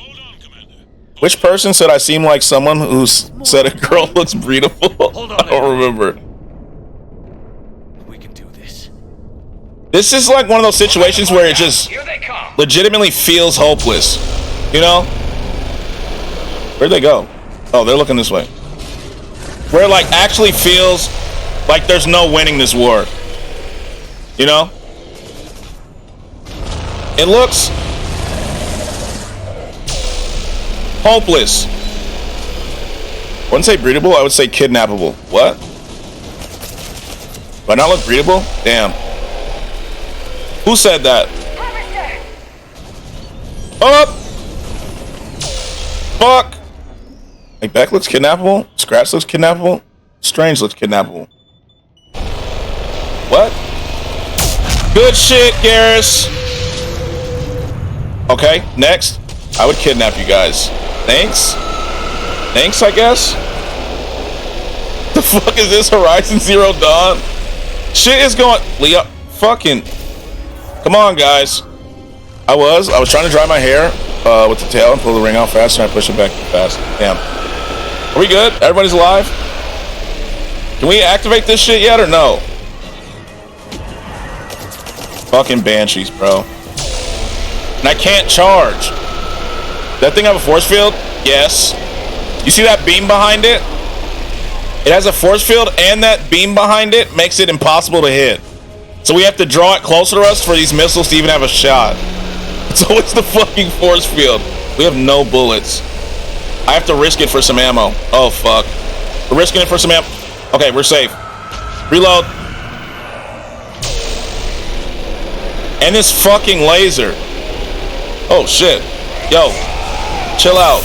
Which person said I seem like someone who said a girl looks breedable? I don't remember. We can do this. This is like one of those situations where it just legitimately feels hopeless. You know? Where'd they go? Oh, they're looking this way. Where it like actually feels like there's no winning this war. You know? It looks hopeless. I wouldn't say breedable, I would say kidnappable. What? Do I not look breedable? Damn. Who said that? Up! Fuck! Like Beck looks kidnappable? Skratsx looks kidnappable? Strange looks kidnappable. What? Good shit, Garrus! Okay, next. I would kidnap you guys. Thanks? Thanks, I guess? The fuck is this, Horizon Zero Dawn? Shit is going... Leo, fucking... Come on, guys. I was trying to dry my hair with the tail and pull the ring out fast, and I push it back too fast. Damn. Are we good? Everybody's alive? Can we activate this shit yet or no? Fucking Banshees, bro. And I can't charge. That thing have a force field? Yes. You see that beam behind it? It has a force field, and that beam behind it makes it impossible to hit. So we have to draw it closer to us for these missiles to even have a shot. It's always the fucking force field. We have no bullets. I have to risk it for some ammo. Oh, fuck. We're risking it for some ammo. Okay, we're safe. Reload. And this fucking laser. Oh, shit. Yo. Chill out.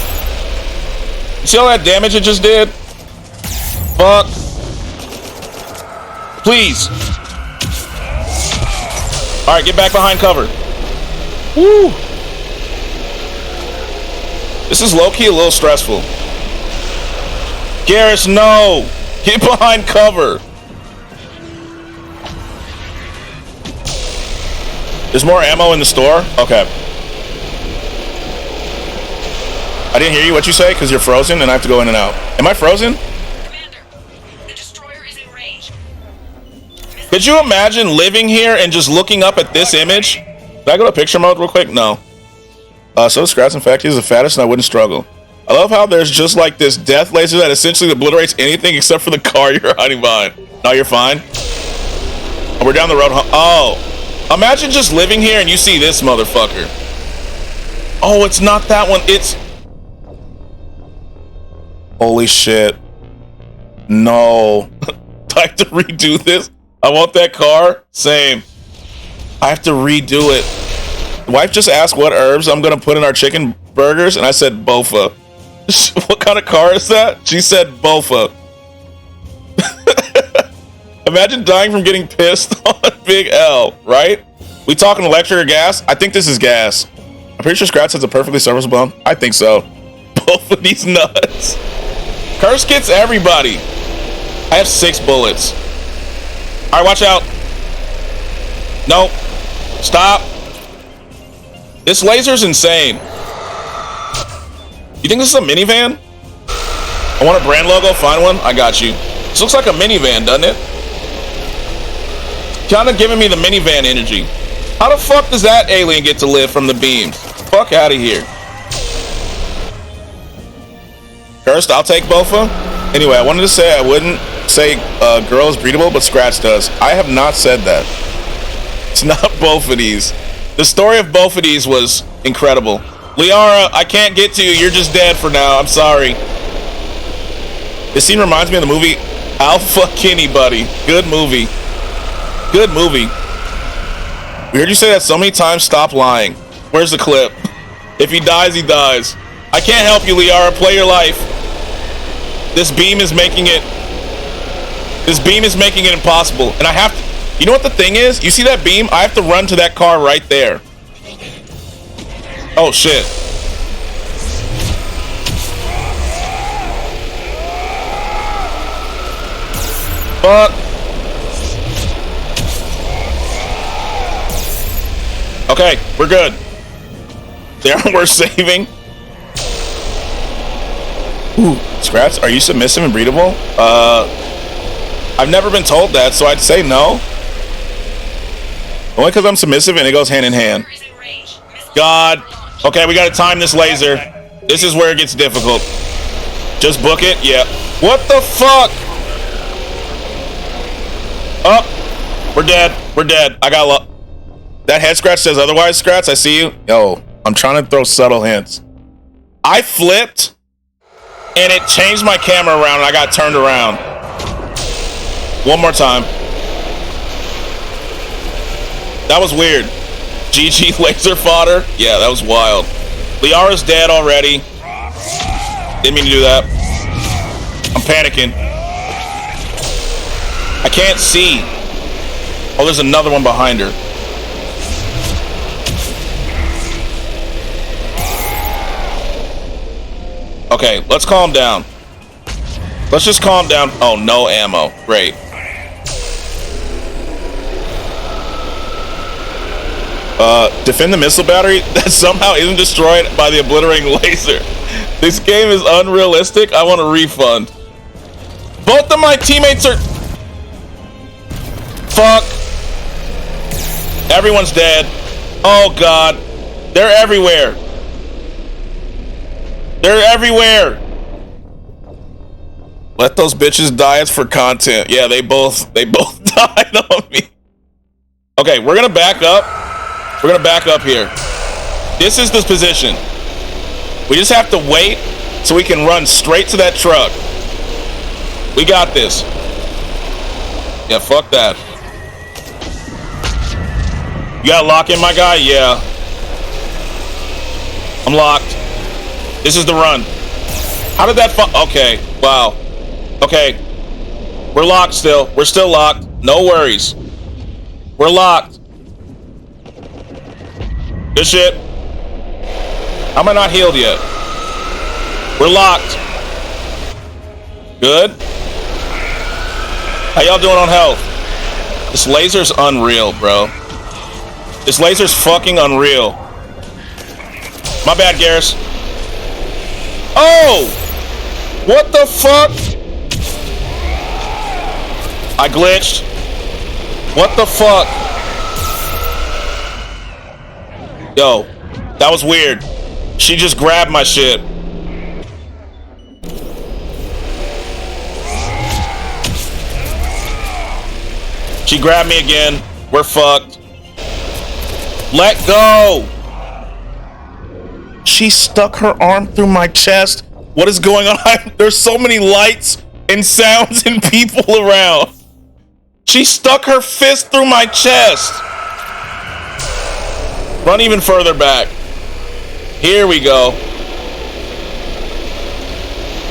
You see all that damage it just did? Fuck. Please. Alright, get back behind cover. Woo. This is low-key a little stressful. Garrus, no! Get behind cover. There's more ammo in the store? Okay. I didn't hear you. What you say? Because you're frozen and I have to go in and out. Am I frozen? Commander, the destroyer is in range. Could you imagine living here and just looking up at this image? Did I go to picture mode real quick? No. So Skratsx, in fact, he's the fattest and I wouldn't struggle. I love how there's just like this death laser that essentially obliterates anything except for the car you're hiding behind. No, you're fine. Oh, we're down the road. Oh. Imagine just living here and you see this motherfucker. Oh, it's not that one. It's... Holy shit. No. I have to redo this. I want that car. Same. I have to redo it. The wife just asked what herbs I'm going to put in our chicken burgers, and I said Bofa. What kind of car is that? She said Bofa. Imagine dying from getting pissed on Big L, right? We talking electric or gas? I think this is gas. I'm pretty sure Skratsx has a perfectly serviceable bomb. I think so. Both of these nuts. Curse kits everybody. I have 6 bullets. All right, watch out. Nope. Stop. This laser's insane. You think this is a minivan? I want a brand logo. Find one. I got you. This looks like a minivan, doesn't it? Kind of giving me the minivan energy. How the fuck does that alien get to live from the beams? Fuck out of here. First, I'll take Bofa. Anyway, I wanted to say I wouldn't say girl is breedable, but Skratsx does. I have not said that. It's not both of these. The story of both of these was incredible. Liara, I can't get to you. You're just dead for now. I'm sorry. This scene reminds me of the movie Alpha Kinney, buddy. Good movie. Good movie. We heard you say that so many times. Stop lying. Where's the clip? If he dies, he dies. I can't help you, Liara. Play your life. This beam is making it... This beam is making it impossible. And I have to... You know what the thing is? You see that beam? I have to run to that car right there. Oh, shit. Fuck. Okay, we're good. There, we're saving. Ooh, Skratsx, are you submissive and breedable? I've never been told that, so I'd say no. Only because I'm submissive and it goes hand in hand. God. Okay, we gotta time this laser. This is where it gets difficult. Just book it? Yeah. What the fuck? Oh, we're dead. We're dead. I got luck. That head scratch says otherwise, Skratsx. I see you. Yo, I'm trying to throw subtle hints. I flipped, and it changed my camera around, and I got turned around. One more time. That was weird. GG laser fodder. Yeah, that was wild. Liara's dead already. Didn't mean to do that. I'm panicking. I can't see. Oh, there's another one behind her. Okay, let's calm down. Let's just calm down. Oh, no ammo. Great. Defend the missile battery that somehow isn't destroyed by the obliterating laser. This game is unrealistic. I want a refund. Both of my teammates are... Fuck. Everyone's dead. Oh, God. They're everywhere. They're everywhere. Let those bitches die. It's for content. Yeah, they both died on me. Okay, we're gonna back up. We're gonna back up here. This is the position. We just have to wait so we can run straight to that truck. We got this. Yeah, fuck that. You gotta lock in, my guy? Yeah. I'm locked. This is the run. How did that okay, wow. Okay. We're locked still. We're still locked. No worries. We're locked. Good shit. How am I not healed yet? We're locked. Good. How y'all doing on health? This laser's unreal, bro. This laser's fucking unreal. My bad, Garrus. Oh! What the fuck? I glitched. What the fuck? Yo, that was weird. She just grabbed my shit. She grabbed me again. We're fucked. Let go. She stuck her arm through my chest. What is going on? There's so many lights and sounds and people around. She stuck her fist through my chest. Run even further back. Here we go.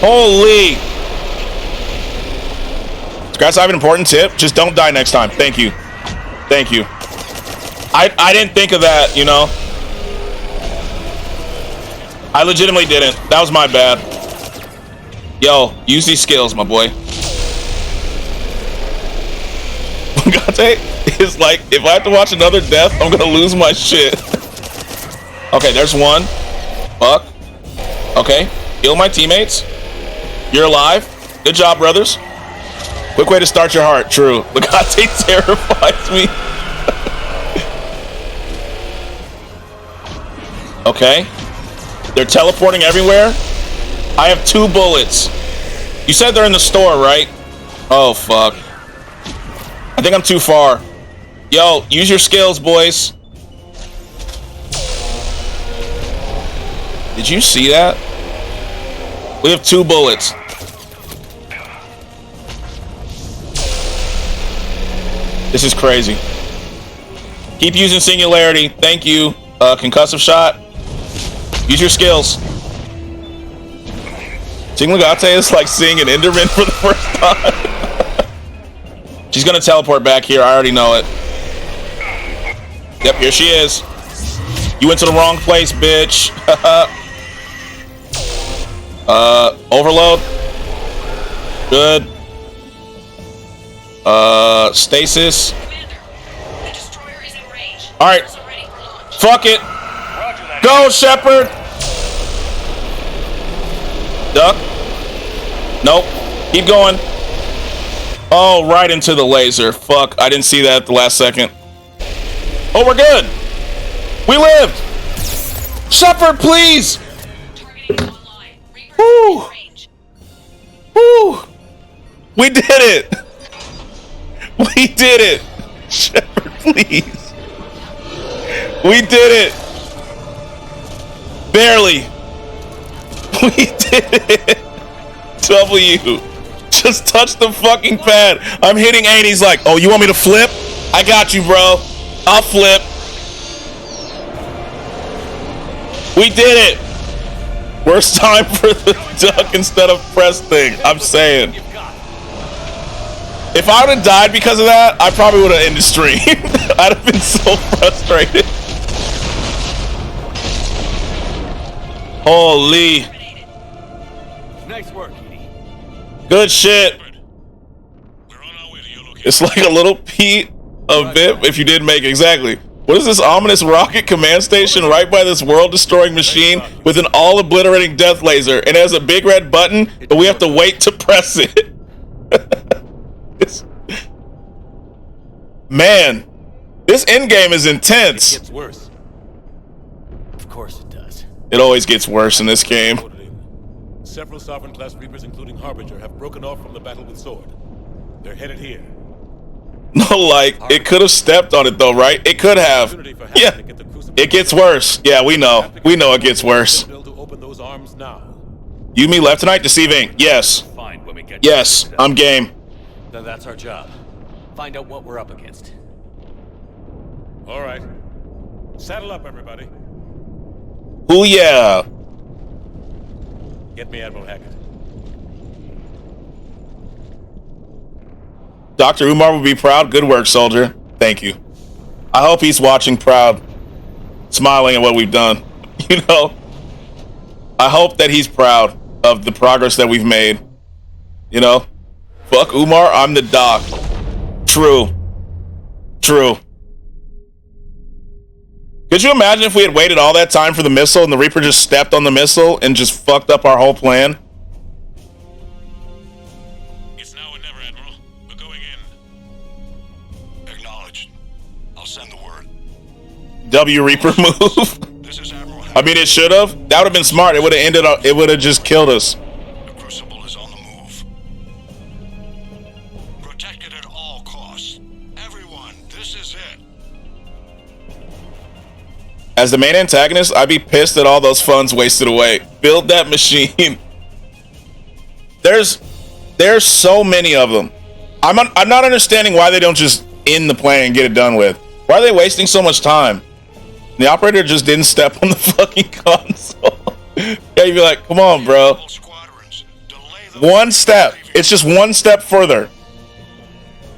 Holy. Skratsx, I have an important tip. Just don't die next time. Thank you. Thank you. I didn't think of that, you know. I legitimately didn't. That was my bad. Yo, use these skills, my boy. Gate is like, if I have to watch another death, I'm gonna lose my shit. Okay, there's one. Fuck. Okay, heal my teammates. You're alive. Good job, brothers. Quick way to start your heart. True. Legate terrifies me. Okay. They're teleporting everywhere. I have 2 bullets. You said they're in the store, right? Oh, fuck. I think I'm too far. Yo, use your skills, boys. Did you see that? We have 2 bullets. This is crazy. Keep using singularity. Thank you. Concussive shot. Use your skills. Seeing Legate is like seeing an Enderman for the first time. She's gonna teleport back here. I already know it. Yep, here she is. You went to the wrong place, bitch. Overload. Good. Stasis. Alright. Fuck it. Go, Shepard. Duck. Nope. Keep going. Oh, right into the laser. Fuck, I didn't see that at the last second. Oh, we're good. We lived. Shepard, please. Woo. Woo. We did it. We did it. Shepard, please. We did it. Barely. We did it. W. Just touch the fucking pad. I'm hitting A and he's like, oh, you want me to flip? I got you, bro. I'll flip. We did it. Worst time for the duck instead of press thing. I'm saying. If I would have died because of that, I probably would have ended stream. I'd have been so frustrated. Holy. Nice work, Edie. Good shit. It's like a little Pete of VIP if you didn't make it. Exactly. What is this ominous rocket command station right by this world-destroying machine with an all-obliterating death laser? And it has a big red button, but we have to wait to press it. Man, this endgame is intense. It gets worse. Of course it does. It always gets worse in this game. Several Sovereign-class Reapers, including Harbinger, have broken off from the battle with Sword. They're headed here. No, like, it could have stepped on it though, right? It could have. Yeah. It gets worse. Yeah, we know. We know it gets worse. To open those arms now. You mean left tonight? Deceiving. Yes. Fine when we get Yes, I'm game. Then that's our job. Find out what we're up against. All right. Saddle up, everybody. Ooh, yeah. Get me Admiral Hackett. Dr. Umar will be proud. Good work, soldier. Thank you. I hope he's watching proud, smiling at what we've done. You know? I hope that he's proud of the progress that we've made. You know? Fuck Umar, I'm the doc. True. True. Could you imagine if we had waited all that time for the missile and the Reaper just stepped on the missile and just fucked up our whole plan? It's now or never, Admiral. We're going in. Acknowledged. I'll send the word. W Reaper move. This is Admiral Hackett. I mean, it should have. That would have been smart. It would have ended up. It would have just killed us. The Crucible is on the move. Protect it at all costs. Everyone, this is it. As the main antagonist, I'd be pissed at all those funds wasted away. Build that machine. There's so many of them. I'm not understanding why they don't just end the plan and get it done with. Why are they wasting so much time? The operator just didn't step on the fucking console. Yeah, you'd be like, come on, bro. One step. It's just one step further.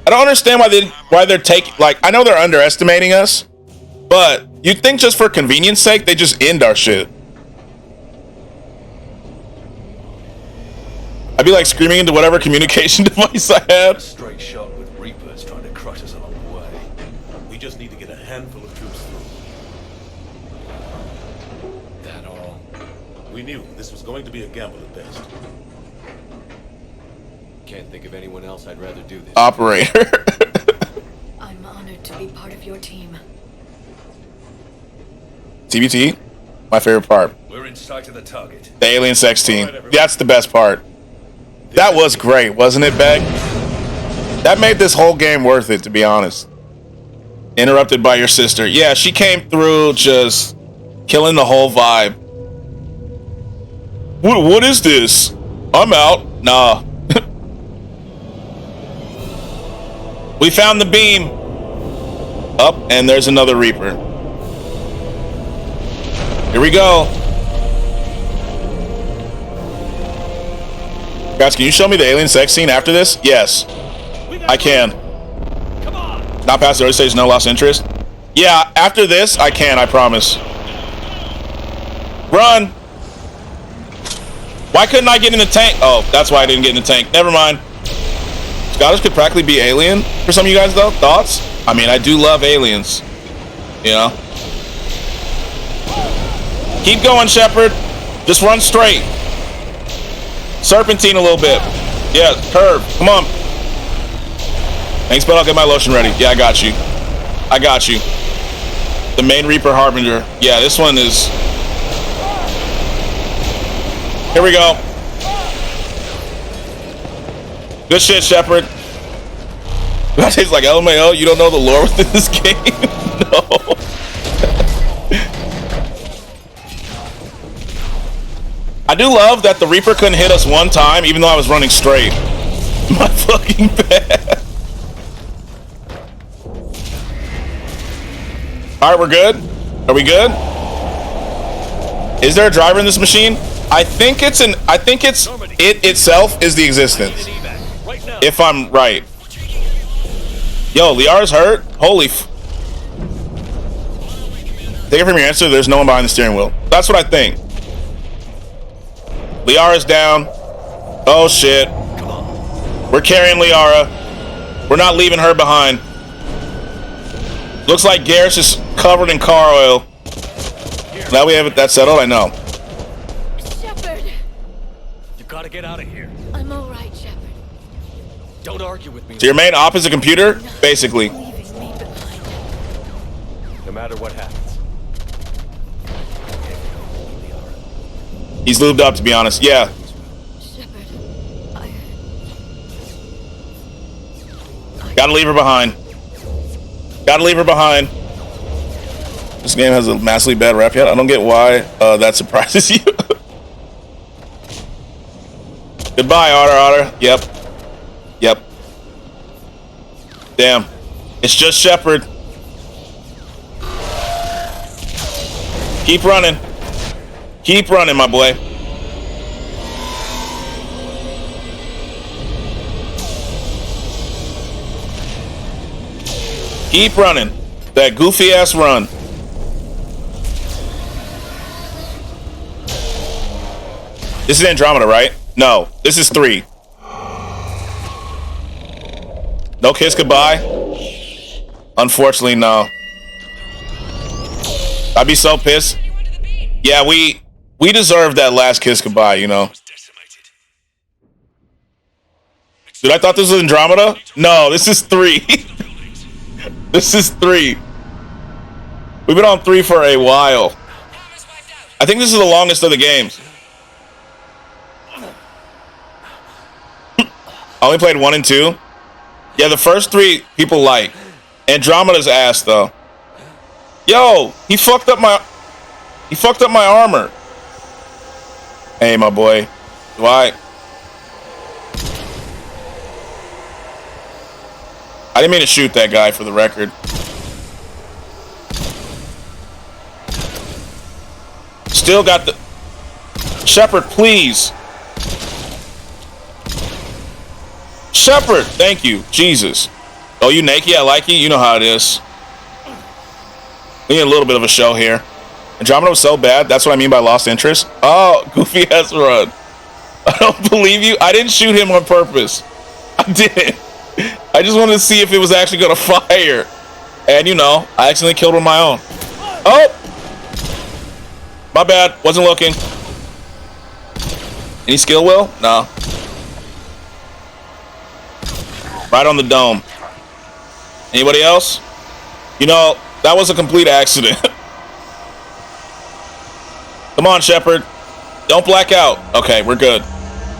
I don't understand why they're taking, like, I know they're underestimating us, but you'd think just for convenience sake, they just end our shit. I'd be like screaming into whatever communication device I had. A straight shot with Reapers trying to crush us along the way. We just need to get a handful of troops through. That all? We knew this was going to be a gamble at best. Can't think of anyone else I'd rather do this. Operator. I'm honored to be part of your team. TBT, my favorite part. We're in sight of the target. The alien sex team. That's the best part. That was great, wasn't it, Beg? That made this whole game worth it, to be honest. Interrupted by your sister. Yeah, she came through just killing the whole vibe. What is this? I'm out. Nah. We found the beam. Up, and there's another Reaper. Here we go. Guys, can you show me the alien sex scene after this? Yes. I can. Not past the early stage, no lost interest. Yeah, after this, I can, I promise. Run! Why couldn't I get in the tank? Oh, that's why I didn't get in the tank. Never mind. Scottish could practically be alien for some of you guys, though. Thoughts? I mean, I do love aliens. You know? Keep going, Shepard. Just run straight. Serpentine a little bit. Yeah, curve. Come on. Thanks, but I'll get my lotion ready. Yeah, I got you. I got you. The main Reaper Harbinger. Yeah, this one is... Here we go. Good shit, Shepard. That tastes like LMAO. You don't know the lore within this game? No. I do love that the Reaper couldn't hit us one time, even though I was running straight. My fucking bad. Alright, we're good? Are we good? Is there a driver in this machine? I think it itself is the existence. If I'm right. Yo, Liara's hurt? Holy f... Take it from your answer, there's no one behind the steering wheel. That's what I think. Liara's down. Oh shit. We're carrying Liara. We're not leaving her behind. Looks like Garrus is covered in car oil. Now we have that settled, I know. Shepard! You gotta get out of here. I'm alright, Shepard. Don't argue with me. So your main op is a computer? Basically. No matter what happens. He's lubed up, to be honest. Yeah. Gotta leave her behind. Gotta leave her behind. This game has a massively bad rap yet. I don't get why that surprises you. Goodbye, Otter. Yep. Yep. Damn. It's just Shepard. Keep running. Keep running, my boy. Keep running. That goofy ass run. This is Andromeda, right? No, this is 3. No kiss goodbye? Unfortunately, no. I'd be so pissed. Yeah, we deserve that last kiss goodbye, you know. Dude, I thought this was Andromeda? No, this is 3. This is 3. We've been on 3 for a while. I think this is the longest of the games. I only played 1 and 2. Yeah, the first 3 people like. Andromeda's ass though. Yo, he fucked up my armor. Hey, my boy. Why? I didn't mean to shoot that guy, for the record. Still got the... Shepard, please. Shepard, thank you. Jesus. Oh, you naked? I like you. You know how it is. We need a little bit of a show here. Andromeda was so bad. That's what I mean by lost interest. Oh, goofy ass run. I don't believe you. I didn't shoot him on purpose. I didn't. I just wanted to see if it was actually going to fire. And, you know, I accidentally killed on my own. Oh! My bad. Wasn't looking. Any skill, Will? No. Right on the dome. Anybody else? You know, that was a complete accident. Come on, Shepard. Don't black out. Okay, we're good.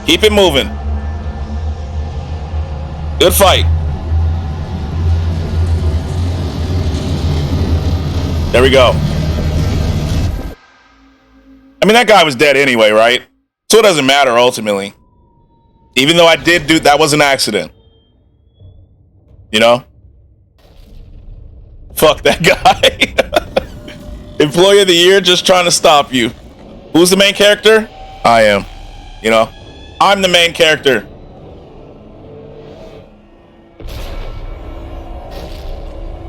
Keep it moving. Good fight. There we go. I mean, that guy was dead anyway, right? So it doesn't matter ultimately. Even though I did do that was an accident. You know? Fuck that guy. Employee of the year just trying to stop you. Who's the main character? I am. You know? I'm the main character.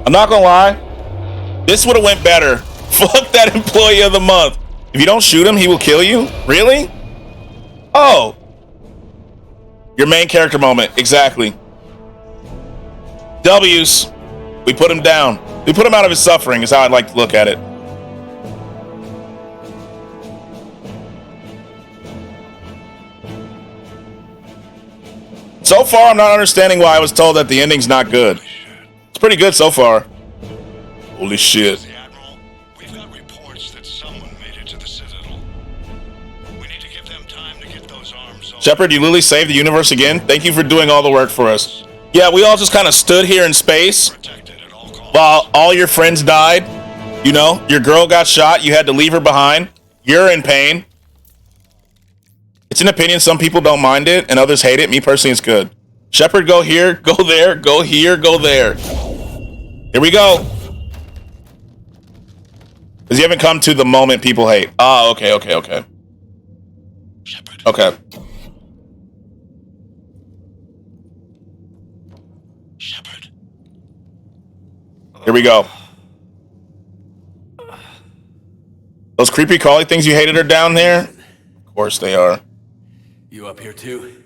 I'm not gonna lie. This would have went better. Fuck that employee of the month. If you don't shoot him, he will kill you? Really? Oh. Your main character moment. Exactly. W's. We put him down. We put him out of his suffering is how I'd like to look at it. So far, I'm not understanding why I was told that the ending's not good. It's pretty good so far. Holy shit. We've got reports that someone made it to the Citadel. We need to give them time to get those arms off. Shepard, you literally saved the universe again? Thank you for doing all the work for us. Yeah, we all just kind of stood here in space while all your friends died. You know, your girl got shot. You had to leave her behind. You're in pain. It's an opinion. Some people don't mind it and others hate it. Me personally, it's good. Shepard, go here, go there, go here, go there. Here we go. Because you haven't come to the moment people hate. Ah, okay. Shepard. Okay. Shepard. Here we go. Those creepy crawly things you hated are down there? Of course they are. You up here too?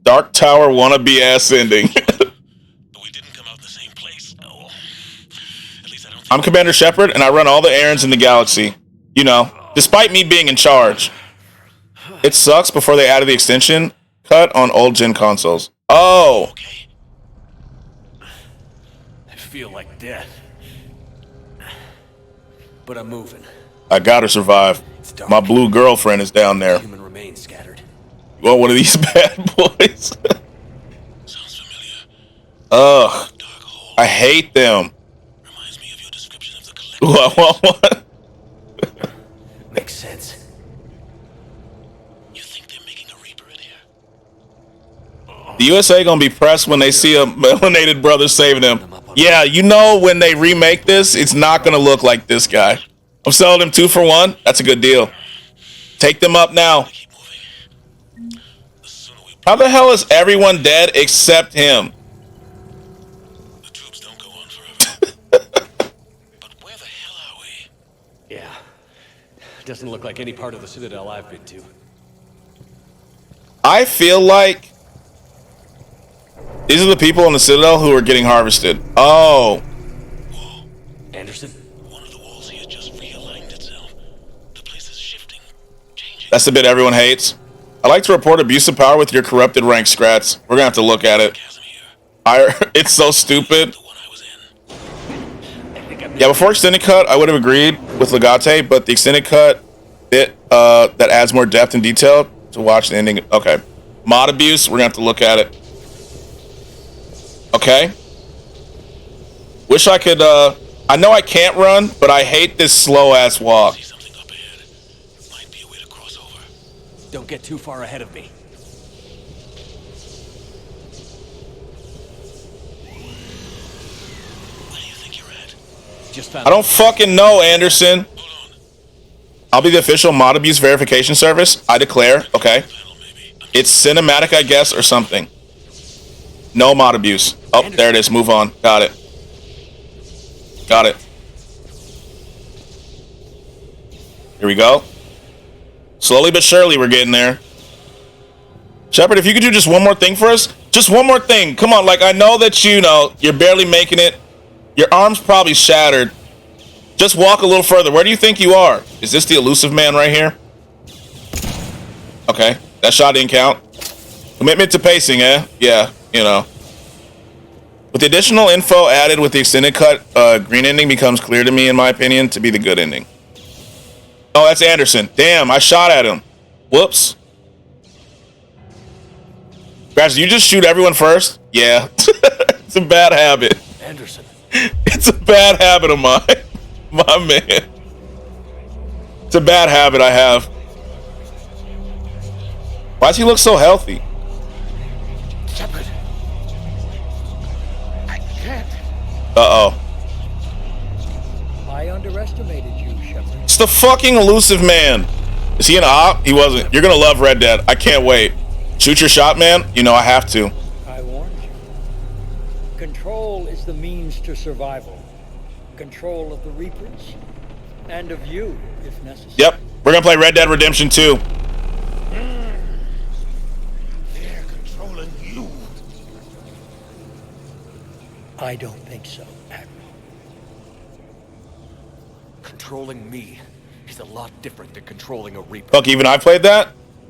Dark Tower wannabe ass ending. I'm Commander Shepard, and I run all the errands in the galaxy. You know, despite me being in charge. It sucks before they added the extension cut on old gen consoles. Oh! I feel like death. But I'm moving. I gotta survive. My blue girlfriend is down there. Human remains scattered. You want one of these bad boys? Sounds familiar. Ugh. I hate them. What? Makes sense. The USA gonna be pressed when they see a melanated brother saving them. Yeah, you know when they remake this, it's not gonna look like this guy. I'm selling them 2 for 1. That's a good deal. Take them up now. How the hell is everyone dead except him? Yeah. Doesn't look like any part of the Citadel I've been to. I feel like these are the people in the Citadel who are getting harvested. Oh. Anderson? That's the bit everyone hates. I like to report abuse of power with your corrupted rank, Skratsx. We're gonna have to look at it. It's so stupid. Yeah, before extended cut, I would have agreed with Legate, but the extended cut bit that adds more depth and detail to watch the ending. Okay, mod abuse. We're gonna have to look at it. Okay. Wish I could. I know I can't run, but I hate this slow ass walk. Don't get too far ahead of me. Just found I don't fucking know, Anderson. I'll be the official mod abuse verification service. I declare. Okay. It's cinematic, I guess, or something. No mod abuse. Oh, there it is. Move on. Got it. Got it. Here we go. Slowly but surely, we're getting there. Shepard, if you could do just one more thing for us. Just one more thing. Come on, like, I know that you're barely making it. Your arm's probably shattered. Just walk a little further. Where do you think you are? Is this the elusive man right here? Okay, that shot didn't count. Commitment to pacing, eh? Yeah, you know. With the additional info added with the extended cut, green ending becomes clear to me, in my opinion, to be the good ending. Oh, that's Anderson. Damn, I shot at him. Whoops. Guys, you just shoot everyone first? Yeah. It's a bad habit. Anderson. It's a bad habit of mine. My man. It's a bad habit I have. Why does he look so healthy? Shepard. I can't. Uh-oh. I underestimated you, Shepard. It's the fucking elusive man. Is he an op? He wasn't. You're gonna love Red Dead. I can't wait. Shoot your shot, man. You know I have to. I warned you. Control is the means to survival. Control of the Reapers. And of you, if necessary. Yep. We're gonna play Red Dead Redemption 2. They're controlling you. I don't think so, Admiral. Controlling me is a lot different than controlling a Reaper. Fuck, even I played that?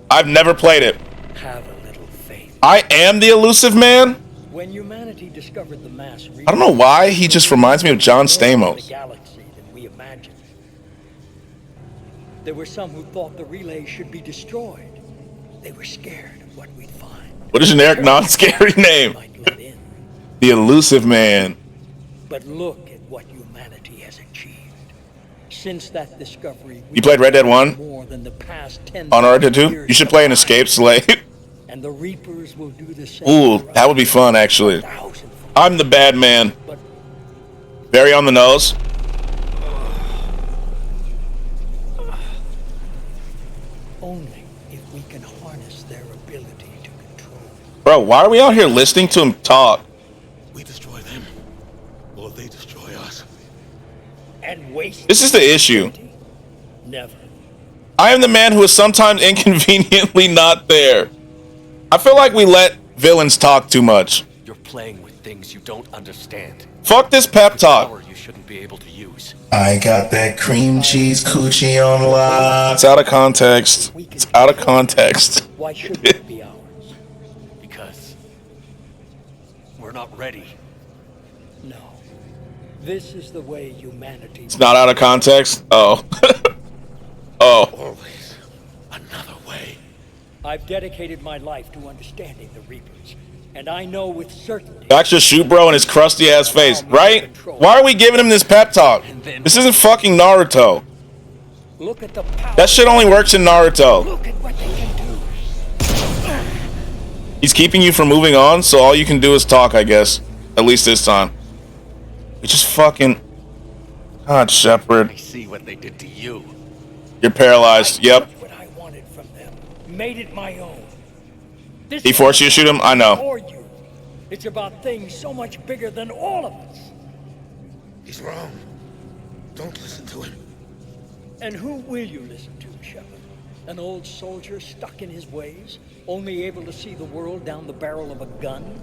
I've never played it. Have a little faith. I am the elusive man? When humanity discovered the mass I don't know why he just reminds me of John Stamos. The galaxy than we imagined. There were some who thought the relay should be destroyed. They were scared of what we'd find. What a generic, non-scary name. The elusive man. But look at what humanity has achieved. Since that discovery, You played Red Dead 1? more than the past 10 On Red Dead 2? You should play an escape slave. And the Reapers will do the same. Ooh, that would be fun, actually. I'm the bad man. Very on the nose. Only if we can harness their ability to control. Bro, why are we out here listening to him talk? We destroy them, or they destroy us. And waste. This is the issue. Never. I am the man who is sometimes inconveniently not there. I feel like we let villains talk too much. You're playing with things you don't understand. Fuck this pep talk. Power you shouldn't be able to use. I got that cream cheese coochie on lock. It's out of context. It's out of context. Why should it be ours? Because we're not ready. No. This is the way humanity. It's not out of context? Oh. Oh. Always another way. I've dedicated my life to understanding the Reapers, And I know with certainty. Back to shoot bro in his crusty ass face, right? Why are we giving him this pep talk? This isn't fucking Naruto. Look at the power. That shit only works in Naruto. Look at what they can do. He's keeping you from moving on, so all you can do is talk, I guess. At least this time. We just fucking... God, Shepard. I see what they did to you. You're paralyzed. Yep. What I wanted from them. Made it my own. This He forced you to shoot him? I know. for you. It's about things so much bigger than all of us. He's wrong. Don't listen to him. And who will you listen to, Shepard? An old soldier stuck in his ways, only able to see the world down the barrel of a gun?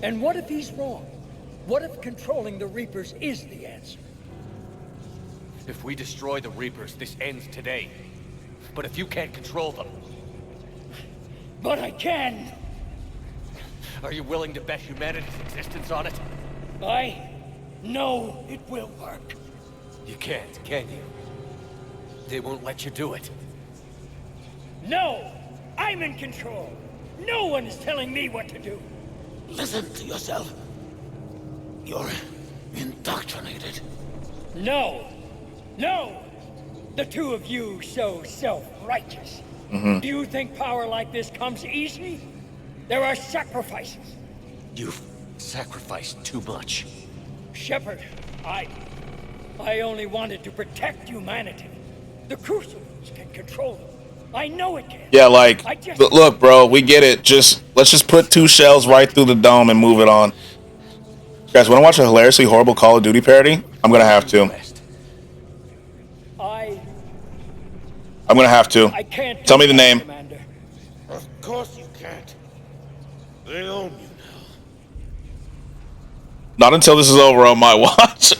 And what if he's wrong? What if controlling the Reapers is the answer? If we destroy the Reapers, this ends today. But if you can't control them... But I can! Are you willing to bet humanity's existence on it? I know it will work. You can't, can you? They won't let you do it. No! I'm in control! No one is telling me what to do! Listen to yourself. You're indoctrinated. No! No! The two of you so self-righteous. Do you think power like this comes easy? There are sacrifices. You've sacrificed too much. Shepard, I only wanted to protect humanity. The Crucibles can control them. I know it can. Yeah, like, look, bro, we get it. Let's just put 2 shells right through the dome and move it on. Guys, want to watch a hilariously horrible Call of Duty parody? I'm gonna have to. I'm gonna have to. I can't. Tell me the name. Commander. Of course you can't. They own you now. Not until this is over on my watch.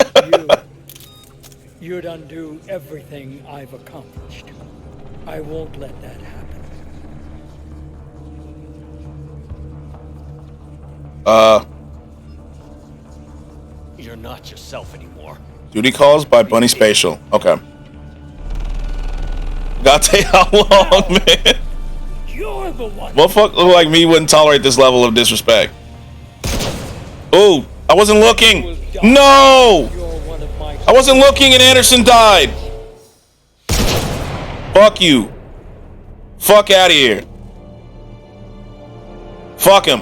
You'd undo everything I've accomplished. I won't let that happen. You're not yourself anymore. Duty calls by Bunny Spatial. Okay. Gotta take how long, man? You're the one. Motherfucker like me wouldn't tolerate this level of disrespect. Ooh, I wasn't looking. No! I wasn't looking and Anderson died. Fuck you. Fuck out of here. Fuck him.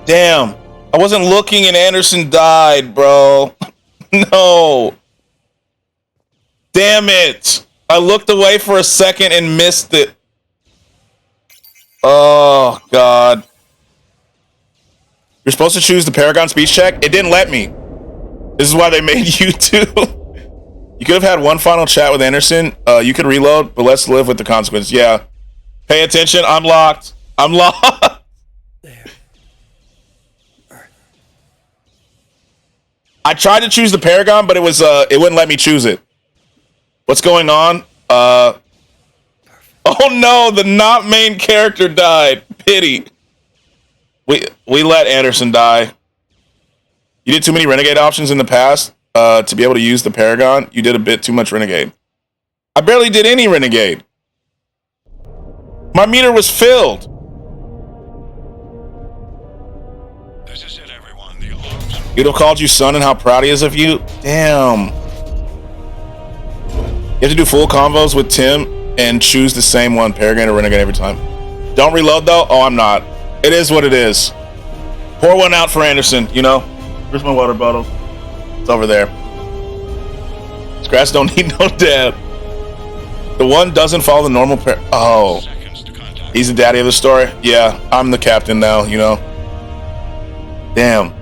Damn. I wasn't looking and Anderson died, bro. No. Damn it. I looked away for a second and missed it. Oh, God. You're supposed to choose the Paragon speech check? It didn't let me. This is why they made you too. You could have had one final chat with Anderson. You could reload, but let's live with the consequences. Yeah. Pay attention. I'm locked. I'm locked. I tried to choose the Paragon, but it wouldn't let me choose it. What's going on? Oh no, the not main character died. Pity. We let Anderson die. You did too many Renegade options in the past to be able to use the Paragon. You did a bit too much Renegade. I barely did any Renegade. My meter was filled. This is it, everyone. The alarms. Guido called you son and how proud he is of you. Damn. You have to do full combos with Tim and choose the same one, Paragon or Renegade every time. Don't reload though. Oh, I'm not. It is what it is. Pour one out for Anderson, you know? Where's my water bottle? It's over there. Skratsx don't need no dad. The one doesn't follow the normal Oh. He's the daddy of the story? Yeah, I'm the captain now, you know? Damn.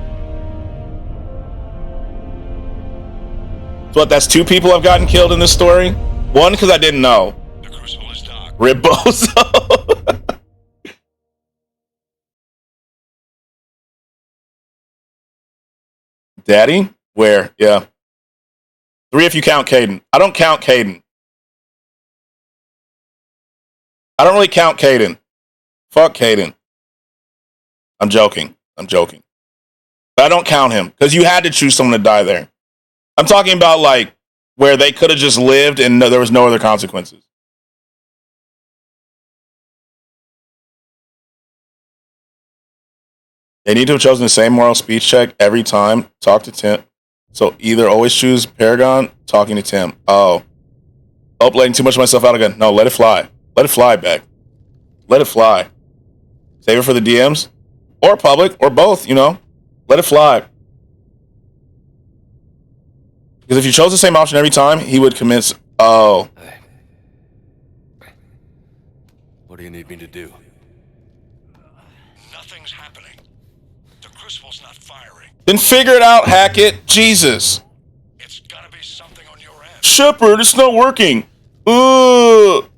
So what, that's 2 people I've gotten killed in this story? 1, because I didn't know. The Crucible is docked. Ribbozo. Daddy? Where? Yeah. 3 if you count Caden. I don't count Caden. I don't really count Caden. Fuck Caden. I'm joking. I'm joking. But I don't count him because you had to choose someone to die there. I'm talking about like where they could have just lived and there was no other consequences. They need to have chosen the same moral speech check every time. Talk to Tim. So either always choose Paragon, talking to Tim. Oh, letting too much of myself out again. No, let it fly. Let it fly, Beck. Let it fly. Save it for the DMs or public or both. You know, let it fly. Because if you chose the same option every time, he would commit. Oh. What do you need me to do? Nothing's happening. The crucible's not firing. Then figure it out, Hackett. Jesus. It's gotta be something on your end. Shepard, it's not working. Ugh.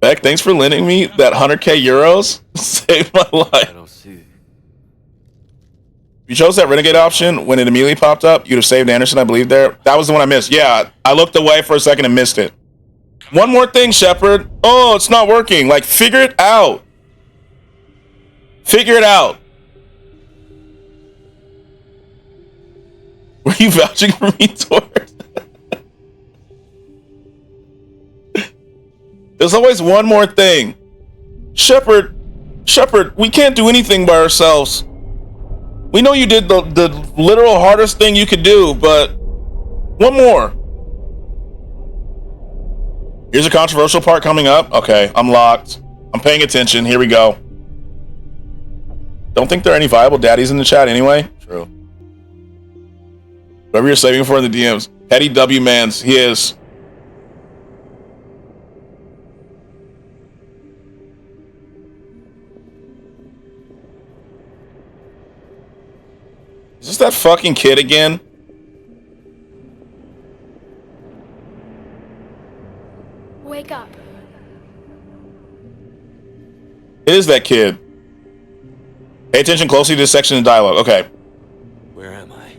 Beck, thanks for lending me that 100k euros. Saved my life. I don't see. If you chose that Renegade option when it immediately popped up, you'd have saved Anderson, I believe, there. That was the one I missed. Yeah, I looked away for a second and missed it. One more thing, Shepard. Oh, it's not working. Like, figure it out. Figure it out. Were you vouching for me, Tor? There's always one more thing. Shepard, we can't do anything by ourselves. We know you did the literal hardest thing you could do, but one more. Here's a controversial part coming up. Okay, I'm locked. I'm paying attention. Here we go. Don't think there are any viable daddies in the chat anyway. True. Whoever you're saving for in the DMs. Petty W Mans. He is. Is this that fucking kid again? Wake up. It is that kid. Pay attention closely to this section of dialogue. Okay. Where am I?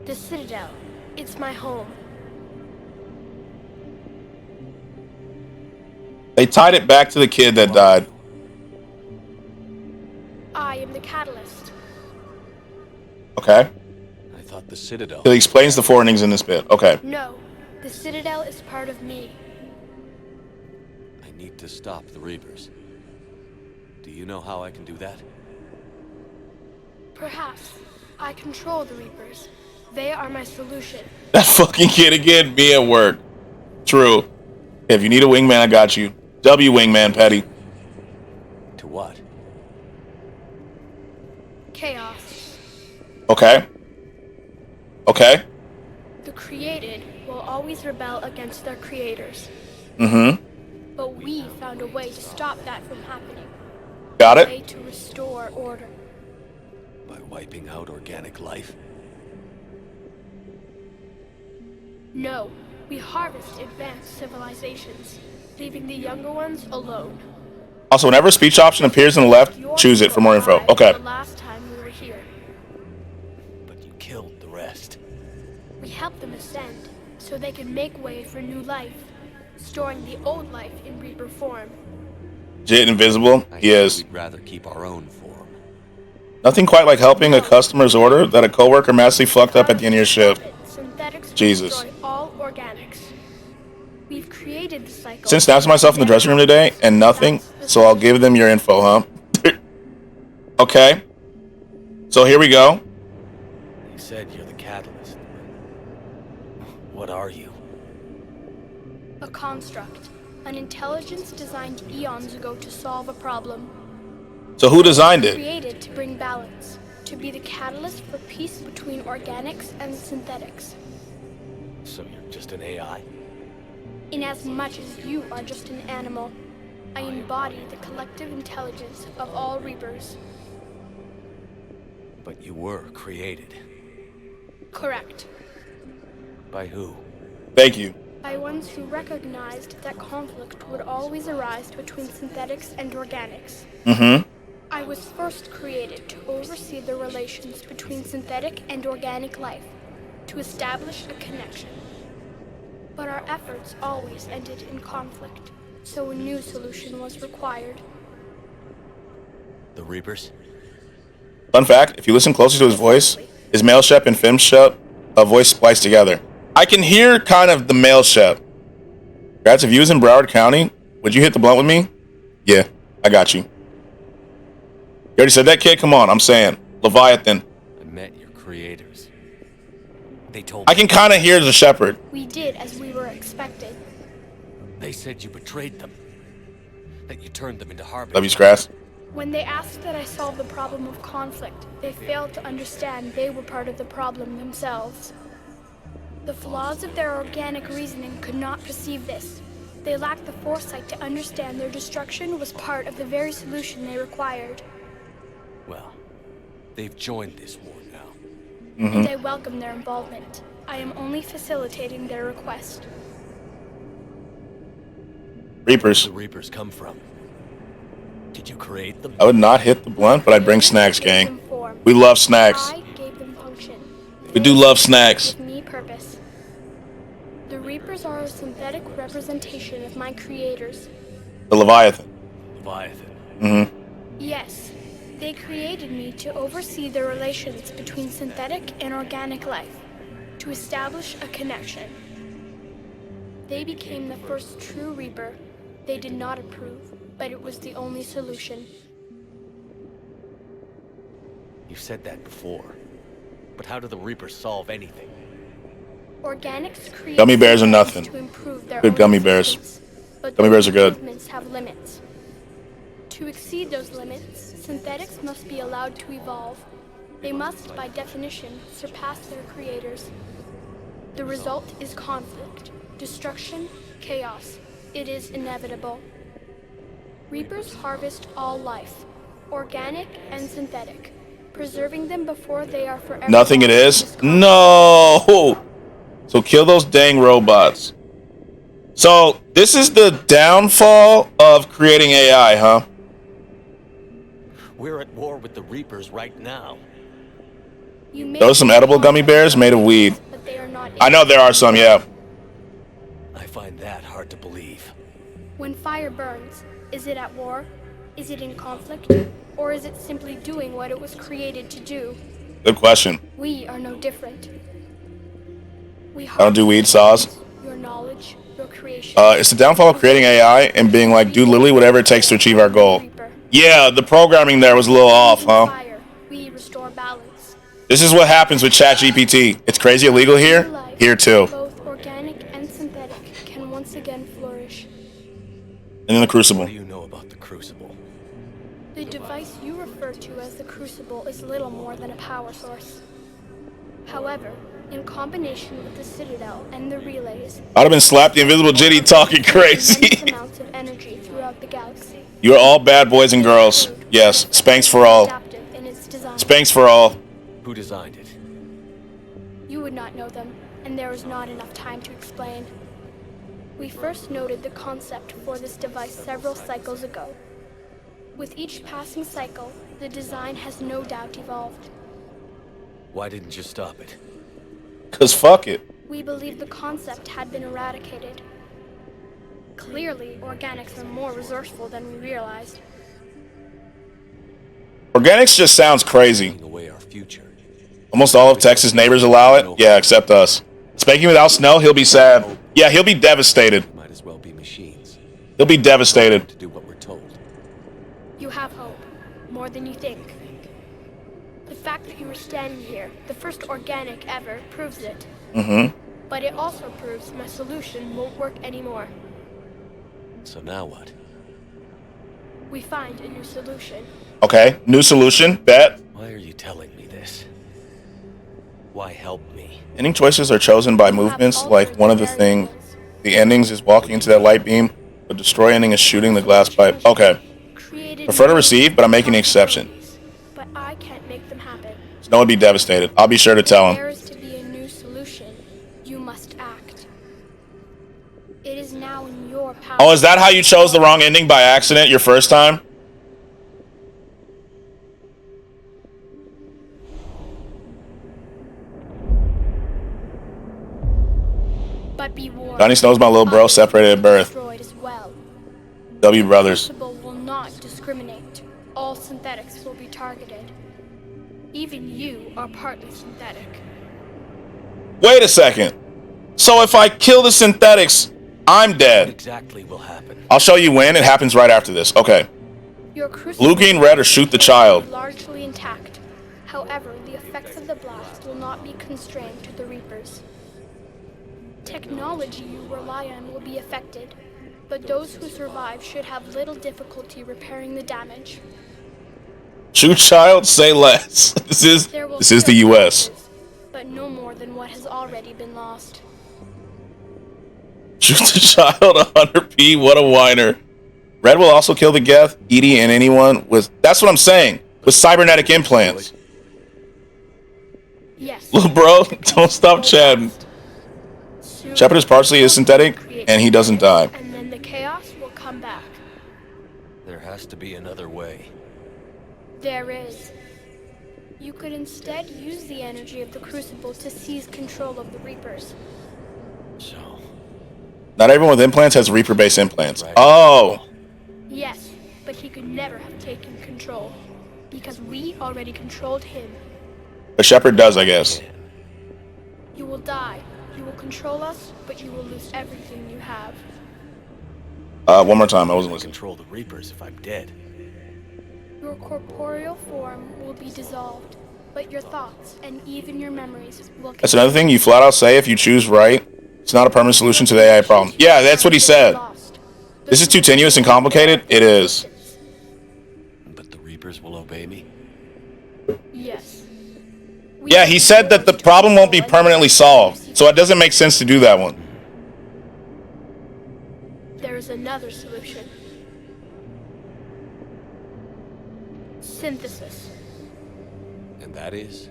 The Citadel. It's my home. They tied it back to the kid that died. I am the Catalyst. Okay. I thought the Citadel. He explains the foreignings in this bit. Okay. No, the Citadel is part of me. I need to stop the Reapers. Do you know how I can do that? Perhaps. I control the Reapers. They are my solution. That fucking kid again. Me at work. True. If you need a wingman, I got you. W wingman, Petty. To what? Chaos. Okay. Okay. The created will always rebel against their creators. Mm-hmm. But we found a way to stop that from happening. Got it? A way to restore order. By wiping out organic life? No, we harvest advanced civilizations, leaving the younger ones alone. Also, whenever a speech option appears on the left, choose it for more info. Okay. The last time we were here, But you killed the rest. we helped them ascend so they could make way for new life, storing the old life in Reaper form. Jit Invisible. He is. We'd rather keep our own form. Nothing quite like helping a customer's order that a coworker massively fucked up at the end of your shift. Synthetics Jesus. destroy all organics. We've created the cycle. Since snaps myself in the dressing room today and nothing, so I'll give them your info, huh? Okay. So here we go. You said you're the catalyst. What are you? A construct. An intelligence designed eons ago to solve a problem. So who designed it? Created to bring balance. To be the catalyst for peace between organics and synthetics. So you're just an AI? In as much as you are just an animal, I embody the collective intelligence of all Reapers. But you were created. Correct. By who? Thank you. By ones who recognized that conflict would always arise between synthetics and organics. Mm-hmm. I was first created to oversee the relations between synthetic and organic life, to establish a connection. But our efforts always ended in conflict, so a new solution was required. The Reapers? Fun fact, if you listen closely to his voice, his male Shep and fem Shep, a voice spliced together. I can hear kind of the male Shep. Congrats, if you was in Broward County, would you hit the blunt with me? Yeah, I got you. You already said that, kid? Come on, I'm saying. Leviathan. I met your creators. They told I can kind of hear the shepherd. We did as we were expected. They said you betrayed them. That you turned them into harbingers. Love you, Skratsx. When they asked that I solve the problem of conflict, they failed to understand they were part of the problem themselves. The flaws of their organic reasoning could not perceive this. They lacked the foresight to understand their destruction was part of the very solution they required. Well, they've joined this war now. And I welcome their involvement. I am only facilitating their request. Reapers. Where did the Reapers come from? Did you create them? I would not hit the blunt, but I'd bring snacks, gang. We love snacks. I gave them function. We do love snacks. Give me purpose. The Reapers are a synthetic representation of my creators. The Leviathan. Leviathan. Yes, they created me to oversee the relations between synthetic and organic life, to establish a connection. They became the first true Reaper. They did not approve, but it was the only solution. You've said that before. But how do the Reapers solve anything? Organics create Gummy bears are nothing. to improve their Good own gummy bears. existence, but Gummy bears are good. improvements have limits. To exceed those limits, synthetics must be allowed to evolve. They must, by definition, surpass their creators. The result is conflict, destruction, chaos. It is inevitable. Reapers harvest all life, organic and synthetic, preserving them before they are forever. Nothing it is? No! So kill those dang robots. So this is the downfall of creating AI, huh? We're at war with the Reapers right now. Those are some edible gummy bears made of weed. I know there are some, yeah. I find that hard to believe. When fire burns, is it at war? Is it in conflict? Or is it simply doing what it was created to do? Good question. We are no different. We I don't do weed saws. Your knowledge, your creation. It's the downfall of creating AI and being like, do literally whatever it takes to achieve our goal. Yeah, the programming there was a little off, huh? We restore balance. This is what happens with ChatGPT. It's crazy illegal here. Here too. Both organic and synthetic can once again flourish. And in the Crucible. What do you know about the Crucible? The device you refer to as the Crucible is little more than a power source. However, in combination with the Citadel and the relays, I'd have been slapped the invisible Jitty talking crazy. amounts of energy throughout the galaxy. You're all bad boys and girls. Yes, Spanx for all. Spanx for all. Who designed it? You would not know them, and there is not enough time to explain. We first noted the concept for this device several cycles ago. With each passing cycle, the design has no doubt evolved. Why didn't you stop it? 'Cause fuck it. We believed the concept had been eradicated. Clearly, organics are more resourceful than we realized. Organics just sounds crazy. Away our future. Almost all of Texas' neighbors allow it. Yeah, except us. Spanking without snow, he'll be sad. Yeah, he'll be devastated. Might as well be machines. He'll be devastated. To do what we're told. You have hope, more than you think. The fact that you are standing here, the first organic ever, proves it. But it also proves my solution won't work anymore. So now what? We find a new solution. Okay, new solution. Bet. Why are you telling me this? Why help me? Ending choices are chosen by movements, like one of the things. The endings is walking into that light beam. The destroy ending is shooting the glass pipe. Okay. Prefer to receive, but I'm making an exception. But I can't make them happen. Snow would be devastated. I'll be sure to tell him. There is to be a new solution. You must act. It is now in your power. Oh, is that how you chose the wrong ending by accident your first time? But be warned. Johnny Snow's my little bro, separated at birth. Destroyed as well. W brothers. The Crucible will not discriminate. All synthetics will be targeted. Even you are partly synthetic. Wait a second. So if I kill the synthetics, I'm dead. What exactly will happen? I'll show you when. It happens right after this. Okay. Your crucible Blue, green, red, or shoot the child. is largely intact. However, the effects of the blast will not be constrained to the Reapers. Technology you rely on will be affected, but those who survive should have little difficulty repairing the damage. Shoot child, say less. This is the U.S. But no more than what has already been lost. Shoot the child, 100p. What a whiner. Red will also kill the Geth, Edie, and anyone with. That's what I'm saying. With cybernetic implants. Yes. Little bro, don't stop chatting. Shepard is partially synthetic, and he doesn't die. And then the chaos will come back. There has to be another way. There is. You could instead use the energy of the Crucible to seize control of the Reapers. So. Not everyone with implants has Reaper-based implants. Oh. Yes, but he could never have taken control, because we already controlled him. But Shepard does, I guess. You will die. You will control us, but you will lose everything you have. One more time. I wasn't listening. Control the Reapers if I'm dead. Your corporeal form will be dissolved, but your thoughts and even your memories will. That's another thing you flat out say if you choose right. It's not a permanent solution to the AI problem. Yeah, that's what he said. This is too tenuous and complicated. It is. But the Reapers will obey me? Yes. Yeah, he said that the problem won't be permanently solved, so it doesn't make sense to do that one. There is another solution. Synthesis. And that is?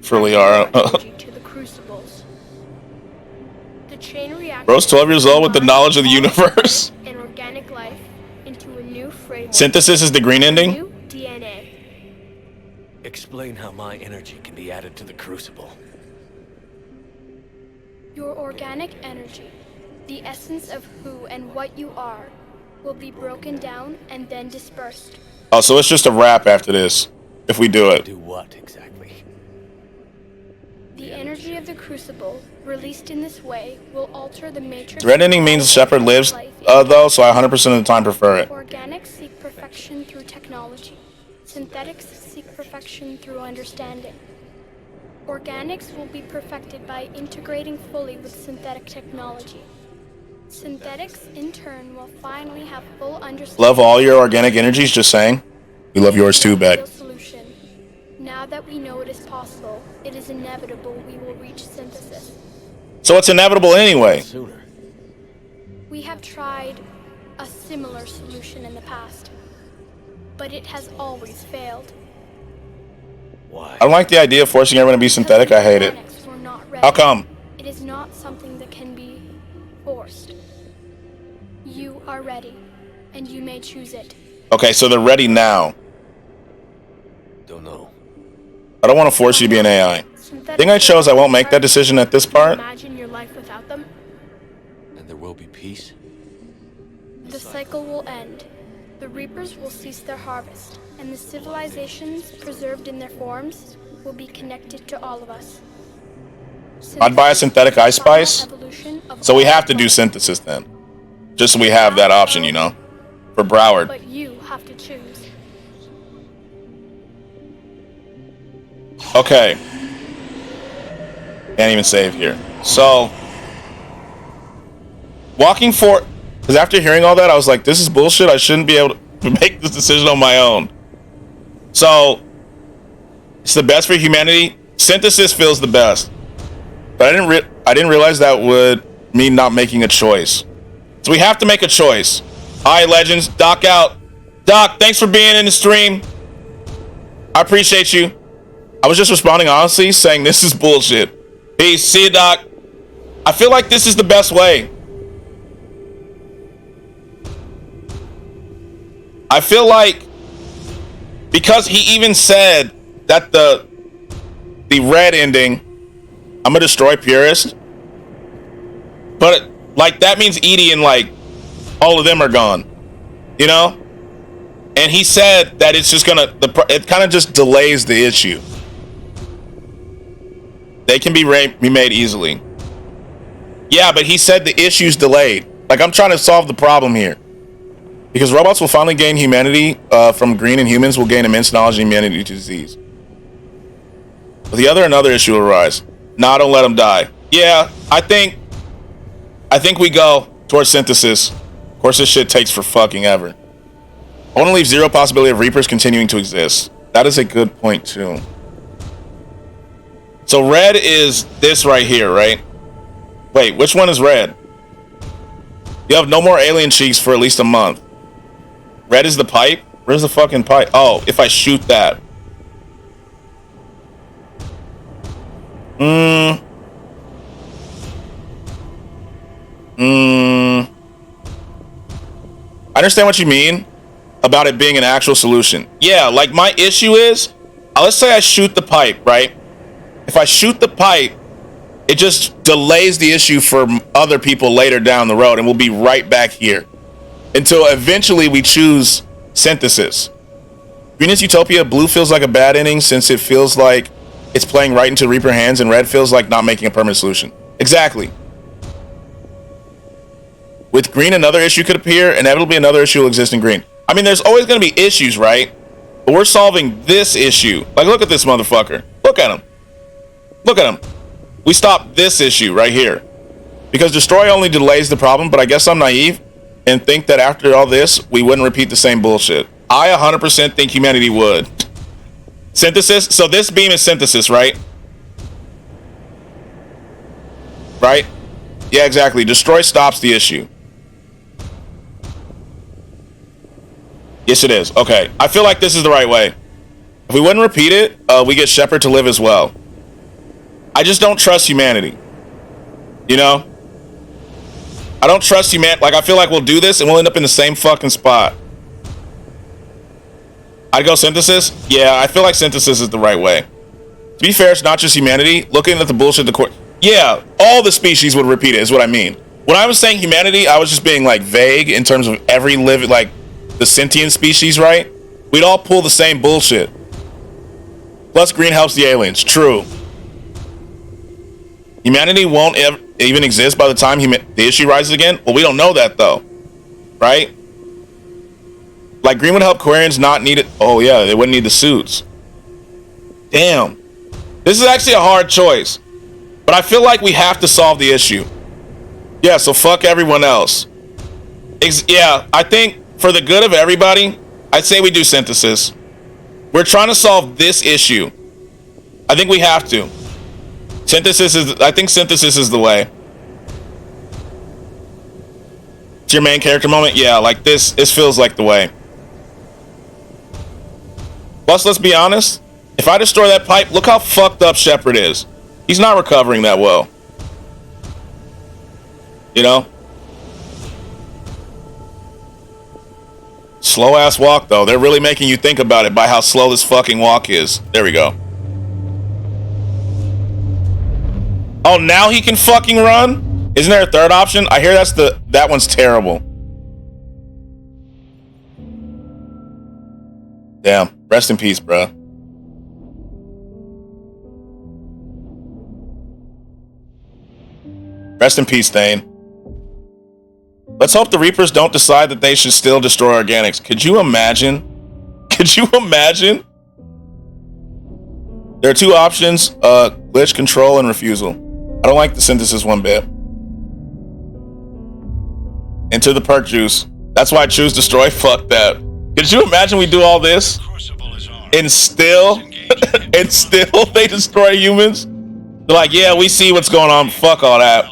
For Liara. To the crucibles. The chain reaction. Bro's 12 years old with the knowledge of the universe. An organic life into a new framework. Synthesis is the green ending? New DNA. Explain how my energy can be added to the Crucible. Your organic energy, the essence of who and what you are, will be broken down and then dispersed. Oh, so it's just a wrap after this, if we do it. Do what exactly? The energy of the Crucible, released in this way, will alter the matrix. Red ending means Shepard lives, though, so I 100% of the time prefer it. Organics seek perfection through technology. Synthetics seek perfection through understanding. Organics will be perfected by integrating fully with synthetic technology. Synthetics, in turn, will finally have full understanding. Love all your organic energies, just saying. We love yours too, Beck. Now that we know it is possible, it is inevitable we will reach synthesis. So it's inevitable anyway. Sooner. We have tried a similar solution in the past, but it has always failed. Why? I don't like the idea of forcing everyone to be synthetic. I hate it. How come? It is not something that can be forced. You are ready, and you may choose it. Okay, so they're ready now. Don't know. I don't want to force you to be an AI. Thing I chose, I won't make that decision at this part. Imagine your life without them. And there will be peace? The cycle will end. The Reapers will cease their harvest, and the civilizations preserved in their forms will be connected to all of us. I'd buy a synthetic ice spice, so we have to do synthesis then. Just so we have that option, you know, for Broward. But you have to choose. Okay. Can't even save here. So, walking for... Because after hearing all that, I was like, this is bullshit. I shouldn't be able to make this decision on my own. So, it's the best for humanity. Synthesis feels the best. But I didn't realize that would mean not making a choice. So we have to make a choice. All right, legends. Doc out. Doc, thanks for being in the stream. I appreciate you. I was just responding honestly, saying this is bullshit. Peace. See you, Doc. I feel like this is the best way. I feel like, because he even said that the red ending, I'm gonna destroy purist, but like that means Edie and like all of them are gone, you know. And he said that it's just gonna it kind of just delays the issue. They can be made easily. Yeah, but he said the issue's delayed. Like, I'm trying to solve the problem here. Because robots will finally gain humanity from green, and humans will gain immense knowledge and immunity to disease. But another issue will arise. Nah, don't let them die. Yeah, I think we go towards synthesis. Of course, this shit takes for fucking ever. I want to leave zero possibility of Reapers continuing to exist. That is a good point, too. So red is this right here, right? Wait, which one is red? You have no more alien cheeks for at least a month. Red is the pipe? Where's the fucking pipe? Oh, if I shoot that. I understand what you mean about it being an actual solution. Yeah, like my issue is, let's say I shoot the pipe, right? If I shoot the pipe, it just delays the issue for other people later down the road, and we'll be right back here until eventually we choose synthesis. Green is Utopia. Blue feels like a bad inning since it feels like it's playing right into Reaper hands, and red feels like not making a permanent solution. Exactly. With green, another issue could appear. Inevitably, another issue will exist in green. I mean, there's always going to be issues, right? But we're solving this issue. Like, look at this motherfucker. Look at him. Look at him. We stopped this issue right here. Because destroy only delays the problem, but I guess I'm naive and think that after all this, we wouldn't repeat the same bullshit. I 100% think humanity would. Synthesis? So this beam is synthesis, right? Right? Yeah, exactly. Destroy stops the issue. Yes, it is. Okay. I feel like this is the right way. If we wouldn't repeat it, we get Shepard to live as well. I just don't trust humanity. You know? I don't trust humanity. Like, I feel like we'll do this and we'll end up in the same fucking spot. I'd go synthesis? Yeah, I feel like synthesis is the right way. To be fair, it's not just humanity. Looking at the bullshit the court... Yeah, all the species would repeat it, is what I mean. When I was saying humanity, I was just being, like, vague in terms of every living, like, the sentient species, right? We'd all pull the same bullshit. Plus, green helps the aliens. True. Humanity won't even exist by the time the issue rises again? Well, we don't know that, though. Right? Like, green would help Quarians not need it. Oh, yeah, they wouldn't need the suits. Damn. This is actually a hard choice. But I feel like we have to solve the issue. Yeah, so fuck everyone else. Yeah, I think for the good of everybody, I'd say we do synthesis. We're trying to solve this issue. I think we have to. I think synthesis is the way. It's your main character moment? Yeah, like this feels like the way. Plus, let's be honest. If I destroy that pipe, look how fucked up Shepard is. He's not recovering that well. You know? Slow ass walk, though. They're really making you think about it by how slow this fucking walk is. There we go. Oh, now he can fucking run? Isn't there a third option? I hear that one's terrible. Damn. Rest in peace, bruh. Rest in peace, Thane. Let's hope the Reapers don't decide that they should still destroy organics. Could you imagine? Could you imagine? There are two options, glitch, control, and refusal. I don't like the synthesis one bit. Into the perk juice. That's why I choose destroy. Fuck that. Could you imagine we do all this and still they destroy humans? They're like, yeah, we see what's going on. Fuck all that.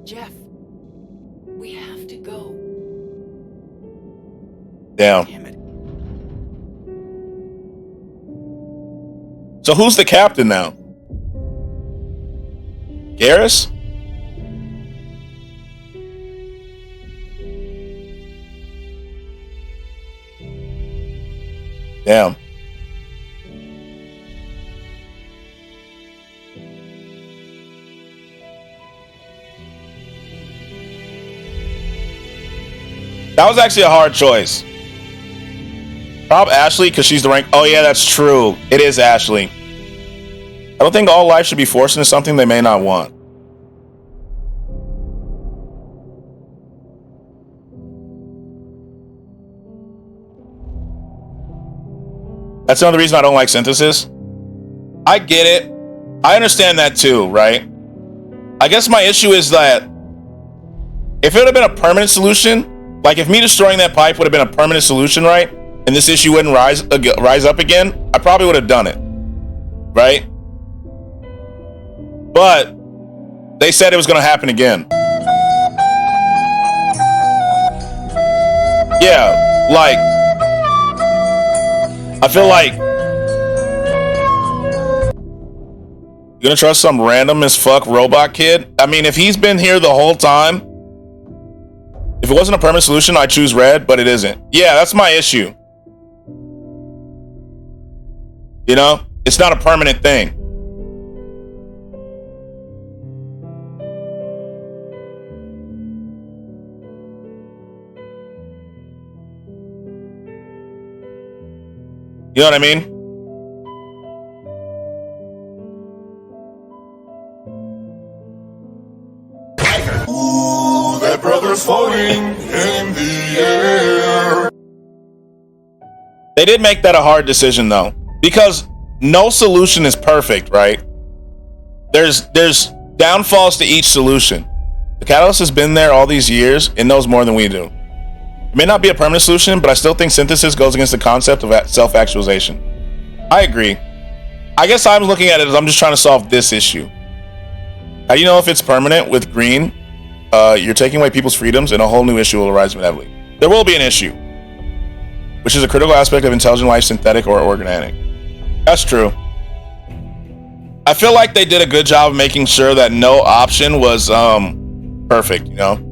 Jeff, we have to go. Damn. Damn it. So who's the captain now? Garrus? Damn. That was actually a hard choice. Prob Ashley, because she's the rank. Oh, yeah, that's true. It is Ashley. I don't think all life should be forced into something they may not want. That's another reason I don't like synthesis. I get it. I understand that too, right? I guess my issue is that if it would have been a permanent solution, like if me destroying that pipe would have been a permanent solution, right? And this issue wouldn't rise up again, I probably would have done it, right? But they said it was going to happen again. Yeah, like, I feel like you're gonna trust some random as fuck robot kid? I mean, if he's been here the whole time, if it wasn't a permanent solution, I'd choose red, but it isn't. Yeah, that's my issue. You know, it's not a permanent thing. You know what I mean? Ooh, that brother's floating in the air. They did make that a hard decision though, because no solution is perfect, right? There's downfalls to each solution. The catalyst has been there all these years. It knows more than we do. It may not be a permanent solution, but I still think synthesis goes against the concept of self-actualization. I agree. I guess I'm looking at it as I'm just trying to solve this issue. How do you know if it's permanent with green? You're taking away people's freedoms and a whole new issue will arise inevitably. There will be an issue, which is a critical aspect of intelligent life, synthetic or organic. That's true. I feel like they did a good job of making sure that no option was perfect, you know?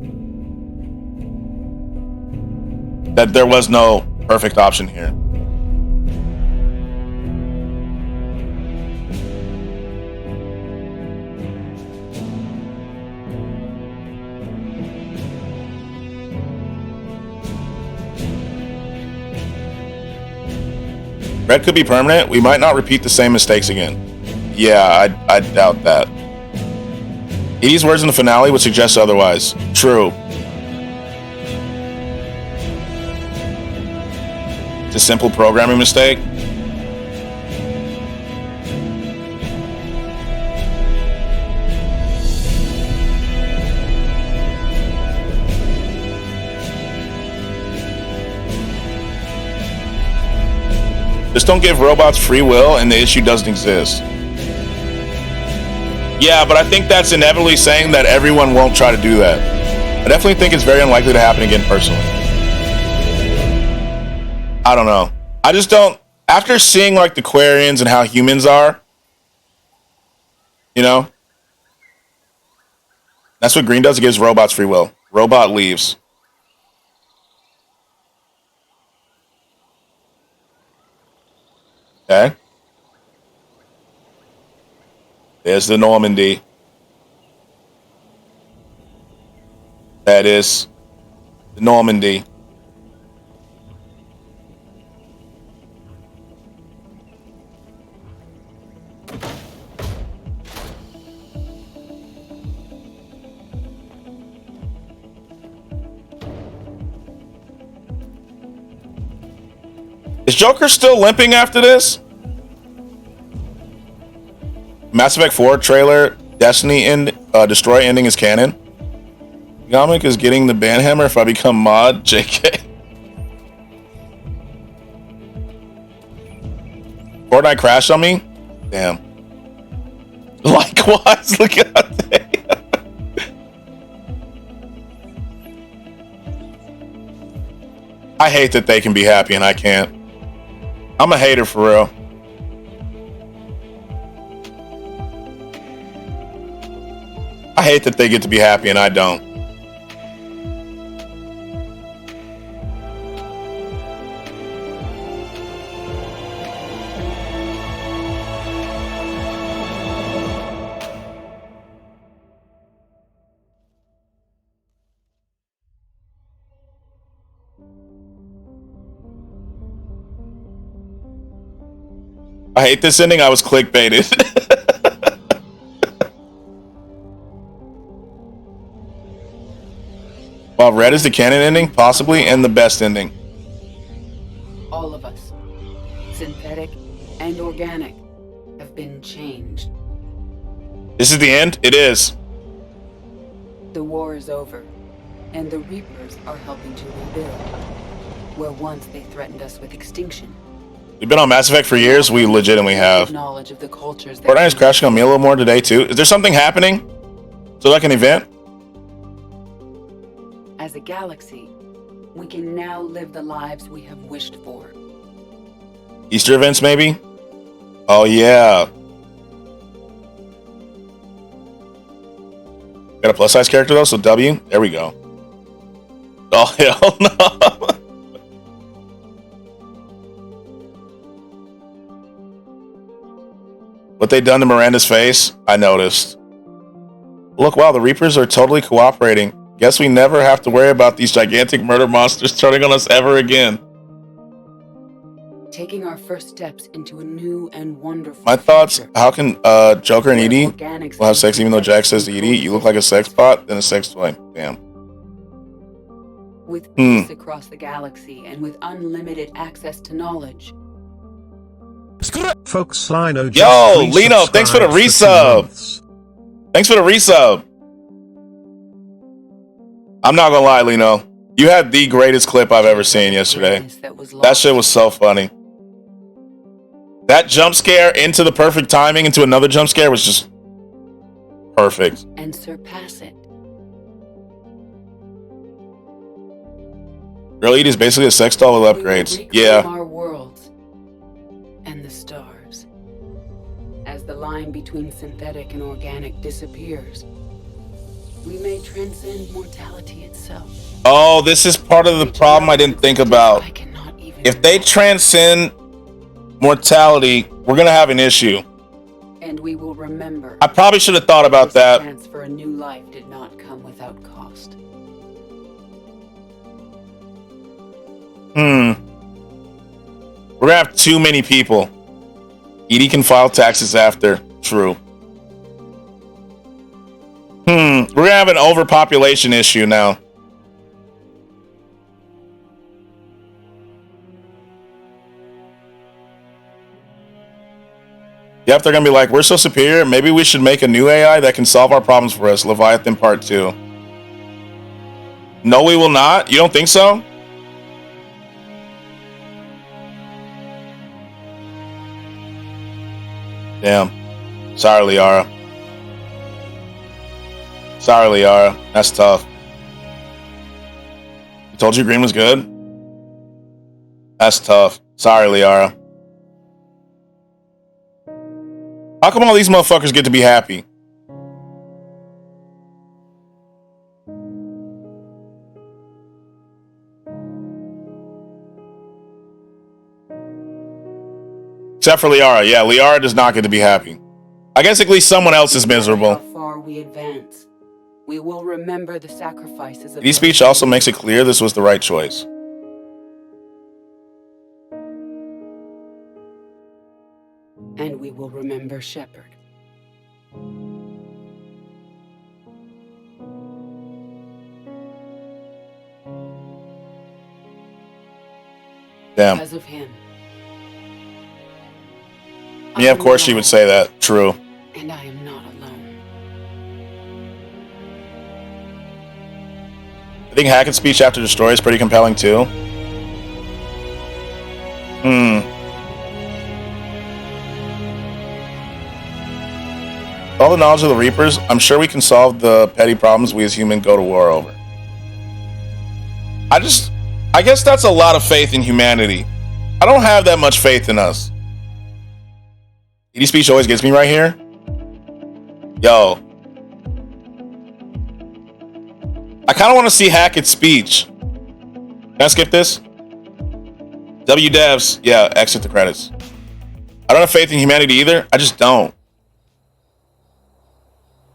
That there was no perfect option here. Red could be permanent. We might not repeat the same mistakes again. Yeah, I doubt that. Edie's words in the finale would suggest otherwise. True. It's a simple programming mistake. Just don't give robots free will and the issue doesn't exist. Yeah, but I think that's inevitably saying that everyone won't try to do that. I definitely think it's very unlikely to happen again personally. I don't know. I just don't, after seeing like the Quarians and how humans are, you know, that's what green does. It gives robots free will. Robot leaves. Okay. There's the Normandy. That is the Normandy. Is Joker still limping after this? Mass Effect 4 trailer, Destiny Destroy ending is canon. Yamik is getting the banhammer if I become mod. JK. Fortnite crashed on me? Damn. Likewise, look at that. I hate that they can be happy and I can't. I'm a hater for real. I hate that they get to be happy and I don't. I hate this ending. I was clickbaited. While red is the canon ending, possibly, and the best ending. All of us, synthetic and organic, have been changed. This is the end? It is. The war is over, and the Reapers are helping to rebuild. Where once they threatened us with extinction. We've been on Mass Effect for years. We legitimately have. Knowledge of the cultures that Fortnite is crashing on me a little more today, too. Is there something happening? So like an event? As a galaxy, we can now live the lives we have wished for. Easter events, maybe? Oh, yeah. Got a plus size character, though, so W. There we go. Oh, hell no. What they done to Miranda's face, I noticed. Look, wow, the Reapers are totally cooperating. Guess we never have to worry about these gigantic murder monsters turning on us ever again. Taking our first steps into a new and wonderful My thoughts, how can Joker and Edie will have sex even though Jack says to Edie, you look like a sex bot, then a sex toy. Damn. With peace across the galaxy and with unlimited access to knowledge. Folks, Lino just Yo, Lino, thanks for the resub. Thanks for the resub. I'm not gonna lie, Lino. You had the greatest clip I've ever seen yesterday. That shit was so funny. That jump scare into the perfect timing into another jump scare was just perfect. And surpass it. Girl Edie is basically a sex doll with upgrades. Yeah. Our worlds and the stars. As the line between synthetic and organic disappears, we may transcend mortality itself. Oh, this is part of the problem I didn't think about. If they transcend mortality, we're gonna have an issue. And we will remember. I probably should have thought about that. The chance for a new life did not come without cost. We're gonna have too many people. Edie can file taxes after. True. We're gonna have an overpopulation issue now. Yep, they're gonna be like, we're so superior, maybe we should make a new AI that can solve our problems for us. Leviathan Part 2. No, we will not? You don't think so? Damn. Sorry, Liara. Sorry, Liara. That's tough. I told you green was good? That's tough. Sorry, Liara. How come all these motherfuckers get to be happy? Except for Liara. Yeah, Liara does not get to be happy. I guess at least someone else is miserable. How far we advance, we will remember the sacrifices of Edie's speech also makes it clear this was the right choice. And we will remember Shepard. Damn. Because of him. Yeah, of course she would say that. True. And I am not alone. I think Hackett's speech after Destroy is pretty compelling too. With all the knowledge of the Reapers, I'm sure we can solve the petty problems we as humans go to war over. I guess that's a lot of faith in humanity. I don't have that much faith in us. Edie's speech always gets me right here. Yo. I kind of want to see Hackett's speech. Can I skip this? W devs. Yeah, exit the credits. I don't have faith in humanity either. I just don't.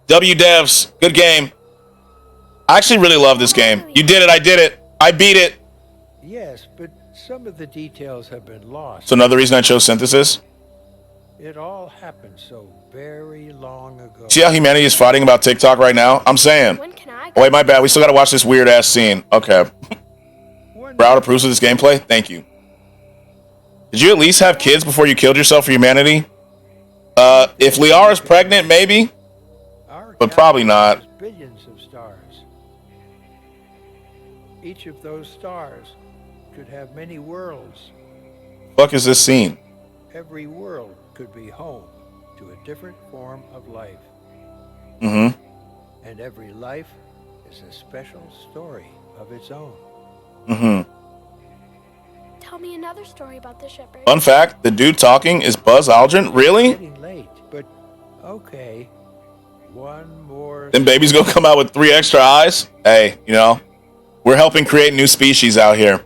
W devs. Good game. I actually really love this game. You did it. I did it. I beat it. Yes, but some of the details have been lost. So another reason I chose Synthesis? It all happened so very long ago. See how humanity is fighting about TikTok right now? I'm saying. Oh, wait, my bad. We still got to watch this weird ass scene. Okay. Browd approves of this gameplay? Thank you. Did you at least have kids before you killed yourself for humanity? If Liara's pregnant, maybe. But probably not. Billions of stars. Each of those stars could have many worlds. Fuck is this scene? Every world could be home to a different form of life. Mm-hmm. And every life is a special story of its own. Mm-hmm. Tell me another story about the shepherd. Fun fact, the dude talking is Buzz Aldrin. Really? Getting late, but okay. One more. Then baby's gonna come out with 3 extra eyes? Hey, you know, we're helping create new species out here.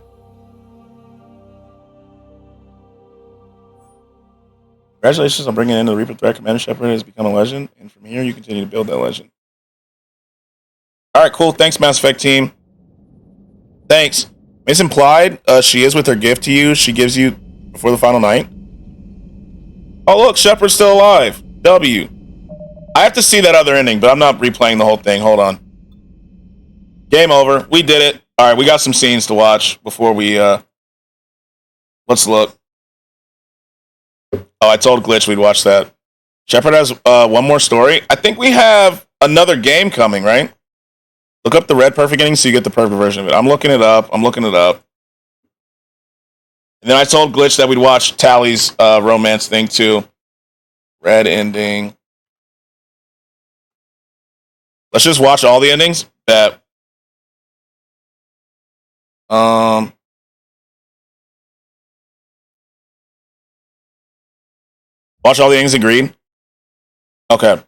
Congratulations on bringing in the Reaper threat. Commander Shepard has become a legend, and from here you continue to build that legend. All right, cool. Thanks, Mass Effect team. Thanks. It's implied she is with her gift to you. She gives you before the final night. Oh, look, Shepard's still alive. W. I have to see that other ending, but I'm not replaying the whole thing. Hold on. Game over. We did it. All right, we got some scenes to watch before we... Let's look. Oh, I told Glitch we'd watch that. Shepard has one more story. I think we have another game coming, right? Look up the red perfect ending so you get the perfect version of it. I'm looking it up. And then I told Glitch that we'd watch Tally's romance thing too. Red ending. Let's just watch all the endings. Bet. Watch all the endings in green. Okay.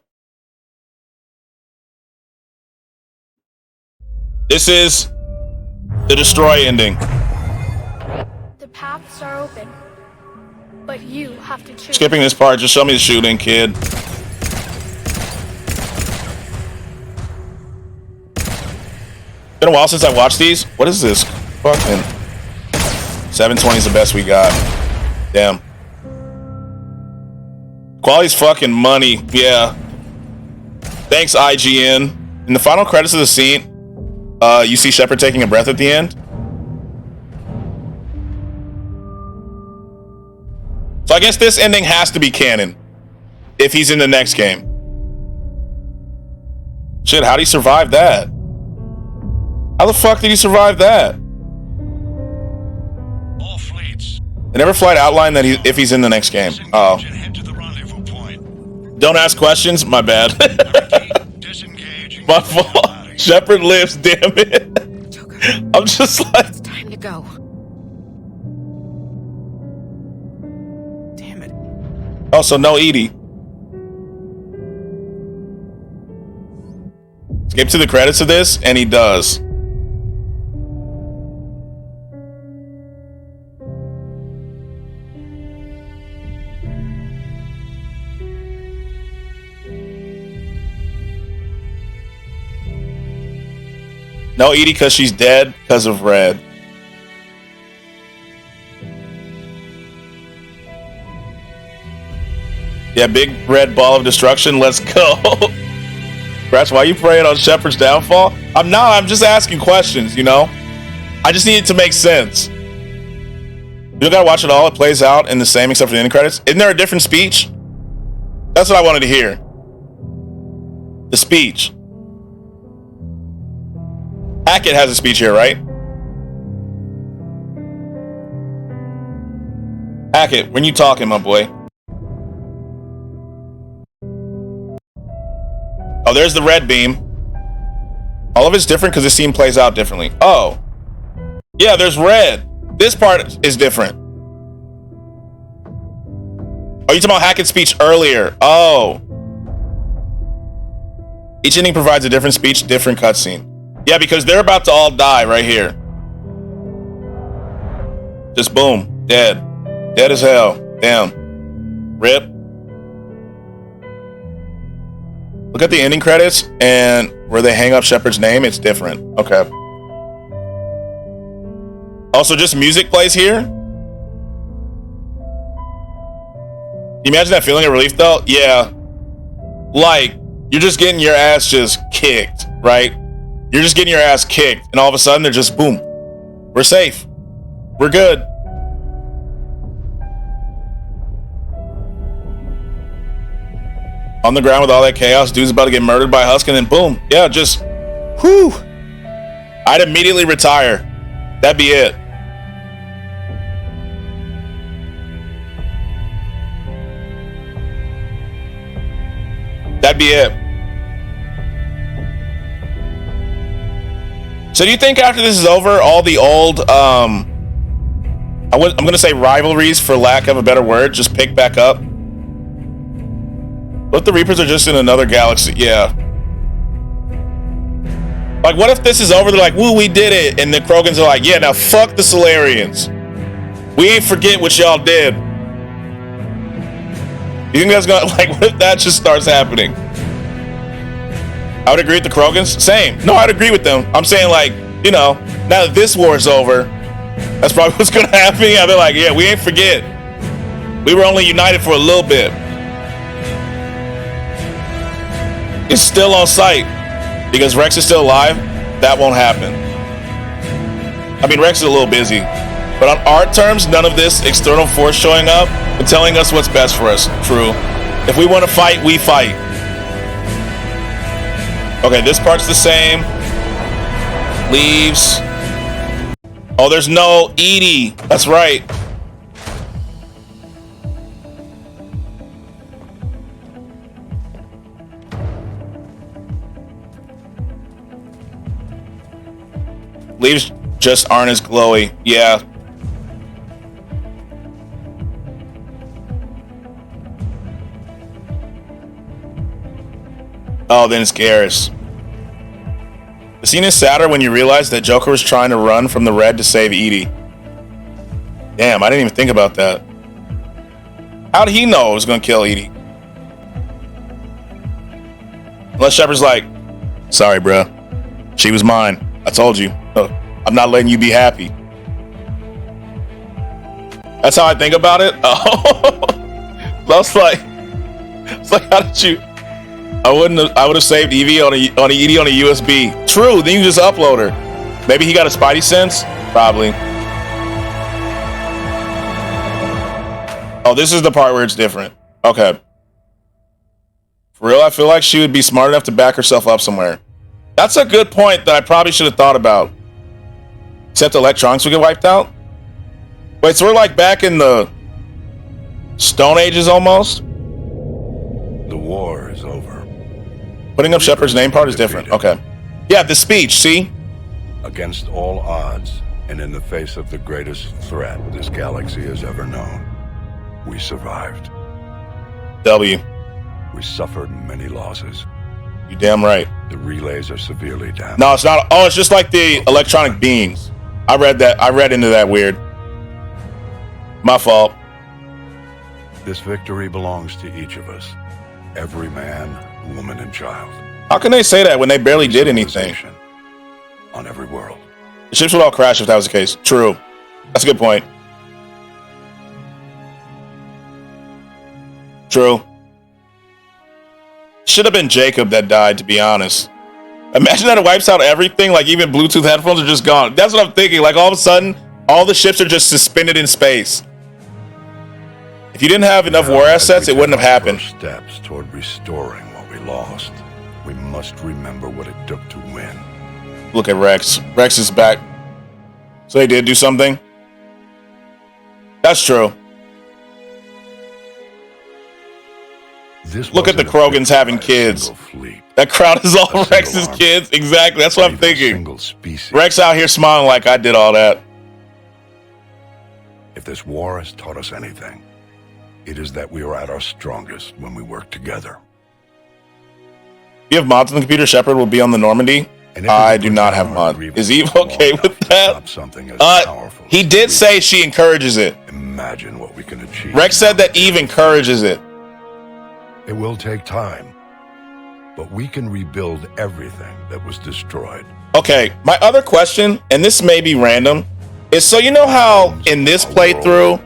This is the destroy ending. The paths are open, but you have to choose. Skipping this part, just show me the shooting, kid. Been a while since I watched these. What is this? Fucking 720 is the best we got. Damn. Quality's fucking money. Yeah. Thanks, IGN. In the final credits of the scene, you see Shepard taking a breath at the end. So I guess this ending has to be canon if he's in the next game. Shit, how'd he survive that? How the fuck did he survive that? All fleets. They never flight outline that if he's in the next game. Oh. Don't ask questions? My bad. My fault. Shepard lives, damn it. I'm just like... It's time to go. Damn it. Oh, so no Edie. Skip to the credits of this, and he does. No Edie because she's dead because of Red. Yeah, big red ball of destruction. Let's go. Skratsx, why are you praying on Shepard's downfall? I'm not. I'm just asking questions, you know? I just need it to make sense. You don't gotta watch it all. It plays out in the same except for the end credits. Isn't there a different speech? That's what I wanted to hear. The speech. Hackett has a speech here, right? Hackett, when you talking, my boy? Oh, there's the red beam. All of it's different because the scene plays out differently. Oh. Yeah, there's red. This part is different. Oh, you talking about Hackett's speech earlier? Oh. Each ending provides a different speech, different cutscene. Yeah, because they're about to all die right here. Just boom. Dead. Dead as hell. Damn. Rip. Look at the ending credits and where they hang up Shepard's name, it's different. Okay. Also, just music plays here. you imagine that feeling of relief though? Yeah. Like, you're just getting your ass just kicked, right? You're just getting your ass kicked, and all of a sudden they're just boom. We're safe. We're good. On the ground with all that chaos, dude's about to get murdered by a husk, and then boom. Yeah, just whew. I'd immediately retire. That'd be it. That'd be it. So do you think after this is over, all the old, I'm going to say rivalries for lack of a better word, just pick back up? What if the Reapers are just in another galaxy? Yeah. Like, what if this is over? They're like, woo, we did it. And the Krogans are like, yeah, now fuck the Solarians. We ain't forget what y'all did. You think that's gonna, like, what if that just starts happening? I would agree with the Krogans. Same. No, I'd agree with them. I'm saying, like, you know, now that this war is over, that's probably what's gonna happen. Yeah, they're like, yeah, we ain't forget. We were only united for a little bit. It's still on site because Rex is still alive. That won't happen. I mean, Rex is a little busy, but on our terms, none of this external force showing up and telling us what's best for us. True. If we want to fight, we fight. Okay, this part's the same. Leaves. Oh, there's no Edie. That's right. Leaves just aren't as glowy. Yeah. Oh, then it's Garrus. The scene is sadder when you realize that Joker was trying to run from the red to save Edie. Damn, I didn't even think about that. How did he know it was going to kill Edie? Unless Shepard's like, sorry, bruh. She was mine. I told you. I'm not letting you be happy. That's how I think about it. Oh, I was like, how did you? I would have saved Evie on a Edie on a USB. True. Then you just upload her. Maybe he got a Spidey sense. Probably. Oh, this is the part where it's different. Okay. For real, I feel like she would be smart enough to back herself up somewhere. That's a good point that I probably should have thought about. Except electronics would get wiped out? Wait, so we're like back in the Stone Ages almost? The war is over. Putting up Shepard's name part is different. Okay. Yeah, the speech, see? Against all odds, and in the face of the greatest threat this galaxy has ever known, we survived. W. We suffered many losses. You damn right. The relays are severely damaged. No, it's not. Oh, it's just like the electronic beings. I read that. I read into that weird. My fault. This victory belongs to each of us. Every man, woman, and child. How can they say that when they barely did anything? On every world. The ships would all crash if that was the case. True. That's a good point. True. Should have been Jacob that died, to be honest. Imagine that it wipes out everything, like even Bluetooth headphones are just gone. That's what I'm thinking. Like all of a sudden, all the ships are just suspended in space. If you didn't have enough war assets, it wouldn't have happened. Steps toward restoring what we lost. We must remember what it took to win. Look at Rex. Rex is back. So they did do something? That's true. Look at the Krogans having kids. That crowd is all Rex's kids. Exactly. That's what I'm thinking. Rex out here smiling like I did all that. If this war has taught us anything, it is that we are at our strongest when we work together. If you have mods on the computer, Shepard will be on the Normandy. I do not have mod. Is Eve okay with that? He did say she encourages it. Imagine what we can achieve. Rex said that Eve encourages it. It will take time, but we can rebuild everything that was destroyed. Okay, my other question, and this may be random, is so you know how in this playthrough,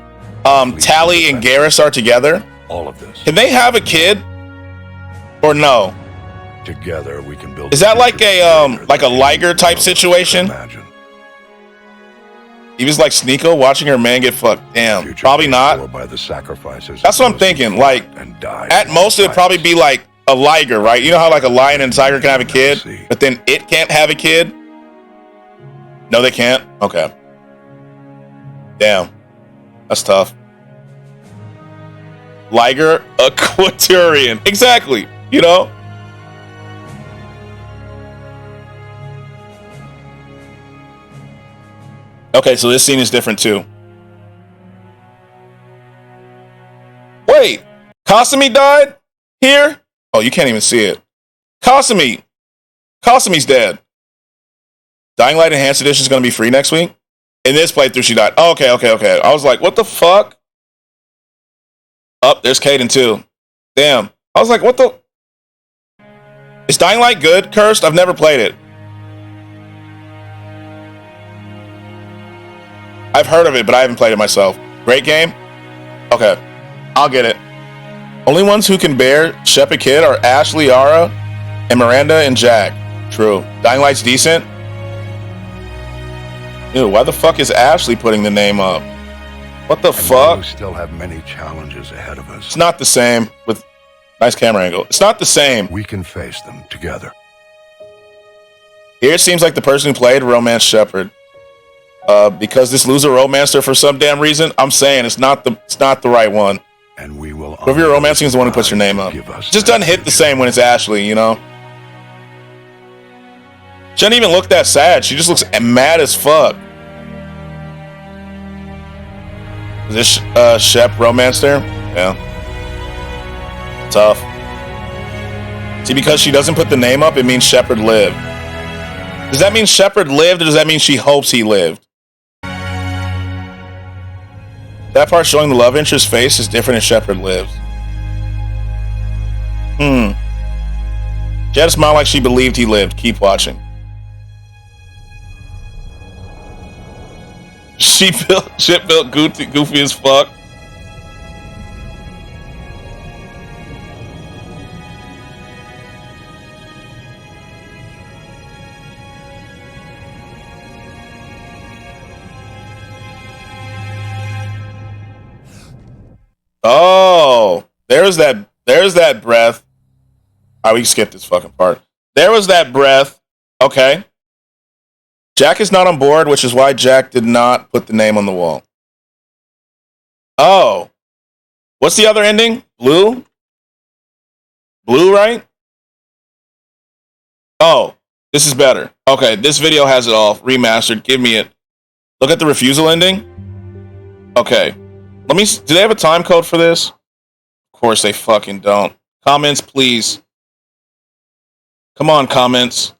Tali and Garrus are together? all of this. Can they have a kid? Or no? Together we can build. Is that like a Liger type situation? Imagine. He was like Sneeko watching her man get fucked. Damn, probably not. By the sacrifices. That's what I'm thinking. Like, at most it'd probably be like a Liger, right? You know how like a lion and tiger can have a kid, but then it can't have a kid? No, they can't? Okay. Damn. That's tough. Liger, a Quaturian. Exactly. You know? Okay, so this scene is different too. Wait, Kasumi died here? Oh, you can't even see it. Kasumi's dead. Dying Light Enhanced Edition is going to be free next week. In this playthrough, she died. Oh, okay. I was like, what the fuck? Oh, there's Caden too. Damn. I was like, what the? Is Dying Light good, Cursed? I've never played it. I've heard of it, but I haven't played it myself. Great game? Okay. I'll get it. Only ones who can bear Shep a kid are Ashley, Yara, and Miranda and Jack. True. Dying Light's decent. Ew, why the fuck is Ashley putting the name up? What the fuck? We still have many challenges ahead of us. It's not the same with nice camera angle. It's not the same. We can face them together. Here it seems like the person who played Romance Shepherd. Because this loser romanced her for some damn reason, I'm saying it's not the right one. And we will. Whoever you're romancing is the one who puts your name up. It just doesn't hit the same when it's Ashley, you know? She doesn't even look that sad. She just looks mad as fuck. Is this Shep romanced her? Yeah. Tough. See, because she doesn't put the name up, it means Shepard lived. Does that mean Shepard lived, or does that mean she hopes he lived? That part showing the love interest's face is different if Shepard lives. She had a smile like she believed he lived. Keep watching. Shit built goofy as fuck. Oh, there's that breath. All right, we can skip this fucking part. There was that breath. Okay. Jack is not on board, which is why Jack did not put the name on the wall. Oh. What's the other ending? Blue? Blue, right? Oh, this is better. Okay, this video has it all remastered. Give me it. Look at the refusal ending. Okay. Let me. Do they have a time code for this? Of course they fucking don't. Comments, please. Come on, comments.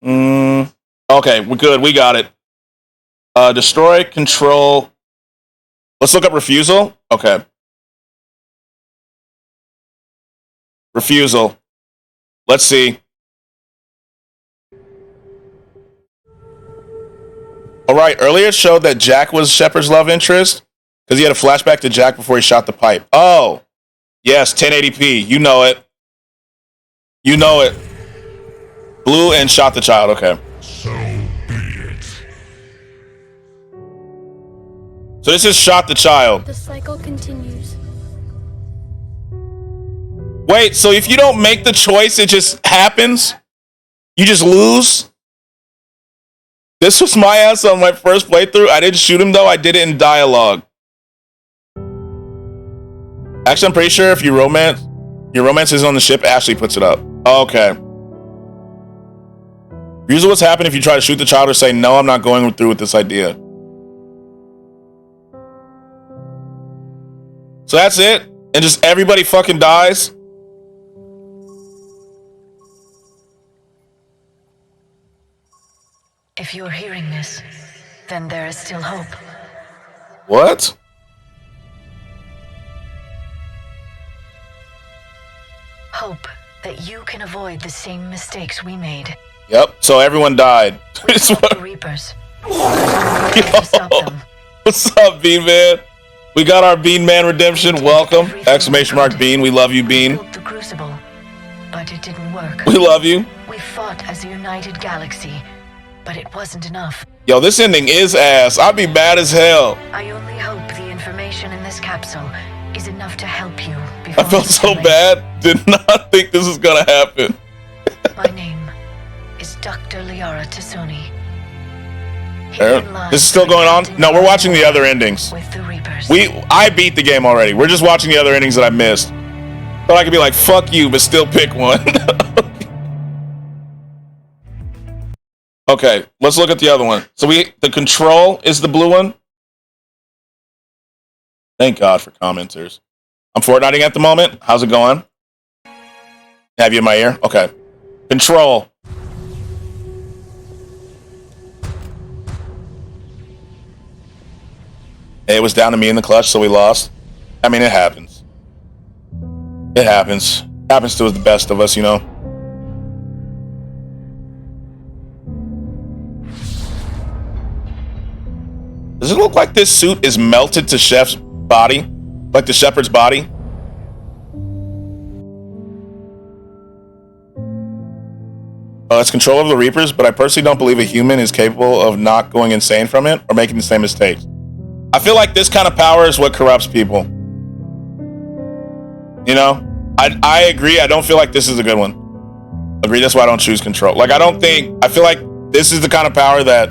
Okay, we're good. We got it. Destroy, control. Let's look up refusal. Okay. Refusal. Let's see. All right, earlier it showed that Jack was Shepard's love interest because he had a flashback to Jack before he shot the pipe. Oh, yes, 1080p. You know it. You know it. Blue and shot the child. Okay. So be it. So this is shot the child. The cycle continues. Wait, so if you don't make the choice, it just happens? You just lose? This was my ass on my first playthrough. I didn't shoot him though. I did it in dialogue. Actually, I'm pretty sure if your romance is on the ship, Ashley puts it up. Okay. Usually what's happened if you try to shoot the child or say, no, I'm not going through with this idea. So that's it? And just everybody fucking dies? If you're hearing this, then there is still hope. What? Hope that you can avoid the same mistakes we made. Yep, so everyone died. The Reapers. Yo, what's up, B-Man? We got our Bean Man redemption. Welcome! Exclamation mark Bean. We love you, Bean. The Crucible, but it didn't work. We love you. We fought as a united galaxy, but it wasn't enough. Yo, this ending is ass. I'd be mad as hell. I only hope the information in this capsule is enough to help you. I felt so bad. Did not think this was gonna happen. My name is Dr. Liara Tasuni. This is still going on? No, we're watching the other endings. I beat the game already. We're just watching the other endings that I missed. But I could be like, fuck you, but still pick one. Okay, let's look at the other one. So the Control is the blue one. Thank God for commenters. I'm Fortniting at the moment. How's it going? Have you in my ear? Okay. Control. It was down to me in the clutch, so we lost. I mean, it happens. It happens. Happens to the best of us, you know. Does it look like this suit is melted to Chef's body? Like the Shepherd's body? It's control of the Reapers, but I personally don't believe a human is capable of not going insane from it or making the same mistakes. I feel like this kind of power is what corrupts people. You know? I agree. I don't feel like this is a good one. Agree, that's why I don't choose control. Like, I feel like this is the kind of power that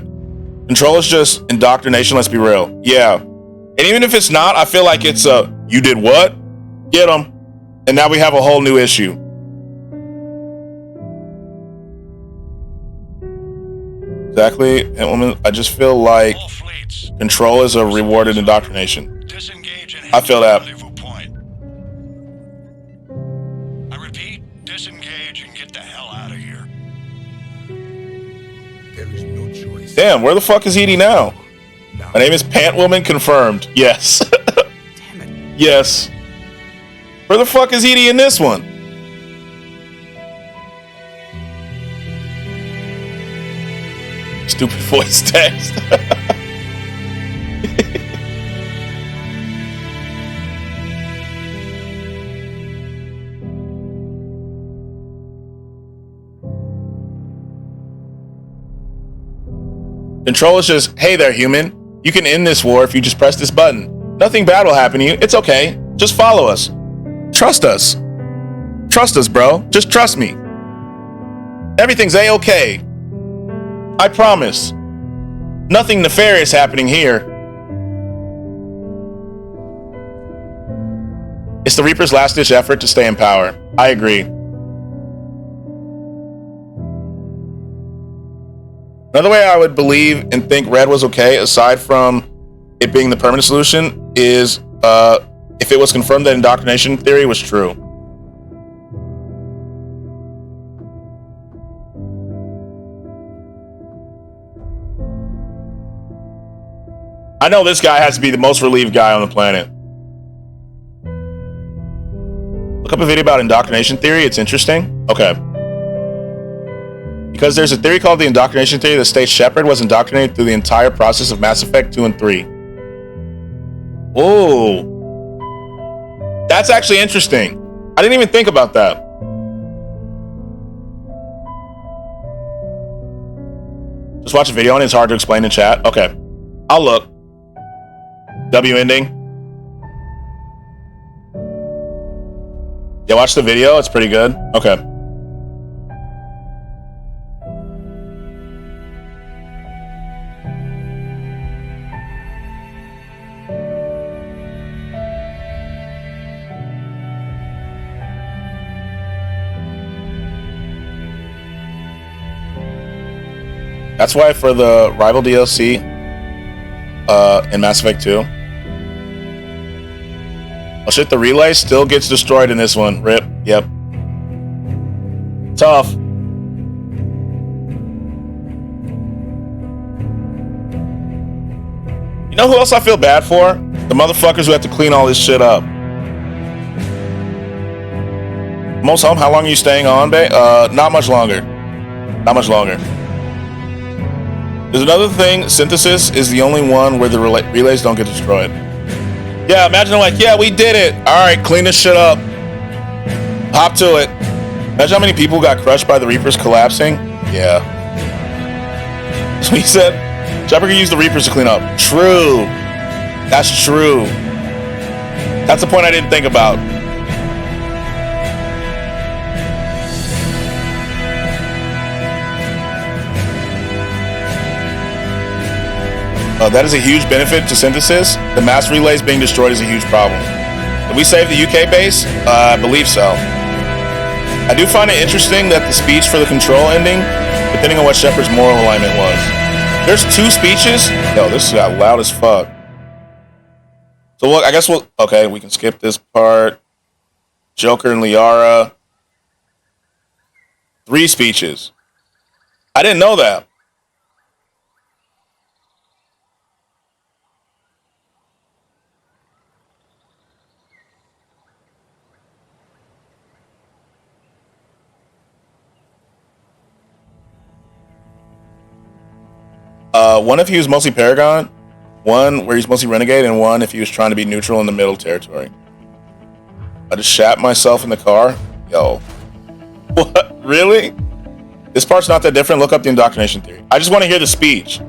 control is just indoctrination, let's be real. Yeah. And even if it's not, I feel like it's you did what? Get them. And now we have a whole new issue. Exactly. And I just feel like control is a rewarded indoctrination. I feel that. I repeat, disengage and get the hell out of here. There is no choice. Damn, where the fuck is Edie now? My name is Pantwoman confirmed. Yes. Damn it. Yes. Where the fuck is Edie in this one? Stupid voice text. Control is just, hey there, human. You can end this war if you just press this button. Nothing bad will happen to you. It's okay. Just follow us. Trust us. Trust us, bro. Just trust me. Everything's A-okay. I promise. Nothing nefarious happening here. It's the Reaper's last-ditch effort to stay in power. I agree. Another way I would believe and think Red was okay, aside from it being the permanent solution, is if it was confirmed that indoctrination theory was true. I know this guy has to be the most relieved guy on the planet. Look up a video about indoctrination theory. It's interesting. Okay. Because there's a theory called the indoctrination theory that states Shepard was indoctrinated through the entire process of Mass Effect 2 and 3. Whoa. That's actually interesting. I didn't even think about that. Just watch a video and it's hard to explain in chat. Okay. I'll look. W ending. Yeah, watch the video. It's pretty good. Okay. That's why for the Rival DLC in Mass Effect 2. Oh shit, the relay still gets destroyed in this one. RIP. Yep. Tough. You know who else I feel bad for? The motherfuckers who have to clean all this shit up. Most home, how long are you staying on, babe? Not much longer. Not much longer. There's another thing, Synthesis is the only one where the relays don't get destroyed. Yeah, imagine they're like, yeah, we did it. All right, clean this shit up. Hop to it. Imagine how many people got crushed by the Reapers collapsing. Yeah. So he said, Shepard could use the Reapers to clean up. True. That's true. That's the point I didn't think about. That is a huge benefit to synthesis. The mass relays being destroyed is a huge problem. Did we save the UK base? I believe so. I do find it interesting that the speech for the control ending, depending on what Shepard's moral alignment was. There's 2 speeches. Yo, this got loud as fuck. So look, I guess okay, we can skip this part. Joker and Liara. 3 speeches. I didn't know that. One if he was mostly Paragon, one where he's mostly Renegade, and one if he was trying to be neutral in the middle territory. I just shat myself in the car. Yo. What? Really? This part's not that different. Look up the indoctrination theory. I just want to hear the speech.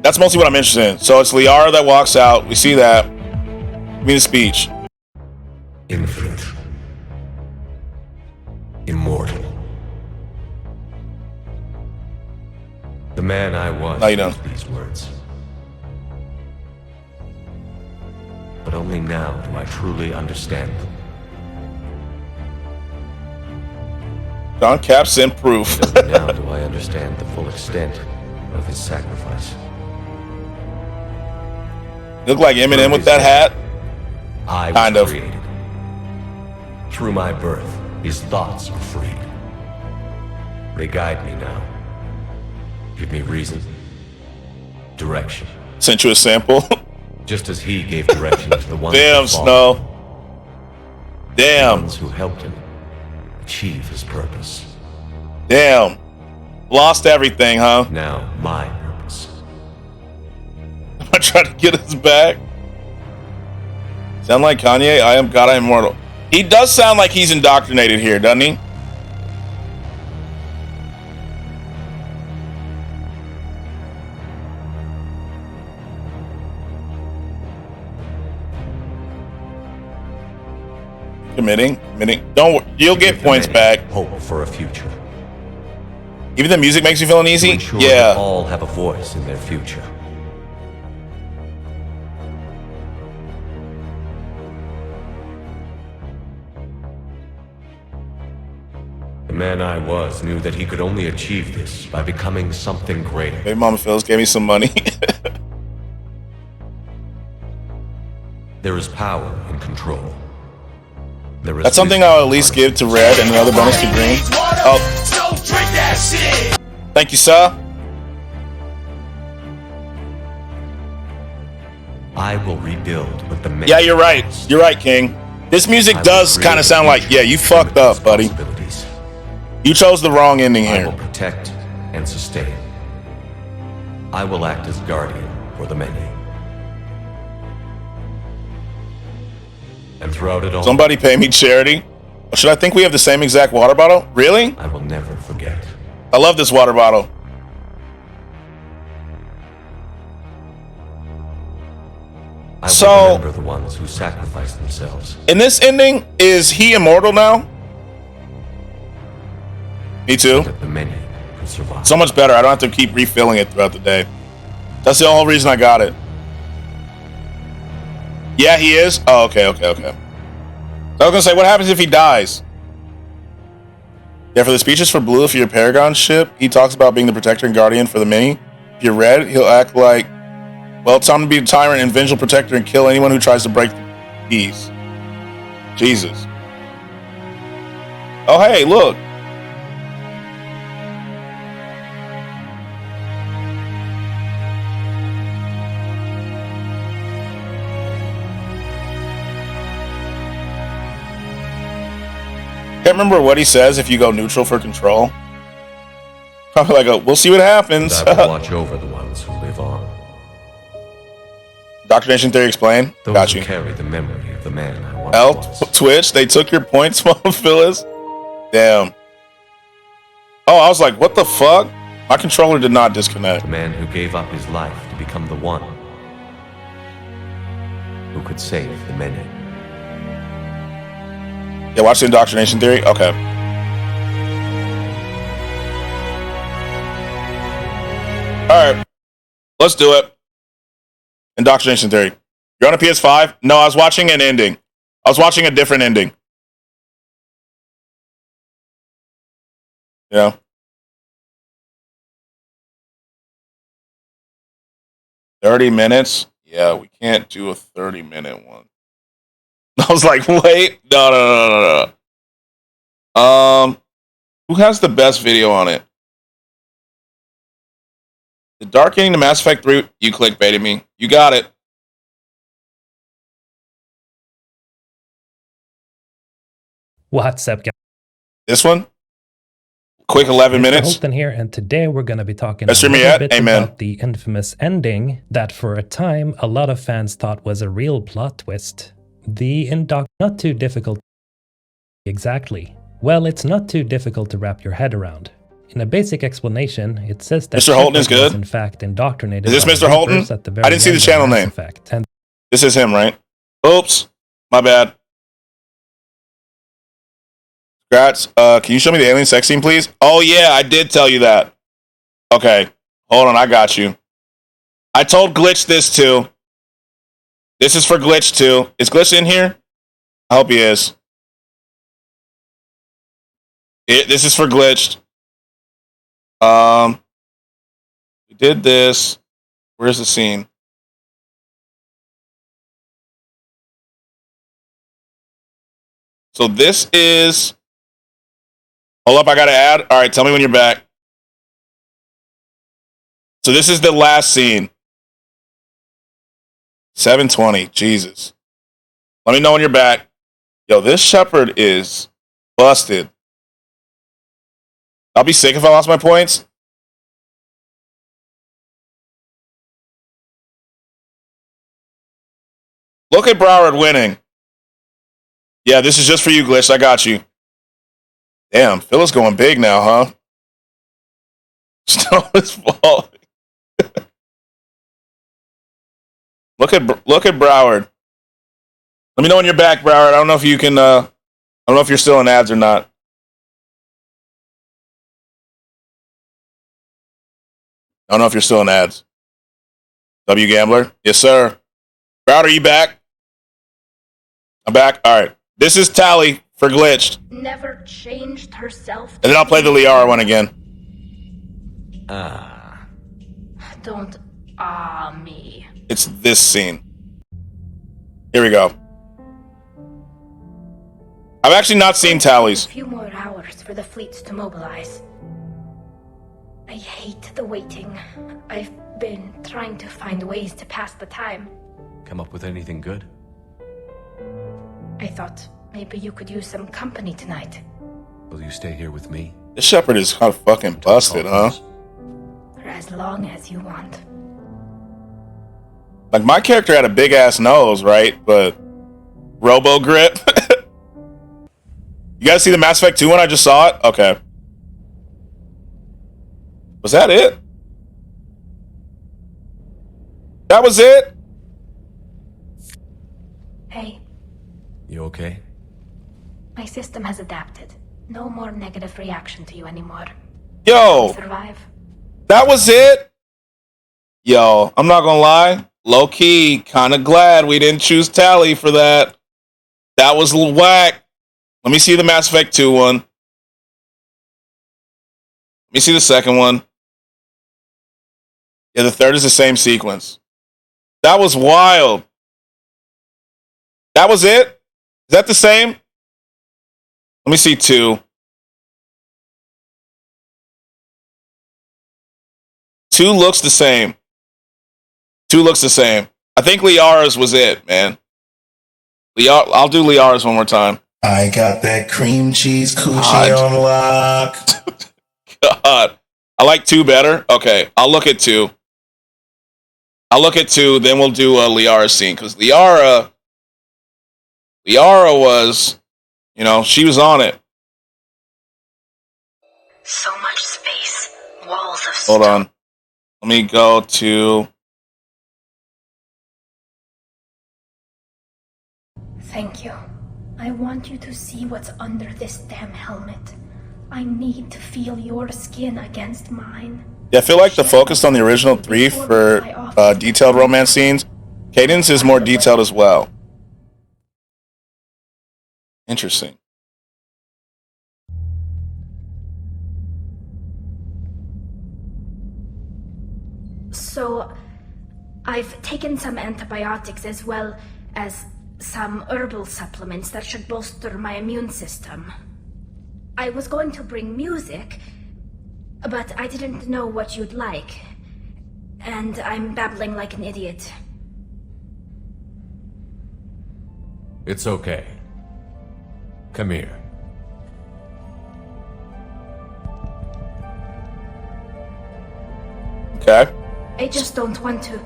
That's mostly what I'm interested in. So it's Liara that walks out. We see that. Give me the speech. Infinite. Immortal. The man I was used these words. But only now do I truly understand them. John Cap sent proof. Only now do I understand the full extent of his sacrifice. Look like Eminem with that hat. I kind was of. Created. Through my birth, his thoughts are freed. They guide me now. Give me reason, direction. Sent you a sample. Just as he gave direction to the ones Damn, who Snow. Damn. The ones who helped him achieve his purpose. Damn. Lost everything, huh? Now my purpose. I try to get us back. Sound like Kanye? I am God, I am immortal. He does sound like he's indoctrinated here, doesn't he? Committing. Don't. You'll get points back. Hope for a future. Even the music makes you feel uneasy. Ensure Yeah. that all have a voice in their future. The man I was knew that he could only achieve this by becoming something greater. Baby Mama Phil's gave me some money. There is power in control. There is That's something I'll at least give to Red and another bonus to Green. Oh. Thank you, sir. I will rebuild with the man. Yeah, you're right. You're right, King. This music does kind of sound like, yeah, you fucked up, buddy. You chose the wrong ending I here. will protect and sustain. I will act as guardian for the many. And throughout it all, Somebody pay me charity. Should I think we have the same exact water bottle? Really? I will never forget. I love this water bottle. I will remember the ones who sacrificed themselves. In this ending, is he immortal now? Me too. The many who survived. So much better. I don't have to keep refilling it throughout the day. That's the whole reason I got it. Yeah, he is? Oh, okay. I was going to say, what happens if he dies? Yeah, for the speeches for Blue, if you're a Paragon ship, he talks about being the protector and guardian for the many. If you're Red, he'll act like, well, it's time to be a tyrant and vengeful protector and kill anyone who tries to break the peace. Jesus. Oh, hey, look. Can't remember what he says if you go neutral for control. Probably like, we'll see what happens. And I will watch over the ones who live on. Dr. Nation Theory explain. Those Got who you. carry the memory of the man I once L was. Twitch, they took your points, Phyllis. Damn. Oh, I was like, what the fuck? My controller did not disconnect. The man who gave up his life to become the one who could save the many. Yeah, watch the Indoctrination Theory? Okay. Alright. Let's do it. Indoctrination Theory. You're on a PS5? No, I was watching an ending. I was watching a different ending. Yeah. $30. Yeah, we can't do a 30-minute one. I was like, wait, no. Who has the best video on it? The Dark Ending to Mass Effect 3. You clickbaited me. You got it. What's up, guys? This one? Quick 11 minutes. Holton here, and today we're going to be talking That's a little yet? bit Amen. about the infamous ending that for a time a lot of fans thought was a real plot twist. The not too difficult. Exactly. Well, it's not too difficult to wrap your head around. In a basic explanation, it says that Mr. Holton is Shepard was good? in fact indoctrinated. Is this by Mr. the Holton? Reapers at the very I didn't see the end of channel Mass name. Effect, and This is him, right? Oops. My bad. Skratsx, can you show me the alien sex scene, please? Oh, yeah, I did tell you that. Okay. Hold on, I got you. I told Glitch this, too. This is for Glitch, too. Is Glitch in here? I hope he is. This is for Glitched. We did this. Where's the scene? So this is... Hold up, I gotta add. All right, tell me when you're back. So this is the last scene. 7:20. Jesus. Let me know when you're back. Yo, this Shepard is busted. I'll be sick if I lost my points. Look at Broward winning. Yeah, this is just for you, Glitch. I got you. Damn, Phil's going big now, huh? Snow is falling. Look at Broward. Let me know when you're back, Broward. I don't know if you can. I don't know if you're still in ads or not. I don't know if you're still in ads. W Gambler, yes sir. Broward, are you back? I'm back. All right. This is Tally for Glitched. Never changed herself. And then I'll play the Liara one again. Don't me. It's this scene. Here we go. I've actually not seen Tally's. A few more hours for the fleets to mobilize. I hate the waiting. I've been trying to find ways to pass the time. Come up with anything good? I thought maybe you could use some company tonight. Will you stay here with me? This Shepard is kind of fucking busted, huh? For as long as you want. Like, my character had a big ass nose, right? But Robo Grip. You guys see the Mass Effect 2 one? I just saw it? Okay. Was that it? That was it? Hey, You okay? my system has adapted. No more negative reaction to you anymore. Yo, Survive. that was it? Yo, I'm not gonna lie. Low key, kind of glad we didn't choose Tally for that. That was a little whack. Let me see the Mass Effect 2 one. Let me see the second one. Yeah, the third is the same sequence. That was wild. That was it? Is that the same? Let me see 2. 2 looks the same. 2 looks the same. I think Liara's was it, man. I'll do Liara's one more time. I got that cream cheese coochie on lock. God. I like 2 better. Okay, I'll look at 2. I'll look at 2, then we'll do a Liara scene, because Liara was, you know, she was on it. So much space, walls of stone. Hold on. Let me go to... Thank you. I want you to see what's under this damn helmet. I need to feel your skin against mine. Yeah, I feel like the focus on the original 3 for detailed romance scenes. Cadence is more detailed as well. Interesting. So, I've taken some antibiotics as well as some herbal supplements that should bolster my immune system. I was going to bring music, but I didn't know what you'd like. And I'm babbling like an idiot. It's okay. Come here. Okay. I just don't want to.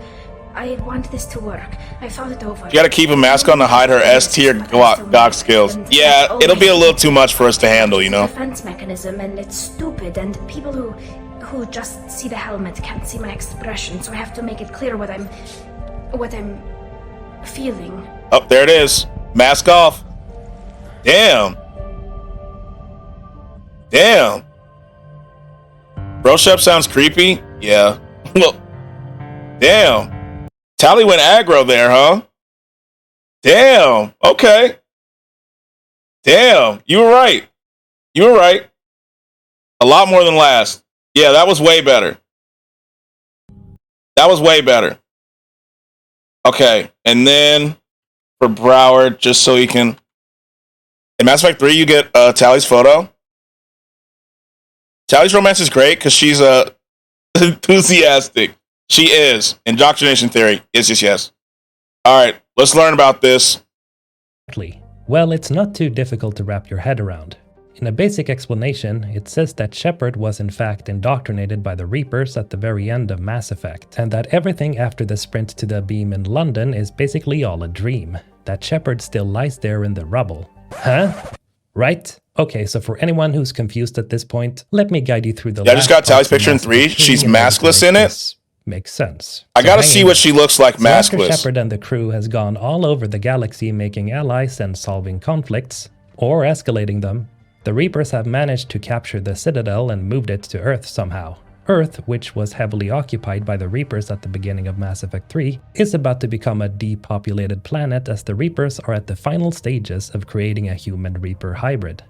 I want this to work. I thought it over. You gotta keep a mask on to hide her S-tier GOG skills. Yeah, it'll be a little too much for us to handle, you know? Defense mechanism, and it's stupid, and people who just see the helmet can't see my expression, so I have to make it clear what I'm feeling. Oh, there it is. Mask off. Damn. Damn. Bro Shep sounds creepy. Yeah. Well, damn. Tally went aggro there, huh? Damn. Okay. Damn. You were right. You were right. A lot more than last. Yeah, that was way better. That was way better. Okay. And then for Broward, just so he can... In Mass Effect 3, you get Tally's photo. Tally's romance is great because she's enthusiastic. She is. Indoctrination theory. Yes. All right, let's learn about this. Well, it's not too difficult to wrap your head around. In a basic explanation, it says that Shepard was in fact indoctrinated by the Reapers at the very end of Mass Effect, and that everything after the sprint to the beam in London is basically all a dream. That Shepard still lies there in the rubble. Huh? Right? Okay, so for anyone who's confused at this point, let me guide you through the I just got Tally's picture in 3. She's maskless in it. Makes sense. I gotta see what she looks like maskless. After Shepard and the crew has gone all over the galaxy making allies and solving conflicts, or escalating them, the Reapers have managed to capture the Citadel and moved it to Earth somehow. Earth, which was heavily occupied by the Reapers at the beginning of Mass Effect 3, is about to become a depopulated planet as the Reapers are at the final stages of creating a human-Reaper hybrid.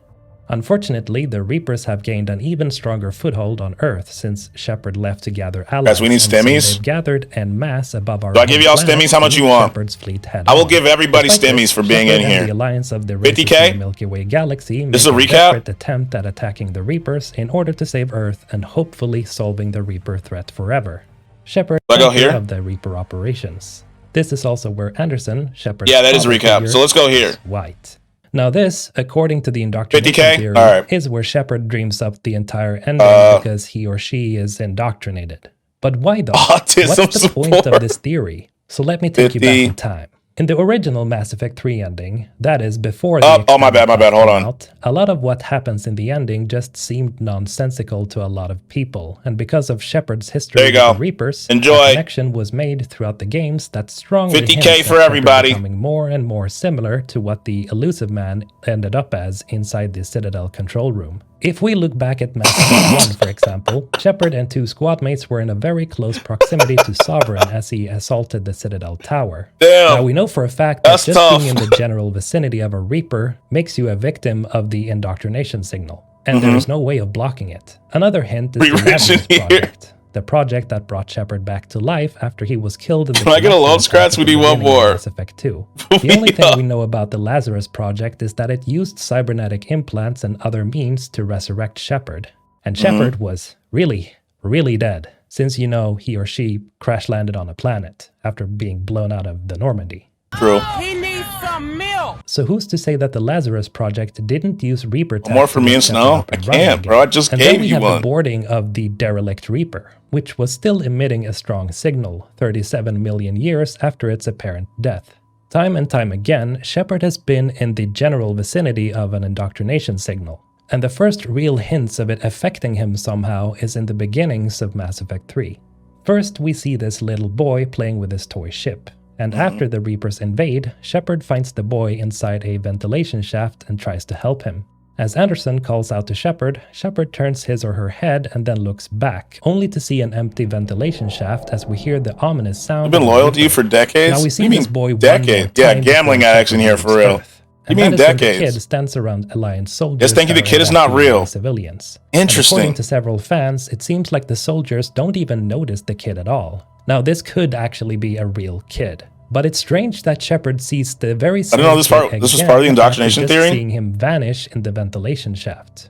Unfortunately, the Reapers have gained an even stronger foothold on Earth since Shepard left to gather allies. Guys, we need stimmies. So they've gathered en masse above our. Do I give y'all stimmies? How much you want? Shepard's fleet I will give everybody stimmies for being in here. The alliance of the races 50K? in the Milky Way galaxy. This is a recap. Desperate attempt at attacking the Reapers in order to save Earth and hopefully solving the Reaper threat forever. Shepard is here of the Reaper operations. This is also where Anderson, Shepard. Yeah, that is a recap. So let's go here. White. Now this, according to the indoctrination 50K? theory, All right. is where Shepard dreams up the entire ending because he or she is indoctrinated. But why though? Autism What's the point of this theory? So let me take you back in time. In the original Mass Effect 3 ending, that is before the my bad, hold on. Out, a lot of what happens in the ending just seemed nonsensical to a lot of people, and because of Shepard's history with the Reapers, Enjoy. a connection was made throughout the games that strongly 50K for everybody. Becoming more and more similar to what the Elusive Man ended up as inside the Citadel control room. If we look back at Mass Effect 1, for example, Shepard and 2 squad mates were in a very close proximity to Sovereign as he assaulted the Citadel tower. Damn. Now we know for a fact that just tough. being in the general vicinity of a Reaper makes you a victim of the indoctrination signal, and there is no way of blocking it. Another hint is the Lazarus Project, the project that brought Shepard back to life after he was killed in the Can I get a load Skratsx? We need one more. Mass Effect 2. The only thing we know about the Lazarus Project is that it used cybernetic implants and other means to resurrect Shepard. And Shepard was really, really dead, since you know he or she crash landed on a planet after being blown out of the Normandy. True. He needs me some milk! So who's to say that the Lazarus Project didn't use Reaper tech More for to me get and Shepard Snow? up I and running can't, bro. I just and then gave we you have one. the boarding of the derelict Reaper, which was still emitting a strong signal 37 million years after its apparent death. Time and time again, Shepard has been in the general vicinity of an indoctrination signal, and the first real hints of it affecting him somehow is in the beginnings of Mass Effect 3. First, we see this little boy playing with his toy ship, and after the Reapers invade, Shepard finds the boy inside a ventilation shaft and tries to help him. As Anderson calls out to Shepard, Shepard turns his or her head and then looks back, only to see an empty ventilation shaft as we hear the ominous sound. I've been loyal to you for decades? Now we see You mean this boy decades? Yeah, gambling addicts in here for real. You mean The decades? kid stands around Alliance soldiers. Just thinking the that are kid is not evacuating real. Civilians. Interesting. And according to several fans, it seems like the soldiers don't even notice the kid at all. Now this could actually be a real kid. But it's strange that Shepard sees the very same I don't know, this was part of the indoctrination after theory? just seeing him vanish in the ventilation shaft.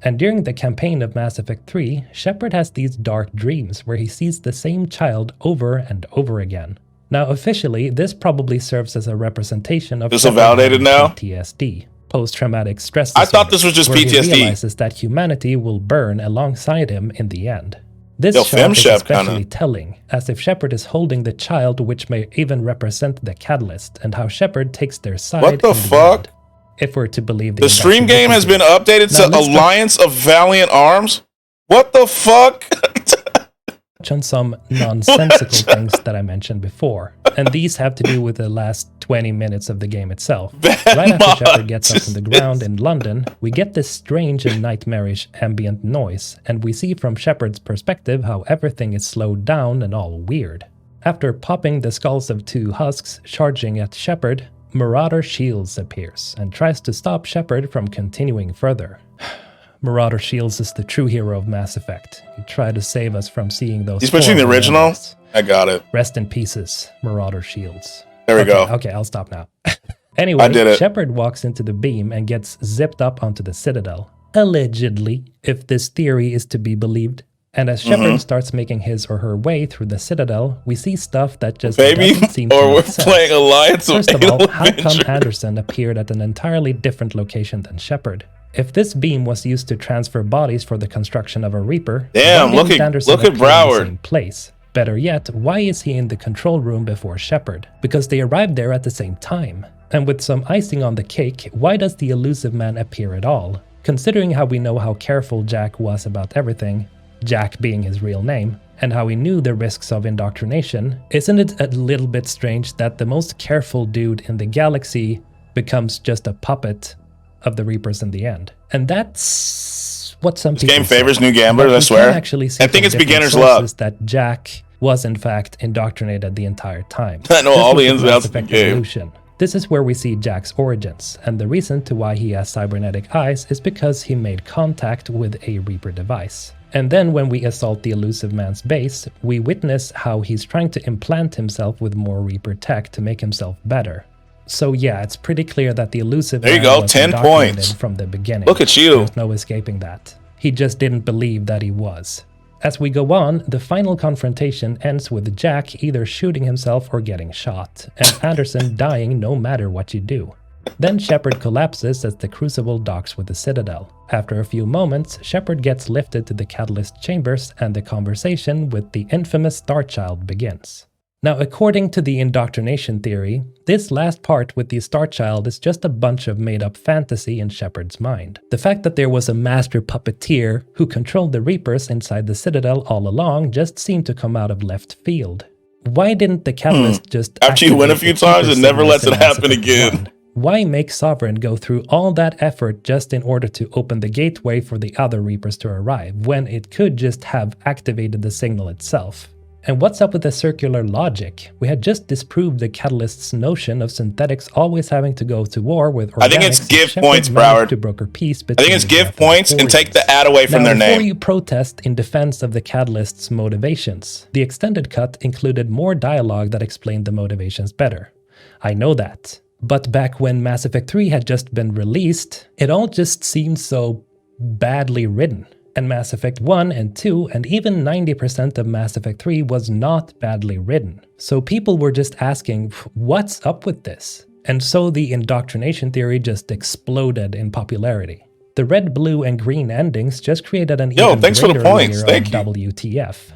And during the campaign of Mass Effect 3, Shepard has these dark dreams where he sees the same child over and over again. Now officially, this probably serves as a representation of This Shepard validated now? PTSD, post-traumatic stress I disorder, thought this was just where PTSD. he realizes that humanity will burn alongside him in the end. This Yo, shot is FemShep especially kinda. telling, as if Shepard is holding the child, which may even represent the catalyst, and how Shepard takes their side. What the in fuck? end, if we're to believe The stream game has been updated Now, to let's Alliance of Valiant Arms? What the fuck? touch on some nonsensical things that I mentioned before, and these have to do with the last 20 minutes of the game itself. Right after Shepard gets up from the ground in London, we get this strange and nightmarish ambient noise, and we see from Shepard's perspective how everything is slowed down and all weird. After popping the skulls of two husks charging at Shepard, Marauder Shields appears and tries to stop Shepard from continuing further. Marauder Shields is the true hero of Mass Effect. He tried to save us from seeing those. He's pushing the horrible original? enemies. I got it. Rest in pieces, Marauder Shields. There we Okay, go. Okay, I'll stop now. Anyway, I did it. Shepard walks into the beam and gets zipped up onto the Citadel. Allegedly, if this theory is to be believed. And as Shepard starts making his or her way through the Citadel, we see stuff that just Baby, doesn't seem or to we're make sense. playing Alliance of First of all, Anal how come Adventure. Anderson appeared at an entirely different location than Shepard? If this beam was used to transfer bodies for the construction of a Reaper, Damn, why look didn't at- Anderson look at appear in the Broward. same place? Better yet, why is he in the control room before Shepard? Because they arrived there at the same time. And with some icing on the cake, why does the elusive man appear at all? Considering how we know how careful Jack was about everything, Jack being his real name, and how he knew the risks of indoctrination, isn't it a little bit strange that the most careful dude in the galaxy becomes just a puppet of the Reapers in the end? And that's what some people game say. favors new gamblers, But I we swear. can actually see I think from it's different beginner's sources luck. that Jack was in fact indoctrinated the entire time. I know This all was the ins and Mass outs of the Effect game. Evolution. This is where we see Jack's origins, and the reason to why he has cybernetic eyes is because he made contact with a Reaper device. And then when we assault the elusive man's base, we witness how he's trying to implant himself with more Reaper tech to make himself better. So yeah, it's pretty clear that the elusive There you man go, was 10 indoctrinated points. from the beginning. Look at you. There's no escaping that. He just didn't believe that he was. As we go on, the final confrontation ends with Jack either shooting himself or getting shot, and Anderson dying no matter what you do. Then Shepard collapses as the Crucible docks with the Citadel. After a few moments, Shepard gets lifted to the Catalyst chambers and the conversation with the infamous Starchild begins. Now, according to the indoctrination theory, this last part with the Starchild is just a bunch of made-up fantasy in Shepard's mind. The fact that there was a master puppeteer who controlled the Reapers inside the Citadel all along just seemed to come out of left field. Why didn't the Catalyst just After you win a activate few the times, Reaper it never signals lets in it Mass happen Effect again. 1? Why make Sovereign go through all that effort just in order to open the gateway for the other Reapers to arrive, when it could just have activated the signal itself? And what's up with the circular logic? We had just disproved the Catalyst's notion of synthetics always having to go to war with organics. I think it's give Shepard points, managed Broward. to broker peace I think it's between give the points and take the ad away from now, their before name. you protest in defense of the Catalyst's motivations, the extended cut included more dialogue that explained the motivations better. I know that. But back when Mass Effect 3 had just been released, it all just seemed so badly written. And Mass Effect 1 and 2 and even 90% of Mass Effect 3 was not badly written. So people were just asking, what's up with this? And so the indoctrination theory just exploded in popularity. The red, blue, and green endings just created an even thanks for the greater points. layer Thank of you. WTF.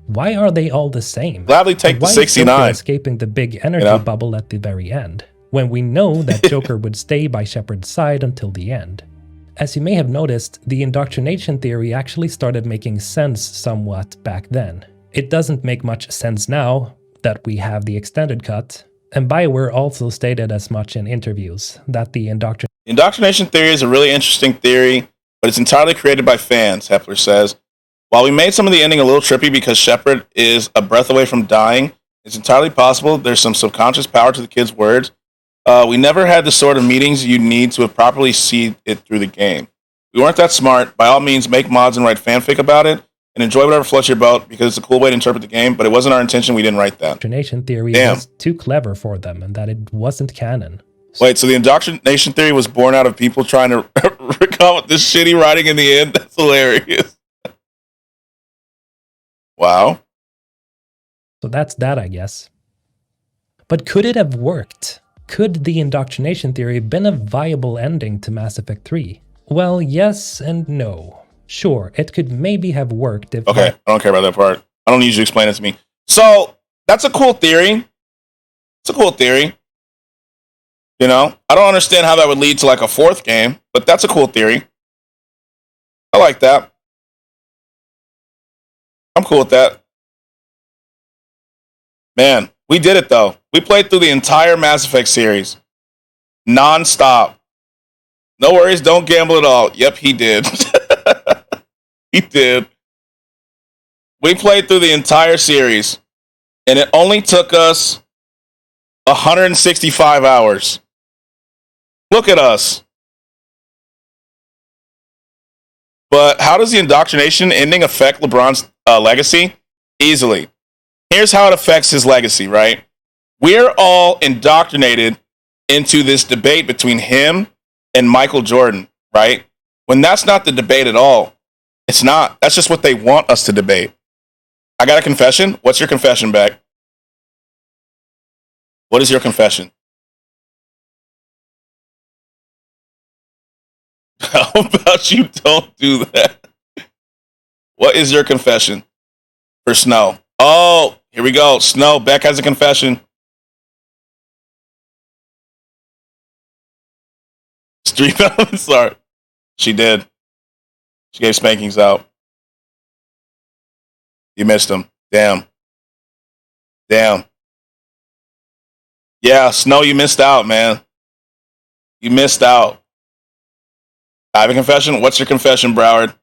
Why are they all the same? Gladly take And the why is Joker 69. escaping the big energy bubble at the very end, when we know that Joker would stay by Shepard's side until the end? As you may have noticed, the indoctrination theory actually started making sense somewhat back then. It doesn't make much sense now that we have the extended cut, and BioWare also stated as much in interviews, that the Indoctrination theory is a really interesting theory, but it's entirely created by fans, Hepler says. While we made some of the ending a little trippy because Shepard is a breath away from dying, it's entirely possible there's some subconscious power to the kid's words. We never had the sort of meetings you need to have properly seen it through the game. We weren't that smart. By all means, make mods and write fanfic about it, and enjoy whatever floats your boat, because it's a cool way to interpret the game, but it wasn't our intention. We didn't write that. indoctrination theory was too clever for them, and that it wasn't canon. Wait, so the indoctrination theory was born out of people trying to come with this shitty writing in the end? That's hilarious. Wow. So that's that, I guess. But could it have worked? Could the indoctrination theory been a viable ending to Mass Effect 3? Well, yes and no. Sure, it could maybe have worked if... Okay, I don't care about that part. I don't need you to explain it to me. So, that's a cool theory. It's a cool theory. You know? I don't understand how that would lead to like a fourth game, but that's a cool theory. I like that. I'm cool with that. Man, we did it though. We played through the entire Mass Effect series. Non-stop. No worries, don't gamble at all. Yep, he did. He did. We played through the entire series, and it only took us 165 hours. Look at us. But how does the indoctrination ending affect LeBron's legacy? Easily. Here's how it affects his legacy, right? We're all indoctrinated into this debate between him and Michael Jordan, right? When that's not the debate at all. It's not. That's just what they want us to debate. I got a confession. What's your confession, Beck? What is your confession? How about you don't do that? What is your confession for Snow? Oh, here we go. Snow, Beck has a confession. Street sorry. She did. She gave spankings out. You missed them. Damn. Damn. Yeah, Snow, you missed out, man. You missed out. I have a confession. What's your confession, Broward?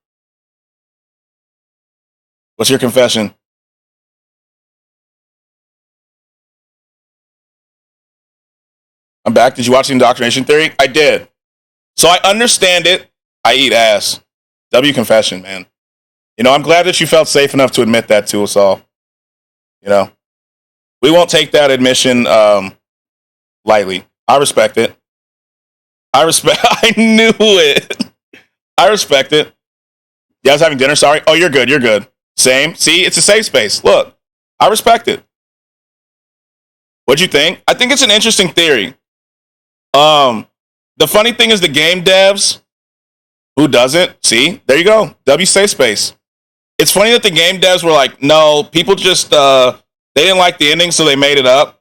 What's your confession? I'm back. Did you watch the indoctrination theory? I did. So I understand it. I eat ass. W confession, man. You know, I'm glad that you felt safe enough to admit that to us all. You know, we won't take that admission lightly. I respect it. I knew it. I respect it. You guys having dinner? Sorry. Oh, you're good. You're good. Same. See, it's a safe space. Look, I respect it. What'd you think? I think it's an interesting theory. The funny thing is the game devs, who doesn't? See, there you go. W safe space. It's funny that the game devs were like, no, people just, they didn't like the ending, so they made it up.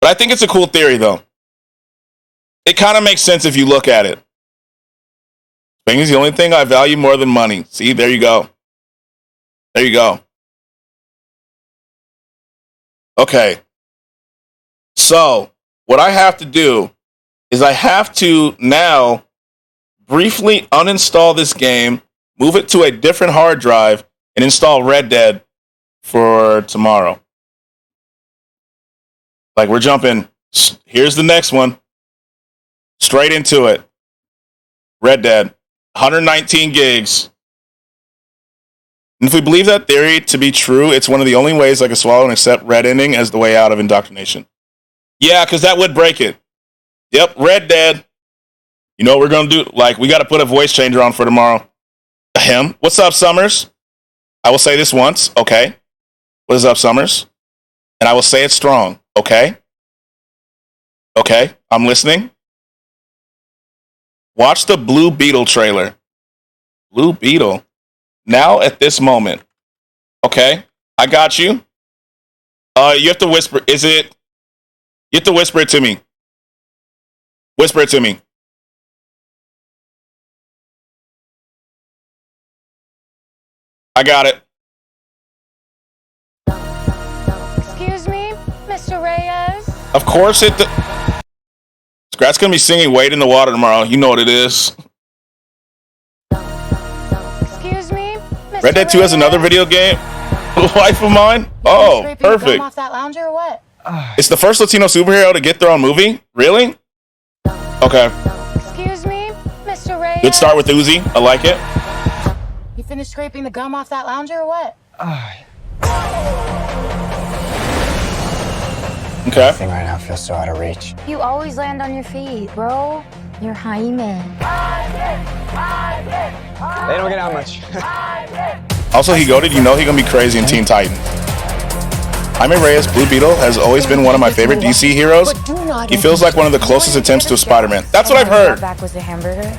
But I think it's a cool theory, though. It kind of makes sense if you look at it. Spanking's is the only thing I value more than money. See, there you go. There you go. Okay. So, what I have to do is I have to now briefly uninstall this game, move it to a different hard drive, and install Red Dead for tomorrow. Like, we're jumping. Here's the next one. Straight into it. Red Dead. 119 gigs. And if we believe that theory to be true, it's one of the only ways I can swallow and accept Red ending as the way out of indoctrination. Yeah, because that would break it. Yep, Red Dead. You know what we're going to do? Like, we got to put a voice changer on for tomorrow. Him. What's up, Summers? I will say this once, okay? What is up, Summers? And I will say it strong, okay? Okay? I'm listening. Watch the Blue Beetle trailer. Blue Beetle. Now at this moment. Okay, I got you. You have to whisper. Is it? You have to whisper it to me. Whisper it to me. I got it. Excuse me, Mr. Reyes? Of course it... Skratsx gonna be singing Wade in the Water tomorrow. You know what it is. Excuse me, Mr. Red Dead 2 has another video game. Wife of mine? Oh, perfect. Off that lounger or what? It's the first Latino superhero to get their own movie? Really? Okay. Excuse me, Mr. Reyes? Good start with Uzi. I like it. You finished scraping the gum off that lounger or what? Okay. Thing right now feels so out of reach. You always land on your feet, bro. You're Jaime. They don't get out much. Also, he goated. You know he gonna be crazy in Teen Titans. Jaime Reyes, Blue Beetle, has always been one of my favorite DC heroes. He feels like one of the closest attempts to a Spider-Man. That's what I've heard. Back was a hamburger.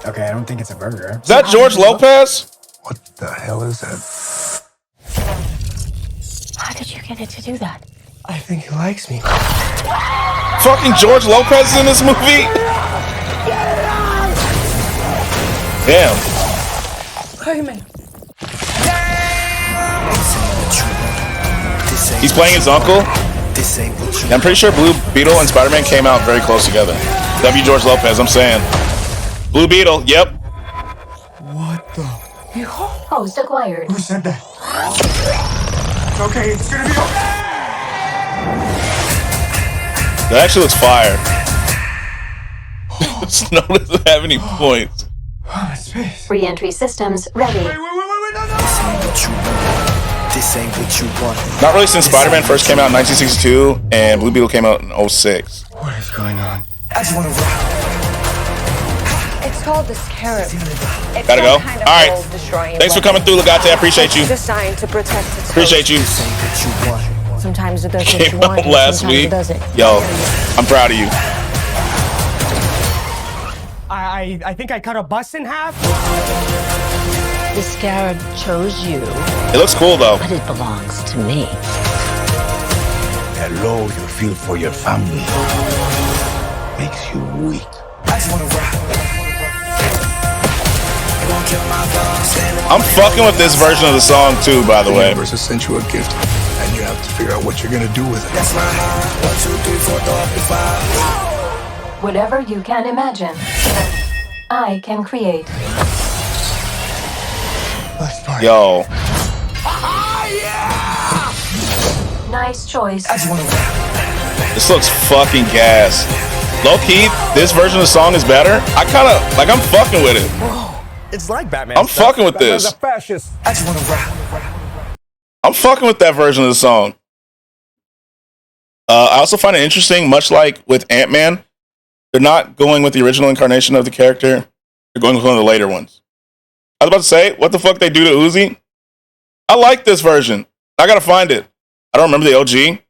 Okay, I don't think it's a burger. Is that George Lopez? What the hell is that? How did you get it to do that? I think he likes me. Fucking George Lopez is in this movie? Damn. Jaime. He's playing his uncle. I'm pretty sure Blue Beetle and Spider-Man came out very close together. W. George Lopez, I'm saying. Blue Beetle, yep. What the? Host acquired. Who said that? It's okay, it's gonna be okay! That actually looks fire. Snow doesn't have any points. Re-entry systems ready. This ain't what you want. Not really since Spider-Man first came out in 1962 and Blue Beetle came out in 06. What is going on? I just wanna rock. It's called the Scarab. It's Gotta go. Kind of all right. Thanks for coming through, Legate. I appreciate you. Designed to protect its Appreciate you. Sometimes it does what Came you want. out last week. Yo, I'm proud of you. I think I cut a bus in half. The Scarab chose you. It looks cool though. But it belongs to me. That love you feel for your family makes you weak. I just wanna rock. I'm fucking with this version of the song too, by the way. The universe has sent you a gift, and you have to figure out what you're gonna do with it. That's my heart. 1, 2, 3, 4, 5. Whatever you can imagine, I can create. Yo. Nice choice. This looks fucking gas. Low key, this version of the song is better. I kind of, like, I'm fucking with it. It's like Batman. I'm fucking with this. Fascist. I'm fucking with that version of the song. I also find it interesting, much like with Ant-Man, they're not going with the original incarnation of the character. They're going with one of the later ones. I was about to say, what the fuck they do to Uzi? I like this version. I gotta find it. I don't remember the OG.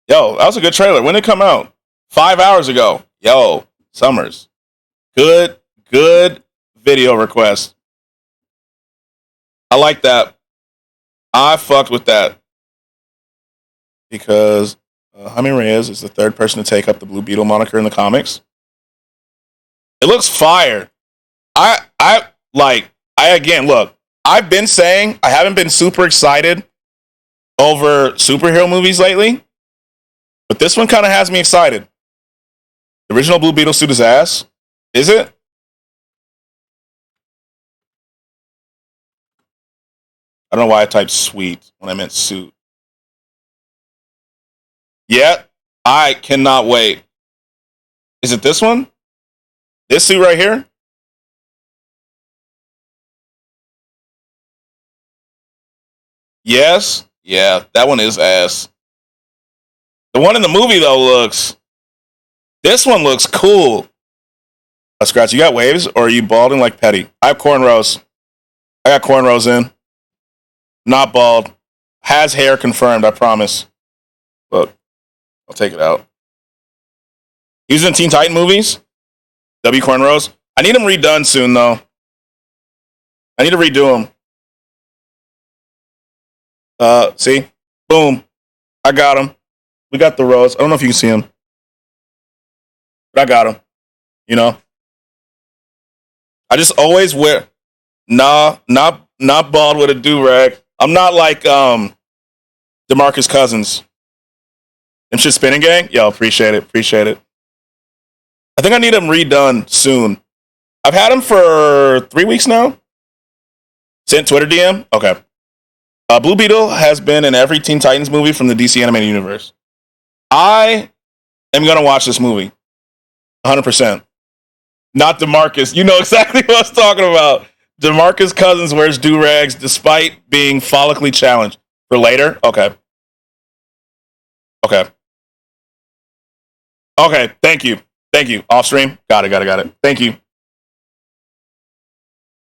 Yo, that was a good trailer. When did it come out? 5 hours ago. Yo, Summers. Good video request. I like that. I fucked with that. Because Jaime Reyes is the third person to take up the Blue Beetle moniker in the comics. It looks fire. Again, look, I've been saying I haven't been super excited over superhero movies lately, but this one kind of has me excited. The original Blue Beetle suit is ass. Is it? I don't know why I typed sweet when I meant suit. Yeah, I cannot wait. Is it this one? This suit right here? Yes. Yeah, that one is ass. The one in the movie, though, looks... This one looks cool. Skratsx, you got waves, or are you balding like Petty? I have cornrows. I got cornrows in. Not bald. Has hair confirmed, I promise. Look, I'll take it out. He was in Teen Titan movies. W. Cornrows. I need him redone soon, though. I need to redo him. See? Boom. I got him. We got the rose. I don't know if you can see him. But I got him. You know? I just always wear... Nah, not bald with a do-rag. I'm not like DeMarcus Cousins. Them shit spinning gang? Yo, appreciate it. Appreciate it. I think I need him redone soon. I've had him for 3 weeks now. Sent Twitter DM? Okay. Blue Beetle has been in every Teen Titans movie from the DC animated universe. I am going to watch this movie. 100%. Not DeMarcus. You know exactly what I was talking about. DeMarcus Cousins wears do-rags despite being follically challenged. For later? Okay. Okay. Okay, thank you. Thank you. Off stream? Got it. Thank you.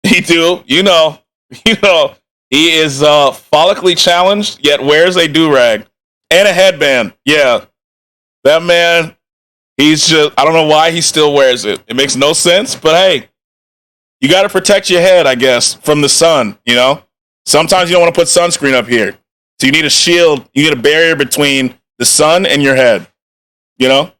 He do. You know. He is follically challenged, yet wears a do-rag. And a headband. Yeah. That man, he's just, I don't know why he still wears it. It makes no sense, but hey, you got to protect your head, I guess, from the sun, you know? Sometimes you don't want to put sunscreen up here. So you need a shield, you need a barrier between the sun and your head, you know?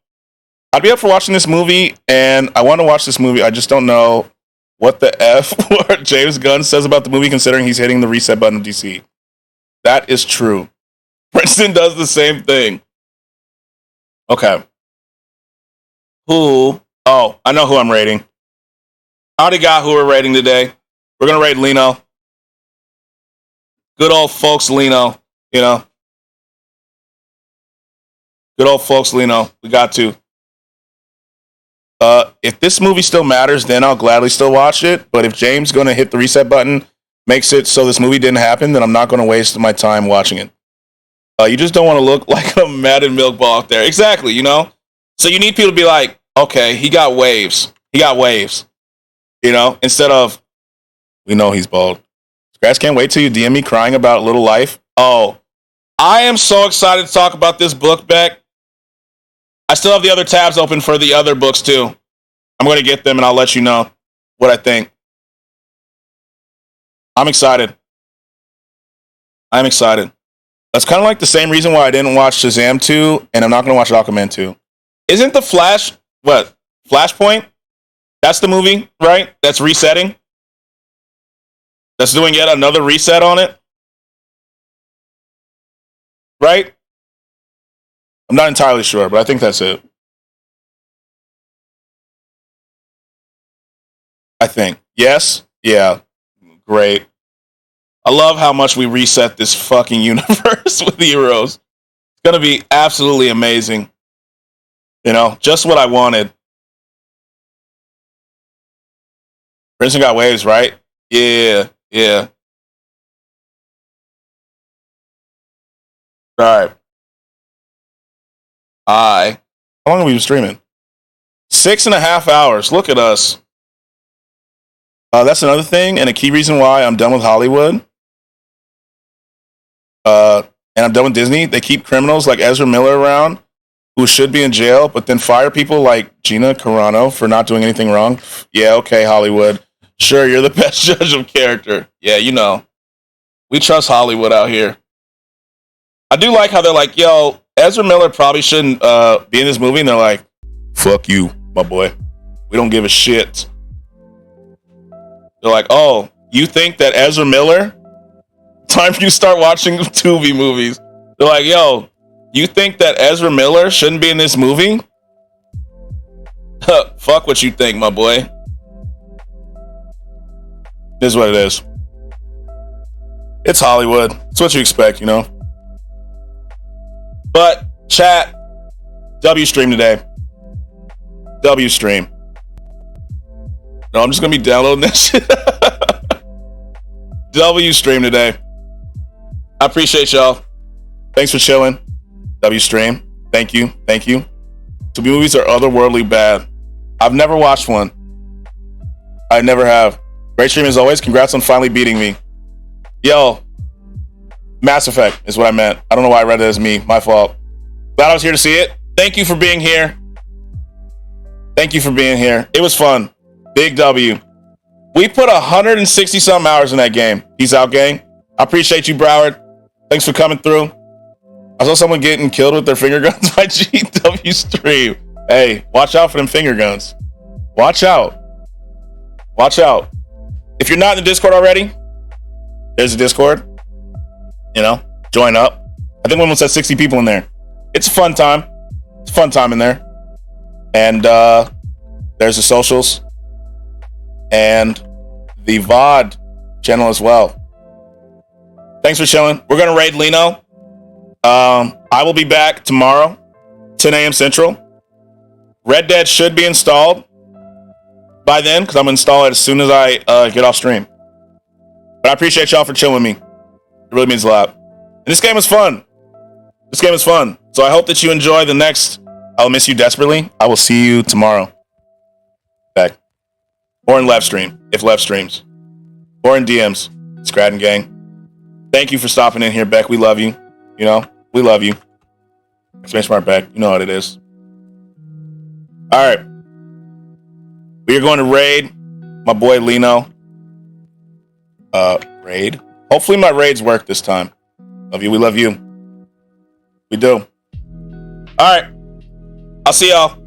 I'd be up for watching this movie, and I want to watch this movie. I just don't know what the F what James Gunn says about the movie, considering he's hitting the reset button of DC. That is true. Princeton does the same thing. Okay. Who? Oh, I know who I'm rating. I already got who we're rating today. We're going to rate Lino. Good old folks Lino, you know. Good old folks Lino. We got to. If this movie still matters, then I'll gladly still watch it. But if James going to hit the reset button, makes it so this movie didn't happen, then I'm not going to waste my time watching it. You just don't want to look like a Madden milk ball out there. Exactly, you know? So you need people to be like, okay, he got waves. You know? Instead of, we know he's bald. Skratsx, can't wait till you DM me crying about Little Life. Oh, I am so excited to talk about this book, Beck. I still have the other tabs open for the other books, too. I'm going to get them, and I'll let you know what I think. I'm excited. That's kind of like the same reason why I didn't watch Shazam 2, and I'm not going to watch Aquaman 2. Isn't the Flash, Flashpoint? That's the movie, right? That's resetting? That's doing yet another reset on it? Right? I'm not entirely sure, but I think that's it. I think. Yes? Yeah. Great. I love how much we reset this fucking universe with heroes. It's going to be absolutely amazing. You know, just what I wanted. Princeton got waves, right? Yeah. All right. How long have we been streaming? 6.5 hours. Look at us. That's another thing, and a key reason why I'm done with Hollywood. And I'm done with Disney. They keep criminals like Ezra Miller around who should be in jail, but then fire people like Gina Carano for not doing anything wrong. Yeah, okay, Hollywood. Sure, you're the best judge of character. Yeah, you know. We trust Hollywood out here. I do like how they're like, yo, Ezra Miller probably shouldn't be in this movie, and they're like, fuck you, my boy. We don't give a shit. They're like, oh, you think that Ezra Miller? Time for you to start watching Tubi movies. They're like, yo, you think that Ezra Miller shouldn't be in this movie? Fuck what you think, my boy. This is what it is. It's Hollywood. It's what you expect, you know? But, chat, W stream today. W stream. No, I'm just going to be downloading that shit. W stream today. I appreciate y'all. Thanks for chilling. W stream. Thank you. Tubi movies are otherworldly bad. I've never watched one. I never have. Great stream as always. Congrats on finally beating me. Yo. Mass Effect is what I meant. I don't know why I read it as me. My fault. Glad I was here to see it. Thank you for being here. Thank you for being here. It was fun. Big W. We put 160 something hours in that game. Peace out, gang. I appreciate you, Broward. Thanks for coming through. I saw someone getting killed with their finger guns by GW stream. Hey, watch out for them finger guns. Watch out. Watch out. If you're not in the Discord already, there's a Discord. You know, join up. I think we almost had 60 people in there. It's a fun time. It's a fun time in there. And there's the socials and the VOD channel as well. Thanks for chilling. We're going to raid Lino. I will be back tomorrow, 10 a.m. Central. Red Dead should be installed by then because I'm going to install it as soon as I get off stream. But I appreciate y'all for chilling with me. It really means a lot. And this game is fun. This game is fun. So I hope that you enjoy the next I'll Miss You Desperately. I will see you tomorrow. Back. Or in live stream, if live streams. Or in DMs. Scratton Gang. Thank you for stopping in here, Beck. We love you. You know, we love you. Exclamation mark Beck. You know what it is. All right. We are going to raid my boy Lino. Raid. Hopefully my raids work this time. Love you. We love you. We do. All right. I'll see y'all.